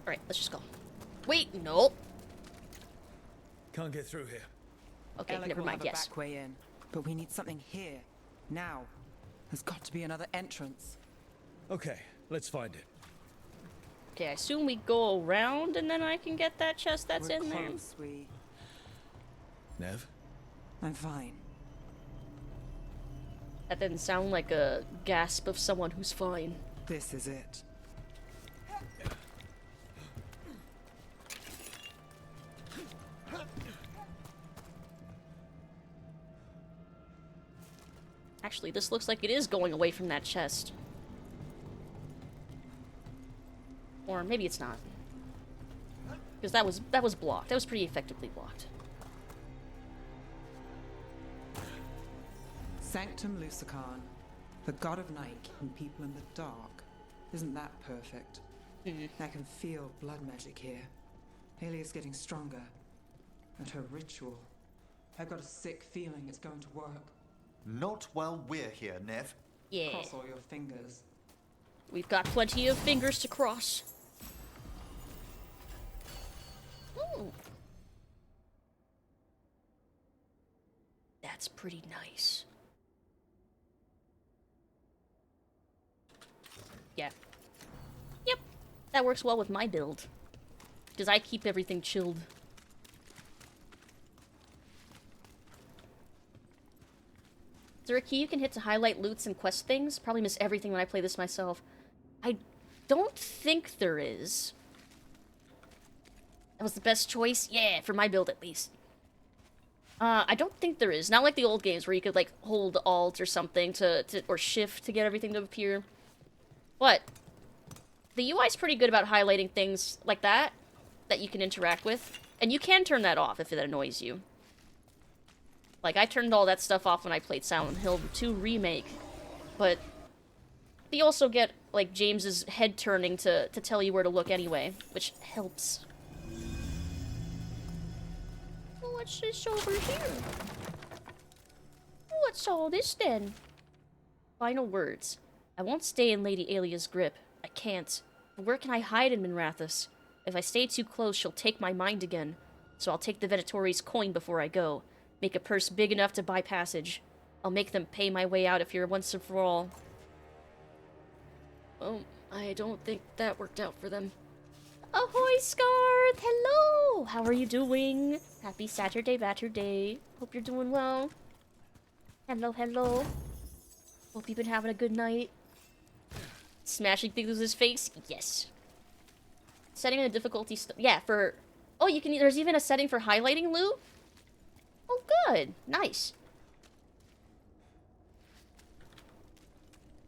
Alright, let's just go. Wait, nope. Can't get through here. Okay, Alec never will mind, have a yes. back way in, but we need something here, now. There's got to be another entrance. Okay, let's find it. Okay, I assume we go around and then I can get that chest that's We're in there. close, we... Nev? I'm fine. That didn't sound like a gasp of someone who's fine. This is it. Actually, this looks like it is going away from that chest. Or maybe it's not. Because that was blocked. That was pretty effectively blocked. Sanctum Lucican, the god of night keeping people in the dark. Isn't that perfect? I can feel blood magic here. Aelia's getting stronger. And her ritual. I've got a sick feeling it's going to work. Not while we're here, Nev. Yeah. Cross all your fingers. We've got plenty of fingers to cross. Ooh. That's pretty nice. Yeah. Yep. That works well with my build. Because I keep everything chilled. Is there a key you can hit to highlight loots and quest things? Probably miss everything when I play this myself. I don't think there is. That was the best choice? Yeah, for my build at least. I don't think there is. Not like the old games where you could like hold Alt or something or Shift to get everything to appear. But the UI's pretty good about highlighting things like that you can interact with. And you can turn that off if it annoys you. Like, I turned all that stuff off when I played Silent Hill 2 Remake. But you also get, like, James's head turning to tell you where to look anyway, which helps. What's this over here? What's all this, then? Final words. I won't stay in Lady Aelia's grip. I can't. But where can I hide in Minrathous? If I stay too close, she'll take my mind again. So I'll take the Venatori's coin before I go. Make a purse big enough to buy passage. I'll make them pay my way out if you're once and for all. Oh, I don't think that worked out for them. Ahoy, Scarth! Hello! How are you doing? Happy Saturday, Day. Hope you're doing well. Hello, hello. Hope you've been having a good night. Smashing things with his face? Yes. Setting the difficulty... yeah, for... oh, you can... there's even a setting for highlighting loot? Oh, good. Nice.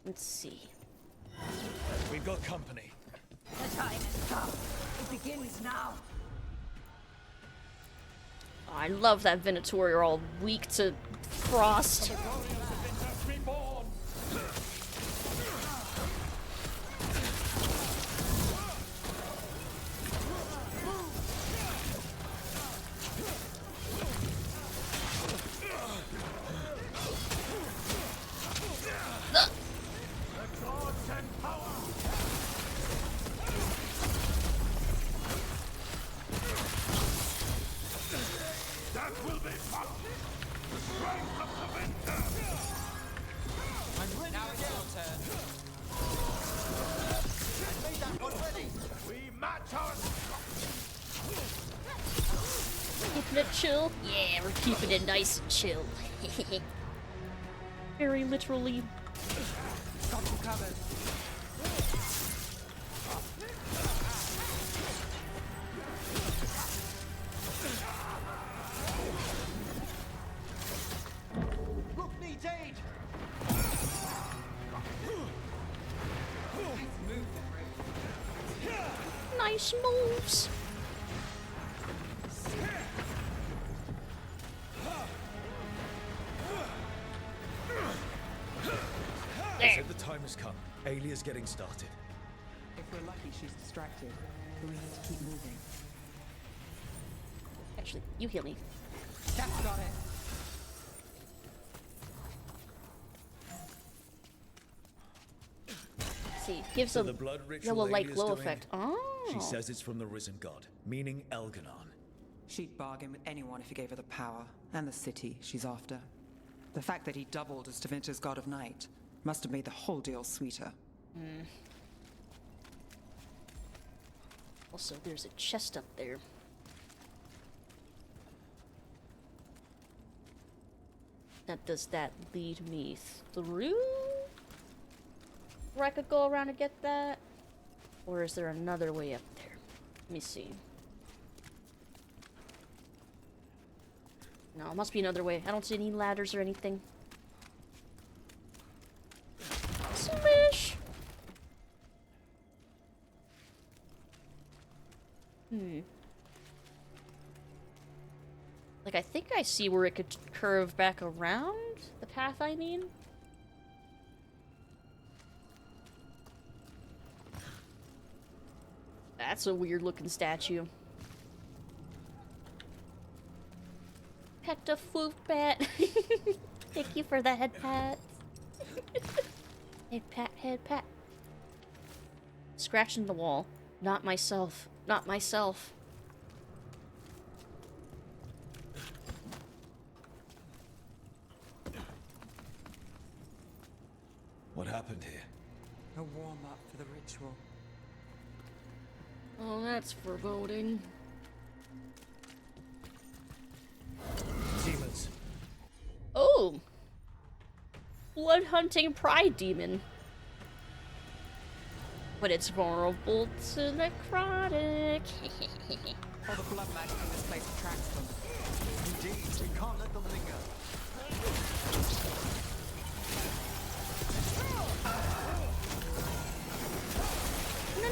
Let's see. We've got company. The time has come. It begins now. Oh, I love that Venatori are all weak to frost. Now it's your turn. I made that one ready. We match our... Keeping it chill? Yeah, we're keeping it nice and chill. Very literally. Got you covered. Look, needs aid. Nice moves. I said the time has come. Alia's getting started. If we're lucky, she's distracted. But we need to keep moving. Actually, you heal me. That's got it. See, gives So a the blood ritual yellow light Alia's glow doing, effect. Oh. She says it's from the risen god, meaning Elganon. She'd bargain with anyone if he gave her the power, and the city she's after. The fact that he doubled as Tevinter's god of night must have made the whole deal sweeter. Also, there's a chest up there. Now, does that lead me through? Where I could go around and get that? Or is there another way up there? Let me see. No, it must be another way. I don't see any ladders or anything. Smash! Like, I think I see where it could curve back around the path, I mean. That's a weird looking statue. Pecked a flute bat. Thank you for the head pat. Head pat, head pat. Scratching the wall. Not myself. Not myself. What happened here? A warm-up for the ritual. Oh, that's foreboding. Demons. Oh! Blood-hunting pride demon. But it's vulnerable to necrotic. All the blood magic in this place attracts them. Indeed, we can't let them linger.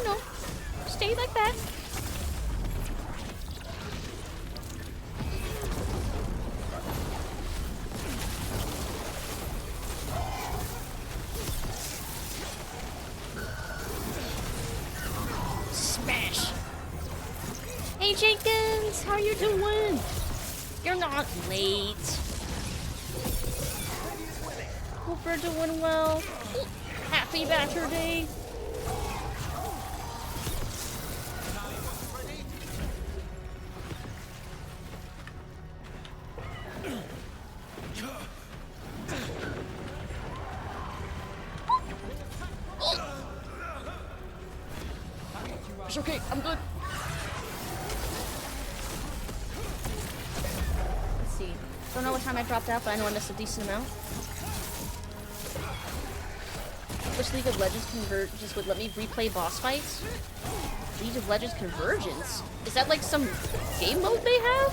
No. Stay like that. Smash. Hey Jenkins, how you doing? You're not late. Hope you're doing well. Happy Badger Day. It's okay, I'm good. Let's see. Don't know what time I dropped out, but I know I missed a decent amount. Which League of Legends Convergence would let me replay boss fights? League of Legends Convergence? Is that like some game mode they have?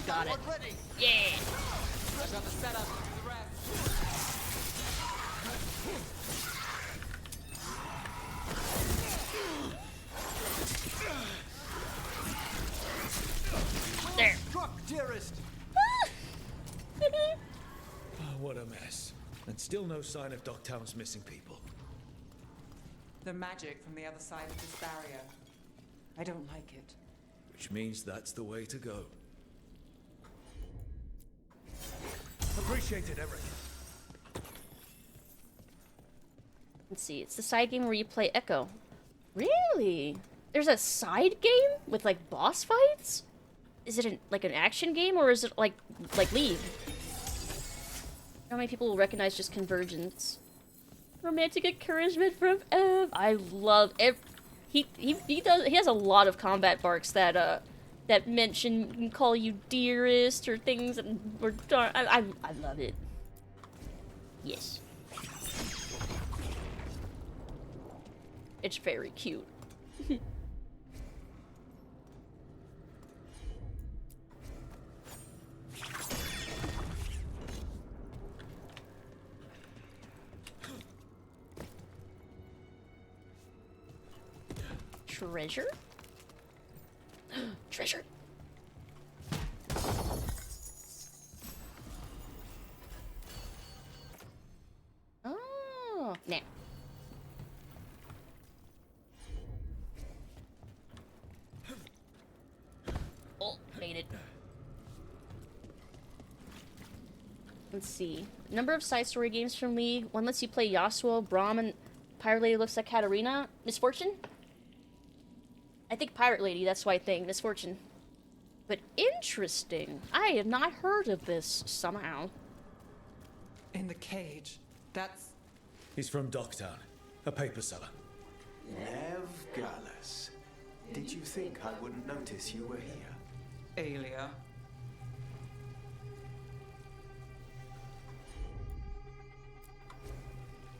Got it. Yeah. I got the setup. The rest. There. Struck, dearest. Oh, what a mess. And still no sign of Docktown's missing people. The magic from the other side of this barrier. I don't like it. Which means that's the way to go. Appreciate it, Emmrich. Let's see, it's the side game where you play Echo. Really? There's a side game with like boss fights? Is it like an action game or is it like League? How many people will recognize just Convergence? Romantic encouragement from Ev. I love Ev. He has a lot of combat barks that that mention and call you dearest or things or I love it. Yes. It's very cute. Treasure? Treasure. Oh, nah. Oh, made it. Let's see. Number of side story games from League. One lets you play Yasuo, Braum, and Pirate Lady looks like Katarina. Misfortune? I think Pirate Lady, that's why I think. Misfortune. But interesting. I have not heard of this somehow. In the cage. That's... He's from Docktown, a paper seller. Nev Gallus. Did you think I wouldn't notice you were here? Aelia.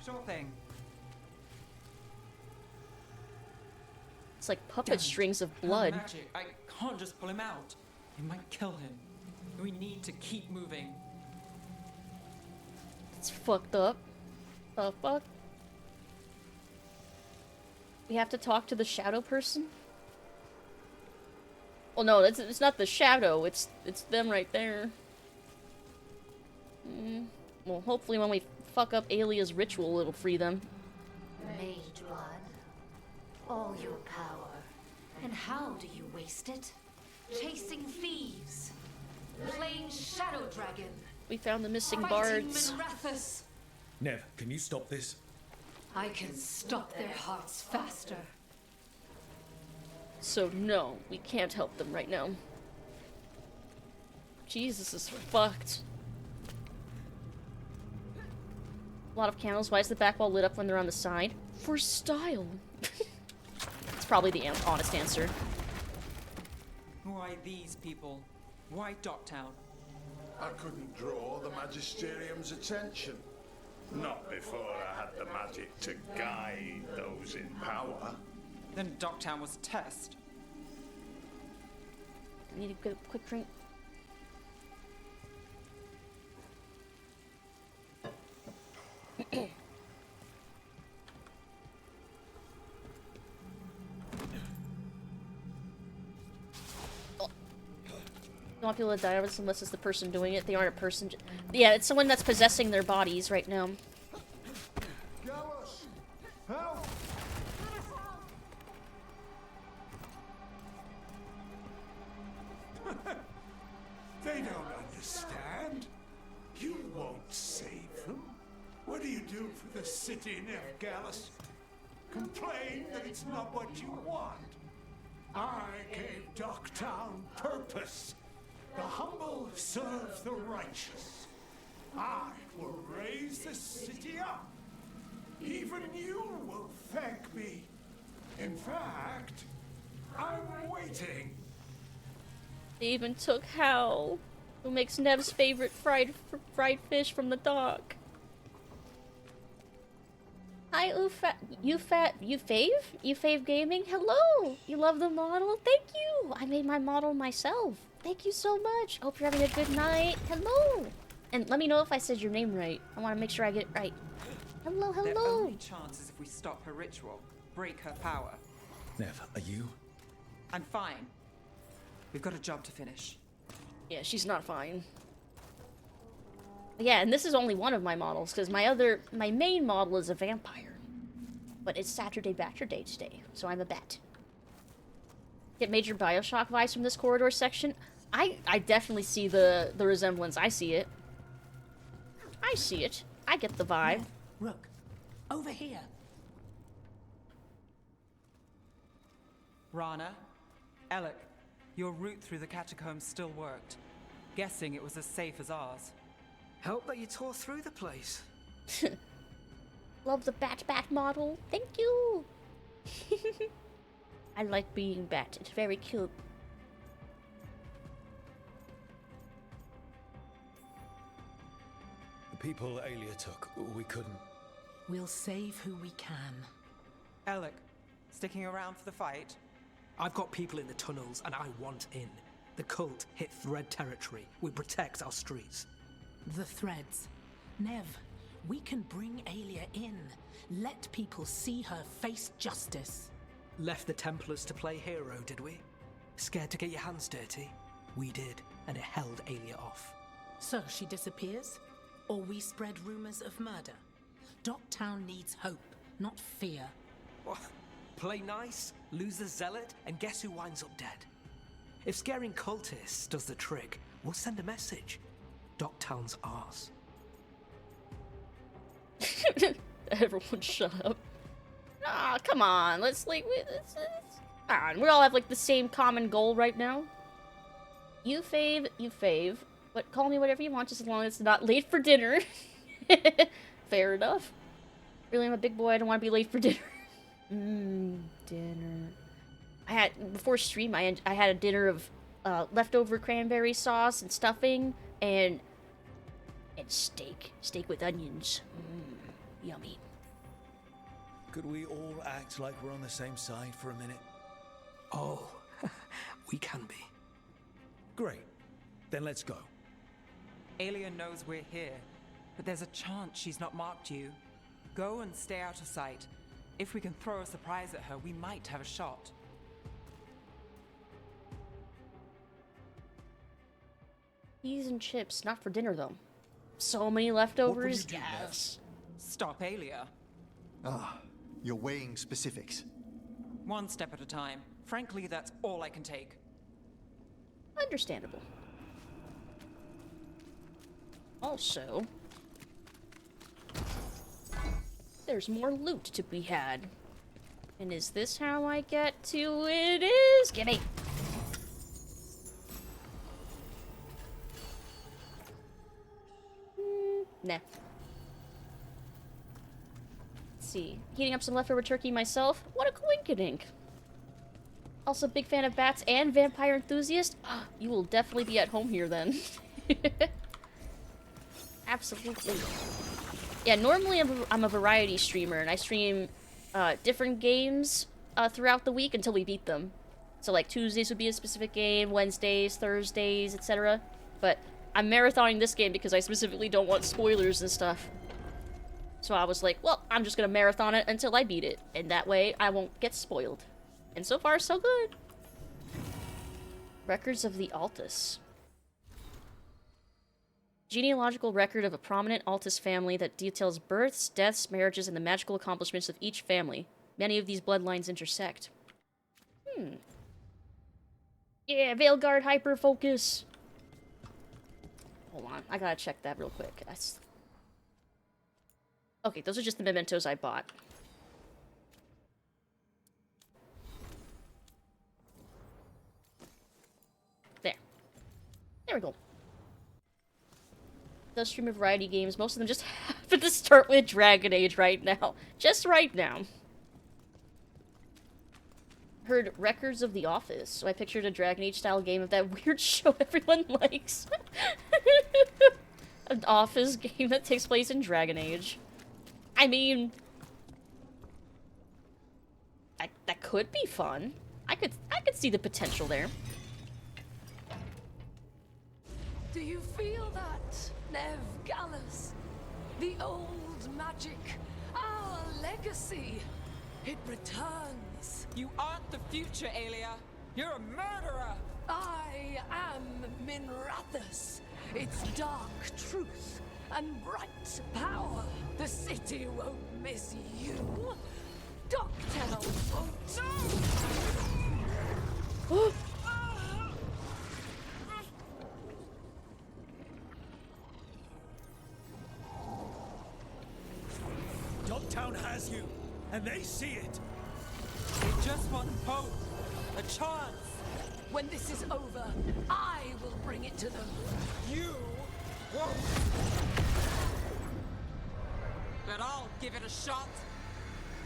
Sure thing. It's like puppet strings of blood. Magic. I can't just pull him out. It might kill him. We need to keep moving. It's fucked up. The fuck? We have to talk to the shadow person? Well, no, it's not the shadow. It's them right there. Well, hopefully when we fuck up Aelia's ritual, it'll free them. Mage blood. All your power. And how do you waste it? Chasing thieves. Playing Shadow Dragon. We found the missing Fighting bards. Minrathus. Nev, can you stop this? I can stop their hearts faster. So no, we can't help them right now. Jesus is fucked. A lot of candles. Why is the back wall lit up when they're on the side? For style. It's probably the honest answer. Why these people? Why Docktown? I couldn't draw the Magisterium's attention. Not before I had the magic to guide those in power. Then Docktown was a test. Need a good quick drink. Don't want people to die unless it's the person doing it. They aren't a person. Yeah, it's someone that's possessing their bodies right now. Gallus! Help! They don't understand. You won't save them. What do you do for the city, Nev Gallus? Complain that it's not what you want. I gave Docktown purpose. The humble serve the righteous. I will raise the city up. Even you will thank me. In fact, I'm waiting. They even took Hal, who makes Nev's favorite fried fish from the dock. Hi, Ufave Gaming. Hello. You love the model? Thank you. I made my model myself. Thank you so much. Hope you're having a good night. Hello. And let me know if I said your name right. I want to make sure I get it right. Hello, Their hello. only chance is if we stop her ritual, break her power. Nev, are you? I'm fine. We've got a job to finish. Yeah, she's not fine. Yeah, and this is only one of my models, because my main model is a vampire. But it's Saturday Bachelor Day today, so I'm a bat. get major Bioshock vibes from this corridor section. I definitely see the resemblance. I see it. I see it. I get the vibe. Rook, over here. Rana, Alec, your route through the catacombs still worked. Guessing it was as safe as ours. Help that you tore through the place. Love the Bat model. Thank you. I like being Bat. It's very cute. The people Aelia took, we couldn't. We'll save who we can. Alec, sticking around for the fight? I've got people in the tunnels and I want in. The cult hit Thread territory. We protect our streets. The threads. Nev, we can bring Aelia in. Let people see her face justice. Left the Templars to play hero, did we? Scared to get your hands dirty? We did, and it held Aelia off. So she disappears? Or we spread rumors of murder? Docktown needs hope, not fear. What? Play nice, lose the zealot, and guess who winds up dead? If scaring cultists does the trick, we'll send a message. Docktown's ours. Everyone shut up. Ah, come on. Let's come on. We all have like the same common goal right now. You fave. But call me whatever you want, just as long as it's not late for dinner. Fair enough. Really, I'm a big boy. I don't want to be late for dinner. Dinner. Before stream, I had a dinner of leftover cranberry sauce and stuffing and steak. Steak with onions. Yummy. Could we all act like we're on the same side for a minute? Oh, we can be. Great. Then let's go. Aelia knows we're here, but there's a chance she's not marked you. Go and stay out of sight. If we can throw a surprise at her, we might have a shot. Peas and chips, not for dinner though. So many leftovers. Yes. Stop Aelia. You're weighing specifics. One step at a time. Frankly, that's all I can take. Understandable. Also, there's more loot to be had. And is this how I get to it? Is gimme. Nah. Let's see. Heating up some leftover turkey myself. What a coinkydink. Also, big fan of bats and vampire enthusiast. You will definitely be at home here then. Absolutely. Yeah, normally I'm a variety streamer, and I stream different games throughout the week until we beat them. So, like, Tuesdays would be a specific game, Wednesdays, Thursdays, etc. But I'm marathoning this game because I specifically don't want spoilers and stuff. So I was like, well, I'm just gonna marathon it until I beat it, and that way I won't get spoiled. And so far, so good. Records of the Altus. Genealogical record of a prominent Altus family that details births, deaths, marriages, and the magical accomplishments of each family. Many of these bloodlines intersect. Yeah, Veilguard hyper-focus. Hold on, I gotta check that real quick. Okay, those are just the mementos I bought. There we go. Does stream a variety of games. Most of them just happen to start with Dragon Age right now. Just right now. Heard records of The Office, so I pictured a Dragon Age style game of that weird show everyone likes. An Office game that takes place in Dragon Age. I mean, that could be fun. I could see the potential there. Do you feel that, Nev Gallus? The old magic, our legacy. It returns. You aren't the future, Aelia. You're a murderer. I am Minrathus. It's dark truth and bright power. The city won't miss you. Docktown won't. has you, and they see it. We just want hope. A chance. When this is over, I will bring it to them. You won't. But I'll give it a shot.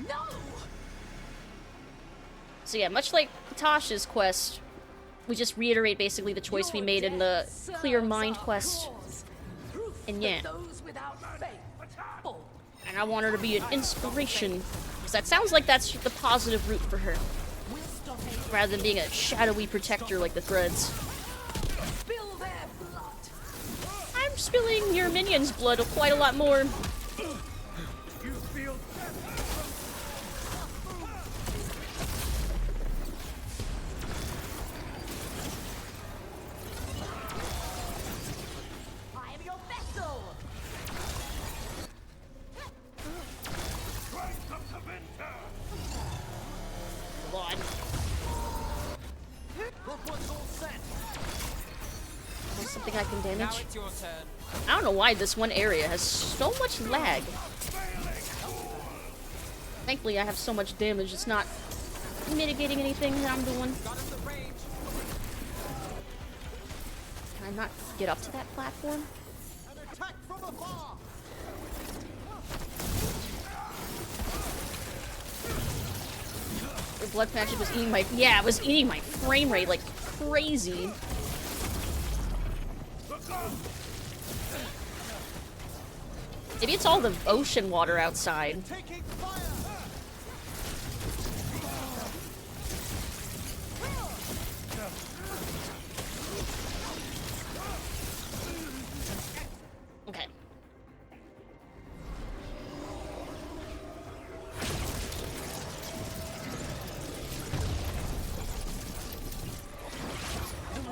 No! So yeah, much like Tasha's quest, we just reiterate basically the choice we made in the Clear Mind quest. And yeah. And I want her to be an inspiration. Because that sounds like that's the positive route for her. Rather than being a shadowy protector like the Threads. I'm spilling your minions' blood quite a lot more. Something I can damage? Now it's your turn. I don't know why this one area has so much lag. Thankfully, I have so much damage, it's not mitigating anything that I'm doing. Can I not get up to that platform? An attack from afar. The blood magic was eating my— yeah, it was eating my frame rate like crazy. Maybe it's all the ocean water outside. Okay.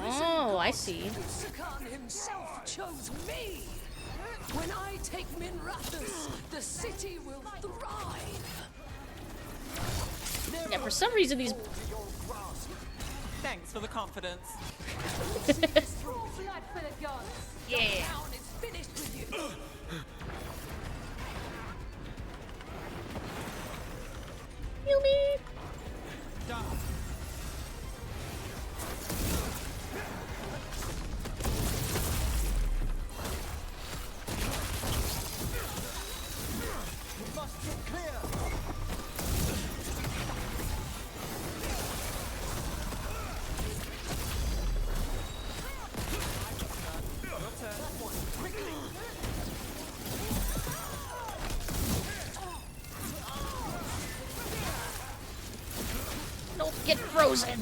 Oh, I see. Khan himself chose me. When I take Minrathous, the city will thrive. Yeah, for some reason these— Thanks for the confidence. Blood for the gods. Yeah. The town is finished with you. Heal me. Done. Must get clear. Don't get frozen.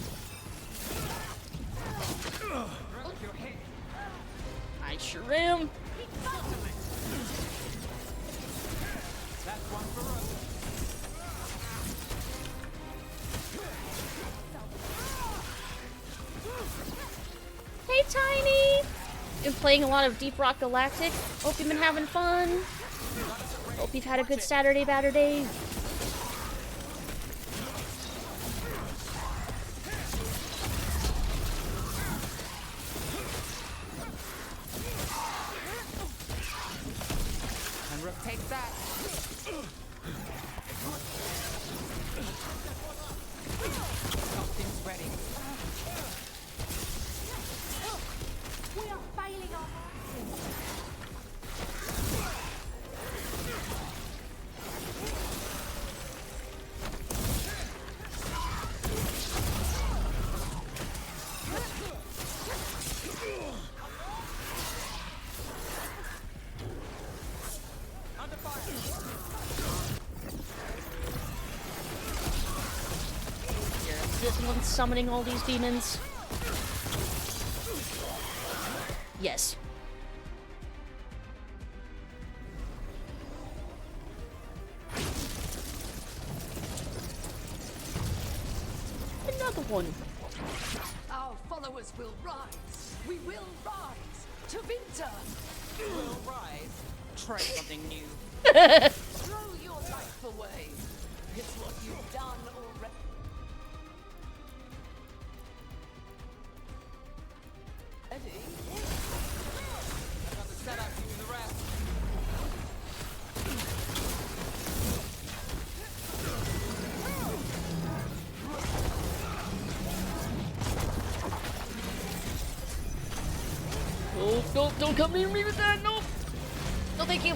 I sure am. That's one for us. Hey, Tiny! Been playing a lot of Deep Rock Galactic. Hope you've been having fun. Hope you've had a good Saturday, Batterday. And Rook takes that. Something's ready. We are failing our This one's summoning all these demons. Yes. Another one. Our followers will rise. We will rise to Vinter. We'll rise. Try something new. Throw your life away. It's what you've done already. I've got the setup, you do the rest. Don't come near me with that. No. No, thank you.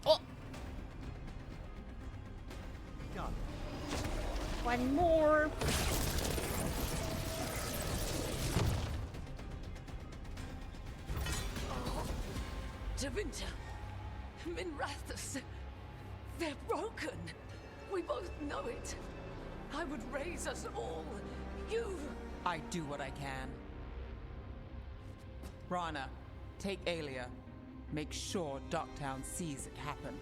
Oh. One more. Javinta, Minrathus, they're broken. We both know it. I would raise us all. You... I do what I can. Rana, take Aelia. Make sure Docktown sees it happen.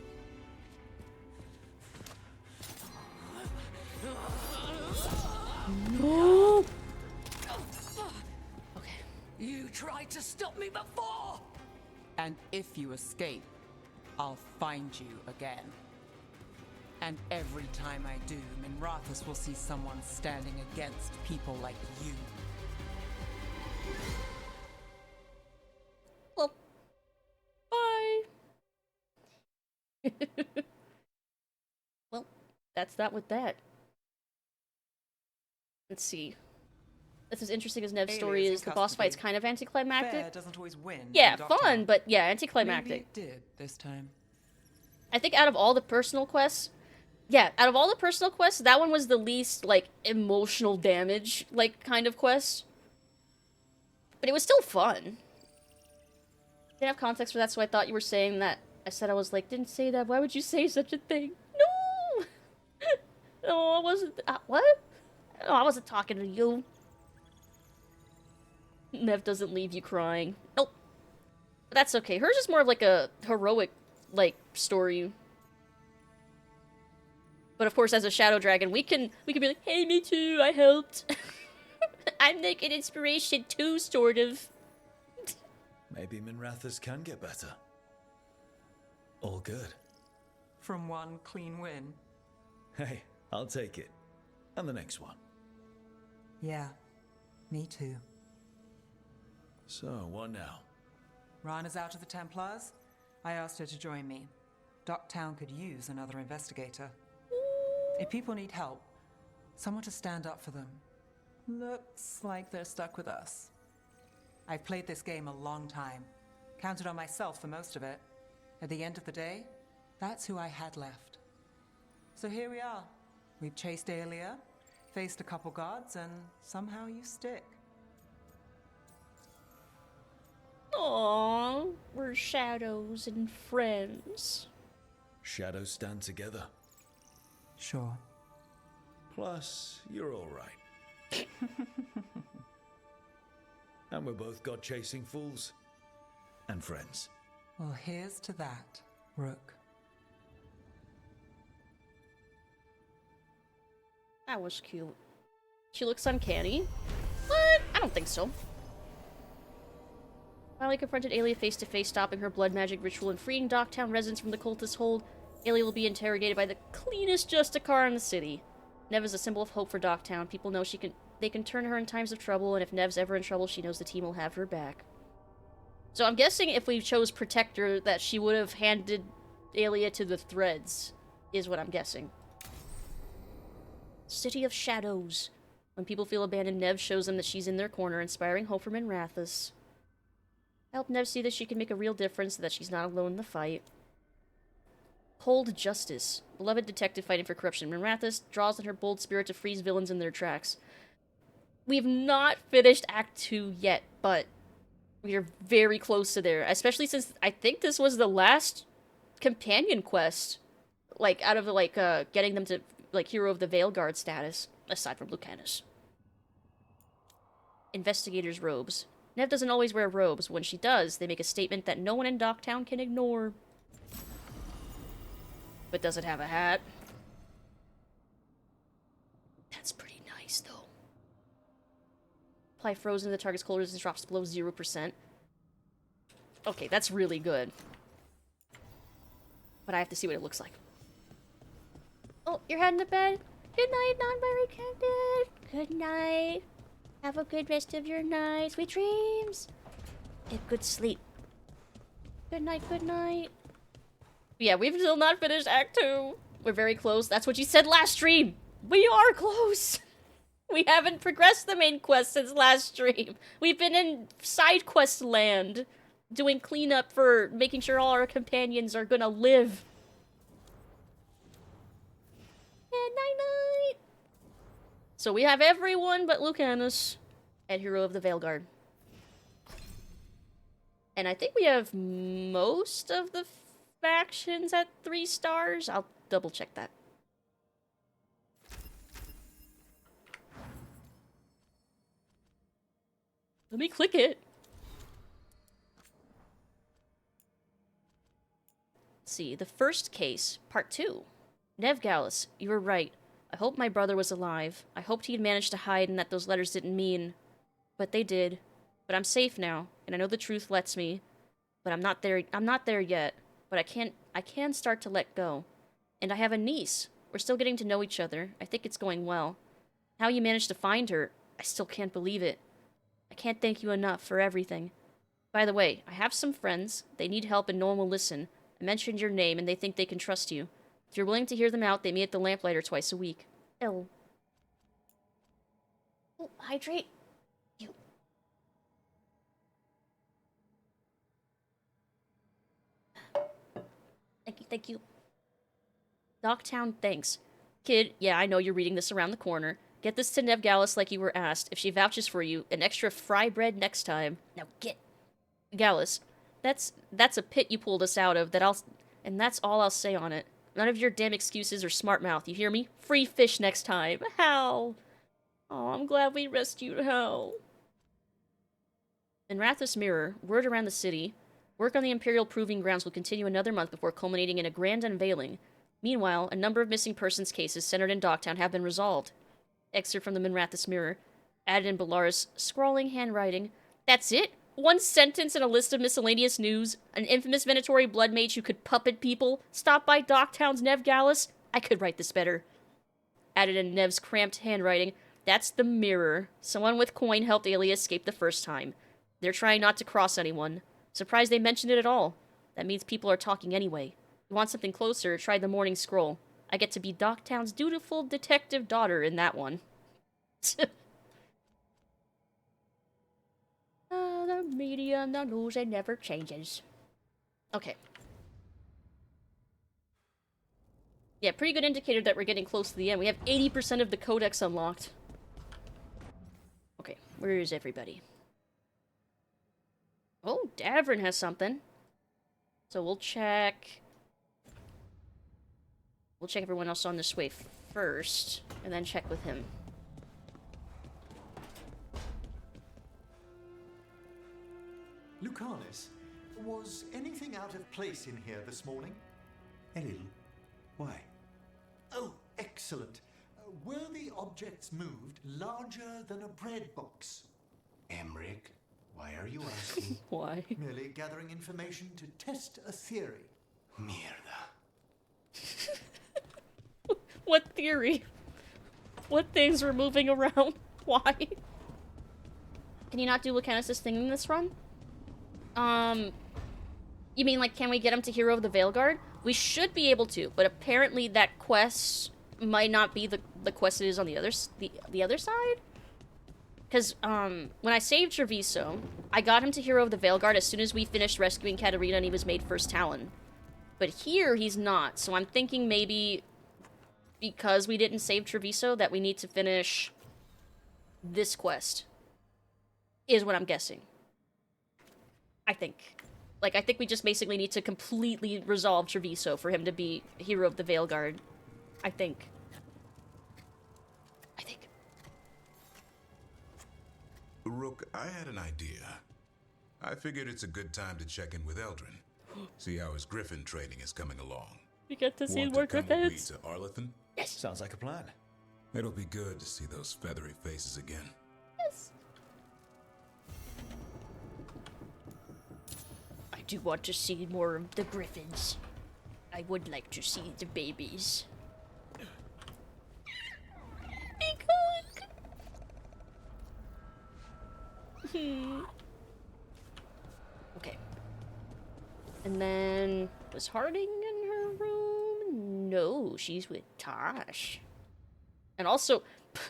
No! Okay. You tried to stop me before! And if you escape, I'll find you again. And every time I do, Minrathus will see someone standing against people like you. Well, bye. Well, that's that with that. Let's see. That's as interesting as Nev's story is. The boss fight's kind of anticlimactic. Fair doesn't always win. Yeah, fun, but yeah, anticlimactic. Maybe it did this time. I think out of all the personal quests, that one was the least, like, emotional damage, like, kind of quest. But it was still fun. Didn't have context for that, so I thought you were saying that. I said I was like, didn't say that. Why would you say such a thing? No! No, I wasn't. What? No, I wasn't talking to you. Nev doesn't leave you crying. Nope. But that's okay. Hers is more of like a heroic, like, story. But of course, as a shadow dragon, we can be like, hey, me too, I helped. I'm like an inspiration too, sort of. Maybe Minrathus can get better. All good. From one clean win. Hey, I'll take it. And the next one. Yeah, me too. So, what now? Rana's out of the Templars. I asked her to join me. Docktown could use another investigator. If people need help, someone to stand up for them. Looks like they're stuck with us. I've played this game a long time. Counted on myself for most of it. At the end of the day, that's who I had left. So here we are. We've chased Aelia, faced a couple guards, and somehow you stick. Aww, we're shadows and friends. Shadows stand together. Sure. Plus, you're all right. And we're both god-chasing fools. And friends. Well, here's to that, Rook. That was cute. She looks uncanny. What? I don't think so. Finally confronted Aelia face to face, stopping her blood magic ritual and freeing Docktown residents from the cultist hold. Aelia will be interrogated by the cleanest Justicar in the city. Nev is a symbol of hope for Docktown. People know they can turn to her in times of trouble, and if Nev's ever in trouble, she knows the team will have her back. So I'm guessing if we chose Protector, that she would have handed Aelia to the Threads, is what I'm guessing. City of Shadows. When people feel abandoned, Nev shows them that she's in their corner, inspiring hope for Minrathus. Help Nev see that she can make a real difference, that she's not alone in the fight. Cold Justice. Beloved detective fighting for corruption. Minrathus draws on her bold spirit to freeze villains in their tracks. We've not finished Act 2 yet, but we are very close to there. Especially since I think this was the last companion quest. Like, out of, like, getting them to, like, Hero of the Veilguard status. Aside from Lucanus. Investigator's robes. Nev doesn't always wear robes. When she does, they make a statement that no one in Docktown can ignore. But does it have a hat? That's pretty nice, though. Apply frozen to the target's cold resistance drops below 0%. Okay, that's really good. But I have to see what it looks like. Oh, you're heading to bed? Good night, non-binary candidate. Good night. Have a good rest of your night. Sweet dreams. Get good sleep. Good night, good night. Yeah, we've still not finished Act 2. We're very close. That's what you said last stream. We are close. We haven't progressed the main quest since last stream. We've been in side quest land, doing cleanup for making sure all our companions are gonna live. And night-night. So we have everyone but Lucanus at Hero of the Veilguard. And I think we have most of the factions at 3 stars. I'll double check that. Let me click it. Let's see, the first case, part 2. Nev Gallus, you were right. I hope my brother was alive. I hoped he'd managed to hide and that those letters didn't mean. But they did. But I'm safe now, and I know the truth lets me. But I'm not there yet. But I can start to let go. And I have a niece. We're still getting to know each other. I think it's going well. How you managed to find her, I still can't believe it. I can't thank you enough for everything. By the way, I have some friends. They need help and no one will listen. I mentioned your name and they think they can trust you. If you're willing to hear them out, they meet at the Lamplighter twice a week. Oh. Oh, hydrate. You. Thank you. Dogtown, thanks. Kid, yeah, I know you're reading this around the corner. Get this to Nev Gallus like you were asked. If she vouches for you, an extra fry bread next time. Now get. Gallus, that's a pit you pulled us out of, and that's all I'll say on it. None of your damn excuses or smart mouth, you hear me? Free fish next time. Hal. Oh, I'm glad we rescued Hal. In Rathus Mirror, word around the city. Work on the Imperial Proving Grounds will continue another month before culminating in a grand unveiling. Meanwhile, a number of missing persons cases centered in Dogtown have been resolved. Excerpt from the Minrathous Mirror. Added in Balara's scrawling handwriting. That's it? One sentence in a list of miscellaneous news? An infamous Venatori blood mage who could puppet people? Stop by Dogtown's Nev Gallus? I could write this better. Added in Nev's cramped handwriting. That's the Mirror. Someone with coin helped Aelia escape the first time. They're trying not to cross anyone. Surprised they mentioned it at all. That means people are talking anyway. You want something closer, try the Morning Scroll. I get to be Dogtown's dutiful detective daughter in that one. The medium, the news, it never changes. Okay. Yeah, pretty good indicator that we're getting close to the end. We have 80% of the codex unlocked. Okay, where is everybody? Oh, Davrin has something. So we'll check... We'll check everyone else on this way first, and then check with him. Lucanus, was anything out of place in here this morning? A little. Why? Oh, excellent. Were the objects moved larger than a bread box? Emmrich, why are you asking? Why? Merely gathering information to test a theory. Mierda. What theory? What things were moving around? Why? Can you not do Lucanus' thing in this run? You mean, like, can we get him to Hero of the Veilguard? We should be able to, but apparently that quest might not be the quest it is on the other side? Because, when I saved Treviso, I got him to Hero of the Veilguard as soon as we finished rescuing Katarina and he was made First Talon. But here, he's not, so I'm thinking maybe because we didn't save Treviso that we need to finish this quest. Is what I'm guessing. I think. Like, I think we just basically need to completely resolve Treviso for him to be Hero of the Veilguard. I think. Rook, I had an idea. I figured it's a good time to check in with Eldrin. See how his griffin training is coming along. We get to see Want more to come with me griffins. to Arlethan? Yes. Sounds like a plan. It'll be good to see those feathery faces again. Yes. I do want to see more of the griffins. I would like to see the babies. Okay. And then, was Harding in her room? No, she's with Tosh. And also,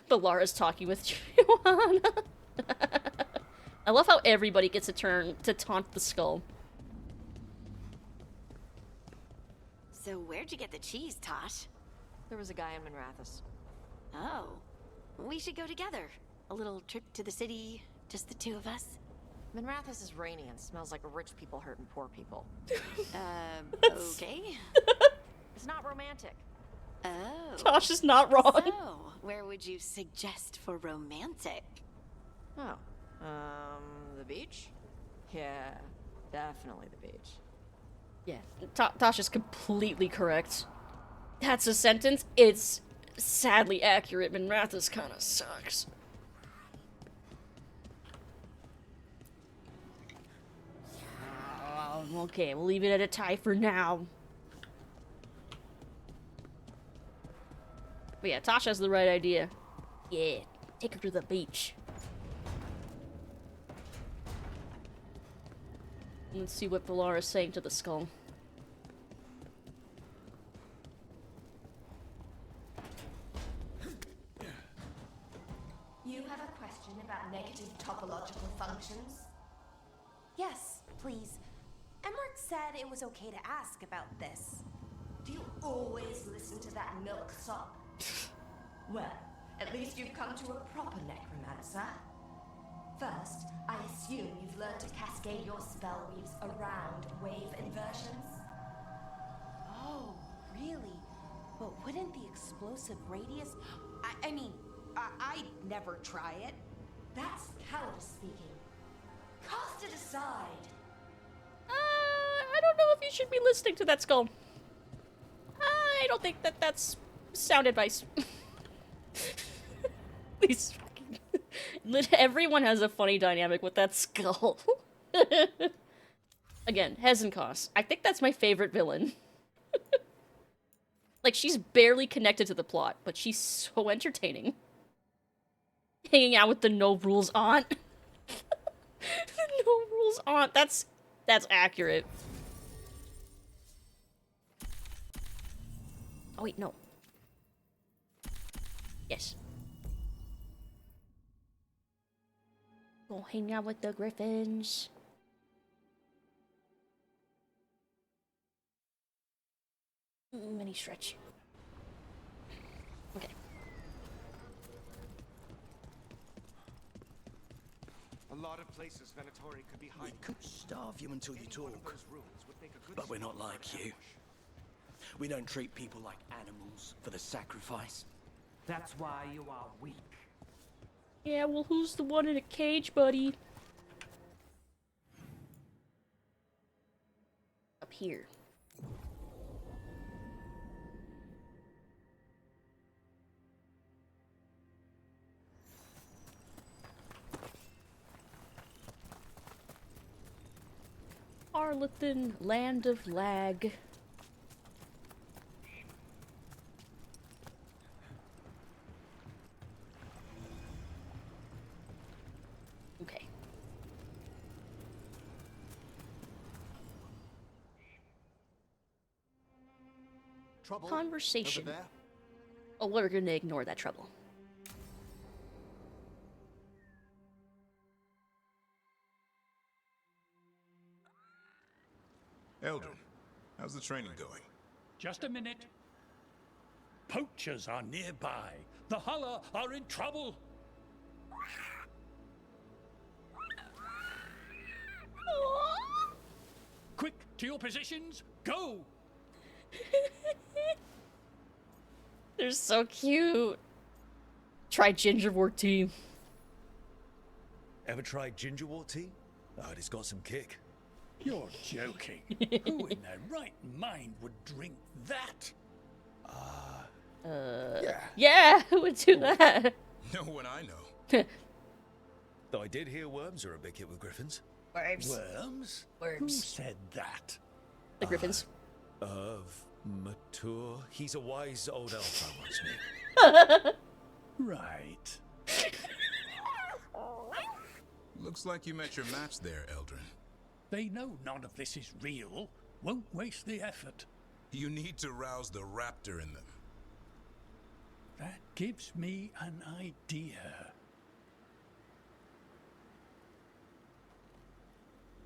Balara's talking with Joanna. I love how everybody gets a turn to taunt the skull. So where'd you get the cheese, Tosh? There was a guy in Minrathous. Oh. We should go together. A little trip to the city, just the two of us. Minrathous is rainy and smells like rich people hurting poor people. Okay. It's not romantic. Oh. Tosh is not wrong. So, where would you suggest for romantic? Oh. The beach? Yeah, definitely the beach. Yeah, Tosh is completely correct. That's a sentence. It's sadly accurate. Minrathous kind of sucks. Okay, we'll leave it at a tie for now. But yeah, Tosh has the right idea. Yeah, take her to the beach. Let's see what Valar is saying to the skull. You have a question about negative topological functions? Yes, please. Emmrich said it was okay to ask about this. Do you always listen to that milksop? Well, at least you've come to a proper necromancer. First, I assume you've learned to cascade your spell weaves around wave inversions? Oh, really? But wouldn't the explosive radius... I mean, I'd never try it. That's cowardice speaking. Cast it aside. I don't know if you should be listening to that skull. I don't think that's sound advice. Please. Everyone has a funny dynamic with that skull. Again, Hezenkos. I think that's my favorite villain. Like, she's barely connected to the plot, but she's so entertaining. Hanging out with the no rules aunt. The no rules aunt. That's accurate. Oh wait, no. Yes. Go hang out with the griffins. Mini stretch. Okay. A lot of places Venatori could be hiding. We could starve you until you talk. But we're not like you. We don't treat people like animals for the sacrifice. That's why you are weak. Yeah, well, who's the one in a cage, buddy? Up here. Arlethan, Land of Lag. Okay. Trouble Conversation. over there? Oh, we're gonna ignore that trouble. Eldrin, how's the training going? Just a minute. Poachers are nearby. The Hulla are in trouble. Quick, to your positions. Go! They're so cute. Try gingerwort tea. Ever tried gingerwort tea? Oh, it's got some kick. You're joking. Who in their right mind would drink that? Yeah, who would do that? No one I know. Though I did hear worms are a big hit with griffins. Worms. Worms? Who Worms. said that? The griffins. Of Mature. He's a wise old elf, I once knew. Right. Looks like you met your match there, Eldrin. They know none of this is real. Won't waste the effort. You need to rouse the raptor in them. That gives me an idea.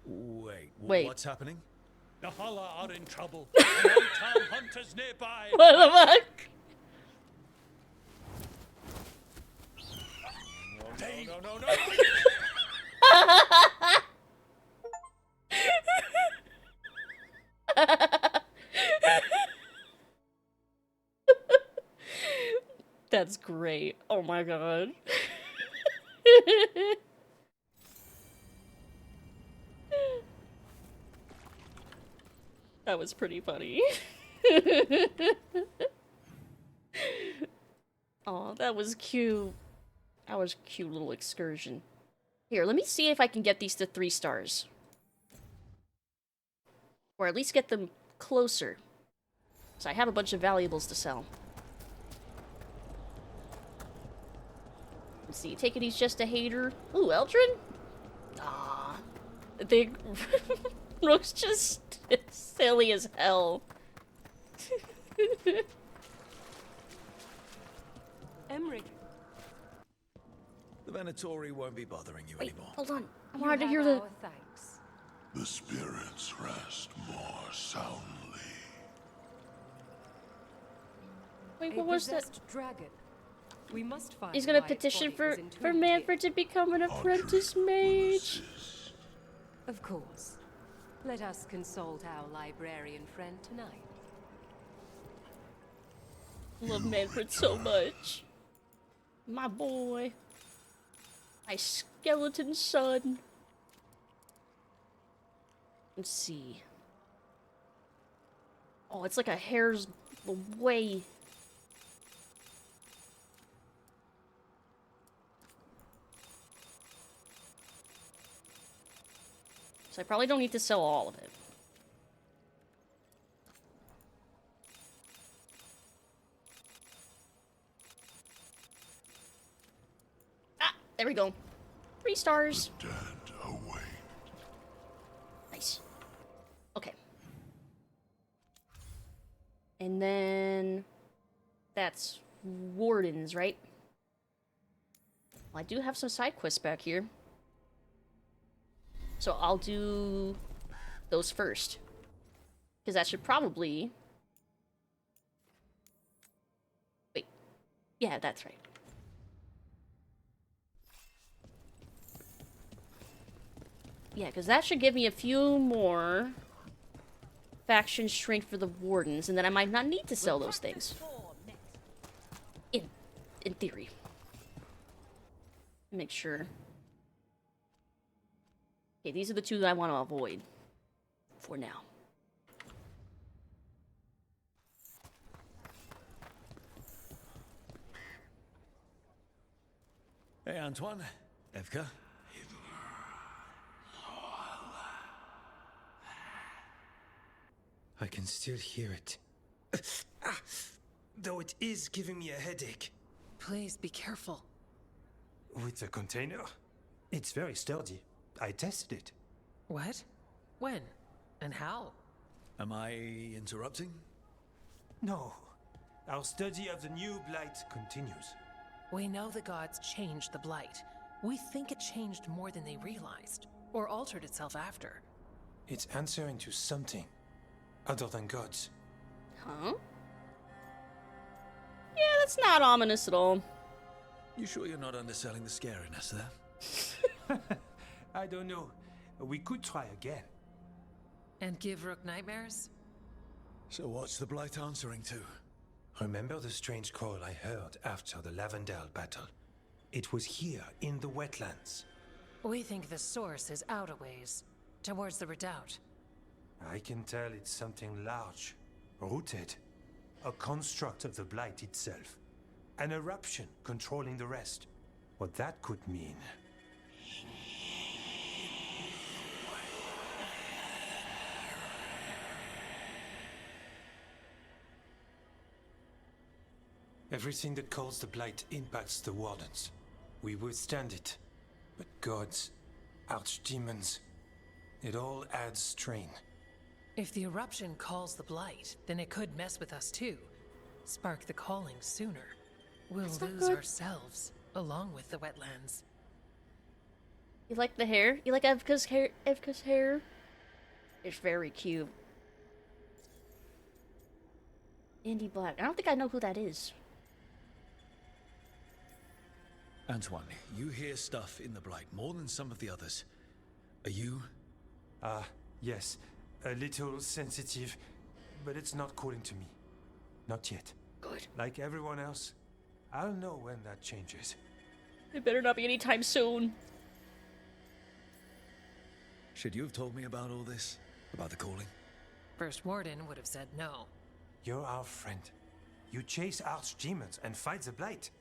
Wait. Wait. What's happening? The Holla are in trouble. No-town hunters nearby. What the fuck? No. That's great. Oh my god. That was pretty funny. Oh, that was cute. That was a cute little excursion. Here, let me see if I can get these to 3 stars. Or at least get them closer. So I have a bunch of valuables to sell. Let's see, take it he's just a hater. Ooh, Eldrin? Aww. They... Rook's just silly as hell. Emmrich. The Venatori won't be bothering you anymore. Hold on. I wanted to hear the... Thanks. The spirits rest more soundly. Wait, what was that? Dragon. We must find He's gonna why its petition body was for entombed Manfred to become an apprentice mage. here. Of course. Let us consult our librarian friend tonight. Love Manfred so much. My boy. My skeleton son. Let's see. Oh, it's like a hair's away. So I probably don't need to sell all of it. Ah, there we go. 3 stars. Nice. Okay. And then that's Wardens, right? Well, I do have some side quests back here. So I'll do those first. Because that should probably... Wait. Yeah, that's right. Yeah, because that should give me a few more faction strength for the Wardens, and then I might not need to sell those things. In theory. Make sure. Okay, these are the 2 that I want to avoid. For now. Hey, Antoine. Evoker. I can still hear it. Though it is giving me a headache. Please be careful. With the container? It's very sturdy. I tested it. What? When? And how? Am I interrupting? No. Our study of the new blight continues. We know the gods changed the blight. We think it changed more than they realized, or altered itself after. It's answering to something other than gods. Huh? Yeah, that's not ominous at all. You sure you're not underselling the scariness there? I don't know. We could try again. And give Rook nightmares? So what's the blight answering to? Remember the strange call I heard after the Lavendale battle? It was here in the wetlands. We think the source is out a ways, towards the redoubt. I can tell it's something large, rooted. A construct of the blight itself. An eruption controlling the rest. What that could mean. Everything that calls the blight impacts the Wardens. We withstand it. But gods, archdemons. It all adds strain. If the eruption calls the blight, then it could mess with us too. Spark the calling sooner. We'll lose ourselves, along with the wetlands. You like the hair? You like Evka's hair? Evka's hair? It's very cute. Andy Black. I don't think I know who that is. Antoine, you hear stuff in the Blight more than some of the others. Are you? Yes. A little sensitive, but it's not calling to me. Not yet. Good. Like everyone else, I'll know when that changes. It better not be anytime soon. Should you have told me about all this? About the calling? First Warden would have said no. You're our friend. You chase archdemons and fight the blight.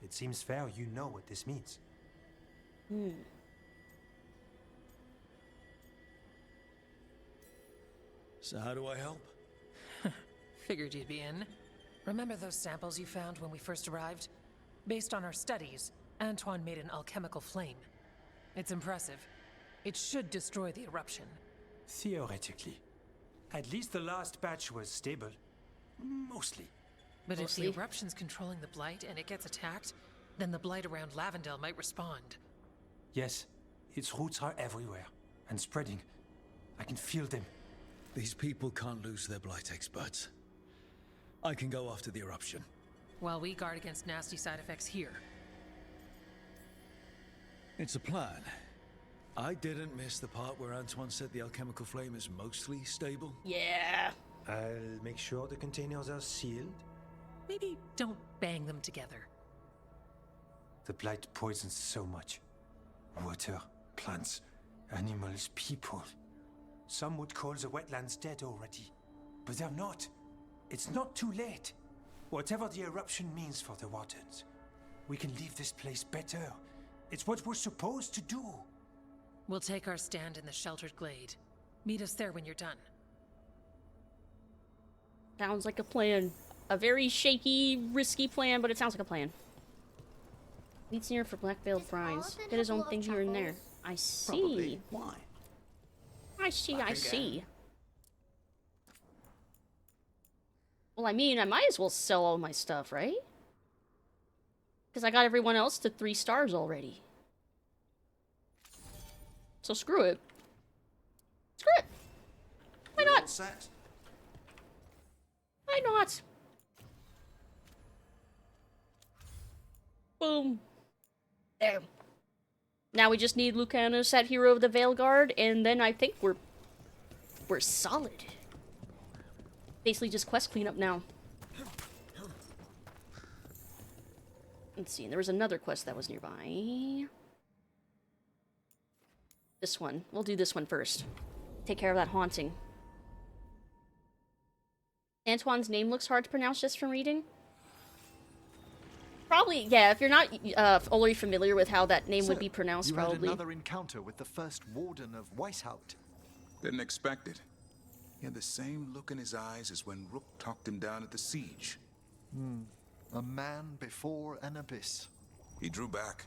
It seems fair you know what this means. So how do I help? Figured you'd be in. Remember those samples you found when we first arrived? Based on our studies, Antoine made an alchemical flame. It's impressive. It should destroy the eruption. Theoretically. At least the last batch was stable. Mostly. But if the eruption's controlling the blight and it gets attacked, then the blight around Lavendel might respond. Yes, its roots are everywhere and spreading. I can feel them. These people can't lose their Blight experts. I can go after the eruption. While we guard against nasty side effects here. It's a plan. I didn't miss the part where Antoine said the alchemical flame is mostly stable. Yeah. I'll make sure the containers are sealed. Maybe don't bang them together. The blight poisons so much. Water, plants, animals, people. Some would call the wetlands dead already. But they're not. It's not too late. Whatever the eruption means for the wardens, we can leave this place better. It's what we're supposed to do. We'll take our stand in the sheltered glade. Meet us there when you're done. Sounds like a plan. A very shaky, risky plan, but it sounds like a plan. Meets near for Black Veiled Prize. Did his own thing here and there. I see. Probably. Why? I see, I see. Well, I mean, I might as well sell all my stuff, right? Because I got everyone else to 3 stars already. So screw it. Screw it. Why not? Why not? Boom. There. Now we just need Lucanus at Hero of the Veilguard, and then I think we're solid. Basically just quest cleanup now. Let's see, there was another quest that was nearby. This one. We'll do this one first. Take care of that haunting. Antoine's name looks hard to pronounce just from reading. Probably, yeah, if you're not already familiar with how that name would be pronounced, probably. You had another encounter with the first warden of Weishaupt. Didn't expect it. He had the same look in his eyes as when Rook talked him down at the siege. A man before an abyss. He drew back.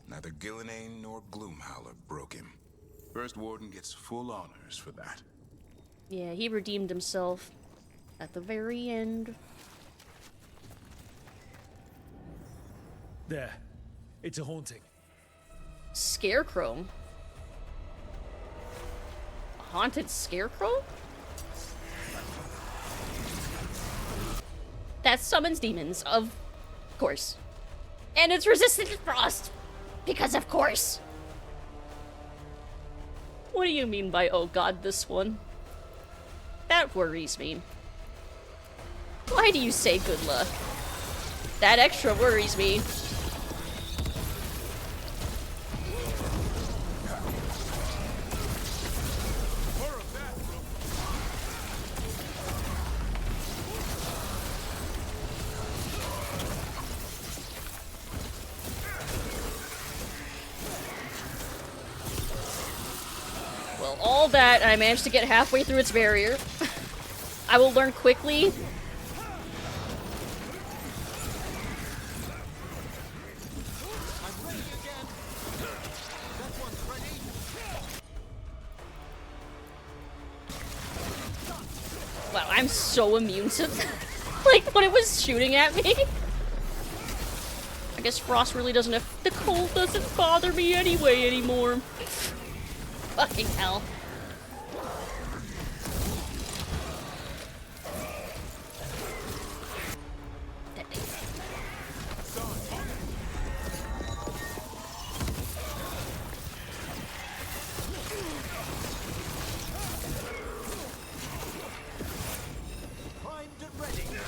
Neither Gillenane nor Gloomhowler broke him. First Warden gets full honors for that. Yeah, he redeemed himself at the very end. There. It's a haunting. Scarecrow? A haunted scarecrow? That summons demons, of course. And it's resistant to frost! Because of course! What do you mean by, oh god, this one? That worries me. Why do you say good luck? That extra worries me. Well, all that, and I managed to get halfway through its barrier. I will learn quickly. I'm so immune to like when it was shooting at me. I guess frost really doesn't have the cold doesn't bother me anyway anymore. Fucking hell.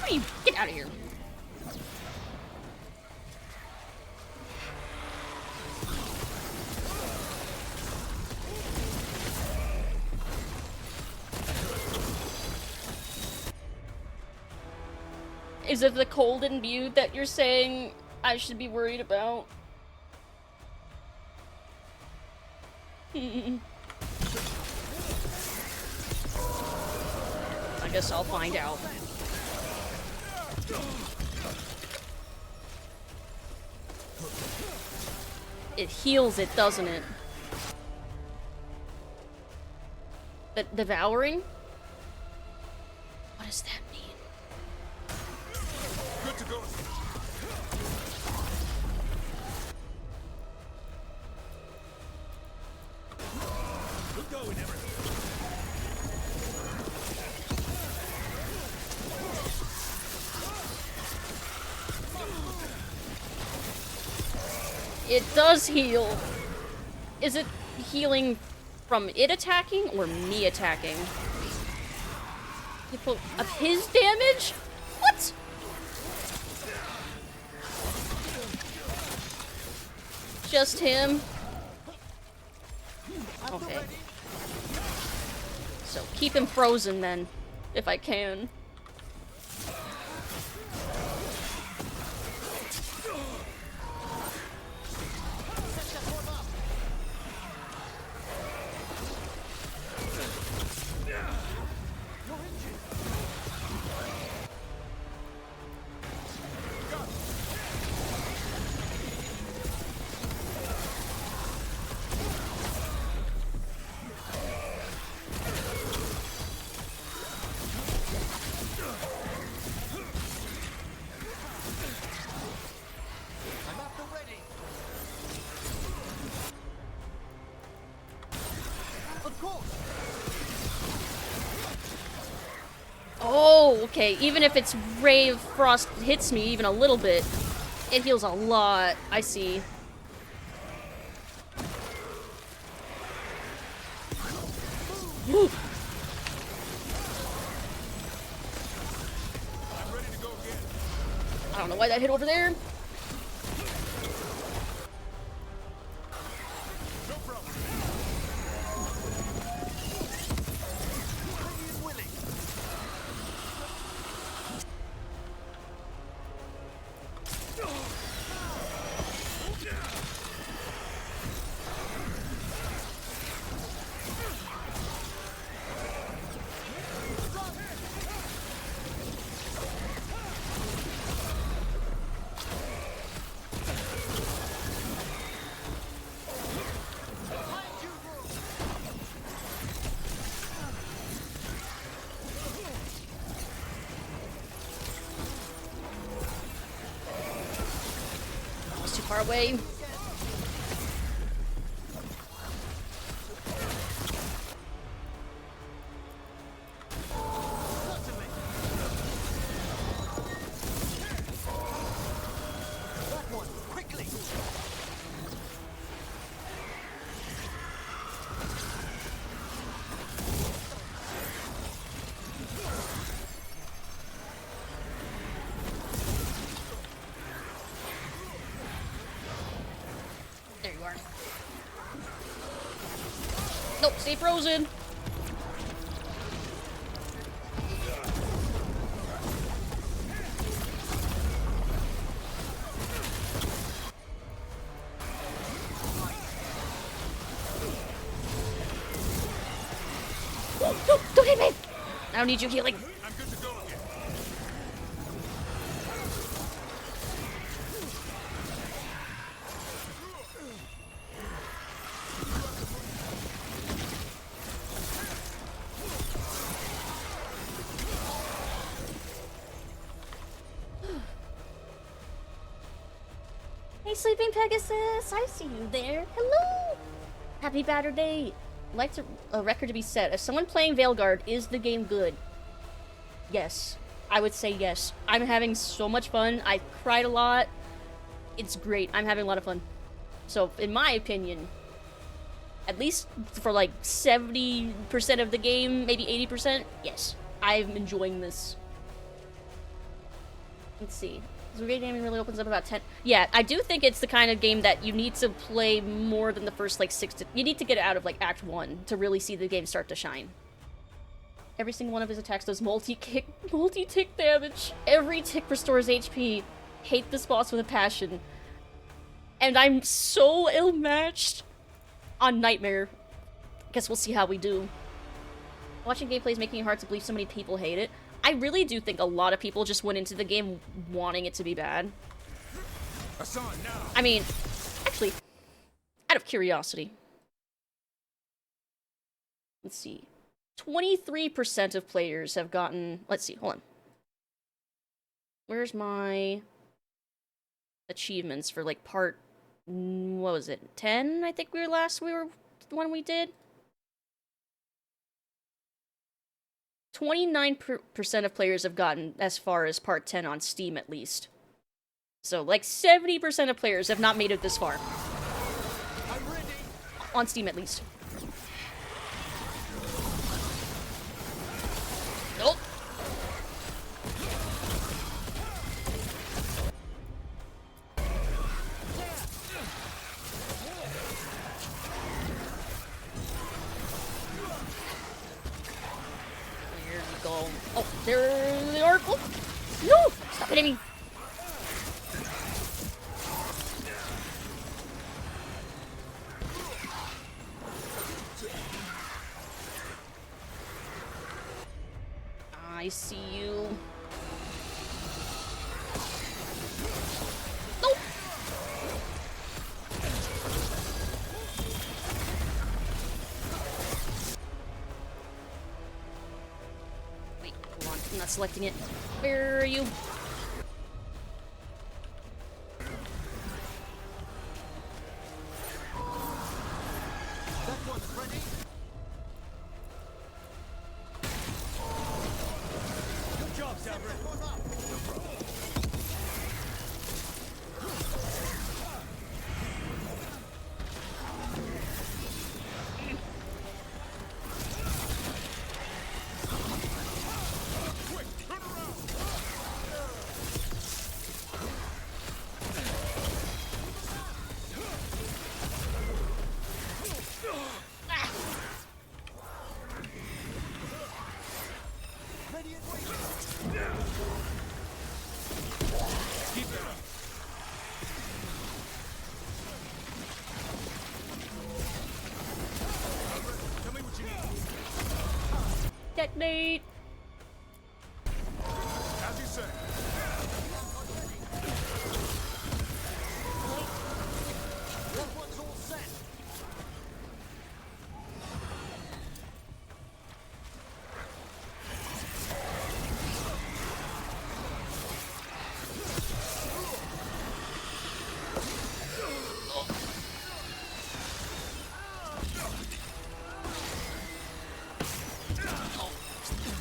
Hey, get out of here. Is it the cold imbued that you're saying I should be worried about? I guess I'll find out. It heals it, doesn't it? But devouring? What does that mean? Good to go. Good going, Emmrich. It does heal. Is it healing from it attacking or me attacking? Of his damage? What? Just him? Okay. So keep him frozen then, if I can. Oh, okay. Even if its ray of frost hits me even a little bit, it heals a lot. I see. Woo. I don't know why that hit over there. Far away. Nope, stay frozen. No, don't hit me! I don't need you healing. I'm good to go again. Hey, Sleeping Pegasus! I see you there. Hello! Happy Batter Day! I'd like a record to be set. If someone playing Veilguard, is the game good? Yes. I would say yes. I'm having so much fun. I cried a lot. It's great. I'm having a lot of fun. So, in my opinion, at least for like 70% of the game, maybe 80%, yes. I'm enjoying this. Let's see. The game really opens up about 10. Yeah, I do think it's the kind of game that you need to play more than the first like 6 to. You need to get out of like Act 1 to really see the game start to shine. Every single one of his attacks does multi-tick damage. Every tick restores HP. Hate this boss with a passion. And I'm so ill-matched on Nightmare. Guess we'll see how we do. Watching gameplay is making it hard to believe so many people hate it. I really do think a lot of people just went into the game wanting it to be bad. I mean, actually, out of curiosity. Let's see. 23% of players have gotten... Let's see, hold on. Where's my achievements for, like, part... What was it? 10, I think we were the one we did? 29% of players have gotten as far as part 10 on Steam, at least. So, like, 70% of players have not made it this far. On Steam, at least. Nope. Go. Oh, there they are. Oh, no! Stop hitting me. I see you. Nope. I'm not selecting it. Where are you? That one's ready. Good job, Emmrich. Detonate! As you say. That one's all set.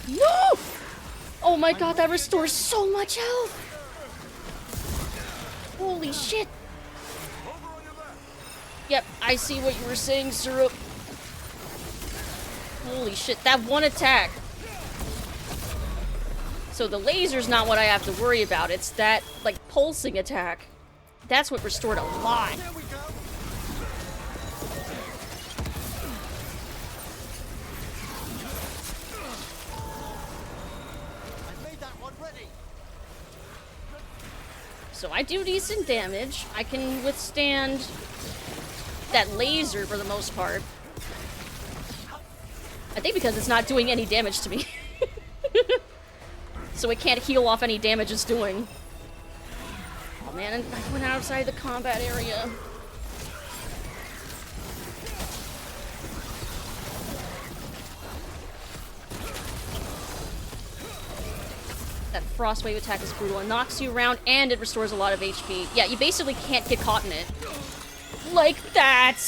No! Oh my god, that restores so much health! Holy shit! Yep, I see what you were saying, Syrup. Holy shit, that one attack! So the laser's not what I have to worry about, it's that, like, pulsing attack. That's what restored a lot. So I do decent damage. I can withstand that laser for the most part. I think because it's not doing any damage to me. So it can't heal off any damage it's doing. Oh man, I went outside the combat area. That frost wave attack is brutal. It knocks you around and it restores a lot of HP. Yeah, you basically can't get caught in it. Like that!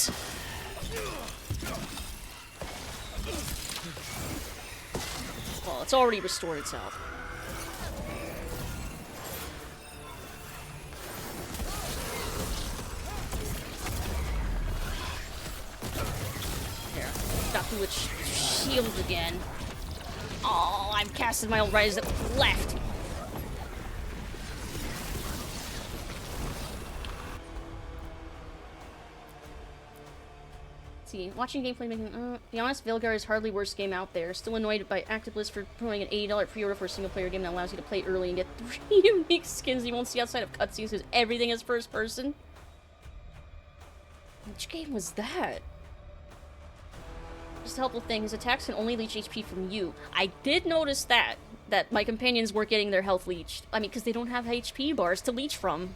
Well, it's already restored itself. Here, got through its shield again. Oh, I'm casting my old riders that left. See, watching gameplay making, be honest, Veilguard is hardly worst game out there. Still annoyed by ActiveBliss for promoting an $80 pre-order for a single-player game that allows you to play early and get 3 unique skins you won't see outside of cutscenes because everything is first person. Which game was that? Just a helpful thing, his attacks can only leech HP from you. I did notice that my companions weren't getting their health leeched. I mean, because they don't have HP bars to leech from.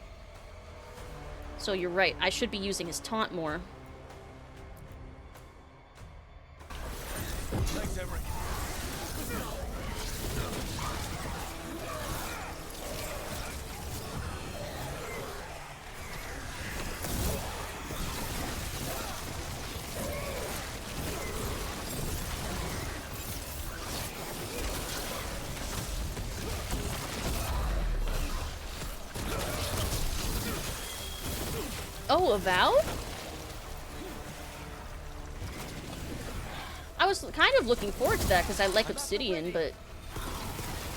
So you're right, I should be using his taunt more. Thanks, Emmrich. Oh, Avowed? I was kind of looking forward to that because I like Obsidian, but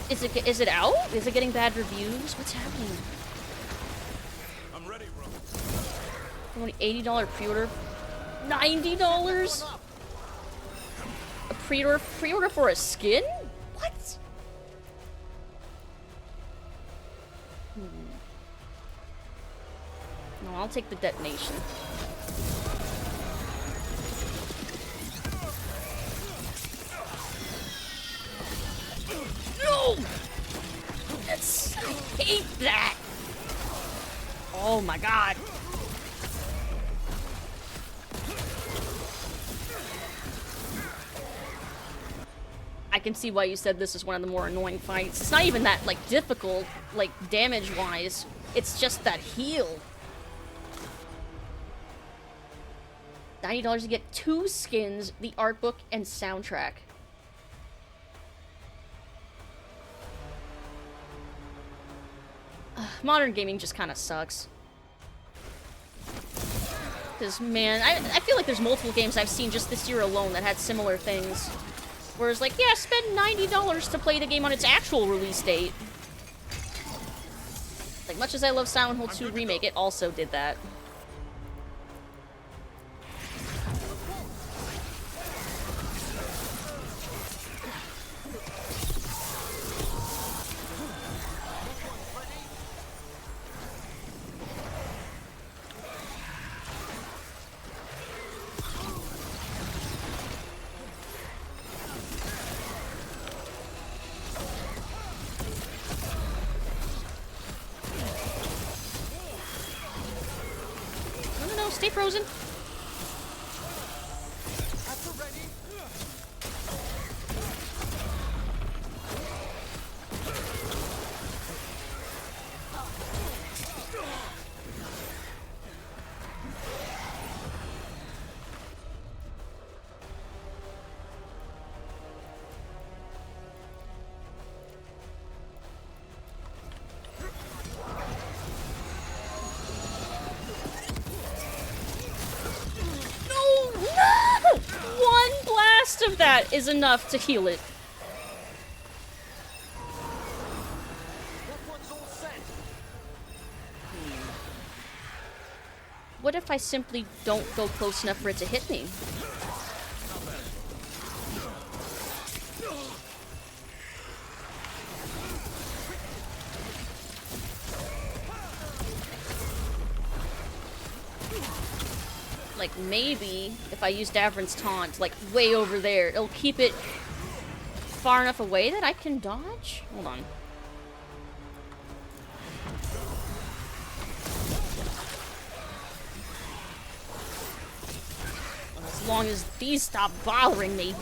is it out? Is it getting bad reviews? What's happening? I'm ready, bro. Only $80 pre-order, $90? A pre-order for a skin? What? No, I'll take the detonation. No! That's, I hate that! Oh my god. I can see why you said this is one of the more annoying fights. It's not even that, like, difficult, like, damage-wise. It's just that heal. $90 to get 2 skins, the art book, and soundtrack. Modern gaming just kind of sucks. Because, man, I feel like there's multiple games I've seen just this year alone that had similar things. Whereas, like, yeah, spend $90 to play the game on its actual release date. Like, much as I love Silent Hill 2 Remake, it also did that. Stay frozen. Of that is enough to heal it. What if I simply don't go close enough for it to hit me? Like, maybe if I use Davrin's taunt, like, way over there, it'll keep it far enough away that I can dodge? Hold on. As long as these stop bothering me.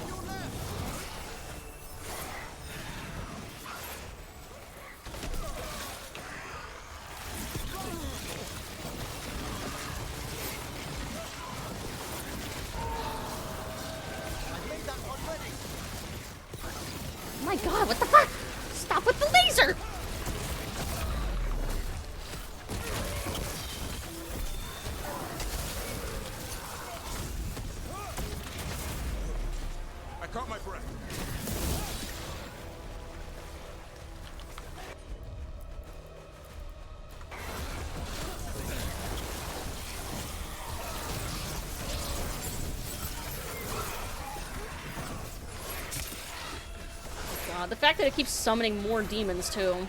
the fact that it keeps summoning more demons, too.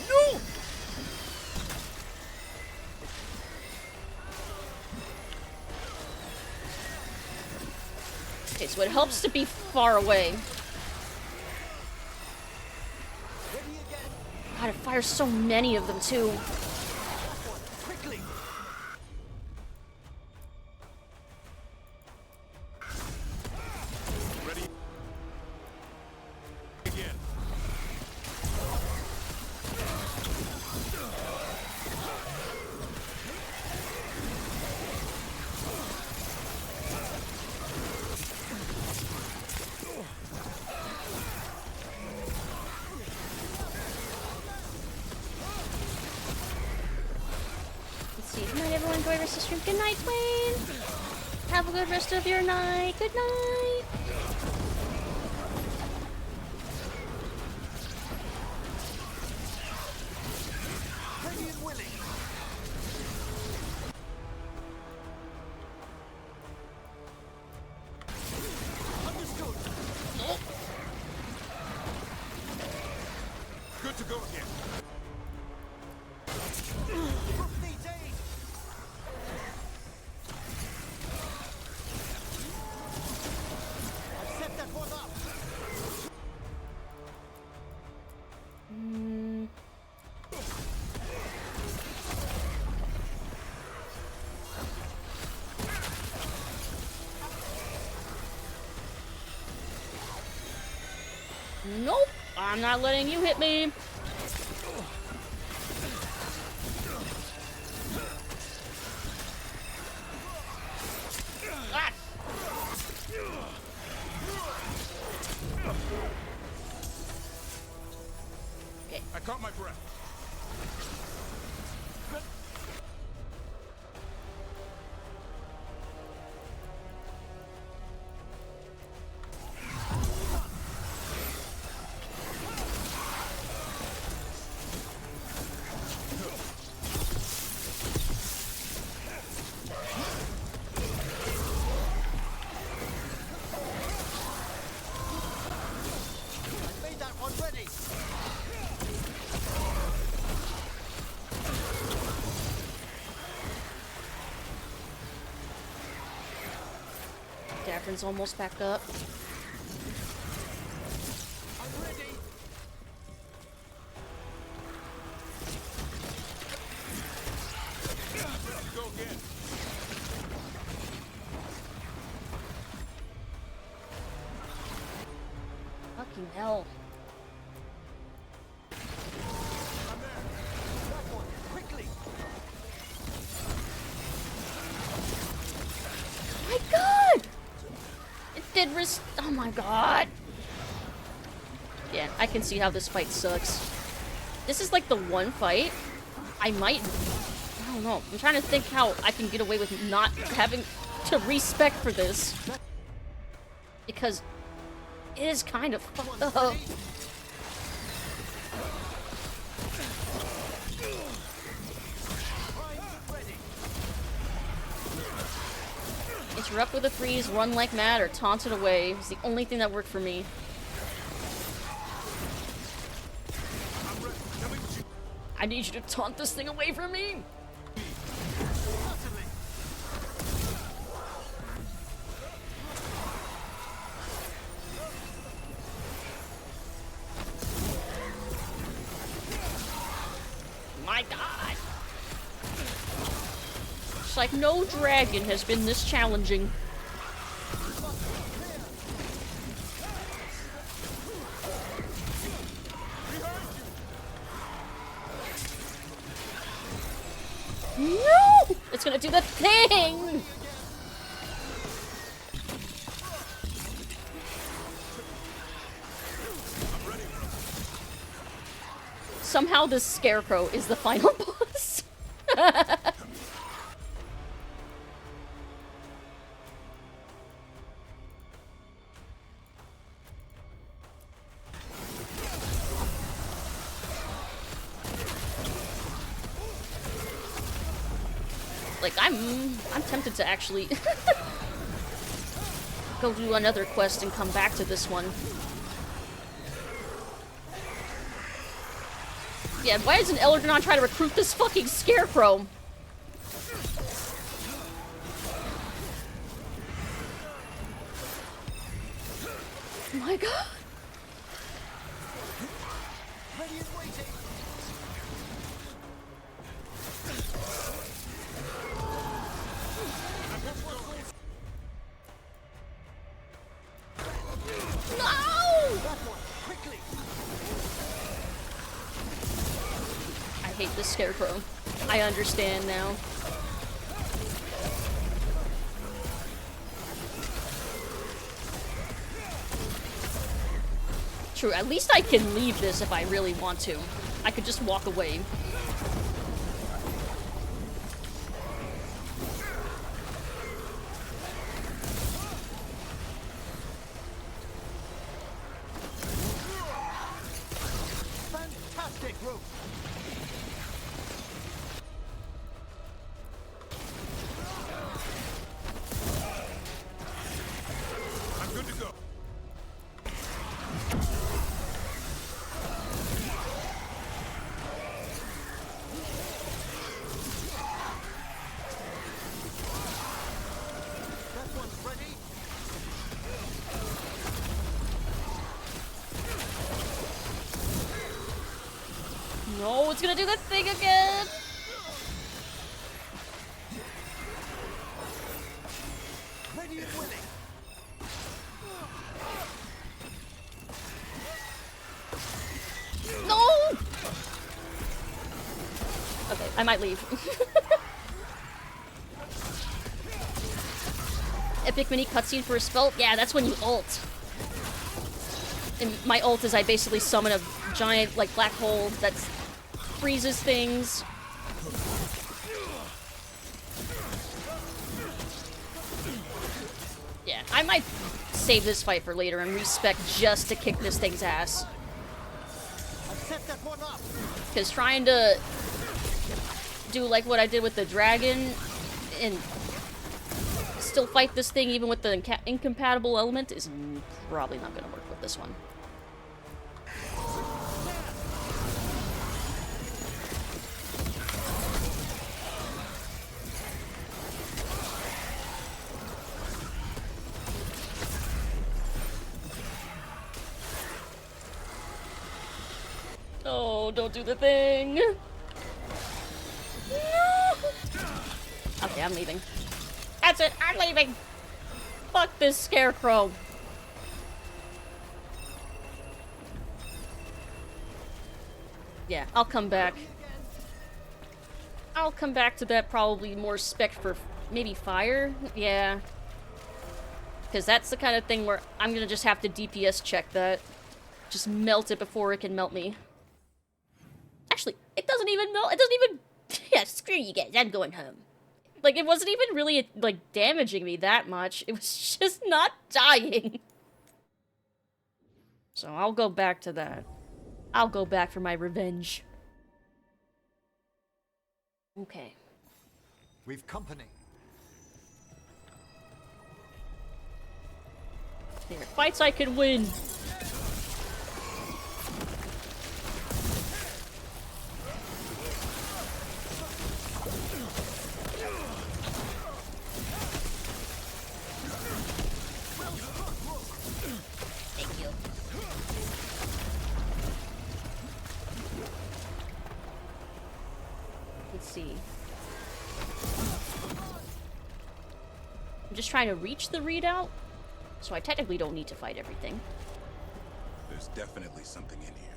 No! Okay, so it helps to be far away. God, it fires so many of them, too. Quickly! Ready? Again. Let's see. Good night, everyone. Enjoy the rest of the stream. Good night, Twain. Have a good rest of your night. Good night. Ready and willing. Understood. Good to go again. Set that one up. Nope. I'm not letting you hit me. Ah. Okay. I caught my breath. I made that one ready. Daffrin's almost back up. I'm ready. Go again. Fucking hell. That one. Quickly. My God! It did oh my God. Yeah, I can see how this fight sucks. This is like the one fight I don't know. I'm trying to think how I can get away with not having to respec for this. Because it is kind of fucked up. Interrupt with a freeze, run like mad, or taunt it away. It's the only thing that worked for me. I need you to taunt this thing away from me. My God. It's like no dragon has been this challenging. No! It's gonna do the thing! Somehow this scarecrow is the final boss. Like, I'm tempted to actually go do another quest and come back to this one. Yeah, why doesn't Eldron try to recruit this fucking scarecrow? Oh my god! I hate this scarecrow. I understand now. True, at least I can leave this if I really want to. I could just walk away. Fantastic rope. I'm good to go. That one's ready. No, it's gonna do that thing again! Ready and willing. No! Okay, I might leave. Epic mini cutscene for a spell? Yeah, that's when you ult. And my ult is I basically summon a giant, like, black hole that freezes things. Yeah, I might save this fight for later and respec just to kick this thing's ass. I've set that one up. Because trying to do like what I did with the dragon and still fight this thing even with the incompatible element is probably not going to work with this one. Oh, don't do the thing. No! Okay, I'm leaving. That's it, I'm leaving. Fuck this scarecrow. Yeah, I'll come back. I'll come back to that probably more spec for maybe fire. Yeah. Because that's the kind of thing where I'm gonna just have to DPS check that. Just melt it before it can melt me. Actually, it doesn't even melt. It doesn't even... Yeah, screw you guys. I'm going home. Like, it wasn't even really, like, damaging me that much. It was just not dying. So I'll go back to that. I'll go back for my revenge. Okay. We've company. There are fights I can win. Thank you. Let's see. I'm just trying to reach the readout, so I technically don't need to fight everything. There's definitely something in here.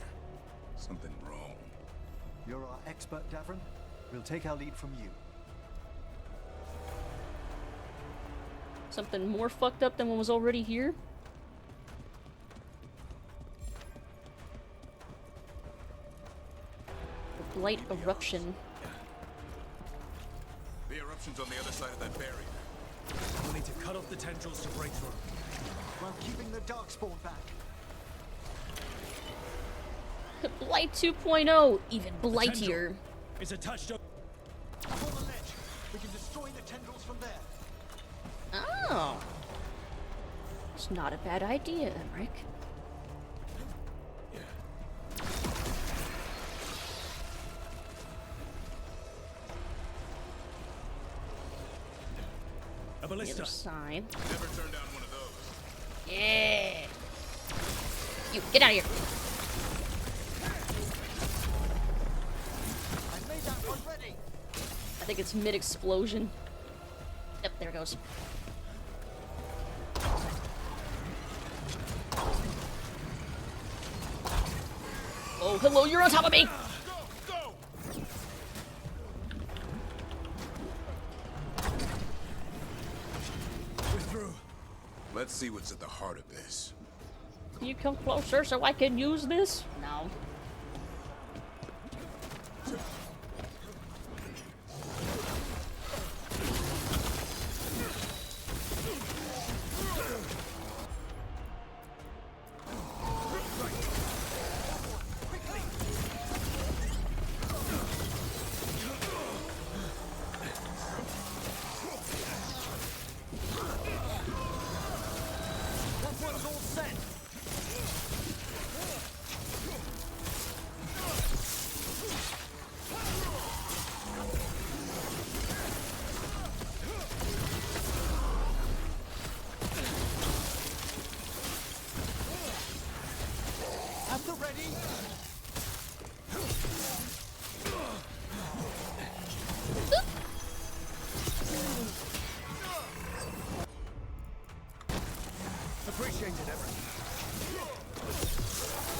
Something wrong. You're our expert, Davron. We'll take our lead from you. Something more fucked up than what was already here? The Blight Eruption. The eruption's on the other side of that barrier. We'll need to cut off the tendrils to break through. While keeping the darkspawn back. Blight 2.0, even blightier. It's attached up. On the ledge. We can destroy the tendrils from there. Oh. bad idea, Emmrich. A ballista. The other side. Never turned down one of those. Yeah. You get out of here. I made that one ready. I think it's mid-explosion. Yep, there it goes. Oh, hello, you're on top of me! We're through. Let's see what's at the heart of this. Can you come closer so I can use this? No.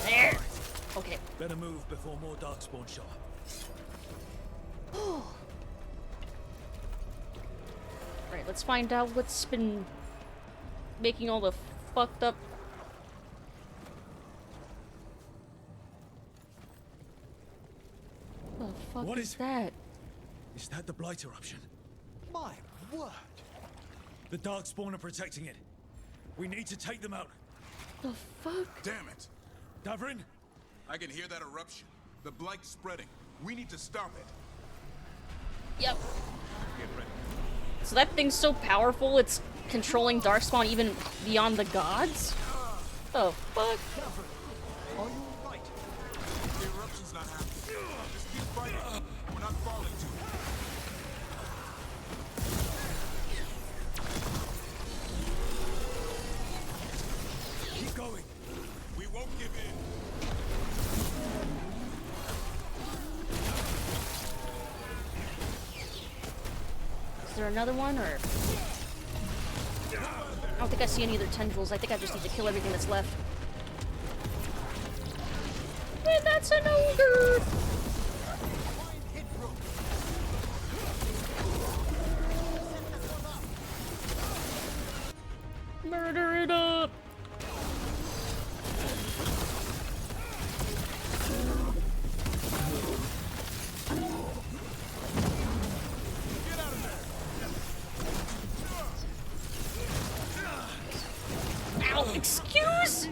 There. Okay. Better move before more darkspawn show up. Alright, let's find out what's been making all the fucked up. What the fuck is that? Is that the Blight eruption? My word. The darkspawn are protecting it. We need to take them out. The fuck? Damn it. Davrin? I can hear that eruption. The Blight's spreading. We need to stop it. Yep. So that thing's so powerful, it's controlling Darkspawn even beyond the gods? Oh, fuck. Are you right? The eruption's not happening. Just keep fighting. We're not falling to it. Keep going. We won't give in. Is there another one, or? I don't think I see any other tendrils. I think I just need to kill everything that's left. And that's an ogre! Murder it up! Ow, excuse?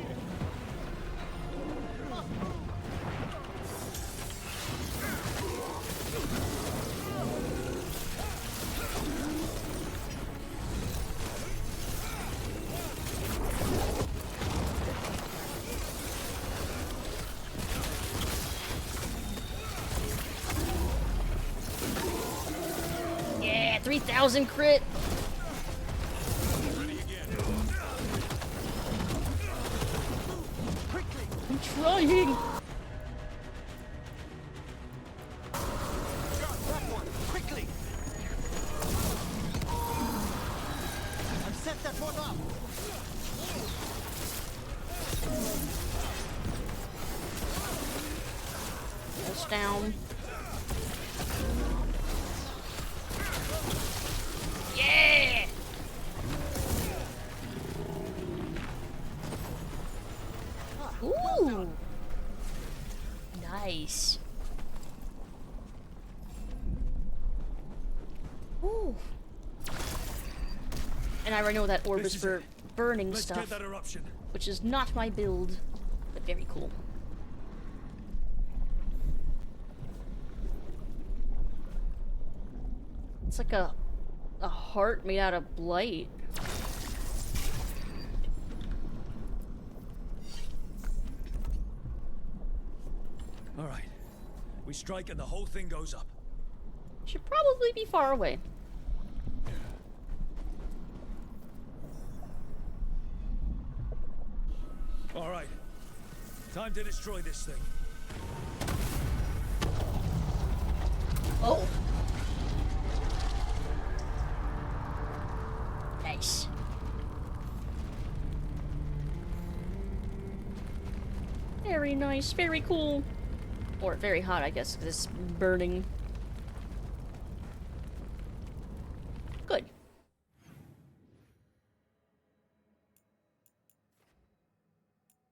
Yeah, 3,000 crit. I'm trying. Quickly. I've set that one up. That's down. Yeah! Ooh! Nice. Ooh. And I already know that orb is for burning Let's stuff, get that eruption. which is not my build, but very cool. It's like a heart made out of blight. All right. We strike and the whole thing goes up. Should probably be far away. All right. Time to destroy this thing. Oh. Nice. Very nice, very cool. Or very hot, I guess, because it's burning. Good.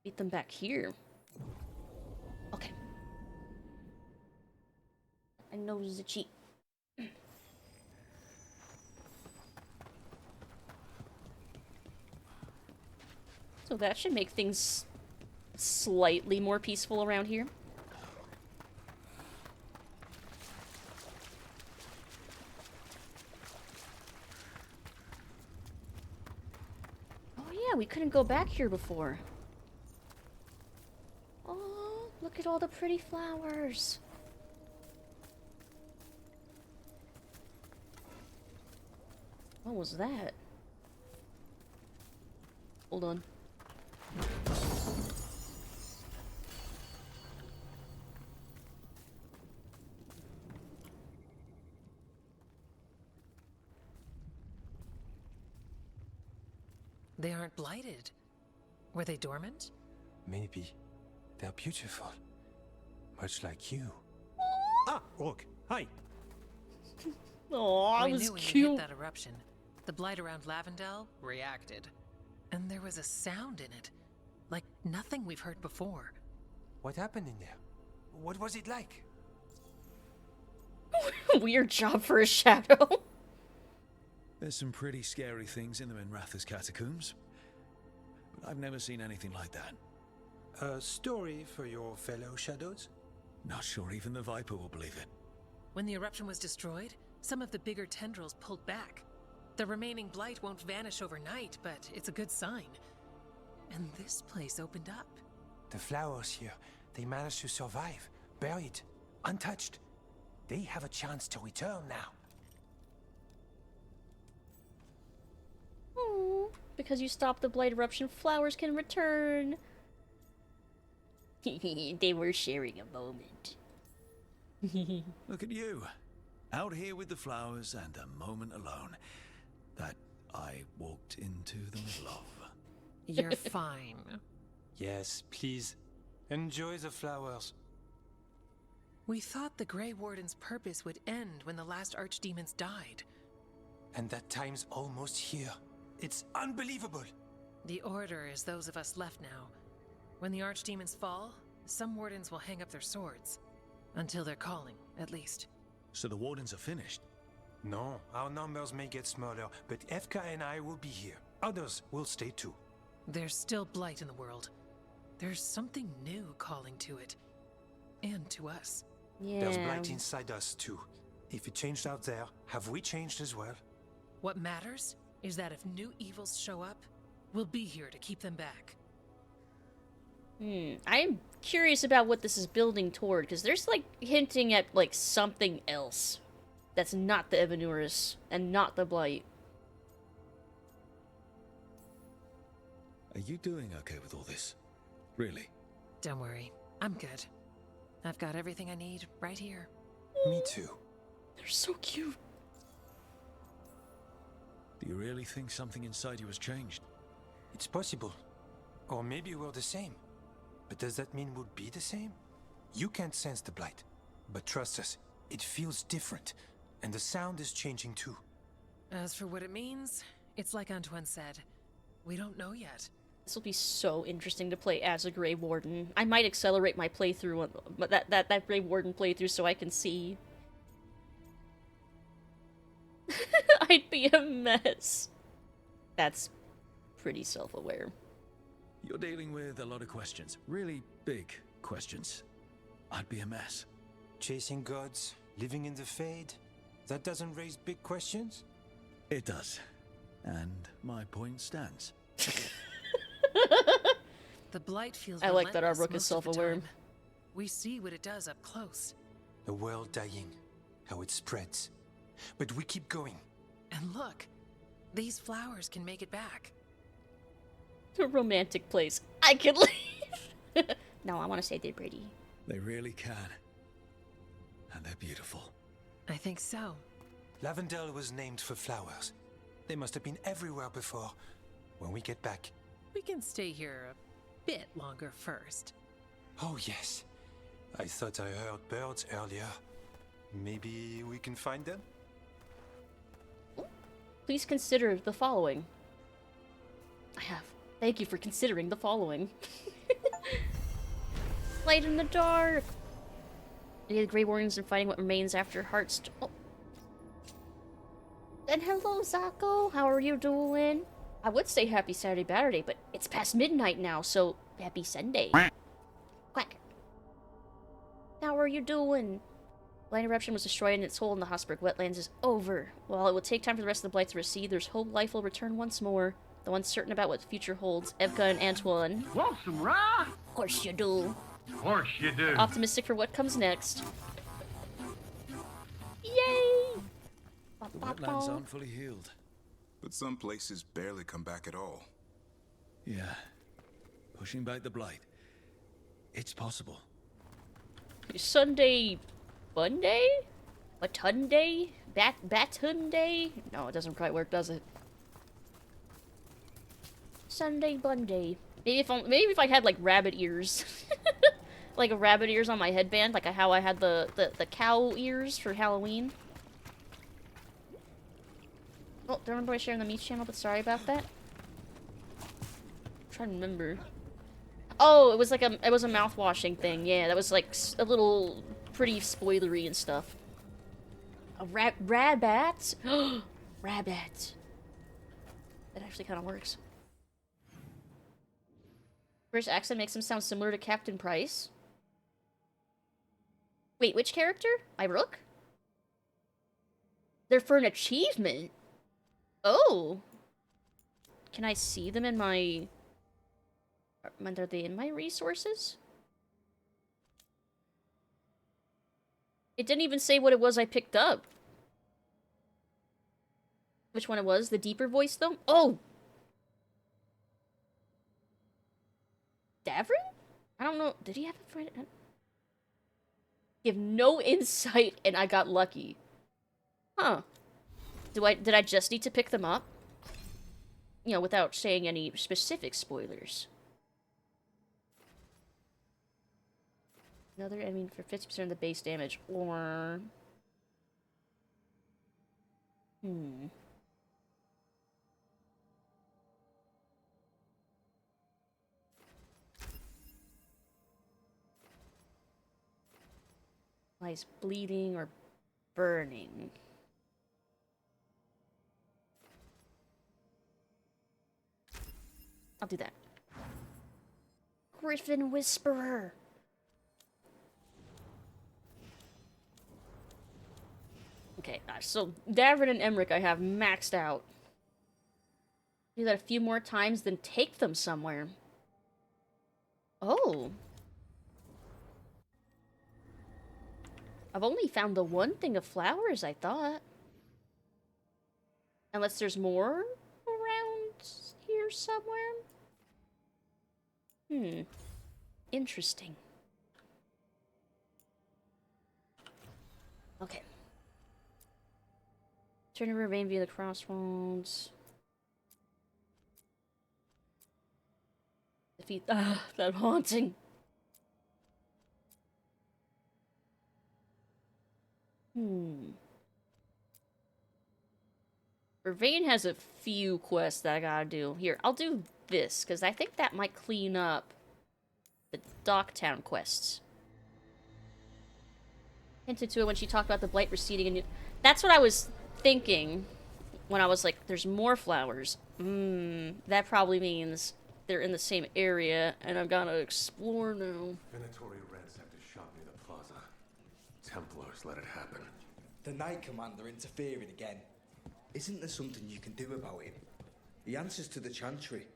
Beat them back here. Okay. I know this is a cheat. So that should make things slightly more peaceful around here. Oh yeah, we couldn't go back here before. Oh, look at all the pretty flowers. What was that? Hold on. They aren't blighted. Were they dormant? Maybe. They're beautiful. Much like you. Ah, Rook. Hi. Oh, that we was knew when cute. you hit that eruption, the blight around Lavendel reacted. And there was a sound in it. Like nothing we've heard before. What happened in there? What was it like? Weird job for a shadow. There's some pretty scary things in the Minratha's catacombs. But I've never seen anything like that. A story for your fellow shadows? Not sure even the Viper will believe it. When the eruption was destroyed, some of the bigger tendrils pulled back. The remaining blight won't vanish overnight, but it's a good sign. And this place opened up. The flowers here, they managed to survive, buried, untouched. They have a chance to return now. Oh, because you stopped the blight eruption, flowers can return. They were sharing a moment. Look at you. Out here with the flowers and a moment alone. That I walked into the middle of. You're fine. Yes, please. Enjoy the flowers. We thought the Grey Warden's purpose would end when the last archdemons died. And that time's almost here. It's unbelievable. The Order is those of us left now. When the archdemons fall, some wardens will hang up their swords. Until they're calling, at least. So the Wardens are finished? No, our numbers may get smaller, but FK and I will be here. Others will stay too. There's still blight in the world. There's something new calling to it. And to us. Yeah. There's blight inside us too. If it changed out there, have we changed as well? What matters is that if new evils show up, we'll be here to keep them back. I am curious about what this is building toward, because there's like hinting at like something else that's not the Evanuris and not the Blight. Are you doing okay with all this? Really? Don't worry, I'm good. I've got everything I need right here. Me too. They're so cute. Do you really think something inside you has changed? It's possible. Or maybe we're the same. But does that mean we'll be the same? You can't sense the blight. But trust us, it feels different. And the sound is changing too. As for what it means, it's like Antoine said. We don't know yet. This will be so interesting to play as a Grey Warden. I might accelerate my playthrough, that Grey Warden playthrough, so I can see. I'd be a mess. That's pretty self-aware. You're dealing with a lot of questions. Really big questions. I'd be a mess. Chasing gods, living in the Fade, that doesn't raise big questions? It does. And my point stands. The blight feels I like that our relentless Rook is most of the self-aware. time. we see what it does up close. A world dying, how it spreads. But we keep going. And look, these flowers can make it back. A romantic place. I could leave. No, I want to say they're pretty. They really can. And they're beautiful. I think so. Lavendel was named for flowers. They must have been everywhere before. When we get back. We can stay here a bit longer first. Oh, yes. I thought I heard birds earlier. Maybe we can find them? Please consider the following. I have. Thank you for considering the following. Light in the dark. The Grey Warriors and fighting what remains after Hearts. Oh. And hello, Zako. How are you doing? I would say happy Saturday Batterday, but it's past midnight now, so happy Sunday. Quack. How are you doing? Blight eruption was destroyed and its hole in the Hosberg wetlands is over. While it will take time for the rest of the blight to recede, there's hope life will return once more. The one certain about what the future holds, Evka and Antoine. Want some rye? Of course you do. Of course you do. Optimistic for what comes next. Yay! The wetlands aren't fully healed. But some places barely come back at all. Yeah. Pushing back the blight. It's possible. Sunday... Bunday? Batunday? Batunday? No, it doesn't quite work, does it? Sunday Bunday. Maybe if I had like rabbit ears. Like a rabbit ears on my headband, like how I had the cow ears for Halloween. Oh, don't remember I shared on the Meat channel, but sorry about that. I'm trying to remember. Oh, it was like a mouth-washing thing. Yeah, that was like a little pretty spoilery and stuff. A rabbit? Rabbit. That actually kind of works. British accent makes him sound similar to Captain Price. Wait, which character? My rook? They're for an achievement? Oh. Can I see them in my... Are they in my resources? It didn't even say what it was I picked up. Which one it was? The deeper voice, though? Oh! Davrin? I don't know. Did he have a friend? You have no insight, and I got lucky. Huh. Did I just need to pick them up? You know, without saying any specific spoilers. Another enemy for 50% of the base damage, or... Lies bleeding or burning. I'll do that. Griffin Whisperer. Okay, so Davin and Emmrich I have maxed out. Do that a few more times, then take them somewhere. Oh. I've only found the one thing of flowers, I thought. Unless there's more around here somewhere. Interesting. Okay. Turn to remain via the crossroads. Defeat that haunting. Vervain has a few quests that I gotta do. Here, I'll do this, because I think that might clean up the Docktown quests. Hinted to it when she talked about the blight receding, and that's what I was thinking when I was like, there's more flowers. That probably means they're in the same area, and I've gotta explore now. Venatori ransacked a shop near the plaza. Templars let it happen. The Knight Commander interfering again. Isn't there something you can do about him? He answers to the Chantry.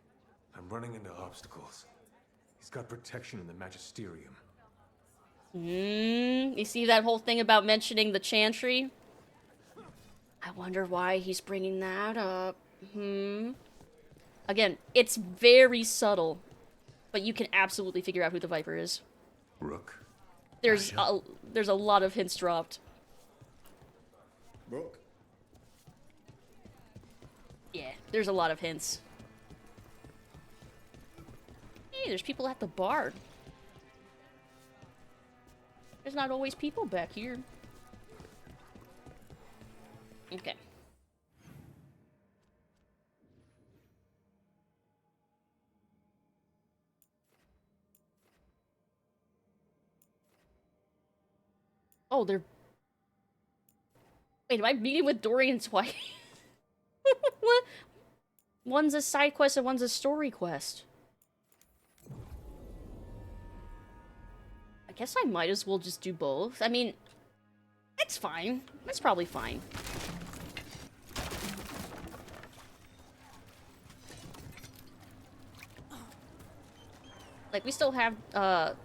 I'm running into obstacles. He's got protection in the Magisterium. You see that whole thing about mentioning the Chantry? I wonder why he's bringing that up. Again, it's very subtle, but you can absolutely figure out who the Viper is. Rook. There's a lot of hints dropped. Rook. Yeah, there's a lot of hints. Hey, there's people at the bar. There's not always people back here. Okay. Oh, they're... Wait, am I meeting with Dorian twice? What? One's a side quest and one's a story quest. I guess I might as well just do both. I mean, it's fine. That's probably fine. Like, we still have the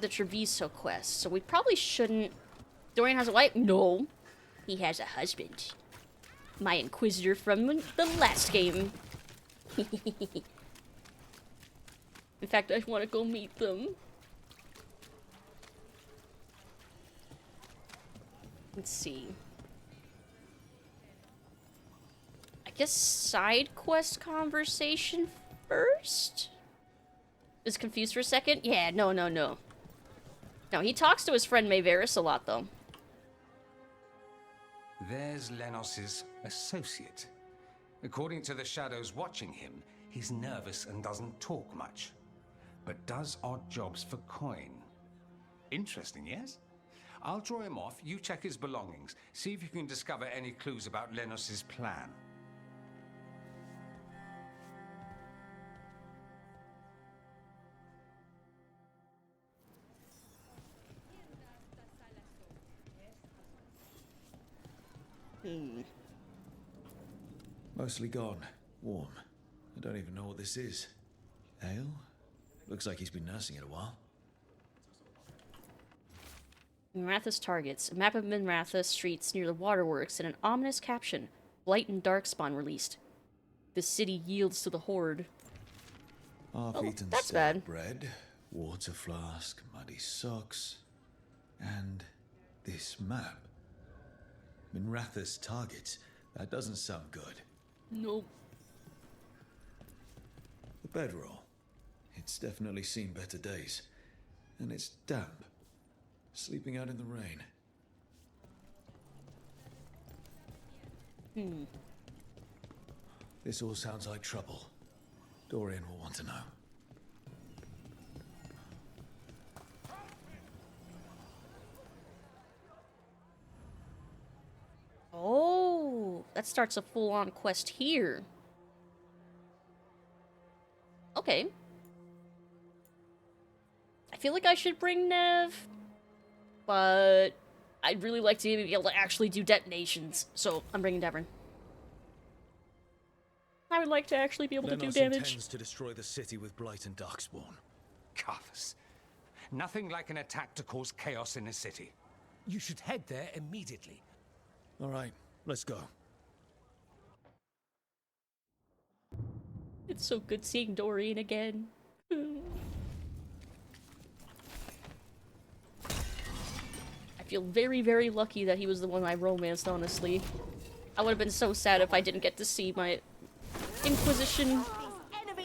Treviso quest, so we probably shouldn't... Dorian has a wife? No. He has a husband. My Inquisitor from the last game. In fact, I want to go meet them. Let's see. I guess side quest conversation first? Is confused for a second? Yeah, no. No, he talks to his friend Maeveris a lot, though. There's Lenos's associate. According to the shadows watching him, he's nervous and doesn't talk much, but does odd jobs for coin. Interesting, yes? I'll draw him off, you check his belongings, see if you can discover any clues about Lenos's plan. Mostly gone. Warm. I don't even know what this is. Ale? Looks like he's been nursing it a while. Minrathous targets. A map of Minrathous streets near the waterworks and an ominous caption. Blight and Darkspawn released. The city yields to the Horde. Half-eaten that's stale bad. bread, water flask, muddy socks, and this map. Minrathous targets. That doesn't sound good. Nope. The bedroll. It's definitely seen better days. And it's damp. Sleeping out in the rain. This all sounds like trouble. Dorian will want to know. Oh, that starts a full-on quest here. Okay. I feel like I should bring Nev, but I'd really like to be able to actually do detonations, so I'm bringing Devon. I would like to actually be able to do damage. Intends to destroy the city with Blight and Darkspawn. Carthus. Nothing like an attack to cause chaos in a city. You should head there immediately. All right, let's go. It's so good seeing Dorian again. I feel very, very lucky that he was the one I romanced, honestly. I would have been so sad if I didn't get to see my Inquisition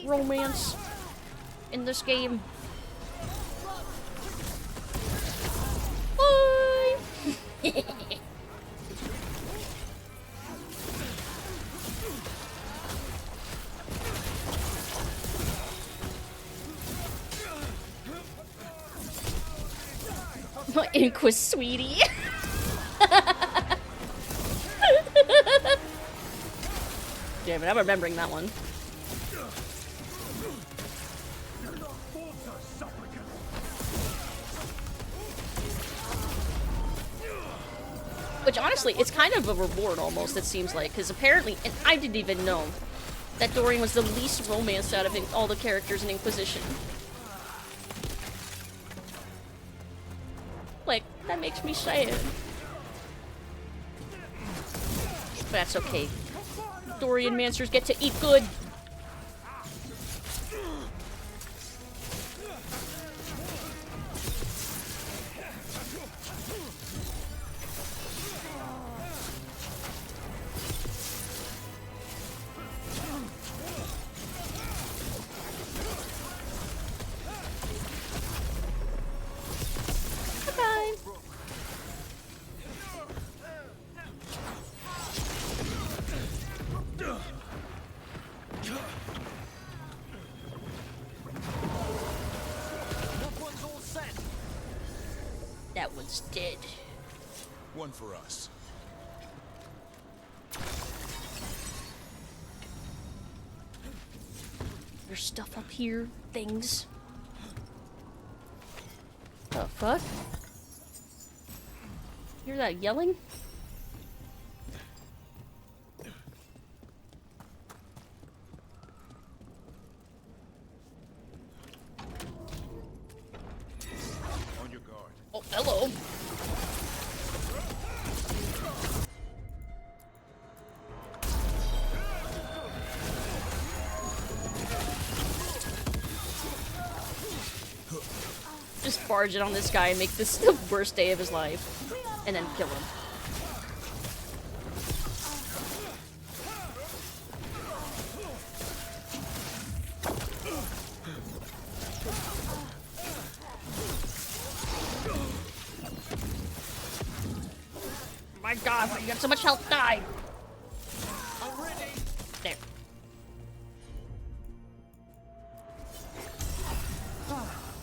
romance in this game. Bye! My Inquis sweetie. Damn it, I'm remembering that one. Which honestly, it's kind of a reward almost, it seems like, because apparently, and I didn't even know, that Dorian was the least romanced out of all the characters in Inquisition. That makes me sad. But that's okay. Dorian Mancers get to eat good. That one's dead. One for us. There's stuff up here. Things. The fuck? Hear that yelling? On your guard. Oh, hello. Just barge it on this guy and make this the worst day of his life. And then kill him. My god, you got so much health, die! I'm ready. There.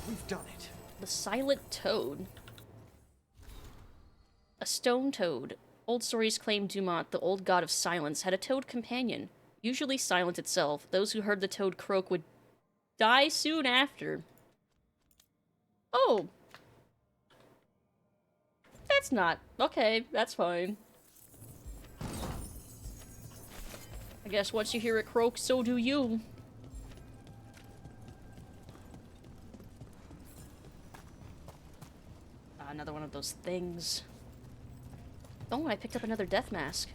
We've done it. The Silent Toad. A stone toad. Old stories claim Dumont, the old god of silence, had a toad companion, usually silent itself. Those who heard the toad croak would die soon after. Oh. That's not... Okay, that's fine. I guess once you hear it croak, so do you. Another one of those things. Oh, I picked up another death mask.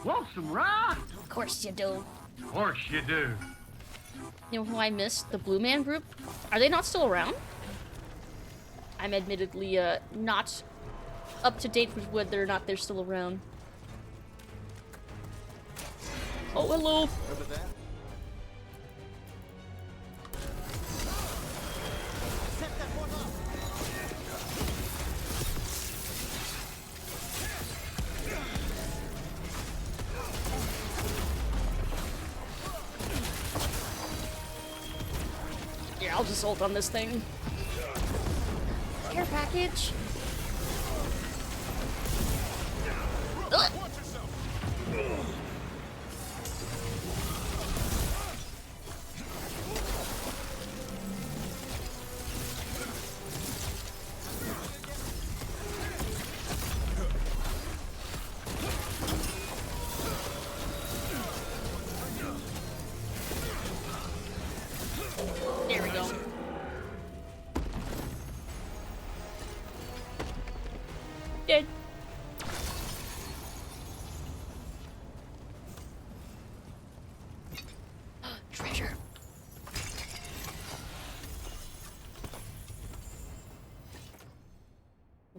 Want some rye? Of course you do. Of course you do. You know who I missed? The Blue Man Group? Are they not still around? I'm admittedly not up to date with whether or not they're still around. Oh, hello. Over there. Set that one up. Yeah, I'll just ult on this thing. Care package. Ugh. There we go. Dead. Treasure.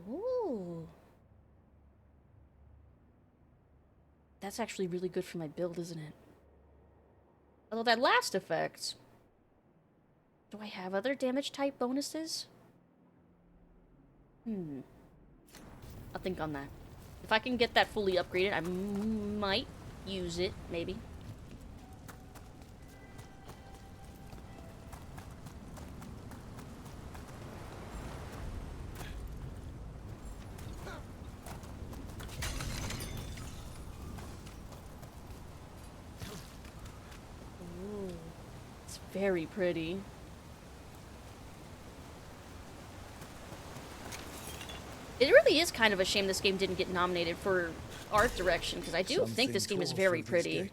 Ooh. That's actually really good for my build, isn't it? Although that last effect... Do I have other damage type bonuses? I'll think on that. If I can get that fully upgraded, I might use it, maybe. Ooh, it's very pretty. It really is kind of a shame this game didn't get nominated for art direction, because I do think this game is very pretty.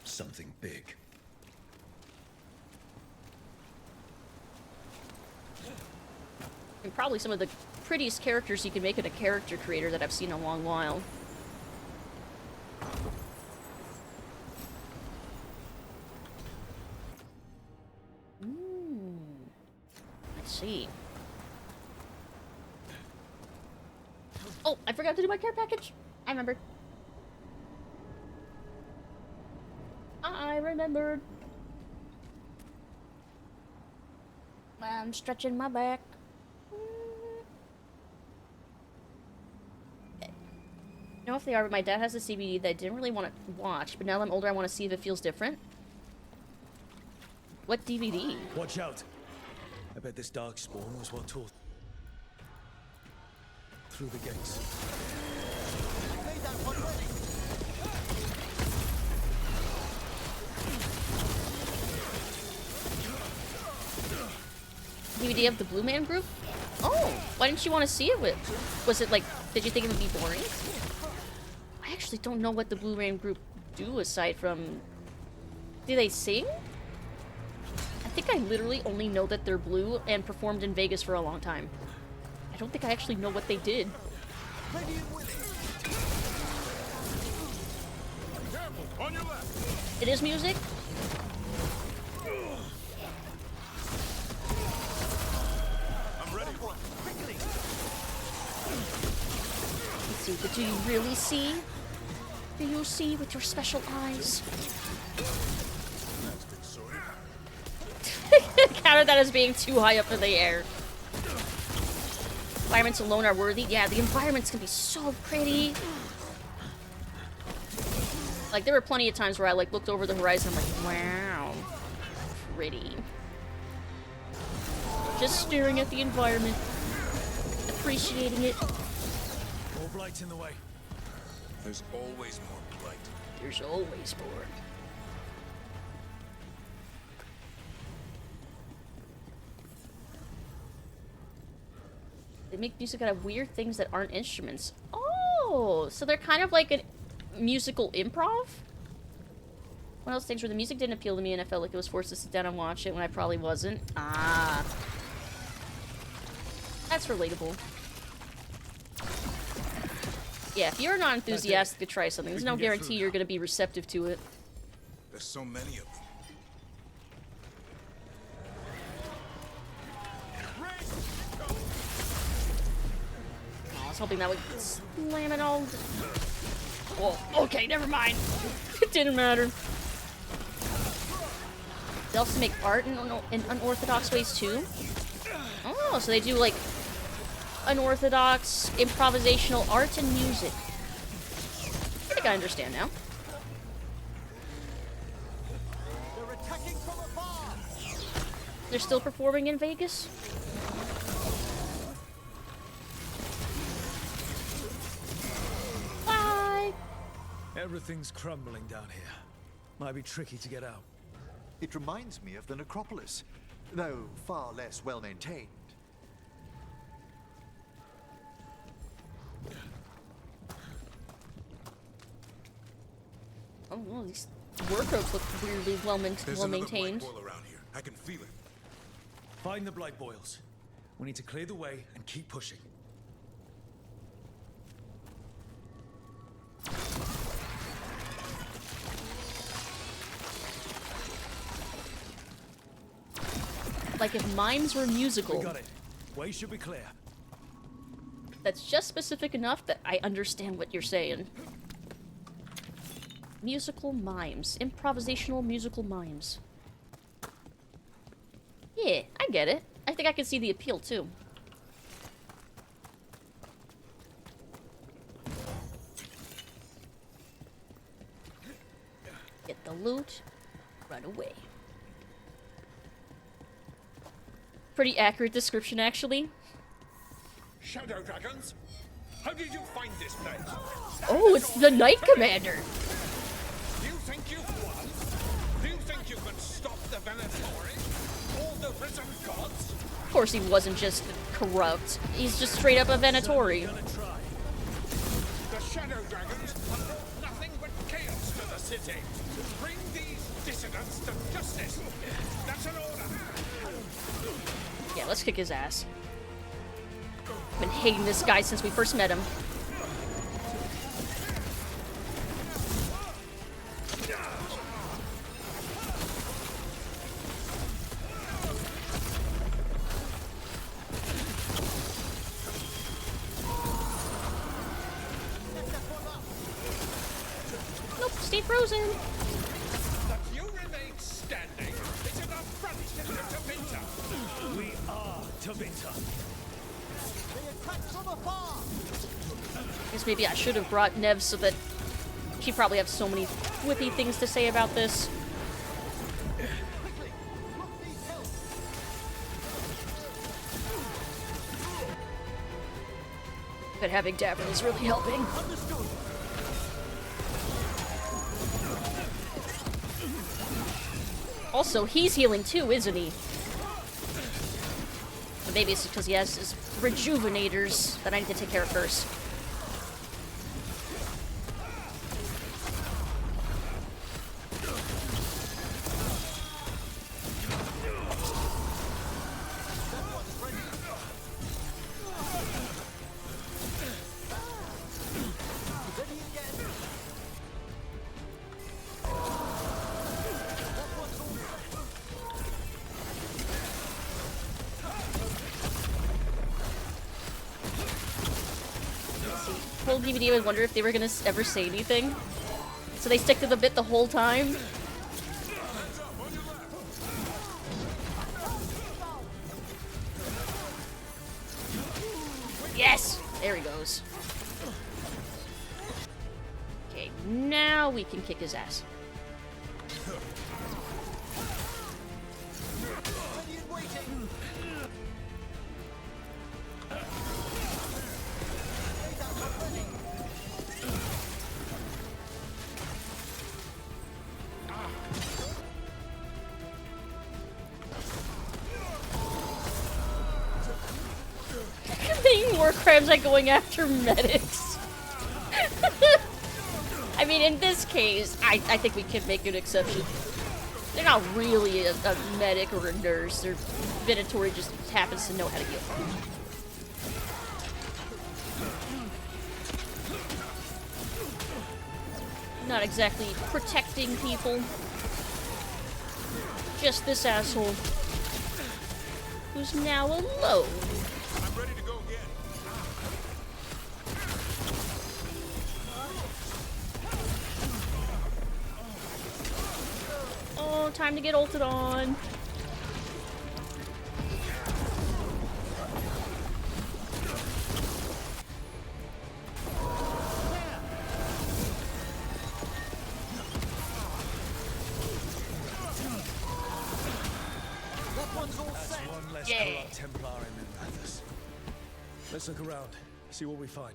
Something big. And probably some of the prettiest characters you can make in a character creator that I've seen in a long while. Let's see. Oh, I forgot to do my care package. I remembered. I remembered. I'm stretching my back. I don't know if they are, but my dad has a CBD that I didn't really want to watch, but now that I'm older, I want to see if it feels different. What DVD? Watch out. I bet this dark spawn was what tore through the gates. DVD of the Blue Man Group? Oh, why didn't you want to see it with? Was it like, did you think it would be boring? I actually don't know what the Blue Man Group do aside from... Do they sing? I think I literally only know that they're blue and performed in Vegas for a long time. I don't think I actually know what they did. On your left. It is music? I'm ready. Let's see, but do you really see? Do you see with your special eyes? Counted that as being too high up in the air. Environments alone are worthy. Yeah, the environments can be so pretty. Like, there were plenty of times where I, like, looked over the horizon and I'm like, wow. Pretty. Just staring at the environment. Appreciating it. More blight in the way. There's always more blight. There's always more. They make music out of weird things that aren't instruments. Oh, so they're kind of like a musical improv? One of those things where the music didn't appeal to me and I felt like I was forced to sit down and watch it when I probably wasn't. Ah. That's relatable. Yeah, if you're not enthusiastic to try something, there's no guarantee you're going to be receptive to it. There's so many of them. I was hoping that would slam it all. Whoa, okay, never mind. It didn't matter. They also make art in unorthodox ways too. Oh, so they do like unorthodox improvisational art and music. I think I understand now. They're still performing in Vegas? Bye! Everything's crumbling down here. Might be tricky to get out. It reminds me of the necropolis, though far less well maintained. Oh, well, these wardrobes look weirdly well maintained. There's another around here. I can feel it. Find the blight boils. We need to clear the way and keep pushing. Like if mimes were musical. We got it. Way should be clear. That's just specific enough that I understand what you're saying. Musical mimes. Improvisational musical mimes. Yeah, I get it. I think I can see the appeal, too. Get the loot. Run away. Pretty accurate description, actually. Shadow dragons? How did you find this place? Oh, it's the Knight Commander. Do you think you've won? Do you think you can stop the Venatori? All the risen gods? Of course he wasn't just corrupt. He's just straight up a Venatori. The Shadow Dragons have brought nothing but chaos to the city. Bring these dissidents to justice. That's an order. Yeah, let's kick his ass. Been hating this guy since we first met him. Nope, stay frozen. But you remain standing. It's an affront to Tevinter. We are Tevinter. Guess maybe I should have brought Nev so that she'd probably have so many whippy things to say about this. But having Davin is really helping. Also, he's healing too, isn't he? But maybe it's because he has his rejuvenators that I need to take care of first. Whole DVD, I would wonder if they were gonna ever say anything. So they stick to the bit the whole time. Yes! There he goes. Okay, now we can kick his ass. Committing war crimes like going after medics. I mean, in this case, I think we can make an exception. They're not really a medic or a nurse. Their Venatori just happens to know how to heal. Not exactly protecting people. Just this asshole. Who's now alone. I'm ready to go again. Oh, time to get ulted on. Yeah. Templar in Athos. Let's look around, see what we find.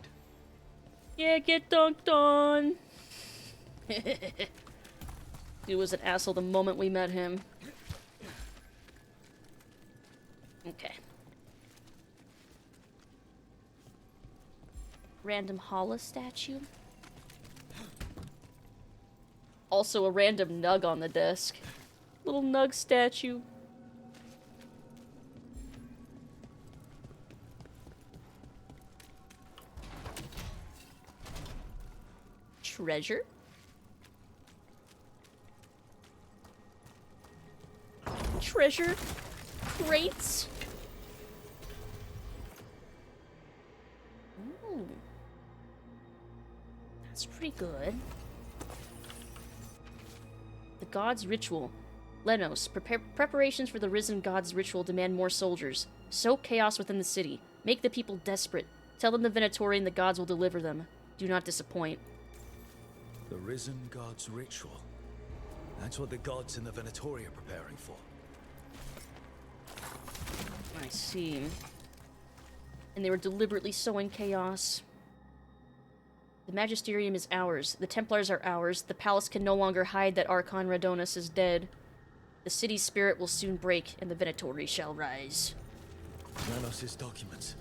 Yeah, get dunked on. He was an asshole the moment we met him. Okay. Random Hala statue. Also a random Nug on the desk. Little Nug statue. Treasure? Treasure crates? Ooh. That's pretty good. The God's Ritual. Lenos, preparations for the risen God's Ritual demand more soldiers. Sow chaos within the city. Make the people desperate. Tell them the Venatori and the gods will deliver them. Do not disappoint. The risen God's Ritual. That's what the gods in the Venatori are preparing for. I see. And they were deliberately sowing chaos. The Magisterium is ours. The Templars are ours. The palace can no longer hide that Archon Radonus is dead. The city's spirit will soon break, and the Venatori shall rise. Nanos' documents.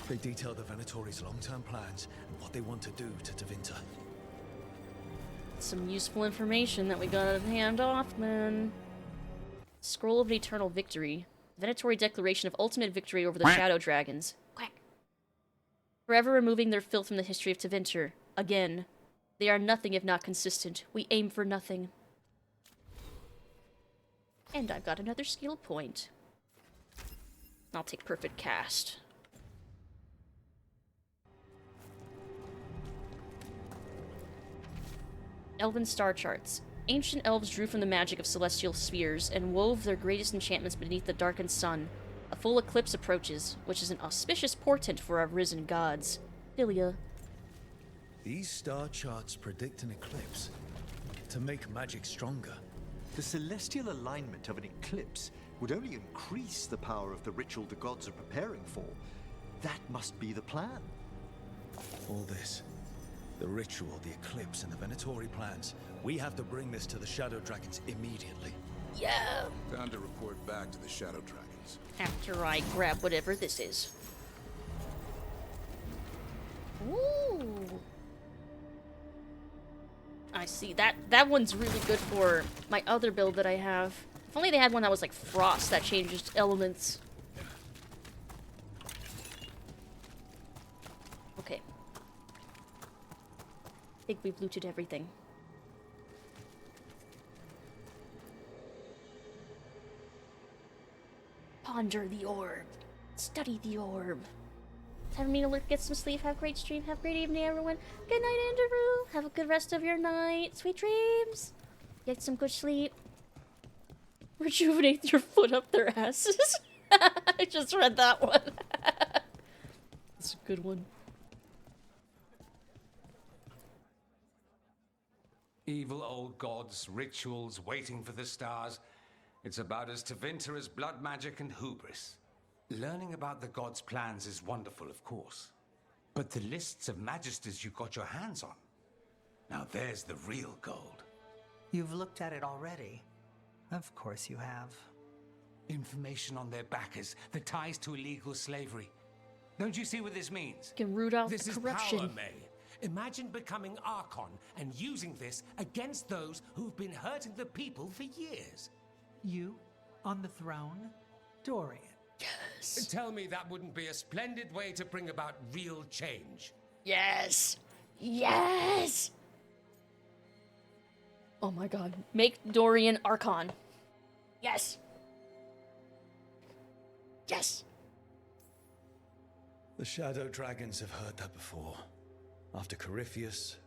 They detail the Venatori's long-term plans and what they want to do to Tevinter. Some useful information that we gotta hand off, man. Scroll of Eternal Victory. Venatori Declaration of Ultimate Victory over the Shadow Dragons. Quack. forever removing their filth from the history of Tevinter. Again, they are nothing if not consistent. We aim for nothing. And I've got another skill point. I'll take perfect cast. Elven star charts. Ancient elves drew from the magic of celestial spheres and wove their greatest enchantments beneath the darkened sun. A full eclipse approaches, which is an auspicious portent for our risen gods. Philia. These star charts predict an eclipse to make magic stronger. The celestial alignment of an eclipse would only increase the power of the ritual the gods are preparing for. That must be the plan. All this, the ritual, the eclipse, and the Venatori plans, we have to bring this to the Shadow Dragons immediately. Yeah. Time to report back to the Shadow Dragons. After I grab whatever this is. Ooh. I see. That one's really good for my other build that I have. If only they had one that was like frost that changes elements. Okay. I think we've looted everything. Ponder the orb. Study the orb. Time for me to alert, get some sleep. Have a great stream. Have a great evening, everyone. Good night, Andrew. Have a good rest of your night. Sweet dreams. Get some good sleep. Rejuvenate your foot up their asses. I just read that one. That's a good one. Evil old gods, rituals, waiting for the stars. It's about as Tevinter as blood magic and hubris. Learning about the gods' plans is wonderful, of course. But the lists of magisters you got your hands on, now there's the real gold. You've looked at it already. Of course you have. Information on their backers, the ties to illegal slavery. Don't you see what this means? Can root out This the is corruption. power, May. Imagine becoming Archon and using this against those who've been hurting the people for years. You, on the throne, Dorian. Yes. Tell me that wouldn't be a splendid way to bring about real change. Yes. Yes. Oh my god. Make Dorian Archon. Yes. Yes. The Shadow Dragons have heard that before. After Corypheus,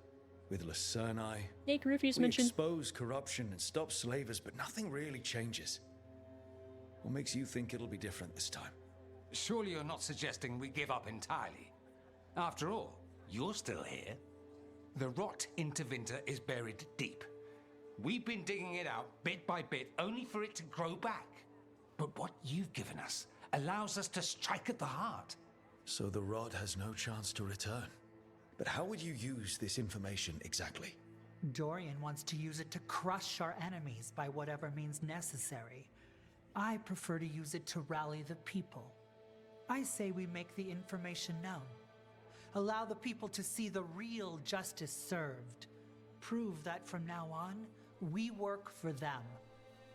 with Lucerni, Hey, Corypheus we mentioned. expose corruption and stop slavers, but nothing really changes. What makes you think it'll be different this time? Surely you're not suggesting we give up entirely. After all, you're still here. The rot in Tevinter is buried deep. We've been digging it out bit by bit, only for it to grow back. But what you've given us allows us to strike at the heart. So the rod has no chance to return. But how would you use this information exactly? Dorian wants to use it to crush our enemies by whatever means necessary. I prefer to use it to rally the people. I say we make the information known. Allow the people to see the real justice served. Prove that from now on, we work for them.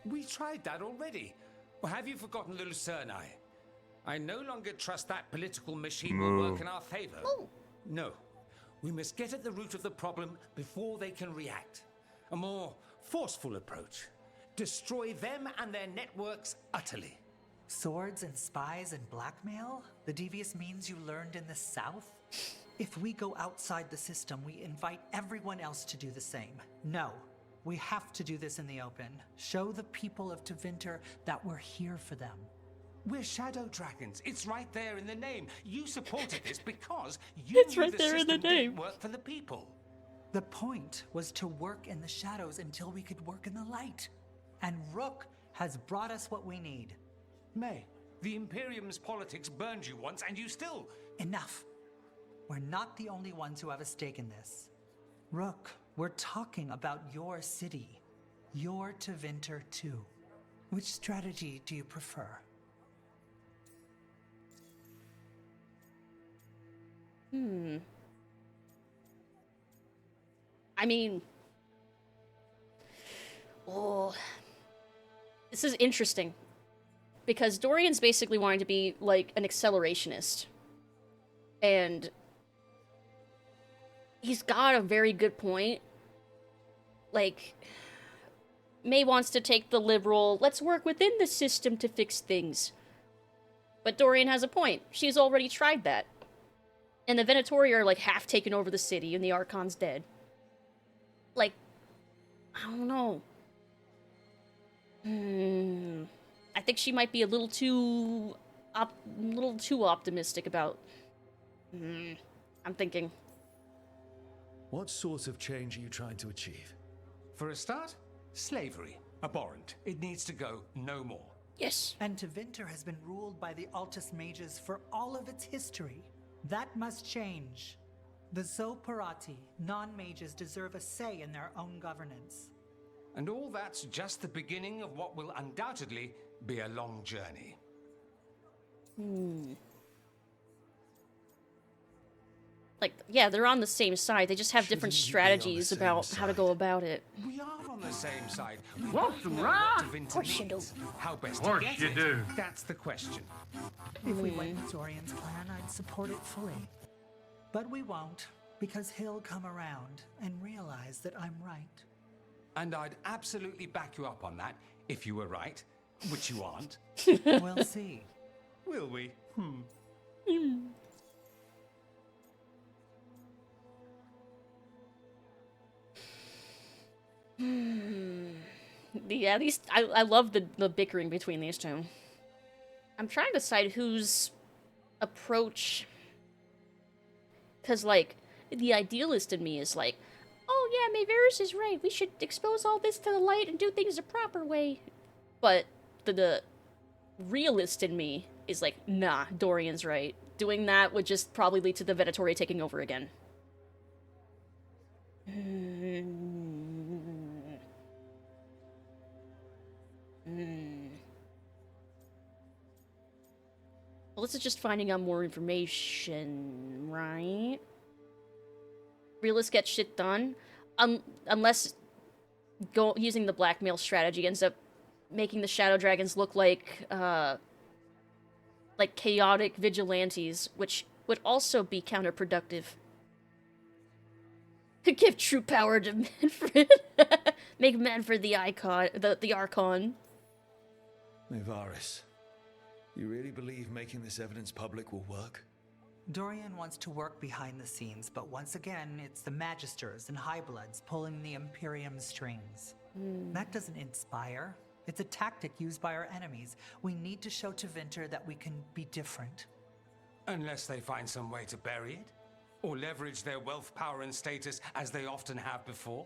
We tried that already. Or have you forgotten the Lucerni? I no longer trust that political machine will work in our favor. No. We must get at the root of the problem before they can react. A more forceful approach. Destroy them and their networks utterly. Swords and spies and blackmail? The devious means you learned in the South? If we go outside the system, we invite everyone else to do the same. No, we have to do this in the open. Show the people of Tevinter that we're here for them. We're Shadow Dragons. It's right there in the name. You supported this because you It's knew right the there in the system name. didn't work for the people. The point was to work in the shadows until we could work in the light. And Rook has brought us what we need. May, the Imperium's politics burned you once and you still... Enough. We're not the only ones who have a stake in this. Rook, we're talking about your city. Your Tevinter too. Which strategy do you prefer? I mean... Oh... This is interesting. Because Dorian's basically wanting to be, like, an accelerationist. And he's got a very good point. Like, May wants to take the liberal, let's work within the system to fix things. But Dorian has a point. She's already tried that. And the Venatori are, like, half taken over the city, and the Archon's dead. Like, I don't know. I think she might be a little too optimistic about. I'm thinking. What sort of change are you trying to achieve? For a start, slavery. Abhorrent. It needs to go no more. Yes. And Tevinter has been ruled by the Altus Mages for all of its history. That must change. The Zoparati, non-mages, deserve a say in their own governance. And all that's just the beginning of what will undoubtedly be a long journey. Like, yeah, they're on the same side. They just have different strategies about how to go about it. We are on the same side. What's wrong? Of course you do. How best Of course to get you it? do. That's the question. If we went with Dorian's plan, I'd support it fully. But we won't, because he'll come around and realize that I'm right. And I'd absolutely back you up on that if you were right, which you aren't. We'll see. Will we? Yeah, I love the bickering between these two. I'm trying to decide whose approach, because like the idealist in me is like, oh yeah, Mayveris is right. We should expose all this to the light and do things the proper way. But the realist in me is like, nah, Dorian's right. Doing that would just probably lead to the Venatori taking over again. Well, this is just finding out more information, right? Realist gets shit done, unless using the blackmail strategy ends up making the Shadow Dragons look like chaotic vigilantes, which would also be counterproductive. Give true power to Manfred. Make Manfred the icon, the Archon. Mayveris, you really believe making this evidence public will work? Dorian wants to work behind the scenes, but once again, it's the Magisters and Highbloods pulling the Imperium strings. That doesn't inspire. It's a tactic used by our enemies. We need to show Tevinter that we can be different. Unless they find some way to bury it? Or leverage their wealth, power, and status as they often have before?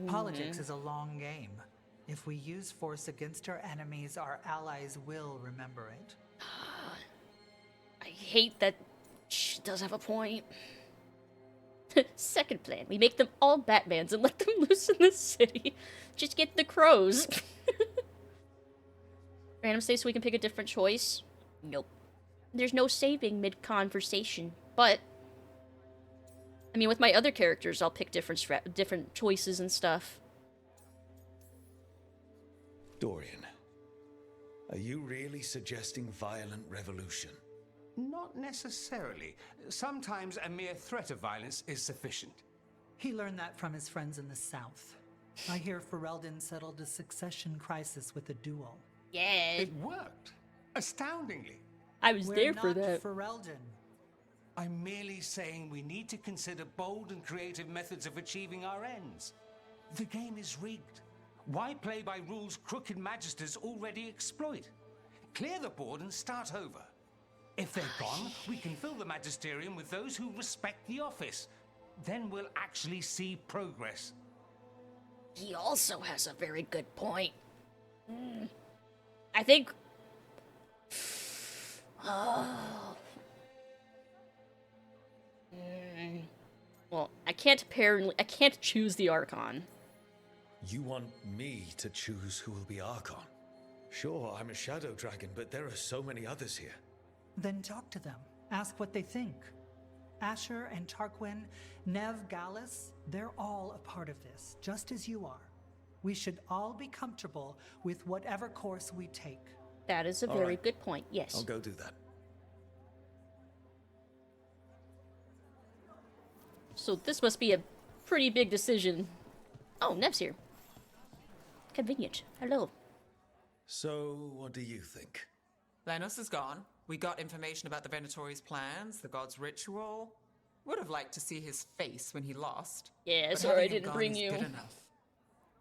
Politics is a long game. If we use force against our enemies, our allies will remember it. I hate that she does have a point. Second plan, we make them all Batmans and let them loose in the city. Just get the crows. Random save so we can pick a different choice? Nope. There's no saving mid-conversation, but I mean, with my other characters, I'll pick different choices and stuff. Dorian, are you really suggesting violent revolution? Not necessarily. Sometimes a mere threat of violence is sufficient. He learned that from his friends in the South. I hear Ferelden settled a succession crisis with a duel. Yeah. It worked. Astoundingly. I was there for that. Ferelden. I'm merely saying we need to consider bold and creative methods of achieving our ends. The game is rigged. Why play by rules crooked magisters already exploit? Clear the board and start over. If they're gone, we can fill the magisterium with those who respect the office. Then we'll actually see progress. He also has a very good point. I think... Well, I can't choose the Archon. You want me to choose who will be Archon? Sure, I'm a Shadow Dragon, but there are so many others here. Then talk to them. Ask what they think. Asher and Tarquin, Nev Gallus, they're all a part of this, just as you are. We should all be comfortable with whatever course we take. That is a very good point, yes. I'll go do that. So this must be a pretty big decision. Oh, Nev's here. Convenient. Hello. So, what do you think? Lenos is gone. We got information about the Venatori's plans, the god's ritual. Would have liked to see his face when he lost. Yeah, but sorry I having him didn't gone bring is you. good enough.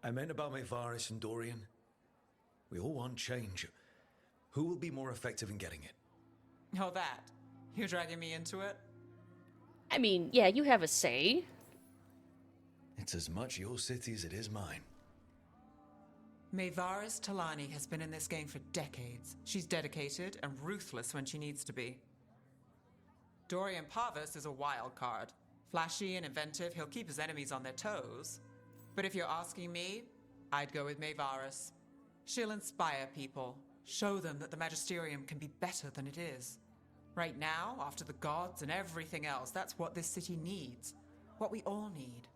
I meant about Maevaris and Dorian. We all want change. Who will be more effective in getting it? Oh, that. You're dragging me into it? I mean, yeah, you have a say. It's as much your city as it is mine. Maevaris Talani has been in this game for decades. She's dedicated and ruthless when she needs to be. Dorian Parvis is a wild card. Flashy and inventive, he'll keep his enemies on their toes. But if you're asking me, I'd go with Maevaris. She'll inspire people, show them that the Magisterium can be better than it is. Right now, after the gods and everything else, that's what this city needs. What we all need.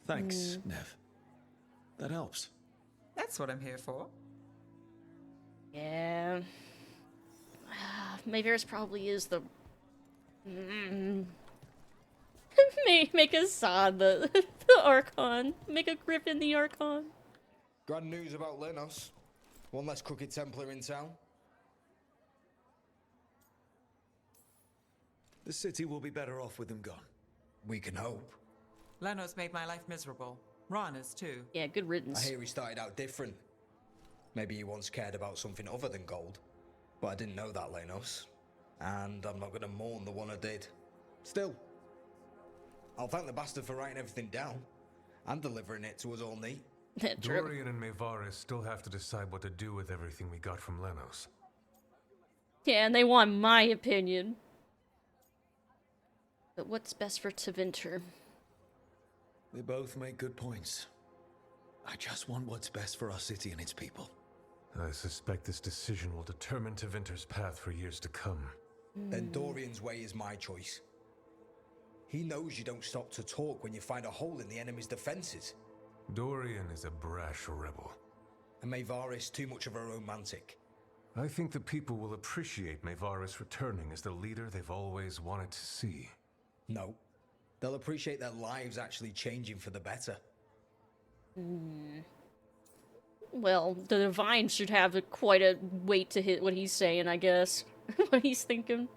Thanks, Nev. That helps. That's what I'm here for. Yeah. Maevaris probably is the... Make a Zod the Archon. Make a Griffin the Archon. Grand news about Lenos. One less crooked Templar in town. The city will be better off with them gone. We can hope. Lenos made my life miserable. Rana's too. Yeah, good riddance. I hear he started out different. Maybe he once cared about something other than gold. But I didn't know that, Lenos. And I'm not going to mourn the one I did. Still, I'll thank the bastard for writing everything down. And delivering it to us all neat. Dorian and Maevaris still have to decide what to do with everything we got from Lenos. Yeah, and they want my opinion. But what's best for Tevinter? They both make good points. I just want what's best for our city and its people. I suspect this decision will determine Tevinter's path for years to come. Then Dorian's way is my choice. He knows you don't stop to talk when you find a hole in the enemy's defenses. Dorian is a brash rebel. And Maevaris too much of a romantic. I think the people will appreciate Maevaris returning as the leader they've always wanted to see. No. They'll appreciate their lives actually changing for the better. Well, the Divine should have quite a weight to hit what he's saying, I guess. What he's thinking.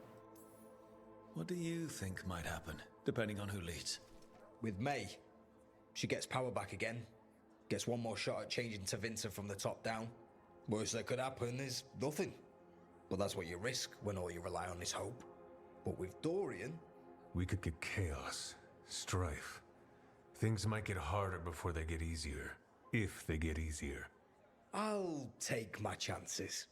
What do you think might happen, depending on who leads? With May, she gets power back again. Gets one more shot at changing Tevinter from the top down. Worst that could happen is nothing. But that's what you risk when all you rely on is hope. But with Dorian... We could get chaos, strife. Things might get harder before they get easier. If they get easier. I'll take my chances.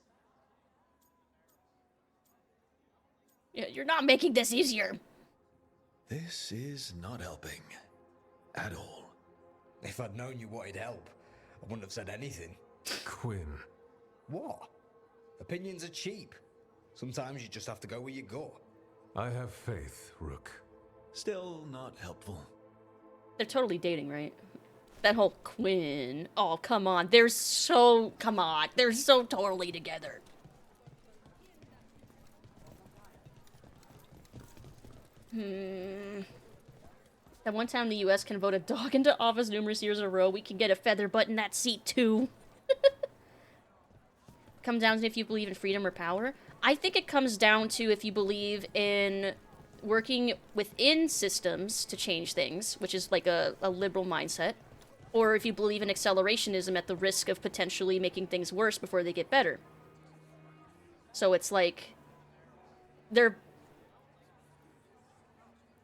Yeah, you're not making this easier. This is not helping. At all. If I'd known you wanted help, I wouldn't have said anything. Quinn. What? Opinions are cheap. Sometimes you just have to go where you go. I have faith, Rook. Still not helpful. They're totally dating, right? That whole Quinn. Oh, come on. They're so... Come on. They're so totally together. That one time the US can vote a dog into office numerous years in a row, we can get a feather butt in that seat too. Comes down to if you believe in freedom or power. I think it comes down to if you believe in working within systems to change things, which is like a liberal mindset, or if you believe in accelerationism at the risk of potentially making things worse before they get better. So it's like, they're...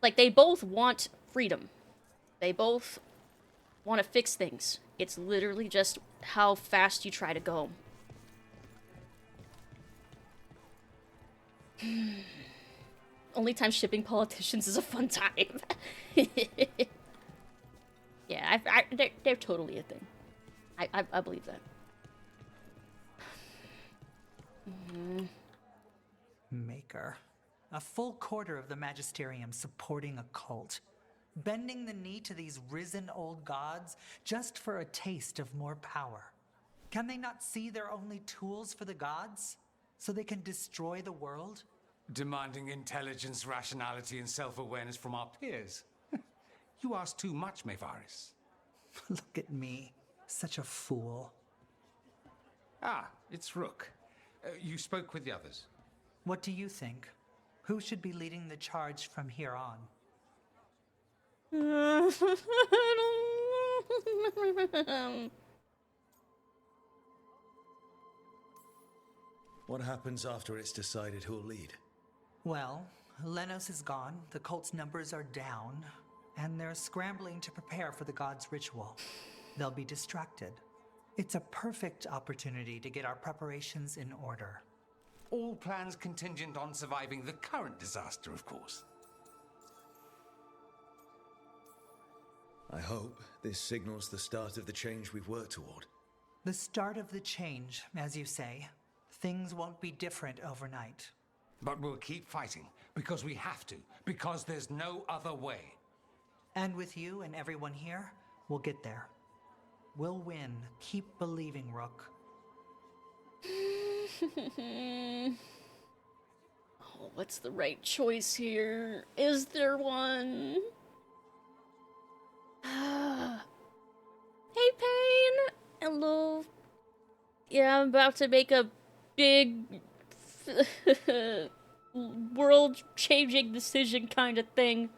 Like, they both want freedom. They both want to fix things. It's literally just how fast you try to go. Only time shipping politicians is a fun time. Yeah, they're totally a thing. I believe that. Maker. A full quarter of the Magisterium supporting a cult. Bending the knee to these risen old gods just for a taste of more power. Can they not see they're only tools for the gods? So they can destroy the world? Demanding intelligence, rationality, and self-awareness from our peers. You ask too much, Mevaris. Look at me. Such a fool. Ah, it's Rook. You spoke with the others. What do you think? Who should be leading the charge from here on? What happens after it's decided who'll lead? Well, Lenos is gone, the cult's numbers are down, and they're scrambling to prepare for the god's ritual. They'll be distracted. It's a perfect opportunity to get our preparations in order. All plans contingent on surviving the current disaster, of course. I hope this signals the start of the change we've worked toward. The start of the change, as you say. Things won't be different overnight. But we'll keep fighting, because we have to, because there's no other way. And with you and everyone here, we'll get there. We'll win. Keep believing, Rook. Oh, what's the right choice here? Is there one? Hey, Pain! Hello. Yeah, I'm about to make a big world-changing decision kind of thing.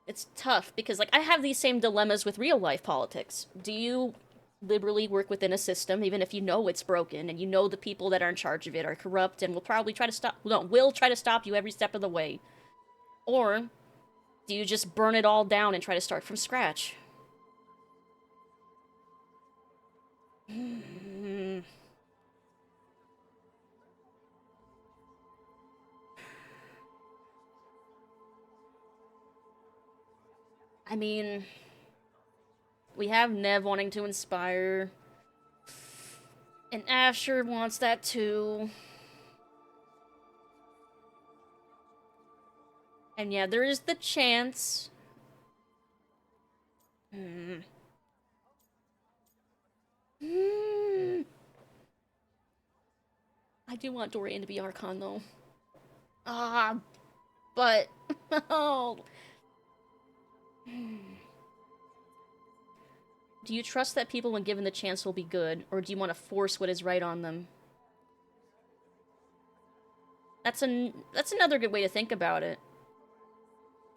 It's tough because, like, I have these same dilemmas with real-life politics. Do you liberally work within a system, even if you know it's broken, and you know the people that are in charge of it are corrupt and will probably try to stop... No, will try to stop you every step of the way. Or do you just burn it all down and try to start from scratch? I mean, we have Nev wanting to inspire, and Asher wants that too. And yeah, there is the chance. I do want Dorian to be Archon, though. But... oh. Do you trust that people, when given the chance, will be good, or do you want to force what is right on them? That's another good way to think about it.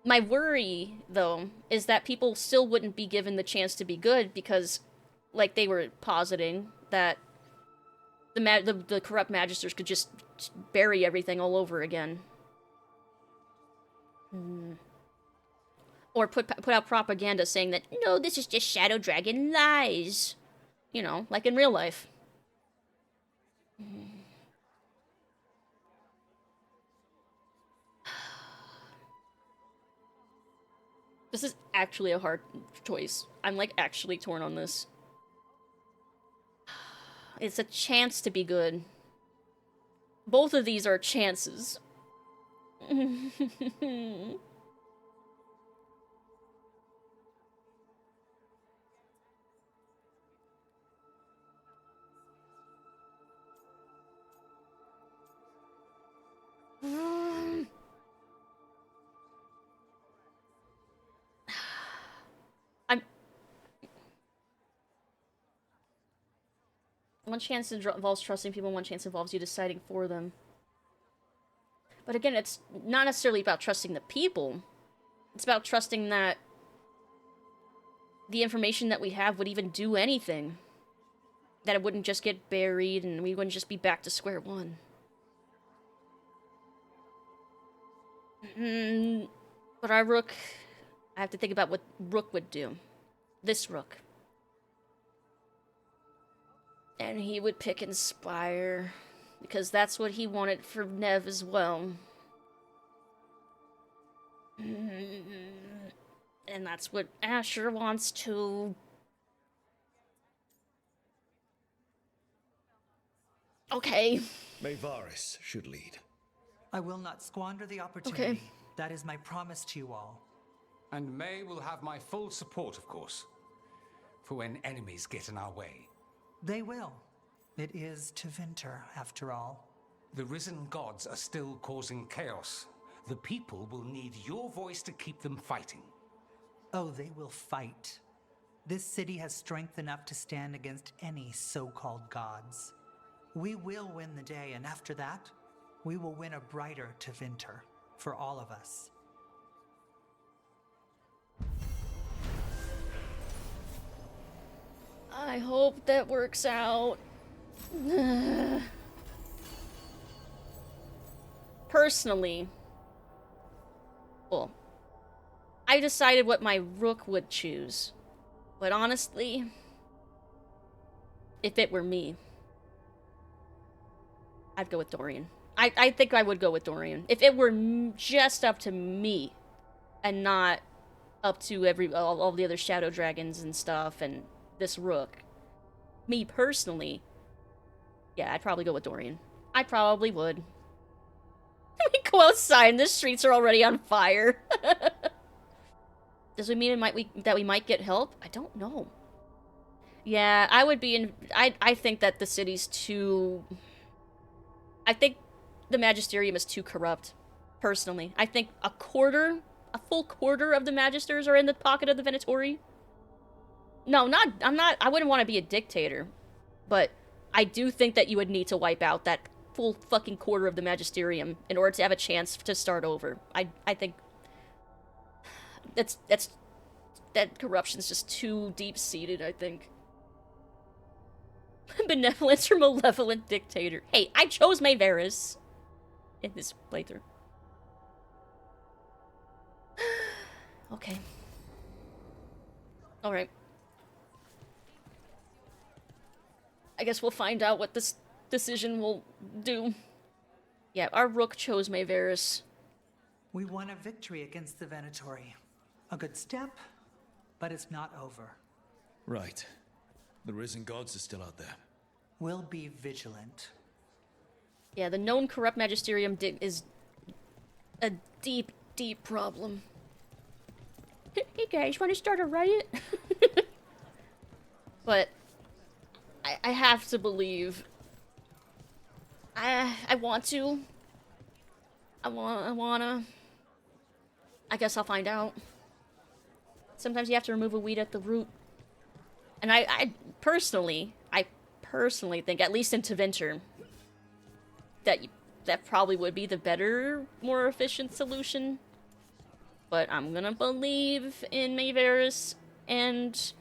My worry, though, is that people still wouldn't be given the chance to be good because, like they were positing, that the corrupt magisters could just bury everything all over again. Or put out propaganda saying that, no, this is just Shadow Dragon lies. You know, like in real life. This is actually a hard choice. I'm, like, actually torn on this. It's a chance to be good. Both of these are chances. One chance involves trusting people, one chance involves you deciding for them. But again, it's not necessarily about trusting the people. It's about trusting that the information that we have would even do anything. That it wouldn't just get buried and we wouldn't just be back to square one. But our Rook... I have to think about what Rook would do. This Rook. And he would pick Inspire, because that's what he wanted for Nev as well. And that's what Asher wants too. Okay. Mevaris should lead. I will not squander the opportunity. Okay. That is my promise to you all. And May will have my full support, of course, for when enemies get in our way. They will. It is to Winter, after all. The risen gods are still causing chaos. The people will need your voice to keep them fighting. Oh, they will fight. This city has strength enough to stand against any so-called gods. We will win the day, and after that, we will win a brighter Tevinter for all of us. I hope that works out. Personally, well, I decided what my rook would choose. But honestly, if it were me, I'd go with Dorian. I think I would go with Dorian. If it were just up to me, and not up to all the other shadow dragons and stuff, and this rook. Me personally, yeah, I'd probably go with Dorian. I probably would. We go outside and the streets are already on fire. Does it mean that we might get help? I don't know. Yeah, I would be in... I think that the city's too... I think the Magisterium is too corrupt, personally. I think a full quarter of the Magisters are in the pocket of the Venatori. No, I wouldn't want to be a dictator, but I do think that you would need to wipe out that full fucking quarter of the Magisterium in order to have a chance to start over. I think that corruption's just too deep-seated, I think. Benevolence or malevolent dictator. Hey, I chose Mayveris in this playthrough. Okay. Alright. I guess we'll find out what this decision will do. Yeah, our rook chose Mayveris. We won a victory against the Venatori. A good step, but it's not over. Right. The risen gods are still out there. We'll be vigilant. Yeah, the known corrupt Magisterium is a deep, deep problem. Hey guys, want to start a riot? But I have to believe. I want to. I wanna. I guess I'll find out. Sometimes you have to remove a weed at the root. And I personally think, at least in Tevinter, that probably would be the better, more efficient solution. But I'm gonna believe in Mayveris and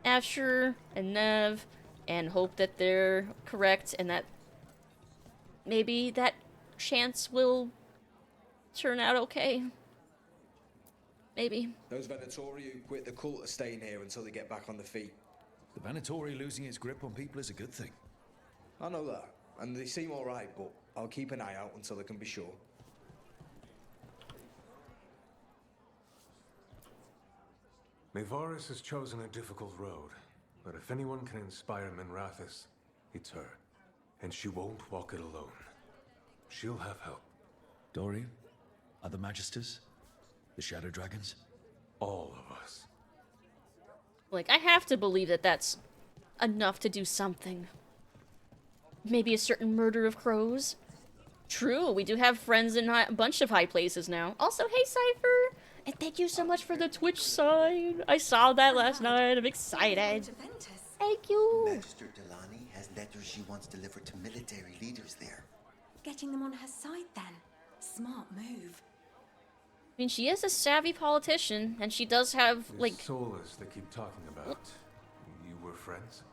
Asher and Nev and hope that they're correct and that maybe that chance will turn out okay. Maybe. Those Venatori who quit the cult are staying here until they get back on their feet. The Venatori losing its grip on people is a good thing. I know that, and they seem alright, but I'll keep an eye out until I can be sure. Mayveris has chosen a difficult road, but if anyone can inspire Minrathis, it's her. And she won't walk it alone. She'll have help. Dorian? Other Magisters? The Shadow Dragons? All of us. Like, I have to believe that that's enough to do something. Maybe a certain murder of crows? True, we do have friends in a bunch of high places now. Also, hey, Cypher! And thank you so much for the Twitch sign. I saw that last night. I'm excited. Thank you. Magister Delani has letters she wants delivered to military leaders there. Getting them on her side, then. Smart move. I mean, she is a savvy politician, and she does have, like... Solus they keep talking about. You were friends?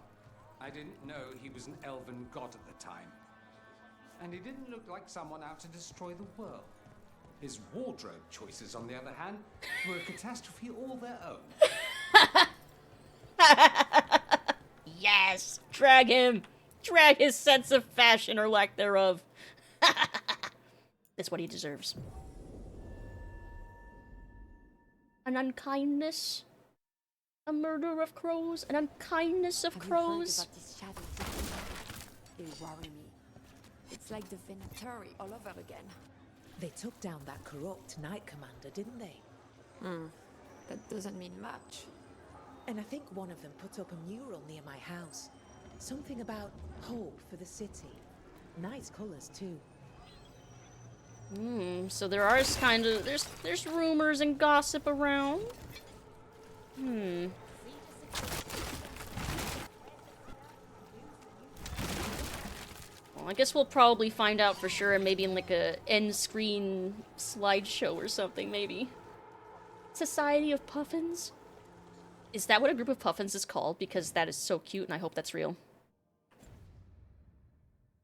I didn't know he was an elven god at the time. And he didn't look like someone out to destroy the world. His wardrobe choices, on the other hand, were a catastrophe all their own. Yes! Drag him! Drag his sense of fashion or lack thereof. That's what he deserves. An unkindness? A murder of crows? An unkindness of crows? They worry me. It's like the Venatori all over again. They took down that corrupt Knight Commander, didn't they? That doesn't mean much. And I think one of them put up a mural near my house. Something about hope for the city. Nice colours, too. So there are kind of there's rumors and gossip around. Well, I guess we'll probably find out for sure, and maybe in like a end screen slideshow or something, maybe. Society of Puffins? Is that what a group of puffins is called? Because that is so cute, and I hope that's real.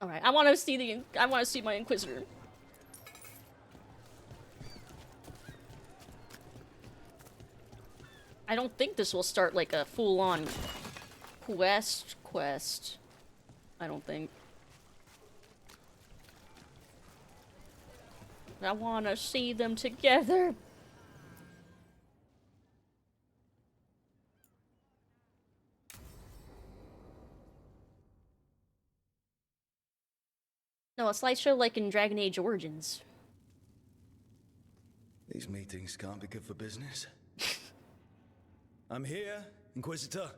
All right, I want to see my Inquisitor. I don't think this will start like a full-on quest. I don't think. I want to see them together. No, a slideshow like in Dragon Age Origins. These meetings can't be good for business. I'm here, Inquisitor.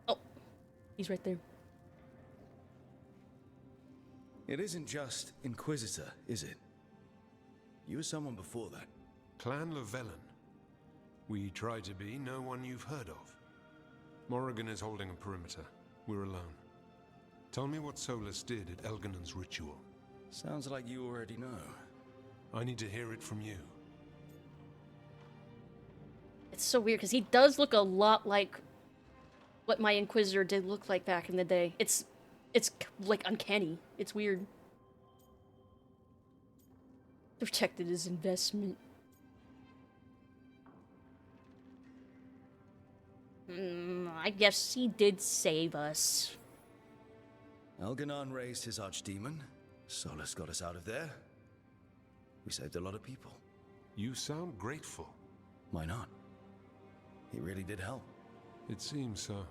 Oh, he's right there. It isn't just Inquisitor, is it? You were someone before that. Clan Llewellyn. We try to be no one you've heard of. Morrigan is holding a perimeter. We're alone. Tell me what Solus did at Elginan's ritual. Sounds like you already know. I need to hear it from you. It's so weird, because he does look a lot like what my Inquisitor did look like back in the day. It's like uncanny. It's weird. Protected his investment. I guess he did save us. Elginan raised his archdemon. Solus got us out of there. We saved a lot of people. You sound grateful. Why not? He really did help. It seems so.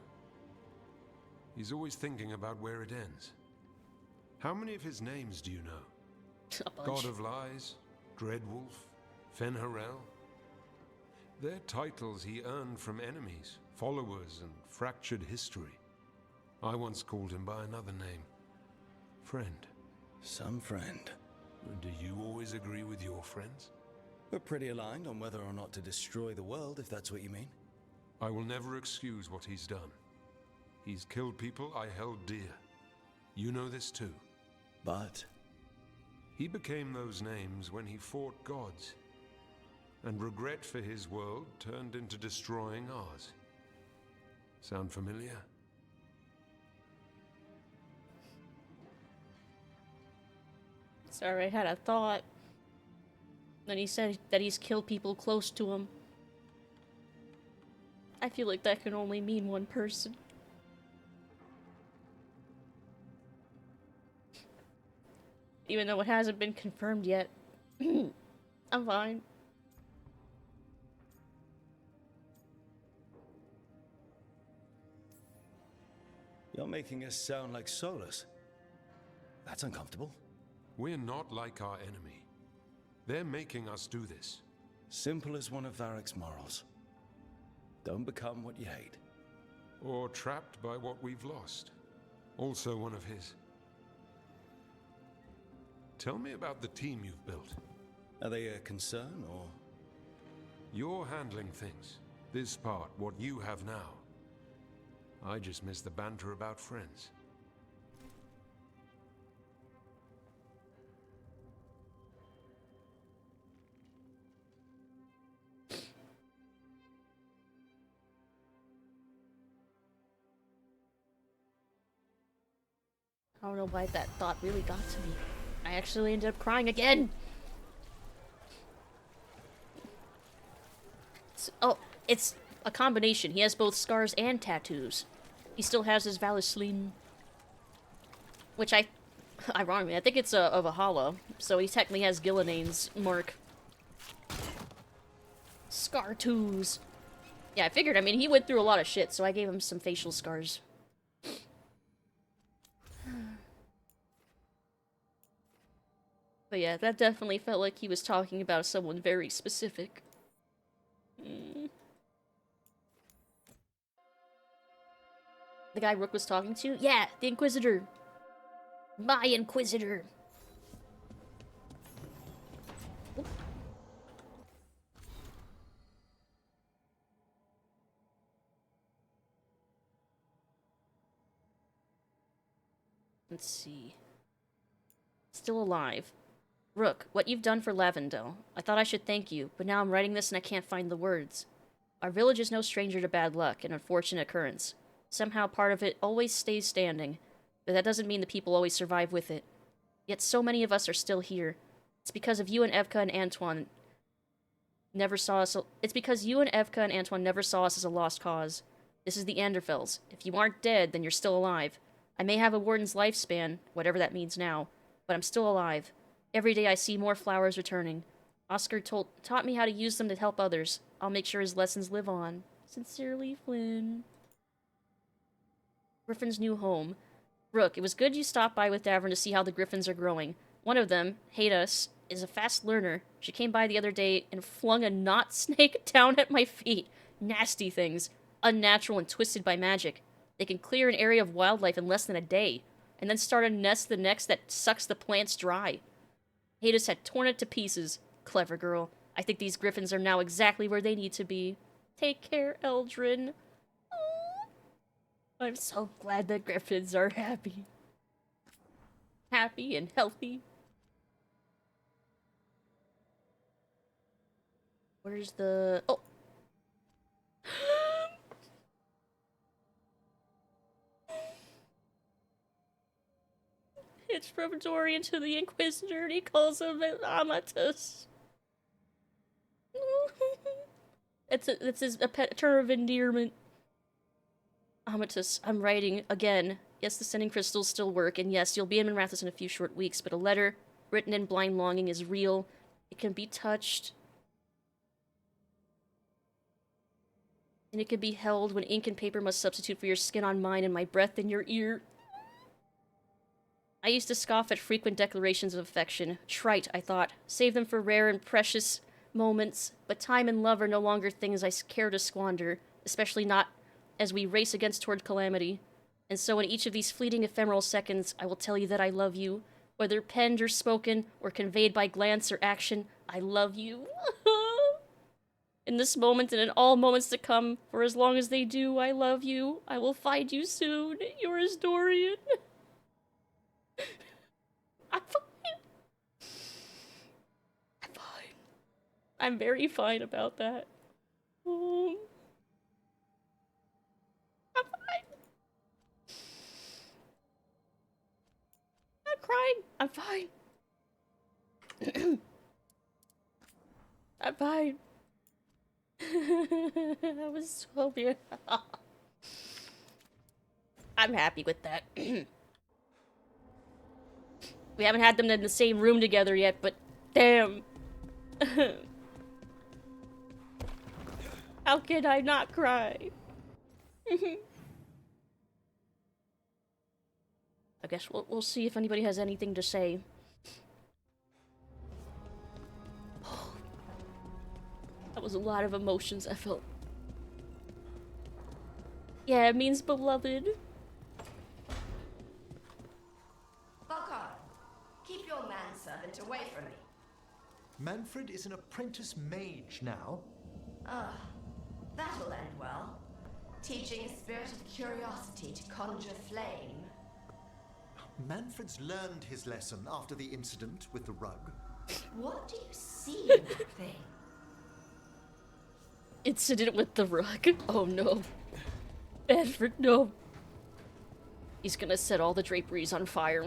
He's always thinking about where it ends. How many of his names do you know? A bunch. God of Lies, Dreadwolf, Fen'Harel. They're titles he earned from enemies, followers, and fractured history. I once called him by another name. Friend. Some friend. Do you always agree with your friends? We're pretty aligned on whether or not to destroy the world, if that's what you mean. I will never excuse what he's done. He's killed people I held dear. You know this too. But? He became those names when he fought gods. And regret for his world turned into destroying ours. Sound familiar? Sorry, I had a thought. Then he said that he's killed people close to him. I feel like that can only mean one person. Even though it hasn't been confirmed yet. I'm fine. You're making us sound like Solus. That's uncomfortable. We're not like our enemy. They're making us do this. Simple as one of Varric's morals. Don't become what you hate. Or trapped by what we've lost. Also one of his. Tell me about the team you've built. Are they a concern, or...? You're handling things. This part, what you have now. I just miss the banter about friends. I don't know why that thought really got to me. I actually ended up crying again! It's a combination. He has both scars and tattoos. He still has his Valisleen. Which ironically, I think it's a Valhalla. So he technically has Gillanane's mark. Scar-toos. Yeah, I figured, I mean, he went through a lot of shit, so I gave him some facial scars. But yeah, that definitely felt like he was talking about someone very specific. The guy Rook was talking to? Yeah, the Inquisitor. My Inquisitor. Let's see. Still alive. Rook, what you've done for Lavendel. I thought I should thank you, but now I'm writing this and I can't find the words. Our village is no stranger to bad luck, an unfortunate occurrence. Somehow part of it always stays standing, but that doesn't mean the people always survive with it. Yet so many of us are still here. It's because of you and Evka and Antoine never saw us. It's because you and Evka and Antoine never saw us as a lost cause. This is the Anderfels. If you aren't dead, then you're still alive. I may have a warden's lifespan, whatever that means now, but I'm still alive. Every day I see more flowers returning. Oscar taught me how to use them to help others. I'll make sure his lessons live on. Sincerely, Flynn. Griffin's new home. Rook, it was good you stopped by with Davern to see how the Griffins are growing. One of them, Hadas, is a fast learner. She came by the other day and flung a knot snake down at my feet. Nasty things. Unnatural and twisted by magic. They can clear an area of wildlife in less than a day, and then start a nest the next that sucks the plants dry. Hadas had torn it to pieces. Clever girl. I think these Griffins are now exactly where they need to be. Take care, Eldrin. Aww. I'm so glad the Griffins are happy. Happy and healthy. Where's the... Oh! It's from Dorian to the Inquisitor, and he calls him an Amatus. It's a term of endearment. Amatus, I'm writing again. Yes, the sending crystals still work, and yes, you'll be in Minrathous in a few short weeks, but a letter written in blind longing is real. It can be touched. And it can be held when ink and paper must substitute for your skin on mine and my breath in your ear. I used to scoff at frequent declarations of affection. Trite, I thought. Save them for rare and precious moments. But time and love are no longer things I care to squander, especially not as we race toward calamity. And so in each of these fleeting ephemeral seconds, I will tell you that I love you. Whether penned or spoken, or conveyed by glance or action, I love you. In this moment and in all moments to come, for as long as they do, I love you. I will find you soon. Yours, Dorian. I'm fine. I'm fine. I'm very fine about that. I'm fine. I'm not crying. I'm fine. I'm fine. That was so beautiful. I'm happy with that. We haven't had them in the same room together yet, but damn. How could I not cry? I guess we'll see if anybody has anything to say. That was a lot of emotions I felt. Yeah, it means beloved. Veilguard, keep your manservant away from me. Manfred is an apprentice mage now. Ah, that'll end well. Teaching a spirit of curiosity to conjure flame. Manfred's learned his lesson after the incident with the rug. What do you see in that thing? Incident with the rug? Oh no. Manfred, no. He's gonna set all the draperies on fire.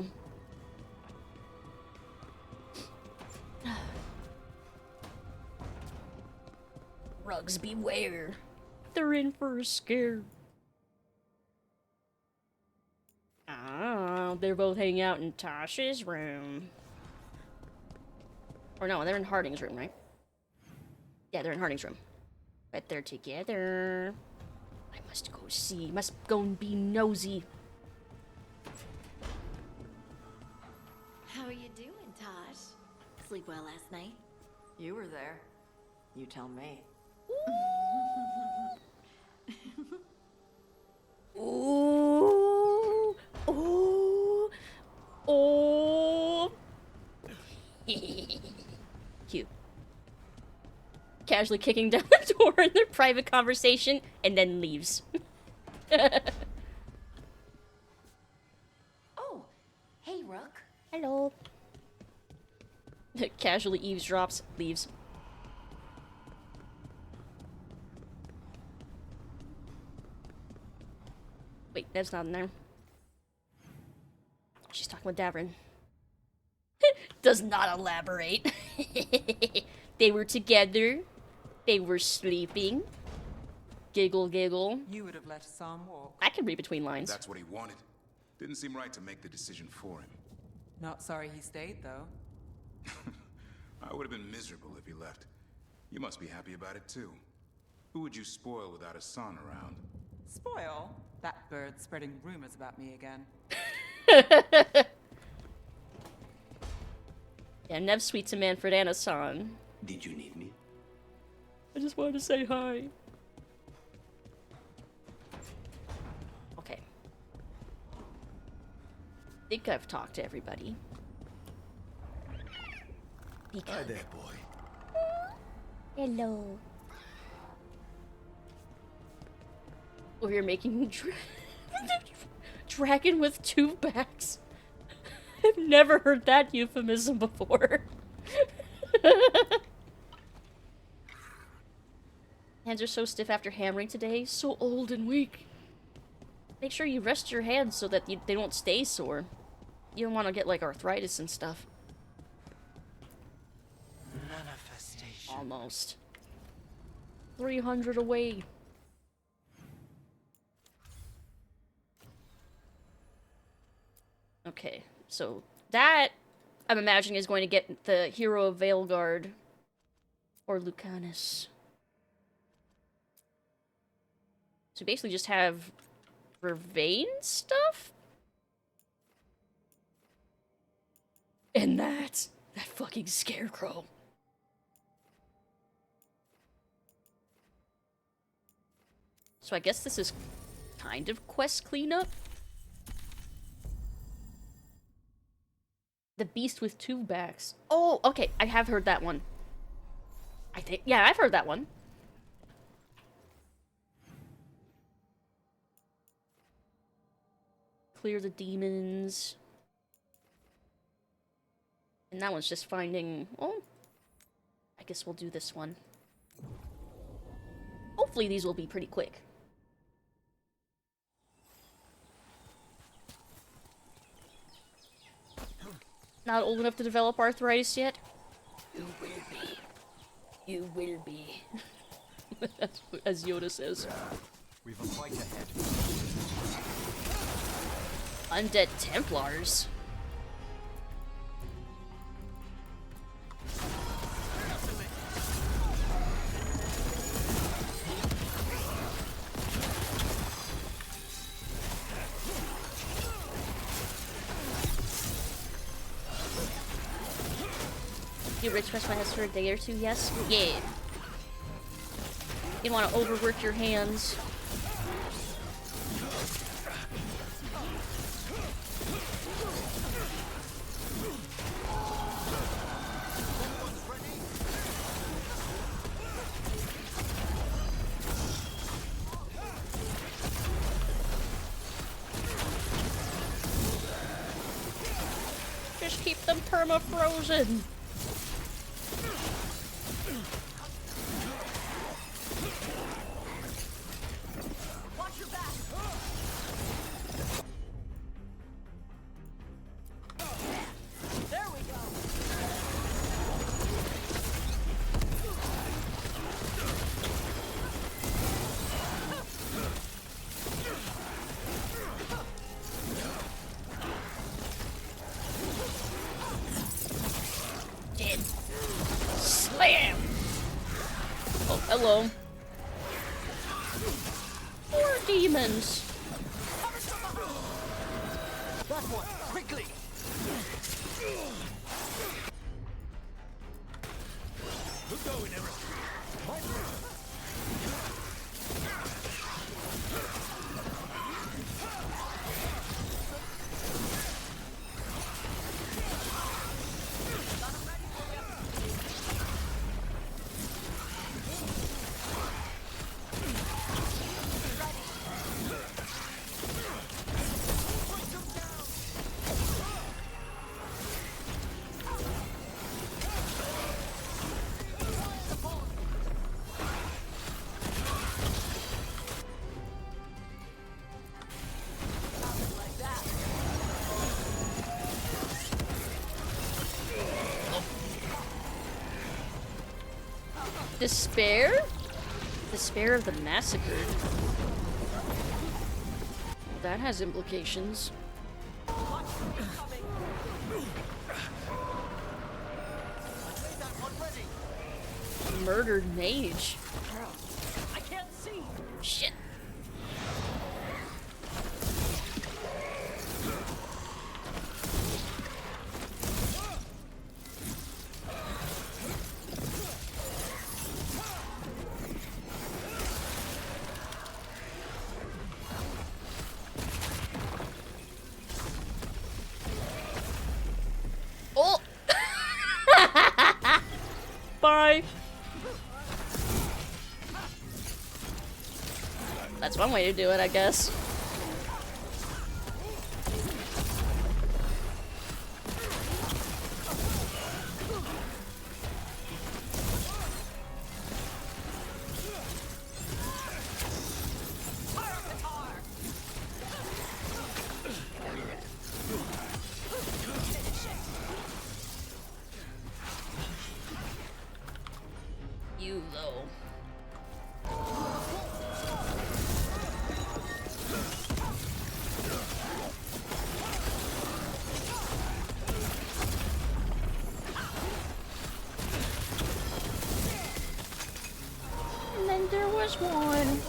Rugs beware. They're in for a scare. Ah, they're both hanging out in Tasha's room. Or no, they're in Harding's room, right? Yeah, they're in Harding's room. But they're together. I must go see. Must go and be nosy. How are you doing, Tosh? Sleep well last night? You were there. You tell me. Ooh. Ooh. Oh. Cute. Casually kicking down the door in their private conversation and then leaves. Oh, Rook. Hello. Casually eavesdrops, leaves. Wait, Nev's not in there. She's talking with Davrin. Does not elaborate. They were together. They were sleeping. Giggle, giggle. You would have let Sam walk. I can read between lines. That's what he wanted. Didn't seem right to make the decision for him. Not sorry he stayed, though. I would have been miserable if he left. You must be happy about it, too. Who would you spoil without a son around? Spoil? That bird's spreading rumors about me again. Yeah, Nev sweet to Manfred and a son. Did you need me? I just wanted to say hi. Okay. I think I've talked to everybody. Hi there, boy. Hello. Over here making dragon with two backs. I've never heard that euphemism before. Hands are so stiff after hammering today. So old and weak. Make sure you rest your hands so that they don't stay sore. You don't want to get like arthritis and stuff. Manifestation. Almost. 300 away. Okay, so that, I'm imagining, is going to get the hero of Veilguard. Or Lucanus. So basically just have Vervain stuff? And that fucking scarecrow. So I guess this is kind of quest cleanup. The beast with two backs. Oh, okay, I have heard that one. I think, yeah, I've heard that one. Clear the demons. And that one's just finding, oh, I guess we'll do this one. Hopefully these will be pretty quick. Not old enough to develop arthritis yet? You will be. You will be. As Yoda says. We've a fight ahead. Undead Templars? You rich press my hands for a day or two, yes? Yeah. You don't want to overwork your hands. Just keep them perma-frozen. Slam! Oh, hello. More demons. That one, quickly! Who's going, Emmrich? Despair? Despair of the massacred. That has implications. Murdered Mage. I can't see. Shit. Oh! Bye. That's one way to do it, I guess. You, though. And then there was one.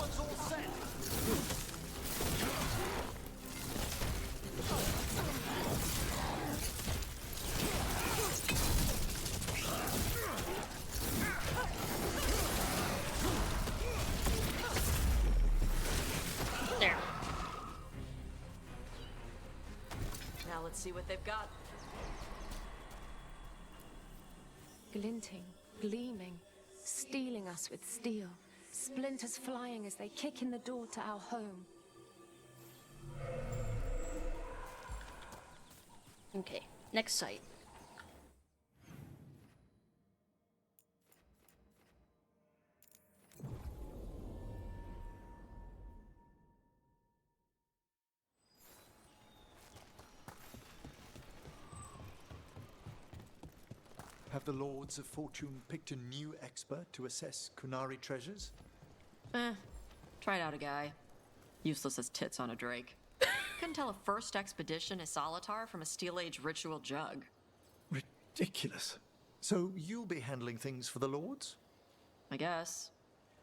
There. Now let's see what they've got. Glinting, gleaming, stealing us with steel. Splinters flying as they kick in the door to our home. Okay, next site. Have the Lords of Fortune picked a new expert to assess Kunari treasures? Tried out a guy. Useless as tits on a drake. Couldn't tell a first expedition is Solitar from a Steel Age ritual jug. Ridiculous. So you'll be handling things for the Lords? I guess.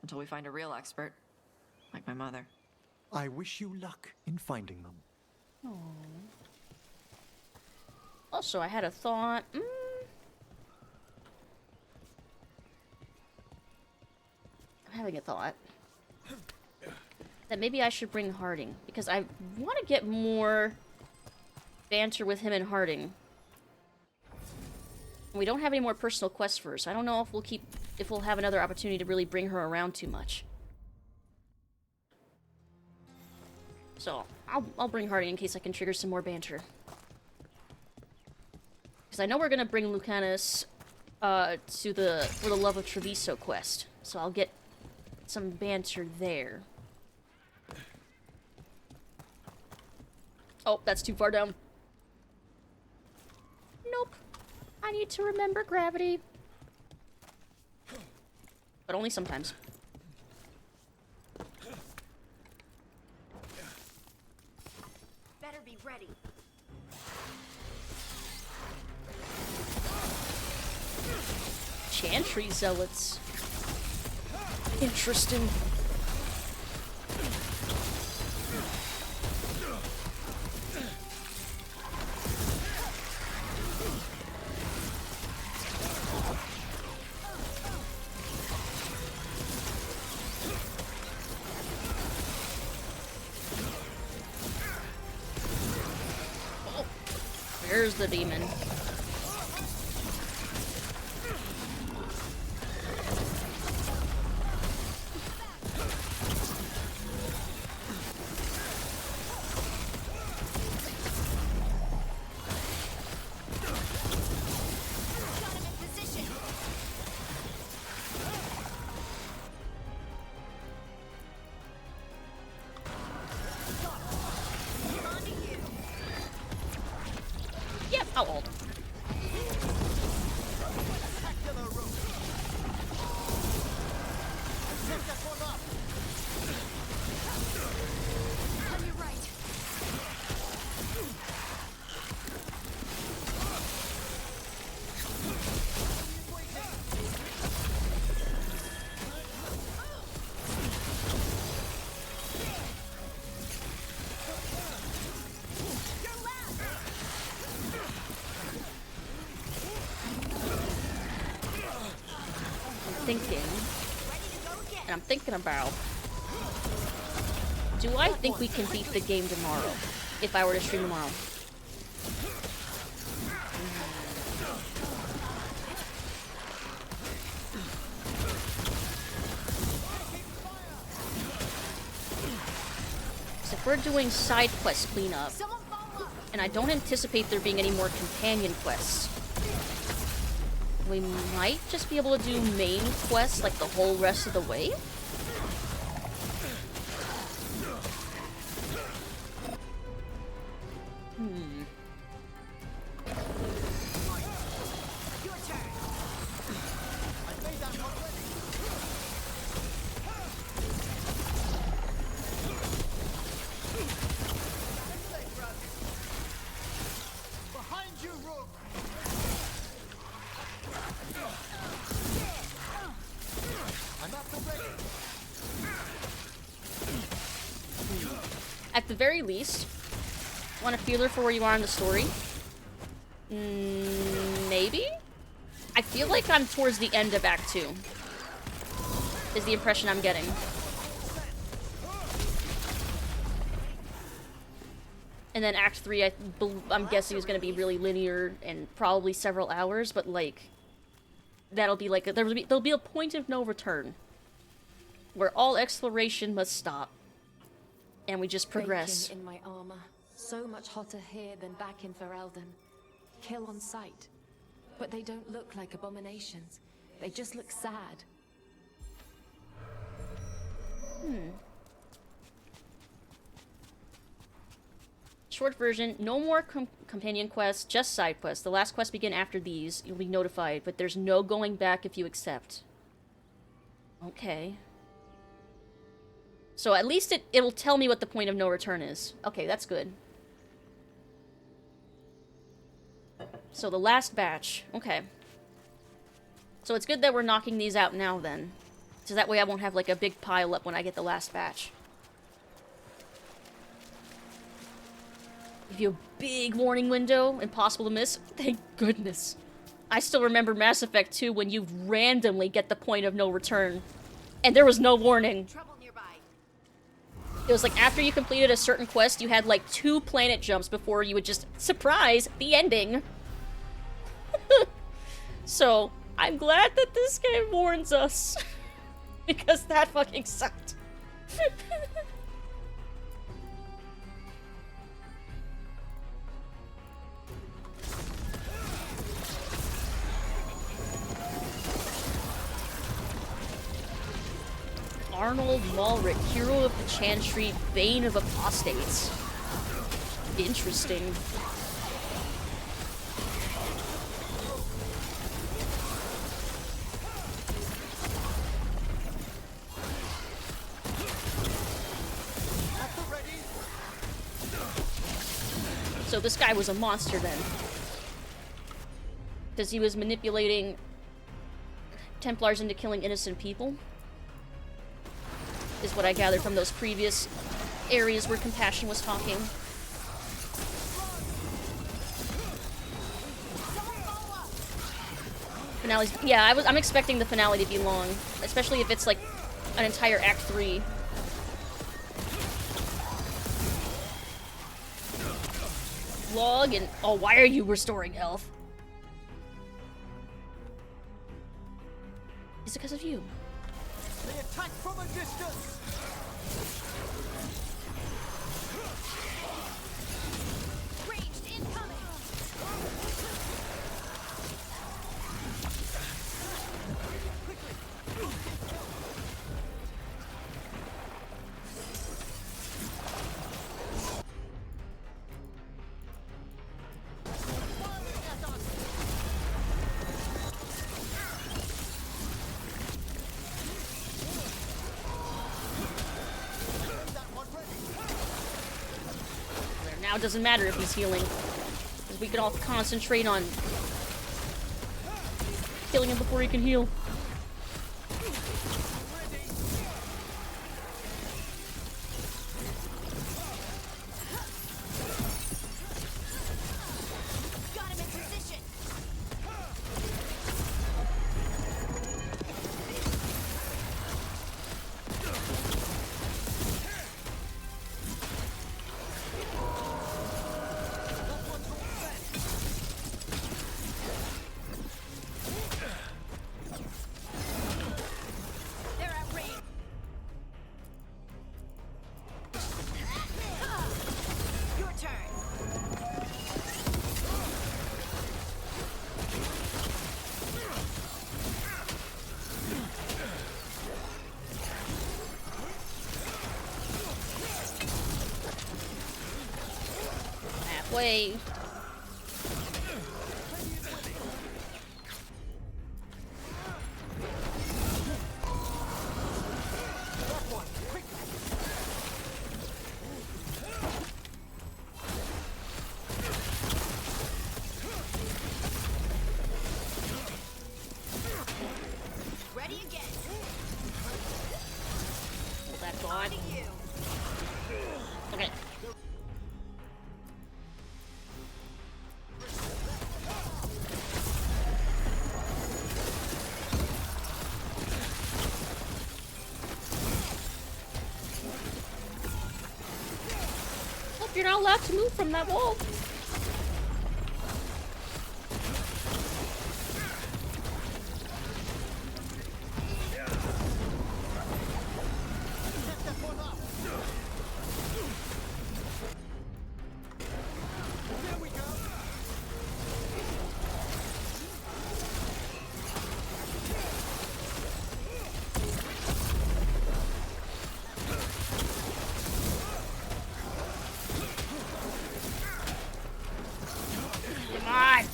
Until we find a real expert. Like my mother. I wish you luck in finding them. Aww. Also, I had a thought. I'm having a thought. That maybe I should bring Harding. Because I want to get more banter with him and Harding. We don't have any more personal quests for her, so I don't know if we'll have another opportunity to really bring her around too much. So, I'll bring Harding in case I can trigger some more banter. Because I know we're gonna bring Lucanus for the Love of Treviso quest. So I'll get some banter there. Oh, that's too far down. Nope. I need to remember gravity. But only sometimes. Better be ready. Chantry zealots. Interesting. Oh, there's the demon. Yep, how old? thinking, and I'm thinking about, do I think we can beat the game tomorrow? If I were to stream tomorrow. So if we're doing side quest cleanup, and I don't anticipate there being any more companion quests, we might just be able to do main quests like the whole rest of the way? At the very least, want a feeler for where you are in the story? Maybe? I feel like I'm towards the end of Act 2. Is the impression I'm getting. And then Act 3, I'm guessing is going to be really linear and probably several hours, but like, that'll be like, there'll be a point of no return. Where all exploration must stop. And we just progress. Baking in my armor. So much hotter here than back in Ferelden. Kill on sight. But they don't look like abominations. They just look sad. Short version, no more companion quests, just side quests. The last quests begin after these. You'll be notified, but there's no going back if you accept. Okay. So at least it'll tell me what the point of no return is. Okay, that's good. So the last batch. Okay. So it's good that we're knocking these out now then. So that way I won't have like a big pile up when I get the last batch. Give you a big warning window, impossible to miss. Thank goodness. I still remember Mass Effect 2 when you randomly get the point of no return. And there was no warning. It was like after you completed a certain quest, you had like 2 planet jumps before you would just, surprise, the ending. So, I'm glad that this game warns us. Because that fucking sucked. Arnold Malric, hero of the Chan Street, bane of apostates. Interesting. So this guy was a monster then. Because he was manipulating Templars into killing innocent people. Is what I gathered from those previous areas where Compassion was talking. Finales, yeah, I'm expecting the finale to be long, especially if it's like an entire Act 3. Log and oh, why are you restoring Elf? Is it because of you? They attack from a distance! Ranged incoming! Now it doesn't matter if he's healing, because we can all concentrate on killing him before he can heal. way. Ready again. Hold that god. Okay. Hope you're not allowed to move from that wall. Come on.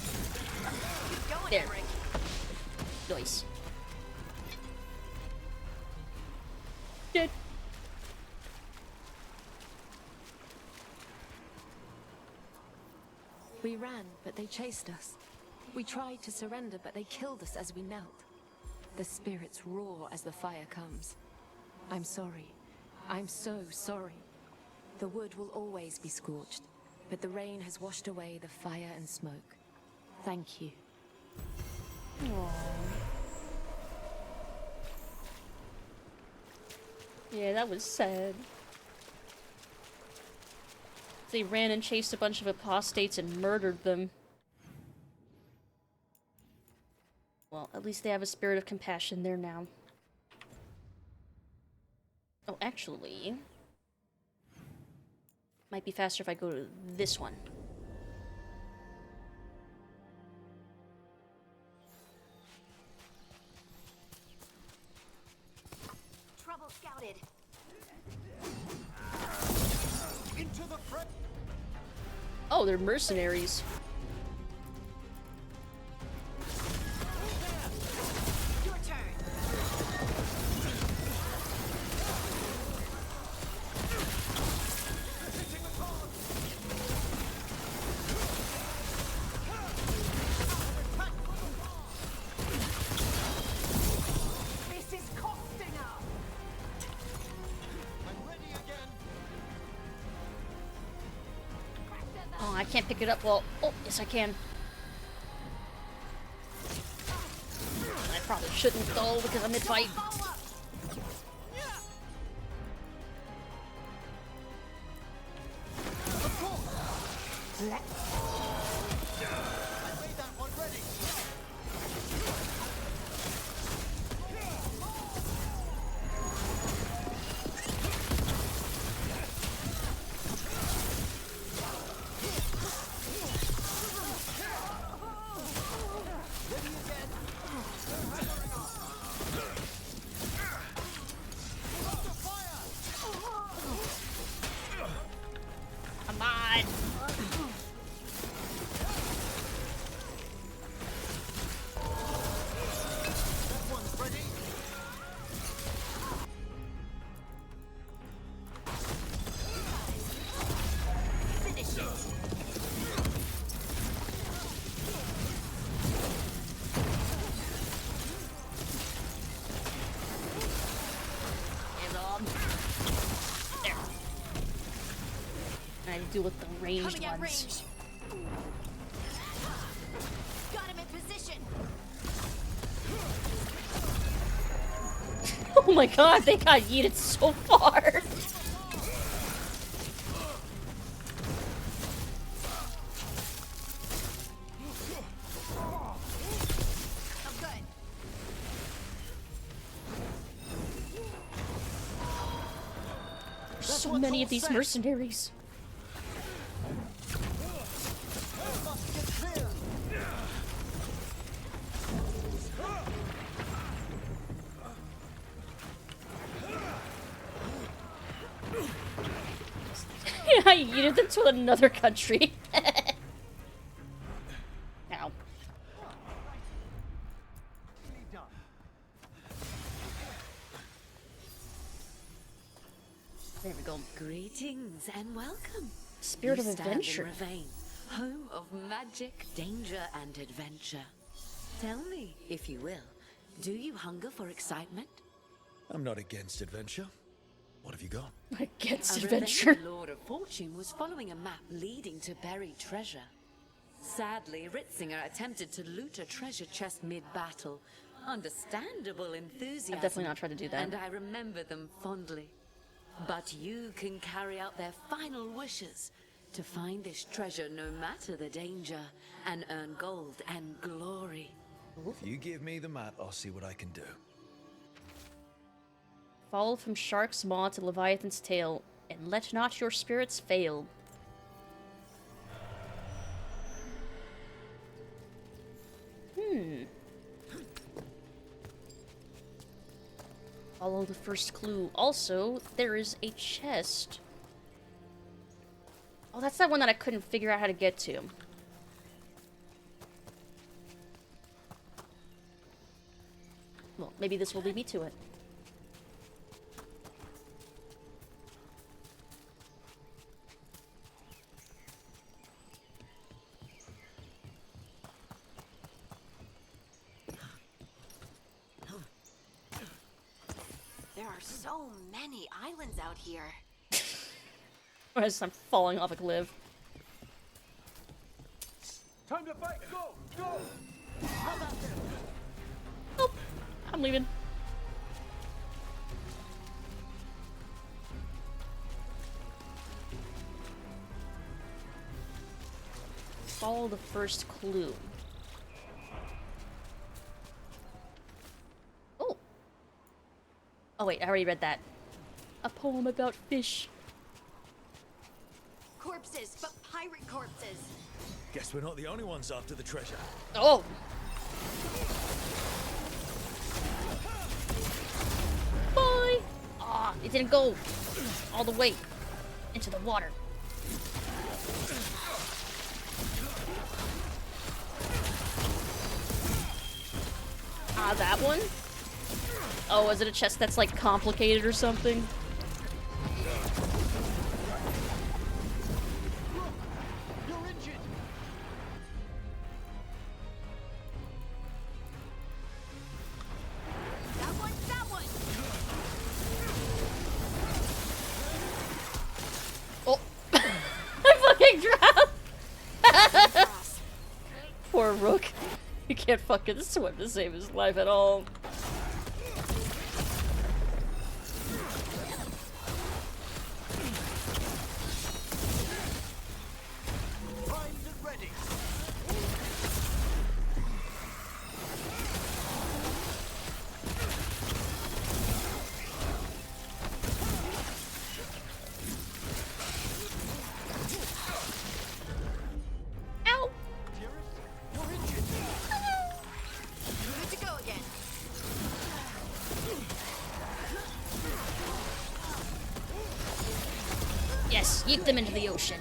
There. Nice. Good. We ran, but they chased us. We tried to surrender, but they killed us as we knelt. The spirits roar as the fire comes. I'm sorry. I'm so sorry. The wood will always be scorched, but the rain has washed away the fire and smoke. Thank you. Aww. Yeah, that was sad. They ran and chased a bunch of apostates and murdered them. Well, at least they have a spirit of compassion there now. Oh, actually... might be faster if I go to this one. Trouble scouted. Into the front. Oh, they're mercenaries. Your turn. This is costing us. I'm ready again. Oh, I can't pick it up. Well, oh, yes I can. I probably shouldn't though because I'm mid-fight. Come on. Finish it. And there. I have to deal with the ranged Coming at ones. range. Got him in position. Oh my god, they got yeeted so far. I'm good. There's so many of these mercenaries. I yeeted them to another country. Greetings and welcome. Spirit You of stand adventure. in Ravine, home of magic, danger, and adventure. Tell me, if you will, do you hunger for excitement? I'm not against adventure. What have you got? Against A adventure. Ravine Lord of Fortune was following a map leading to buried treasure. Sadly, Ritzinger attempted to loot a treasure chest mid-battle. Understandable enthusiasm. I've definitely not tried to do that. And I remember them fondly. But you can carry out their final wishes to find this treasure no matter the danger and earn gold and glory. If you give me the map, I'll see what I can do. Follow from Shark's maw to Leviathan's tail, and let not your spirits fail. Follow the first clue. Also, there is a chest. Oh, that's that one that I couldn't figure out how to get to. Well, maybe this will lead me to it. There are so many islands out here. As I'm falling off a cliff. Time to fight! Go! Go! Nope. I'm leaving. Follow the first clue. Oh. Oh wait, I already read that. A poem about fish. Corpses, but pirate corpses. Guess we're not the only ones after the treasure. Oh. Bye. Ah, it didn't go all the way into the water. Ah, that one? Oh, is it a chest that's like complicated or something? You're injured! That one, that one! Oh. I fucking drowned! Poor Rook. He can't fucking swim to save his life at all. Primed and ready! Ow! You're injured! Good to go again. Yes, yeet them into the ocean.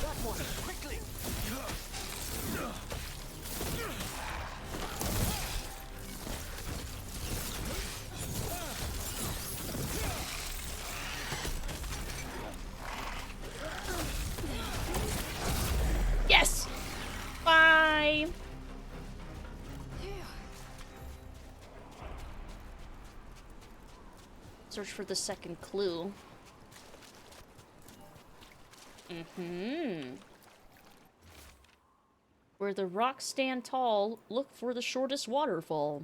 That one! Quickly! Yes! Bye! Search for the second clue. Where the rocks stand tall, look for the shortest waterfall.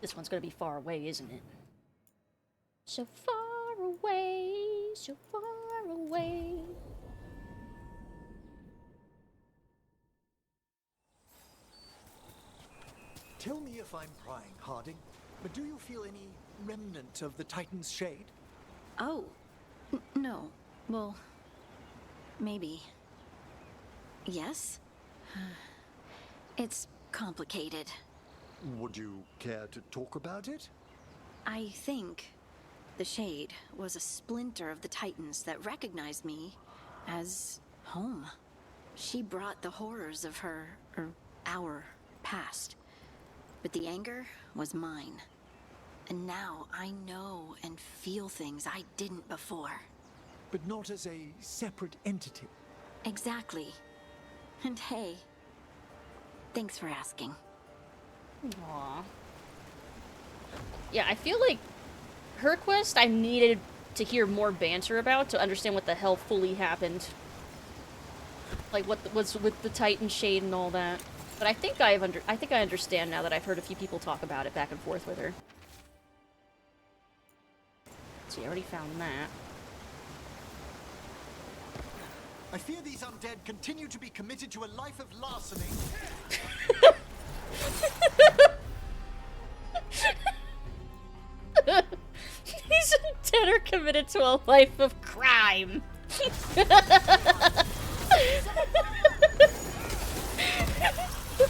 This one's gonna be far away, isn't it? So far away, so far away. Tell me if I'm prying, Harding, but do you feel any remnant of the Titan's shade? Oh, no. Well, maybe. Yes? It's complicated. Would you care to talk about it? I think the Shade was a splinter of the Titans that recognized me as home. She brought the horrors of our past. But the anger was mine. And now I know and feel things I didn't before. But not as a separate entity. Exactly. And hey, thanks for asking. Aww. Yeah, I feel like her quest I needed to hear more banter about to understand what the hell fully happened. Like what was with the Titan Shade and all that. But I think I understand now that I've heard a few people talk about it back and forth with her. So you already found that. I fear these undead continue to be committed to a life of larceny. These undead are committed to a life of crime.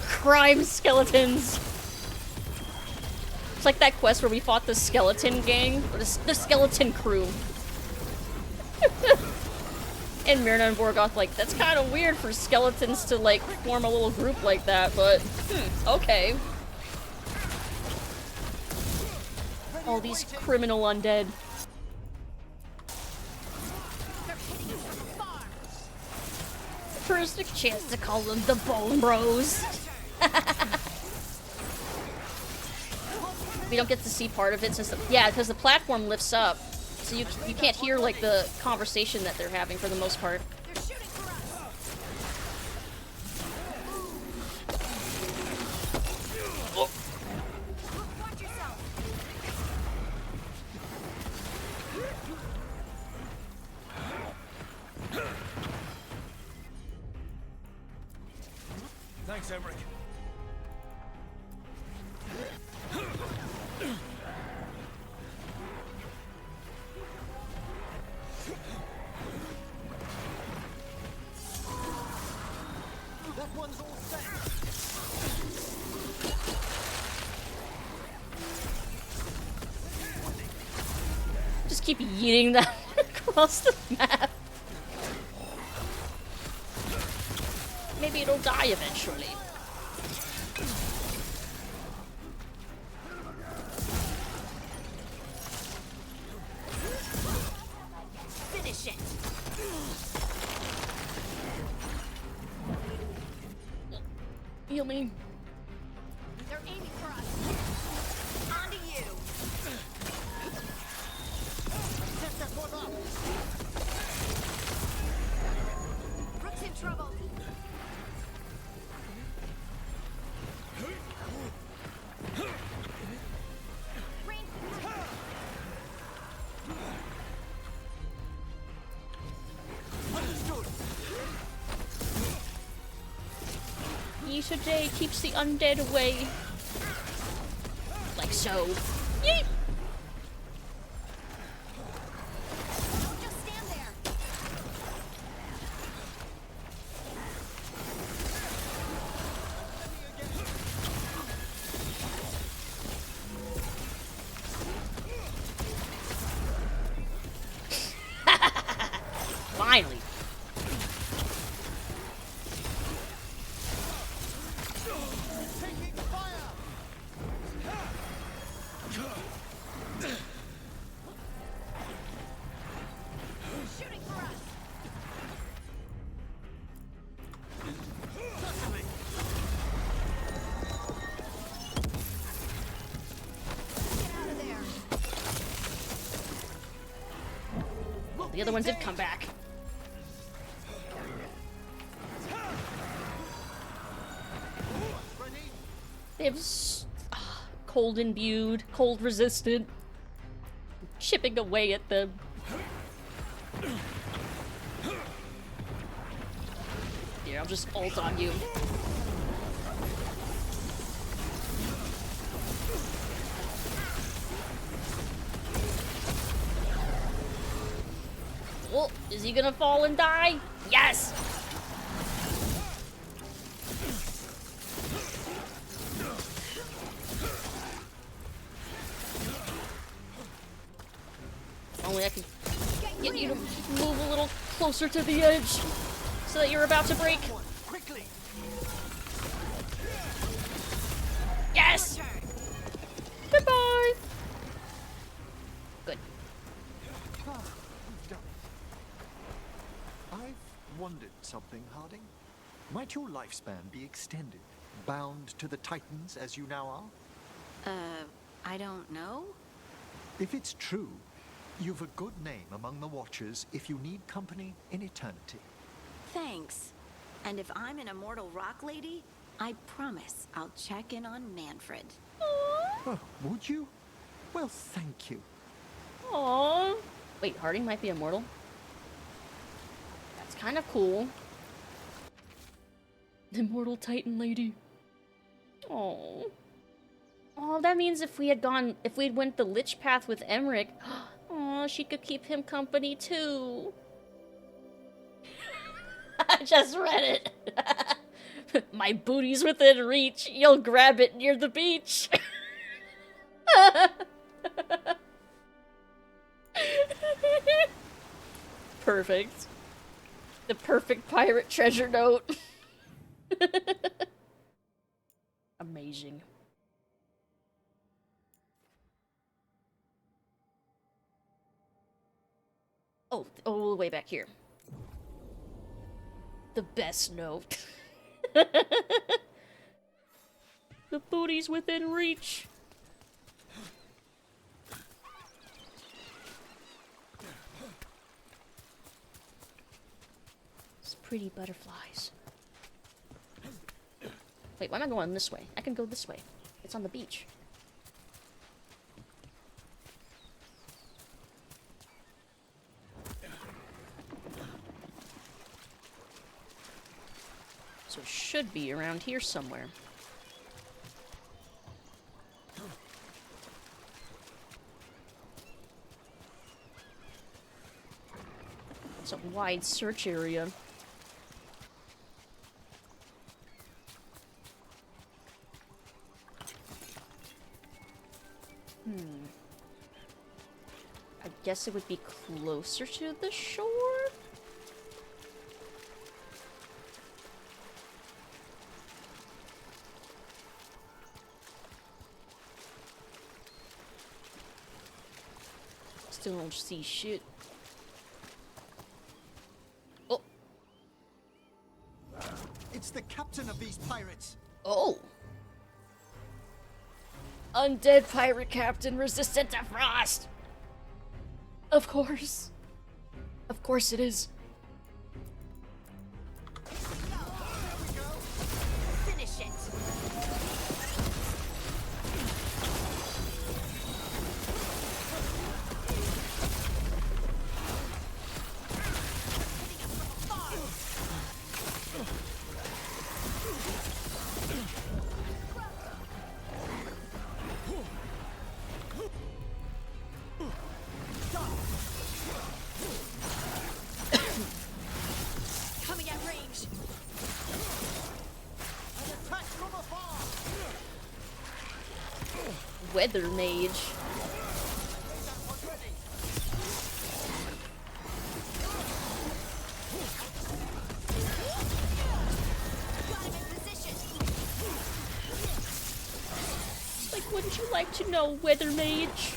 Crime skeletons. It's like that quest where we fought the skeleton gang, or the skeleton crew. And Myrna and Borgoth, like, that's kind of weird for skeletons to, like, form a little group like that, but, okay. All these criminal undead. First a chance to call them the Bone Bros. We don't get to see part of it since yeah, because the platform lifts up. So you can't hear, like, the conversation that they're having for the most part. Oh. Thanks, Emmrich. That one's all set. Just keep yeeting that across the map. Maybe it'll die eventually. Finish it. Healing. They're aiming for us. On to you. Set that one up. Rook's in trouble. Yisha J keeps the undead away. Like so. Yeet! Don't just stand there. Finally. Shooting for us. Get out of there. Well, the other one did come back. They have cold imbued, cold resistant, chipping away at them. Here, I'll just ult on you. Oh, is he gonna fall and die? Yes! Only I could get you to move a little closer to the edge so that you're about to break. Quickly! Yes! Goodbye! Good. I've wondered something, Harding. Might your lifespan be extended, bound to the Titans as you now are? I don't know. If it's true, you've a good name among the Watchers if you need company in eternity. Thanks. And if I'm an immortal rock lady, I promise I'll check in on Manfred. Oh, would you? Well, thank you. Aww. Wait, Harding might be immortal? That's kind of cool. Immortal Titan lady. Oh. Oh, that means if we'd went the Lich path with Emmrich, oh, she could keep him company too. I just read it. My booty's within reach. You'll grab it near the beach. Perfect. The perfect pirate treasure note. Amazing. Oh, way back here. The best note. The booty's within reach. It's pretty butterflies. Wait, why am I going this way? I can go this way. It's on the beach. So it should be around here somewhere. It's a wide search area. I guess it would be closer to the shore? Still don't see shit. Oh. It's the captain of these pirates. Oh. Undead pirate captain resistant to frost. Of course. Of course it is. Finish it. Coming at range. An attack from afar. Weather mage. Like, wouldn't you like to know, weather mage?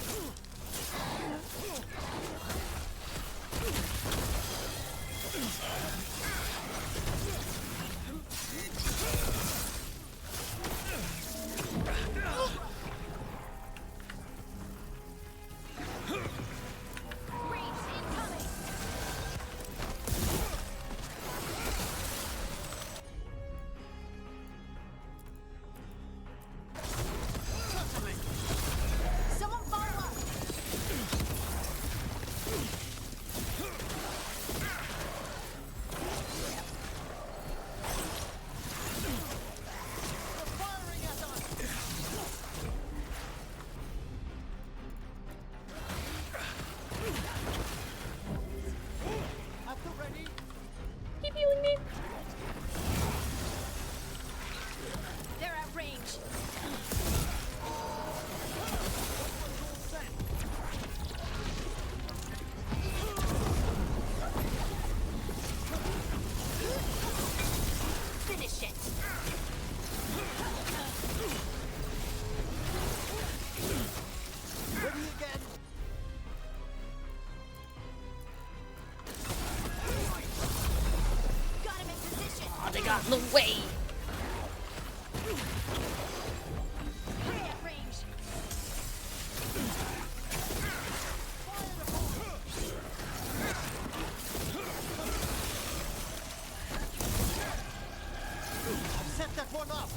Someone follow up. got in the way. Set that one up.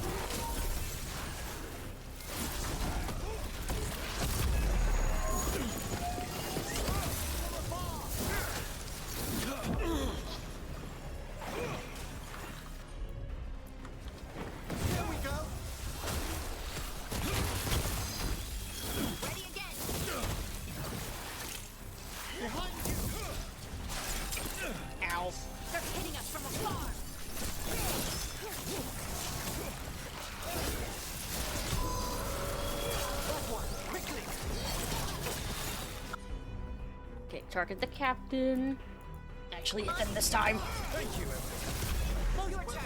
Here we go. Ready again. Behind you. Ow. They're hitting us from afar. That one, quickly. Okay, target the captain. Actually, hit them this time. Thank you, Emmrich. Your turn.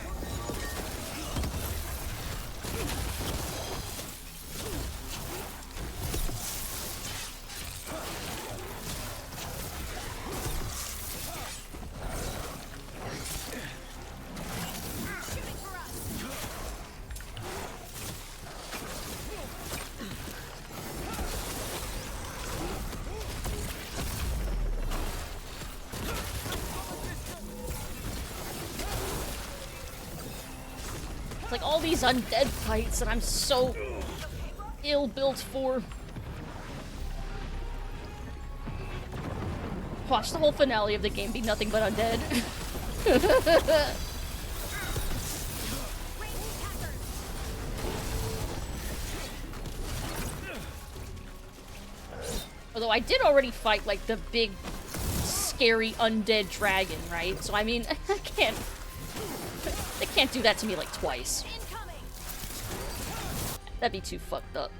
Shooting for us. It's like all these undead fights that I'm so ill-built for. Watch the whole finale of the game be nothing but undead. Although I did already fight like the big scary undead dragon, right? So I mean, they can't do that to me like twice. That'd be too fucked up.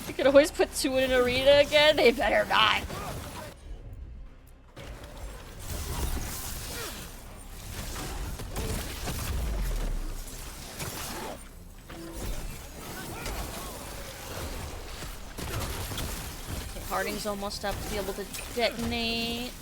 You could always put two in an arena again. They better not. Okay, Harding's almost up to be able to detonate.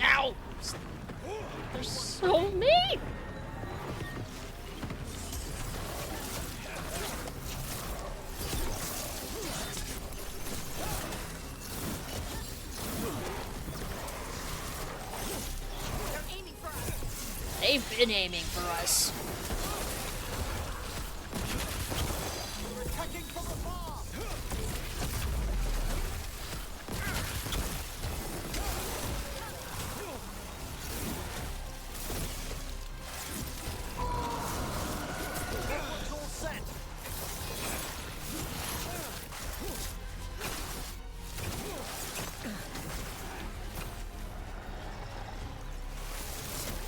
Ow! There's so many! They've been aiming for us.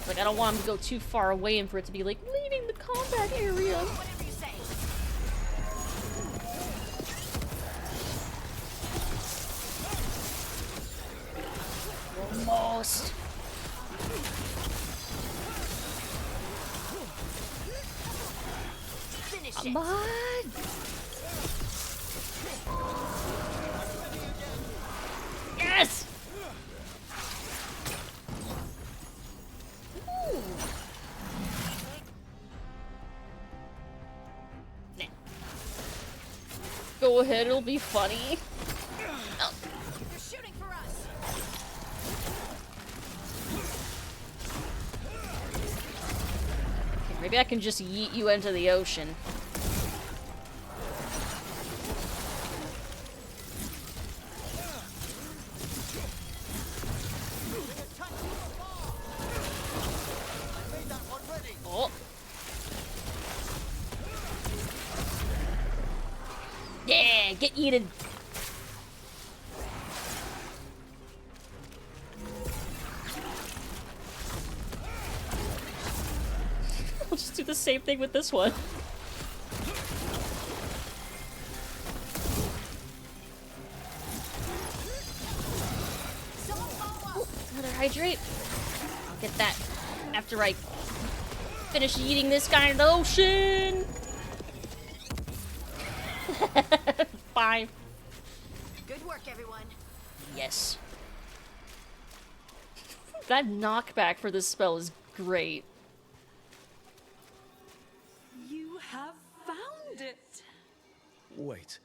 Like, I don't want him to go too far away and for it to be like leaving the combat area. Whatever you say. Almost. Finish Come it. on. Yes. Ooh. Nah. Go ahead, it'll be funny. Oh. They're shooting for us. Okay, maybe I can just yeet you into the ocean. Yeah, get eaten. I'll just do the same thing with this one. Another hydrate. I'll get that after I finish eating this guy in the ocean. 5. Good work, everyone. Yes. That knockback for this spell is great. You have found it. Wait.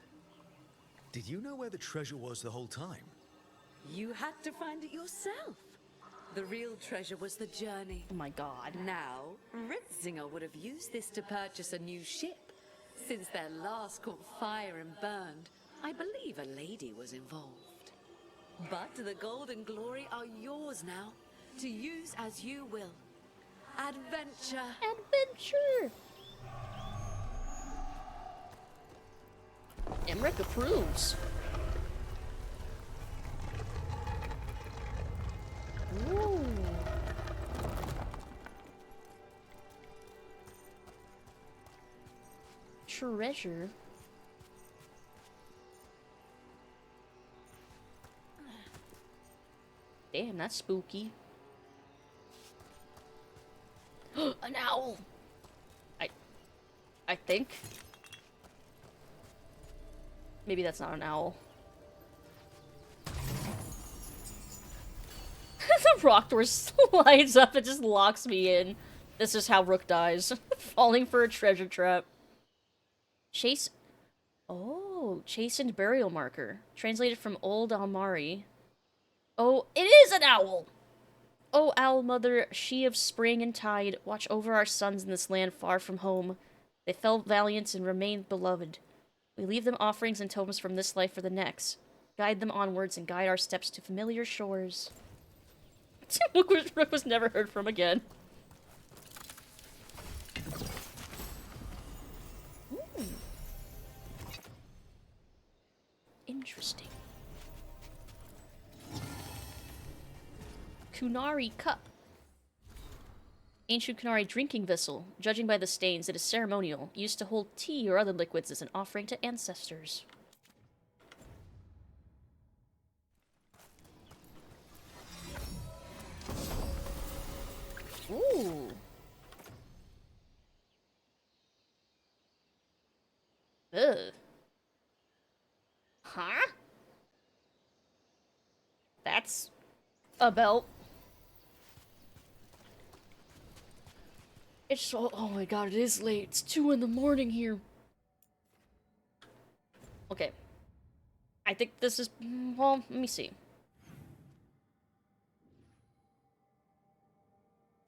Did you know where the treasure was the whole time? You had to find it yourself. The real treasure was the journey. Oh my god. Now, Ritzinger would have used this to purchase a new ship. Since their last caught fire and burned, I believe a lady was involved. But the gold and glory are yours now, to use as you will. Adventure! Adventure! Emmrich approves. Ooh. Treasure. Damn, that's spooky. An owl. I think. Maybe that's not an owl. The rock door slides up and just locks me in. This is how Rook dies. Falling for a treasure trap. Chase... Oh, chastened burial marker. Translated from Old Almari. Oh, it is an owl! Oh, owl mother, she of spring and tide, watch over our sons in this land far from home. They fell valiant and remained beloved. We leave them offerings and tomes from this life for the next. Guide them onwards and guide our steps to familiar shores. Rook was never heard from again. Ooh. Interesting. Kunari cup. Ancient Kunari drinking vessel. Judging by the stains, it is ceremonial, used to hold tea or other liquids as an offering to ancestors. Ooh. Ugh. Huh? That's a belt. It's so— oh my god, it is late. It's 2 in the morning here. Okay. I think this is— well, let me see.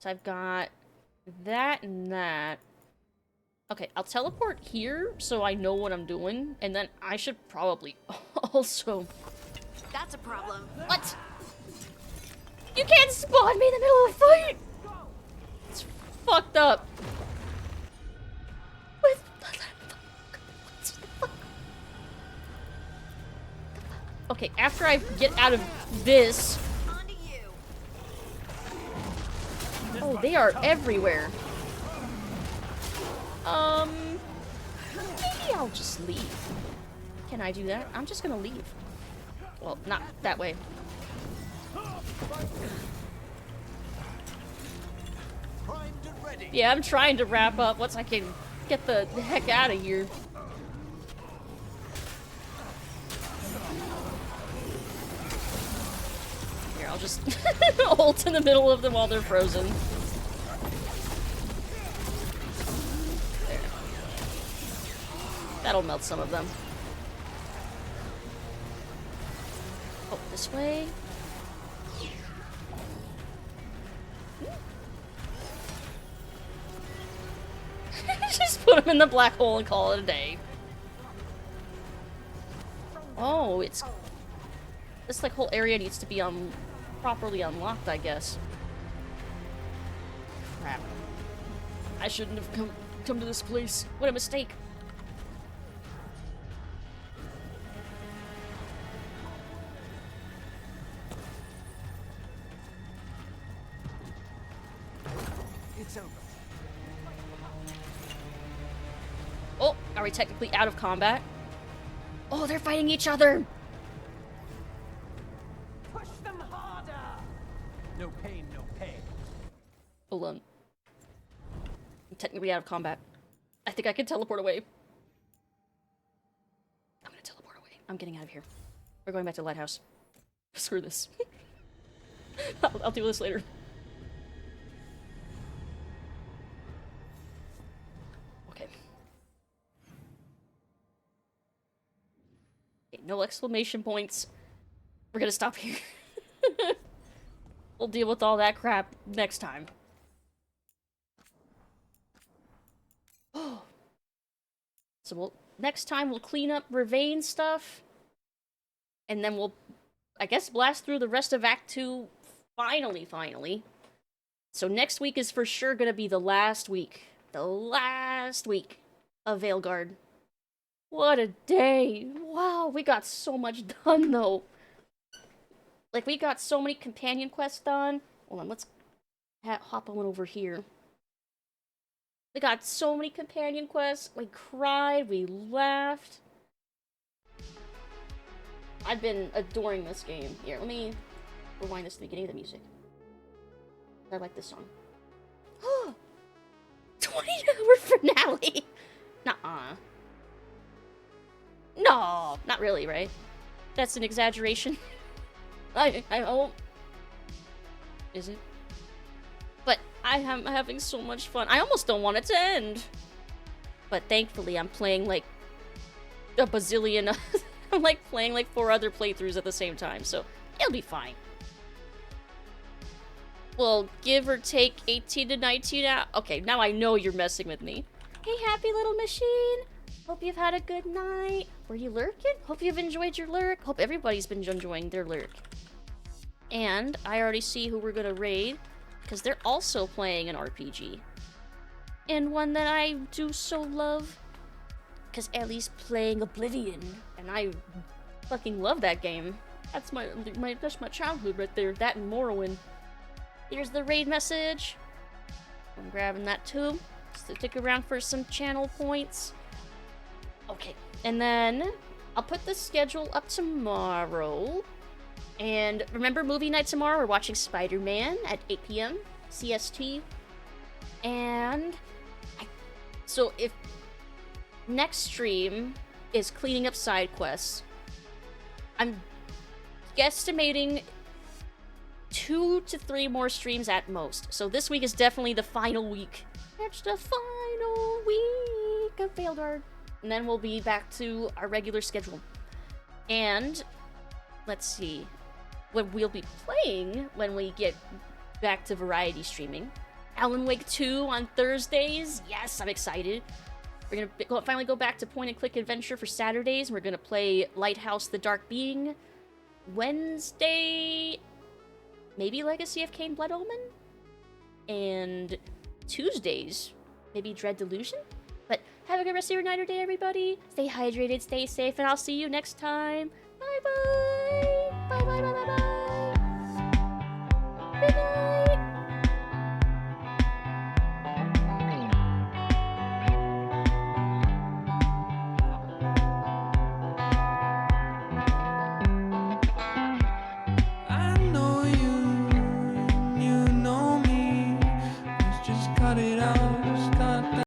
So I've got that and that. Okay, I'll teleport here so I know what I'm doing, and then I should probably also— That's a problem. What? You can't spawn me in the middle of a fight! It's fucked up. With— okay, after I get out of this— oh, they are everywhere. Maybe I'll just leave. Can I do that? I'm just gonna leave. Well, not that way. Yeah, I'm trying to wrap up once I can get the heck out of here. Here, I'll just ult in the middle of them while they're frozen. There. That'll melt some of them. Oh, this way. Just put them in the black hole and call it a day. Oh, it's— this like whole area needs to be properly unlocked, I guess. Crap. I shouldn't have come to this place. What a mistake. It's over. Oh, are we technically out of combat? Oh, they're fighting each other! Push them harder. No pain, no pay. Hold on. I'm technically out of combat. I think I can teleport away. I'm gonna teleport away. I'm getting out of here. We're going back to the lighthouse. Screw this. I'll do this later. Okay. Okay, no exclamation points. We're gonna stop here. We'll deal with all that crap next time. So next time we'll clean up Ravane stuff. And then we'll, I guess, blast through the rest of Act 2 finally. So next week is for sure gonna be the last week. The last week of Veilguard. What a day. Wow, we got so much done though. Like, we got so many companion quests done. Hold on, let's hop on over here. We got so many companion quests. We cried, we laughed. I've been adoring this game. Here, let me rewind this to the beginning of the music. I like this song. 20-hour finale! Nuh-uh. No, not really, right? That's an exaggeration. I hope. Is it? But I'm having so much fun. I almost don't want it to end. But thankfully, I'm playing like a bazillion. I'm like playing like 4 other playthroughs at the same time, so it'll be fine. Well, give or take 18 to 19 hours. Okay, now I know you're messing with me. Hey, happy little machine. Hope you've had a good night. Were you lurking? Hope you've enjoyed your lurk. Hope everybody's been enjoying their lurk. And I already see who we're gonna raid, because they're also playing an RPG. And one that I do so love, because Ellie's playing Oblivion, and I fucking love that game. That's my childhood right there, that and Morrowind. Here's the raid message. I'm grabbing that too. Stick around for some channel points. Okay, and then I'll put the schedule up tomorrow. And remember movie night tomorrow? We're watching Spider-Man at 8 p.m. CST. And so if next stream is cleaning up side quests, I'm guesstimating 2 to 3 more streams at most. So this week is definitely the final week. It's the final week of Veilguard. And then we'll be back to our regular schedule. And let's see what we'll be playing when we get back to variety streaming. Alan Wake 2 on Thursdays. Yes, I'm excited. We're gonna finally go back to point-and-click adventure for Saturdays. We're gonna play Lighthouse: The Dark Being. Wednesday, maybe Legacy of Kain: Blood Omen. And Tuesdays, maybe Dread Delusion. But have a good rest of your night or day, everybody. Stay hydrated, stay safe, and I'll see you next time. Bye-bye!